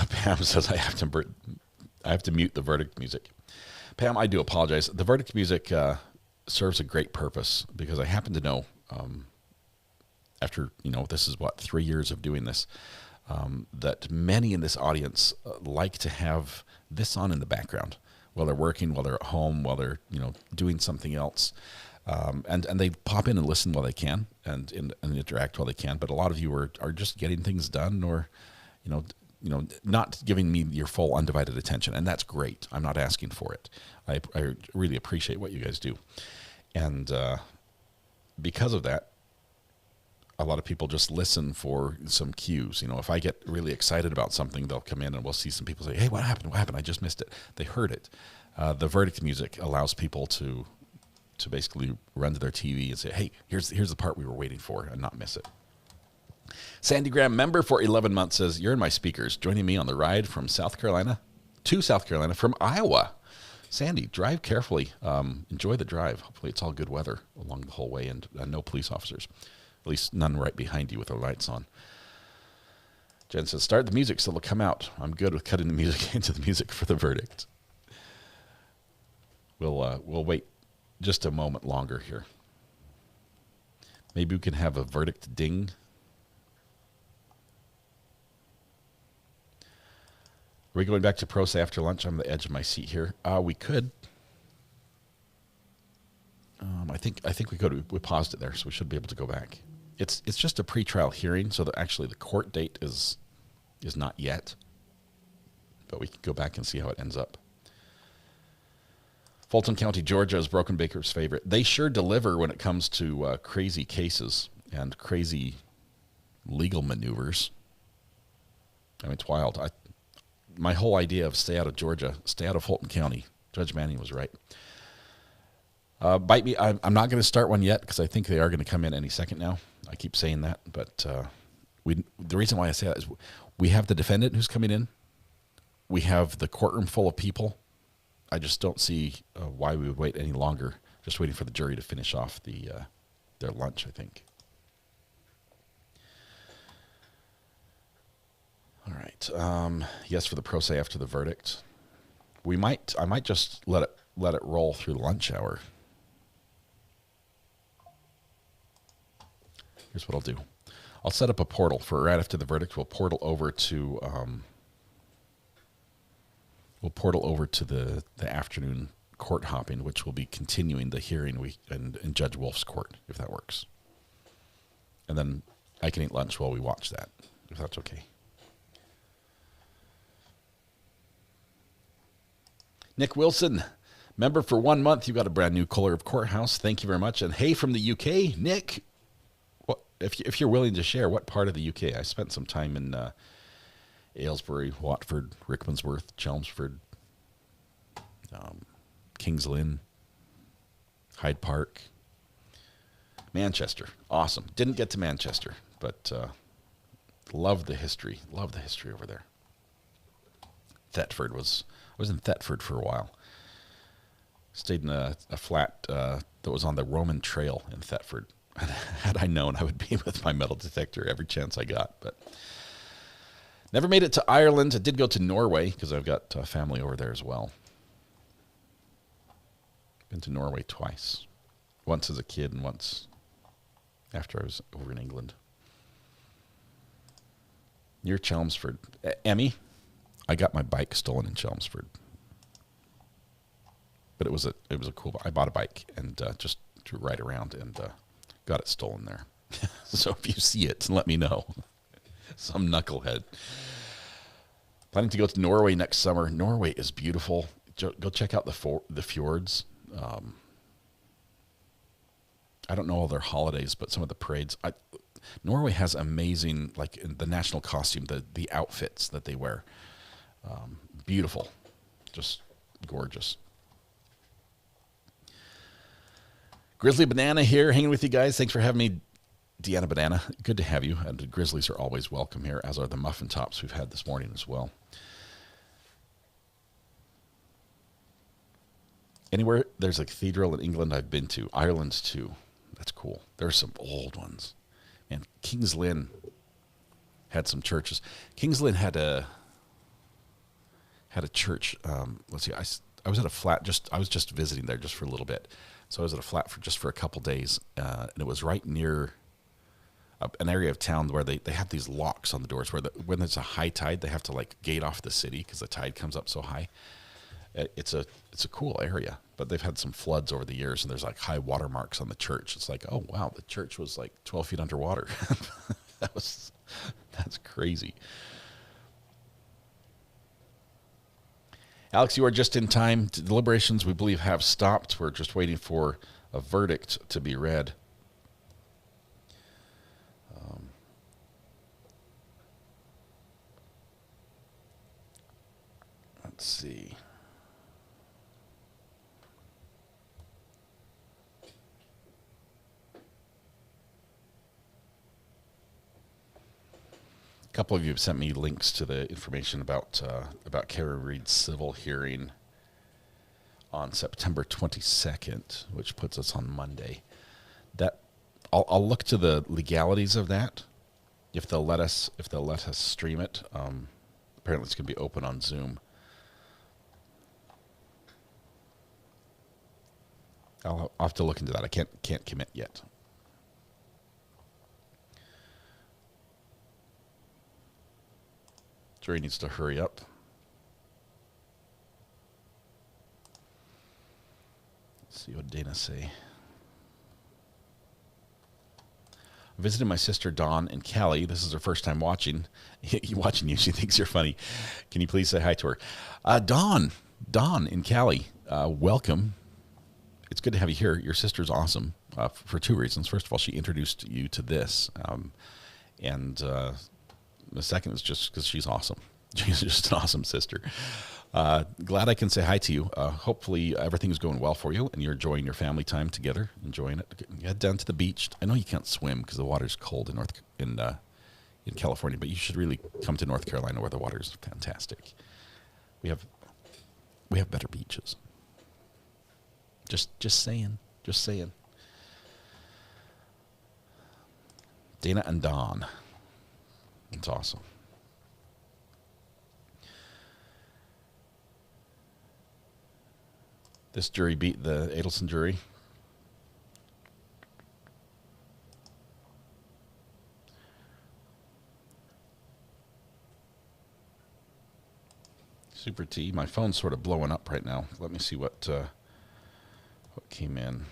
Pam says I have to mute the verdict music. Pam, I do apologize. The verdict music serves a great purpose because I happen to know, after this is 3 years of doing this, that many in this audience like to have this on in the background while they're working, while they're at home, while they're doing something else, and they pop in and listen while they can and interact while they can. But a lot of you are just getting things done, or not giving me your full undivided attention, and that's great. I'm not asking for it. I really appreciate what you guys do, and because of that, a lot of people just listen for some cues. If I get really excited about something, they'll come in and we'll see some people say, "Hey, what happened? What happened? I just missed it." They heard it. The verdict music allows people to basically run to their TV and say, "Hey, here's the part we were waiting for," and not miss it. Sandy Graham, member for 11 months, says, "You're in my speakers, joining me on the ride from South Carolina to South Carolina from Iowa." Sandy, drive carefully. Enjoy the drive. Hopefully it's all good weather along the whole way and no police officers. At least none right behind you with their lights on. Jen says, "Start the music so they'll come out." I'm good with cutting the music into the music for the verdict. We'll wait just a moment longer here. Maybe we can have a verdict ding. Are we going back to pro se after lunch? I'm on the edge of my seat here. We could. I think we paused it there, so we should be able to go back. It's just a pretrial hearing, so that actually the court date is not yet. But we can go back and see how it ends up. Fulton County, Georgia is Broken Baker's favorite. They sure deliver when it comes to crazy cases and crazy legal maneuvers. I mean, it's wild. My whole idea of stay out of Georgia, stay out of Fulton County. Judge Manning was right. Bite me. I'm not going to start one yet because I think they are going to come in any second now. I keep saying that, but the reason why I say that is we have the defendant who's coming in. We have the courtroom full of people. I just don't see why we would wait any longer. Just waiting for the jury to finish off their lunch, I think. All right. Yes, for the pro se after the verdict. I might just let it roll through the lunch hour. Here's what I'll do. I'll set up a portal for right after the verdict. We'll portal over to the afternoon court hopping, which will be continuing the hearing in Judge Wolf's court, if that works. And then I can eat lunch while we watch that, if that's okay. Nick Wilson, member for 1 month. You got a brand new color of courthouse. Thank you very much. And hey, from the UK, Nick. If you're willing to share, what part of the UK? I spent some time in Aylesbury, Watford, Rickmansworth, Chelmsford, Kings Lynn, Hyde Park, Manchester. Awesome. Didn't get to Manchester, but love the history. Love the history over there. Thetford I was in Thetford for a while. Stayed in a flat that was on the Roman Trail in Thetford. Had I known, I would be with my metal detector every chance I got. But never made it to Ireland. I did go to Norway because I've got family over there as well. Been to Norway twice. Once as a kid and once after I was over in England. Near Chelmsford. Emmy, I got my bike stolen in Chelmsford. But it was a cool. I bought a bike and just to ride around and got it stolen there. So if you see it, let me know. Some knucklehead. Planning to go to Norway next summer. Norway is beautiful. Go check out the fjords. I don't know all their holidays, but some of the parades. Norway has amazing, like the national costume, the outfits that they wear. Beautiful, just gorgeous. Grizzly Banana here, hanging with you guys. Thanks for having me, Deanna Banana. Good to have you. And the Grizzlies are always welcome here, as are the Muffin Tops we've had this morning as well. Anywhere there's a cathedral in England I've been to. Ireland too. That's cool. There's some old ones. And King's Lynn had some churches. King's Lynn had a church. Let's see. I was at a flat. I was just visiting there just for a little bit. So I was at a flat for a couple days, and it was right near an area of town where they have these locks on the doors where when there's a high tide, they have to like gate off the city because the tide comes up so high. It's a cool area, but they've had some floods over the years, and there's like high water marks on the church. It's like, oh wow, the church was like 12 feet underwater. That's crazy. Alex, you are just in time. Deliberations, we believe, have stopped. We're just waiting for a verdict to be read. Let's see. A couple of you have sent me links to the information about Kara Reed's civil hearing on September 22nd, which puts us on Monday. That I'll look to the legalities of that, if they'll let us stream it. Apparently, it's going to be open on Zoom. I'll have to look into that. I can't commit yet. Jury needs to hurry up. Let's see what Dana say. I visited my sister Dawn in Cali. This is her first time watching. Watching you, she thinks you're funny. Can you please say hi to her? Dawn in Cali, welcome. It's good to have you here. Your sister's awesome for two reasons. First of all, she introduced you to this, and the second is just because she's awesome. She's just an awesome sister. Glad I can say hi to you. Hopefully everything's going well for you and you're enjoying your family time together, enjoying it. Head down to the beach. I know you can't swim because the water's cold in California, but you should really come to North Carolina where the water's fantastic. We have better beaches. Just saying. Dana and Don. It's awesome. This jury beat the Adelson jury. Super T. My phone's sort of blowing up right now. Let me see what came in.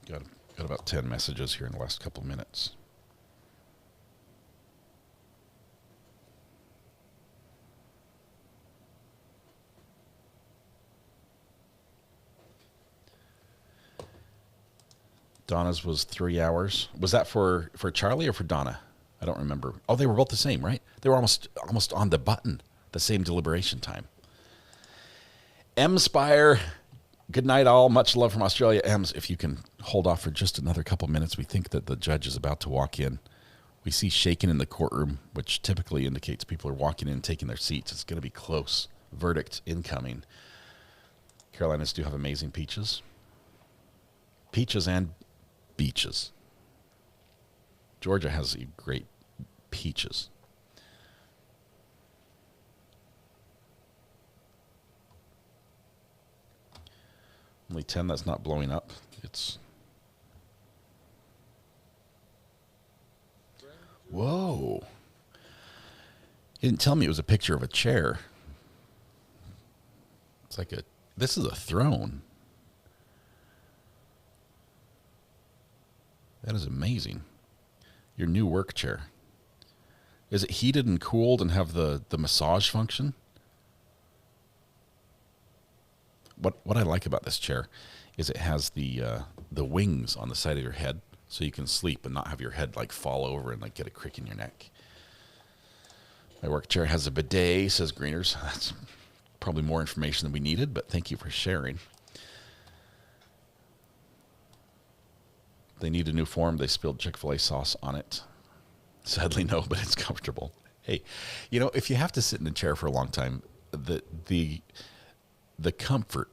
Got about 10 messages here in the last couple of minutes. Donna's was 3 hours. Was that for Charlie or for Donna? I don't remember. Oh, they were both the same, right? They were almost on the button, the same deliberation time. M-Spire, good night all. Much love from Australia. Ems, if you can hold off for just another couple minutes, we think that the judge is about to walk in. We see shaking in the courtroom, which typically indicates people are walking in and taking their seats. It's going to be close. Verdict incoming. Carolinas do have amazing peaches. Peaches and beaches. Georgia has great peaches. Only 10 that's not blowing up. It's... Whoa. He didn't tell me it was a picture of a chair. It's like this is a throne. That is amazing. Your new work chair. Is it heated and cooled and have the massage function? what I like about this chair is it has the wings on the side of your head, so you can sleep and not have your head like fall over and like get a crick in your neck. My work chair has a bidet, says Greeners. That's probably more information than we needed, but thank you for sharing. They need a new form. They spilled Chick-fil-A sauce on it. Sadly, no, but it's comfortable. Hey, you know, if you have to sit in a chair for a long time, the comfort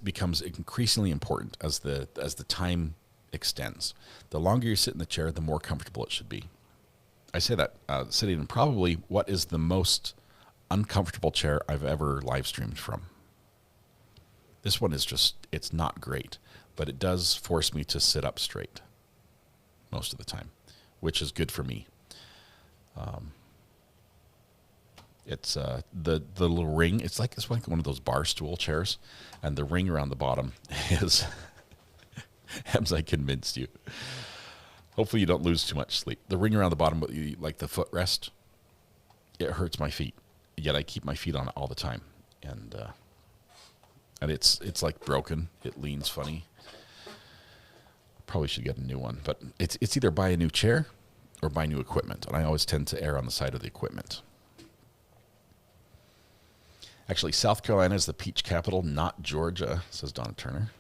becomes increasingly important as the time extends. The longer you sit in the chair, the more comfortable it should be. I say that sitting in probably what is the most uncomfortable chair I've ever live streamed from. This one is just, it's not great, but it does force me to sit up straight most of the time, which is good for me. It's the little ring. It's like one of those bar stool chairs, and the ring around the bottom is. As I convinced you. Hopefully you don't lose too much sleep. The ring around the bottom, like the footrest, it hurts my feet. Yet I keep my feet on it all the time, and it's like broken. It leans funny. Probably should get a new one, but it's either buy a new chair or buy new equipment, and I always tend to err on the side of the equipment. Actually, South Carolina is the peach capital, not Georgia, says Donna Turner.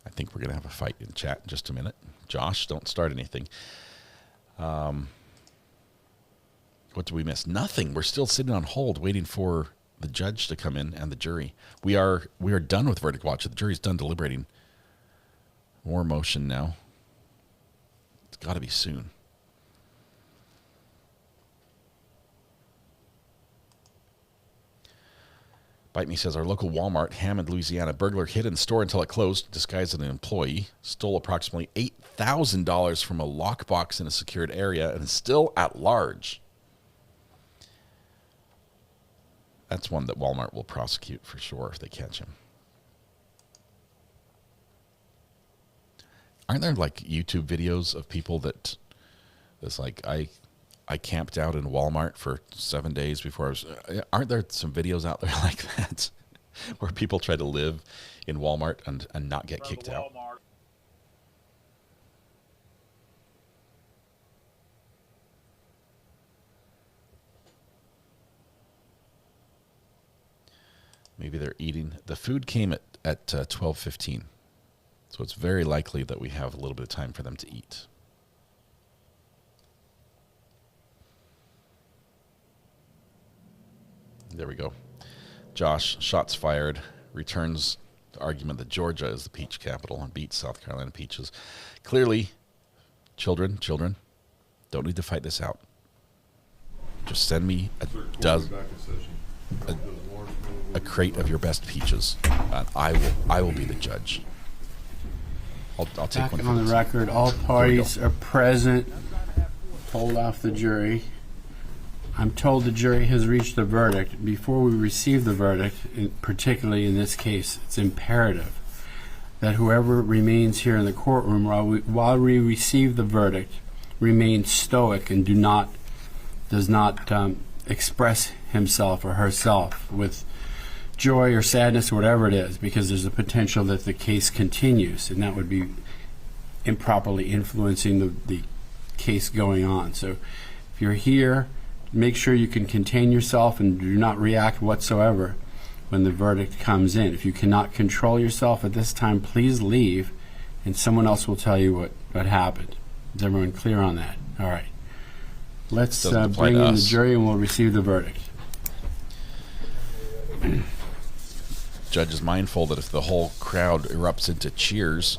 I think we're going to have a fight in chat in just a minute. Josh, don't start anything. What did we miss? Nothing. We're still sitting on hold waiting for the judge to come in and the jury. We are done with verdict watch. The jury's done deliberating. More motion now. It's got to be soon. Bite Me says, our local Walmart, Hammond, Louisiana, burglar hid in store until it closed, disguised as an employee, stole approximately $8,000 from a lockbox in a secured area, and is still at large. That's one that Walmart will prosecute for sure if they catch him. Aren't there like YouTube videos of people that's like, I camped out in Walmart for 7 days before I was... Aren't there some videos out there like that where people try to live in Walmart and not get kicked out? Maybe they're eating... The food came at 12:15, so it's very likely that we have a little bit of time for them to eat. There we go. Josh, shots fired, returns the argument that Georgia is the peach capital and beats South Carolina peaches. Clearly, children, don't need to fight this out. Just send me a crate of your best peaches, and I will be the judge. I'll take one. On the record, all parties are present, told off the jury. I'm told the jury has reached a verdict. Before we receive the verdict, particularly in this case, it's imperative that whoever remains here in the courtroom while we receive the verdict remains stoic and does not express himself or herself with joy or sadness or whatever it is, because there's a potential that the case continues, and that would be improperly influencing the case going on. So if you're here, make sure you can contain yourself and do not react whatsoever when the verdict comes in. If you cannot control yourself at this time, please leave, and someone else will tell you what happened. Is everyone clear on that? All right. Let's bring in the jury and we'll receive the verdict. Judge is mindful that if the whole crowd erupts into cheers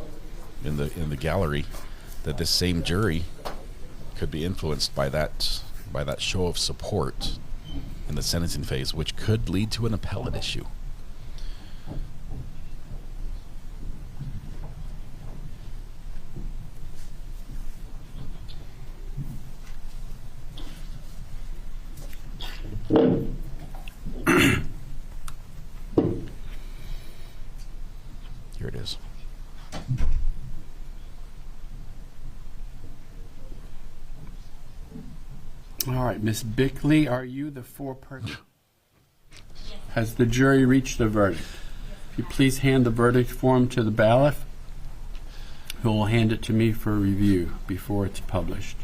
in the gallery, that this same jury could be influenced by that show of support in the sentencing phase, which could lead to an appellate issue. Here it is. All right, Miss Bickley, are you the foreperson? Has the jury reached a verdict? If you please hand the verdict form to the bailiff, who will hand it to me for review before it's published.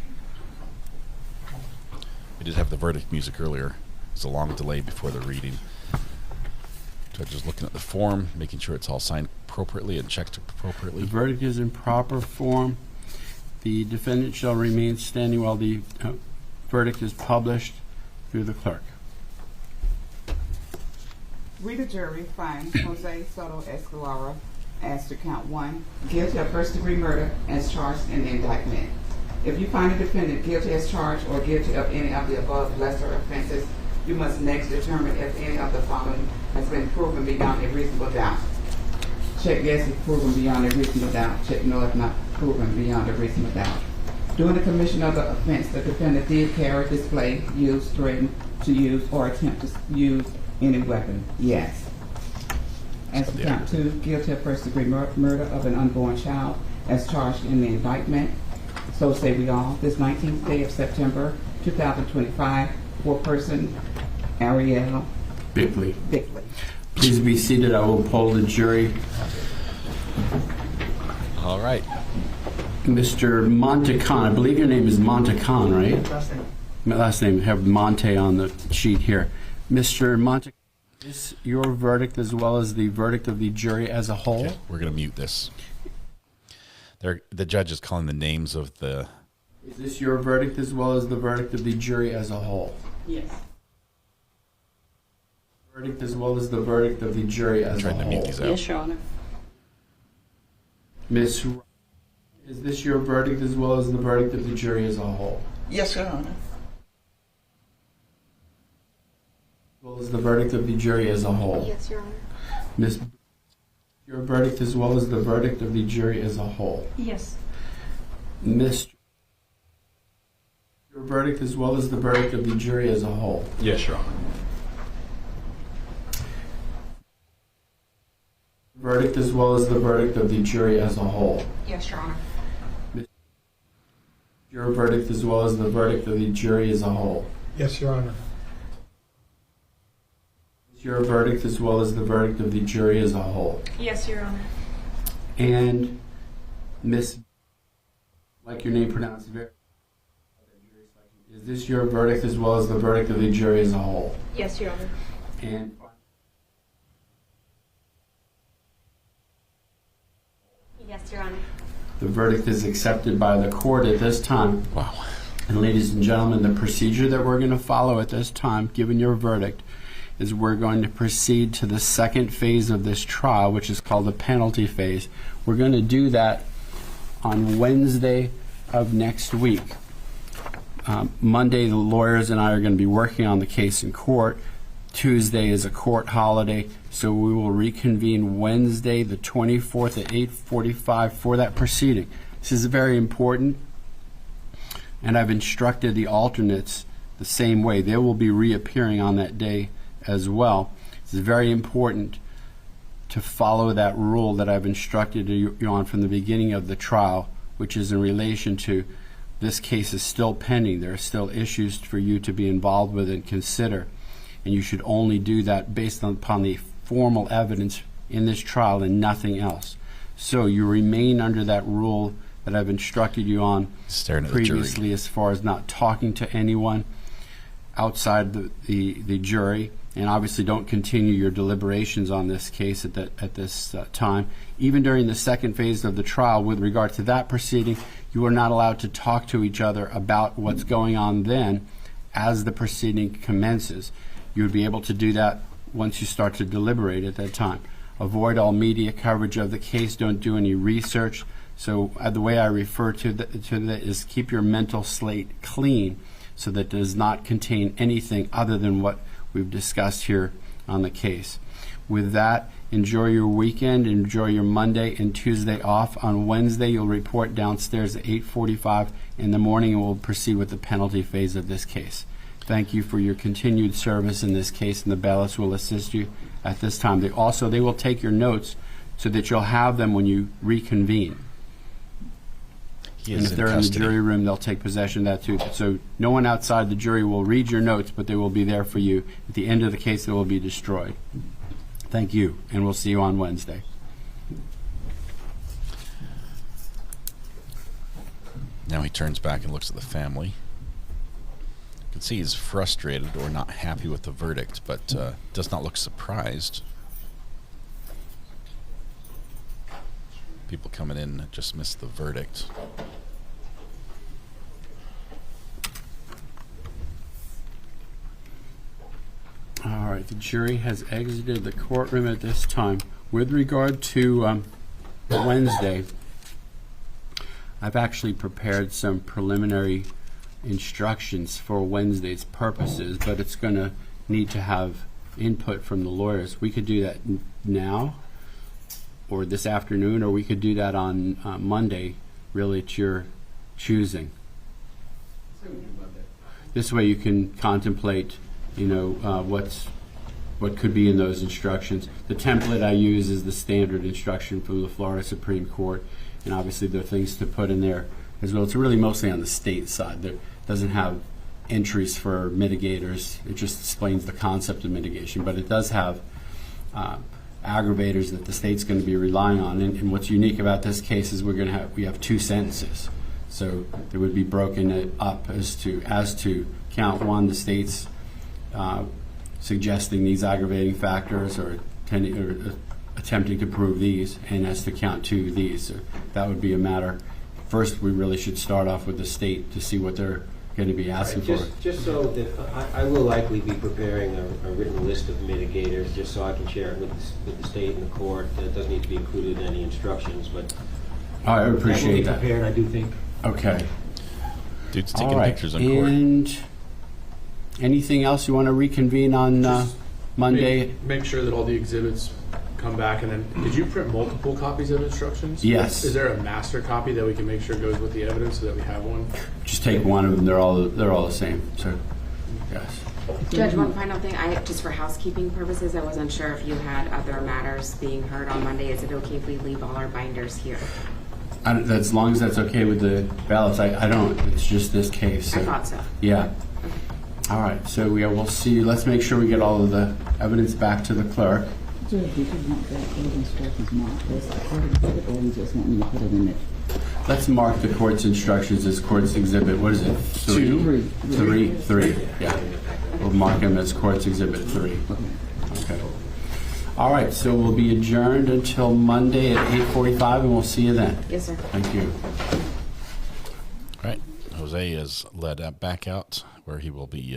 We did have the verdict music earlier. It's a long delay before the reading. Judge is looking at the form, making sure it's all signed appropriately and checked appropriately. The verdict is in proper form. The defendant shall remain standing while the verdict is published through the clerk. We, the jury, find Jose Soto-Escalera as to count 1, guilty of first-degree murder as charged in the indictment. If you find a defendant guilty as charged or guilty of any of the above lesser offenses, you must next determine if any of the following has been proven beyond a reasonable doubt. Check yes if proven beyond a reasonable doubt. Check no if not proven beyond a reasonable doubt. During the commission of the offense, the defendant did carry, display, use, threaten to use, or attempt to use any weapon. Yes. As to count 2, guilty of first-degree murder of an unborn child as charged in the indictment. So say we all. This 19th day of September 2025, 4-person Ariel Bickley. Bickley. Please be seated. I will poll the jury. All right. Mr. Montecon, I believe your name is Montecon, right? Last name. My last name, have Monte on the sheet here. Mr. Montecon, is your verdict as well as the verdict of the jury as a whole? Okay, we're going to mute this. The judge is calling the names of the... Is this your verdict as well as the verdict of the jury as a whole? Yes. Verdict as well as the verdict of the jury as a whole? Trying to mute these out. Yes, Your Honor. Miss, is this your verdict as well as the verdict of the jury as a whole? Yes, Your Honor. As well as the verdict of the jury as a whole? Yes, Your Honor. Miss, your verdict as well as the verdict of the jury as a whole? Yes. Miss, your verdict as well as the verdict of the jury as a whole? Yes, Your Honor. Verdict as well as the verdict of the jury as a whole? Yes, Your Honor. Your verdict as well as the verdict of the jury as a whole? Yes, Your Honor. Your verdict as well as the verdict of the jury as a whole? Yes, Your Honor. And Miss, like your name pronounced, is this your verdict as well as the verdict of the jury as a whole? Yes, Your Honor. And Yes, Your Honor. the verdict is accepted by the court at this time. Wow. And ladies and gentlemen, the procedure that we're going to follow at this time, given your verdict, is we're going to proceed to the second phase of this trial, which is called the penalty phase. We're going to do that on Wednesday of next week. Monday, the lawyers and I are going to be working on the case in court. Tuesday is a court holiday, so we will reconvene Wednesday, the 24th at 8:45 for that proceeding. This is very important, and I've instructed the alternates the same way. They will be reappearing on that day as well. It's very important to follow that rule that I've instructed you on from the beginning of the trial, which is in relation to this case is still pending. There are still issues for you to be involved with and consider, and you should only do that based upon the formal evidence in this trial and nothing else. So you remain under that rule that I've instructed you on previously, as far as not talking to anyone outside the jury, and obviously don't continue your deliberations on this case at this time. Even during the second phase of the trial, with regard to that proceeding, you are not allowed to talk to each other about what's going on then as the proceeding commences. You would be able to do that once you start to deliberate at that time. Avoid all media coverage of the case. Don't do any research. So the way I refer to that is keep your mental slate clean, so that it does not contain anything other than what we've discussed here on the case. With that, enjoy your weekend, enjoy your Monday and Tuesday off. On Wednesday, you'll report downstairs at 8:45 in the morning, and we'll proceed with the penalty phase of this case. Thank you for your continued service in this case, and the bailiffs will assist you at this time. They will take your notes so that you'll have them when you reconvene. He And is if in they're in the custody. jury room, they'll take possession of that too. So no one outside the jury will read your notes, but they will be there for you. At the end of the case, they will be destroyed. Thank you, and we'll see you on Wednesday. Now he turns back and looks at the family. You can see he's frustrated or not happy with the verdict, but does not look surprised. People coming in just missed the verdict. All right, the jury has exited the courtroom at this time. With regard to Wednesday, I've actually prepared some preliminary instructions for Wednesday's purposes, but it's going to need to have input from the lawyers. We could do that now or this afternoon, or we could do that on Monday. Really, it's your choosing. This way you can contemplate, what could be in those instructions. The template I use is the standard instruction from the Florida Supreme Court, and obviously there are things to put in there as well. It's really mostly on the state side. It doesn't have entries for mitigators. It just explains the concept of mitigation, but it does have aggravators that the state's going to be relying on. And what's unique about this case is we have two sentences, so it would be broken up as to count one, the state's suggesting these aggravating factors or attempting to prove these, and as to count two, these. So that would be a matter. First, we really should start off with the state to see what they're going to be asking for. Just so that I will likely be preparing a written list of mitigators, just so I can share it with the state and the court. It doesn't need to be included in any instructions, but I appreciate that. Will be prepared, I do think. Okay. Dude's taking pictures in court. And anything else you want to reconvene on Monday? Make sure that all the exhibits come back, and then did you print multiple copies of instructions? Yes. Is there a master copy that we can make sure goes with the evidence so that we have one? Just take one of them. They're all the same. So, yes. Judge, one final thing. Just for housekeeping purposes, I wasn't sure if you had other matters being heard on Monday. Is it okay if we leave all our binders here? As long as that's okay with the ballots. I don't. It's just this case. So. I thought so. Yeah. All right. So we'll see. Let's make sure we get all of the evidence back to the clerk. Judge, did you want those instructions marked as a court exhibit, or you just want me to put it in there? Let's mark the court's instructions as court's exhibit. What is it? Three. Yeah. We'll mark them as court's exhibit 3. Okay. All right. So we'll be adjourned until Monday at 8:45, and we'll see you then. Yes, sir. Thank you. All right. Jose is led back out where he will be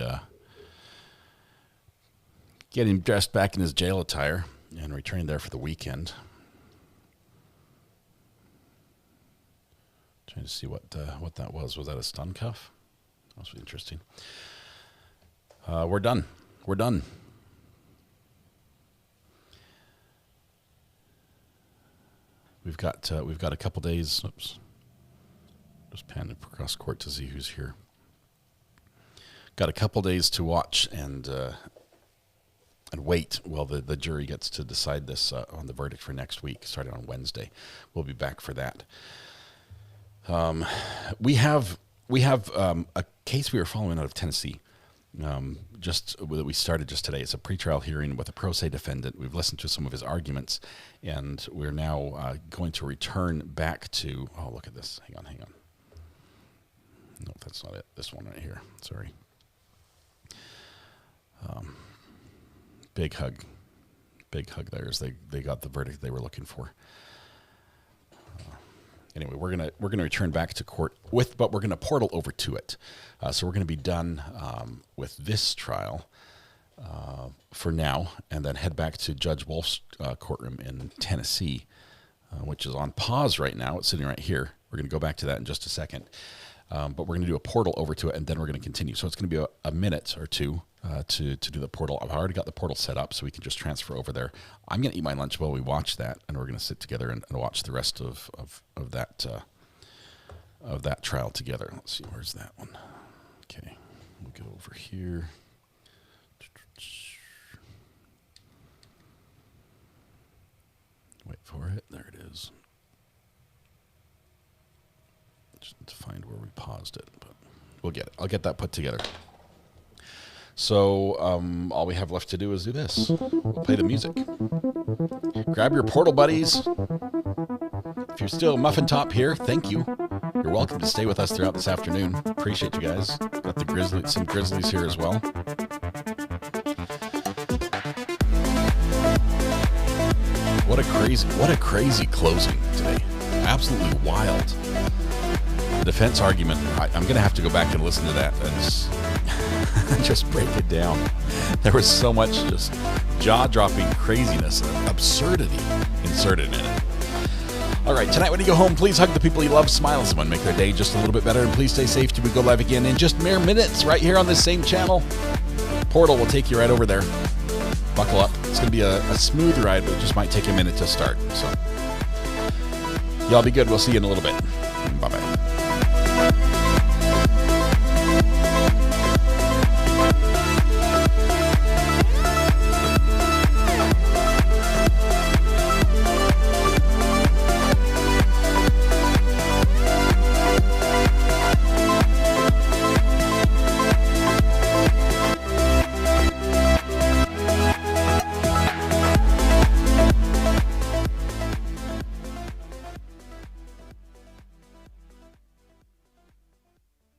getting dressed back in his jail attire and returning there for the weekend. Trying to see what that was. Was that a stun cuff? That was interesting. We're done. We've got a couple days. Oops. Just panning across court to see who's here. Got a couple days to watch and wait while the jury gets to decide this on the verdict for next week, starting on Wednesday. We'll be back for that. We have a case we were following out of Tennessee. That we started just today. It's a pretrial hearing with a pro se defendant. We've listened to some of his arguments, and we're now going to return back to. Oh, look at this! Hang on. No, that's not it. This one right here. Sorry. Big hug there as they got the verdict they were looking for. Anyway, we're gonna return back to court but we're gonna portal over to it. So we're gonna be done with this trial for now, and then head back to Judge Wolf's courtroom in Tennessee, which is on pause right now. It's sitting right here. We're gonna go back to that in just a second. But we're going to do a portal over to it, and then we're going to continue. So it's going to be a minute or two to do the portal. I've already got the portal set up, so we can just transfer over there. I'm going to eat my lunch while we watch that, and we're going to sit together and watch the rest of that trial together. Let's see, where's that one? Okay, we'll go over here. Wait for it. There it is. Just need to find where we paused it, but we'll get it. I'll get that put together. So all we have left to do is do this. We'll play the music. Grab your portal buddies. If you're still muffin top here, thank you. You're welcome to stay with us throughout this afternoon. Appreciate you guys. Got the some Grizzlies here as well. What a crazy closing today. Absolutely wild. The defense argument, I'm going to have to go back and listen to that and just break it down. There was so much just jaw-dropping craziness and absurdity inserted in it. All right, tonight when you go home, please hug the people you love, smile at someone, make their day just a little bit better, and please stay safe till we go live again in just mere minutes right here on this same channel. Portal will take you right over there. Buckle up. It's going to be a smooth ride, but it just might take a minute to start. So, y'all be good. We'll see you in a little bit. Bye-bye.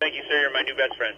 Thank you, sir. You're my new best friend.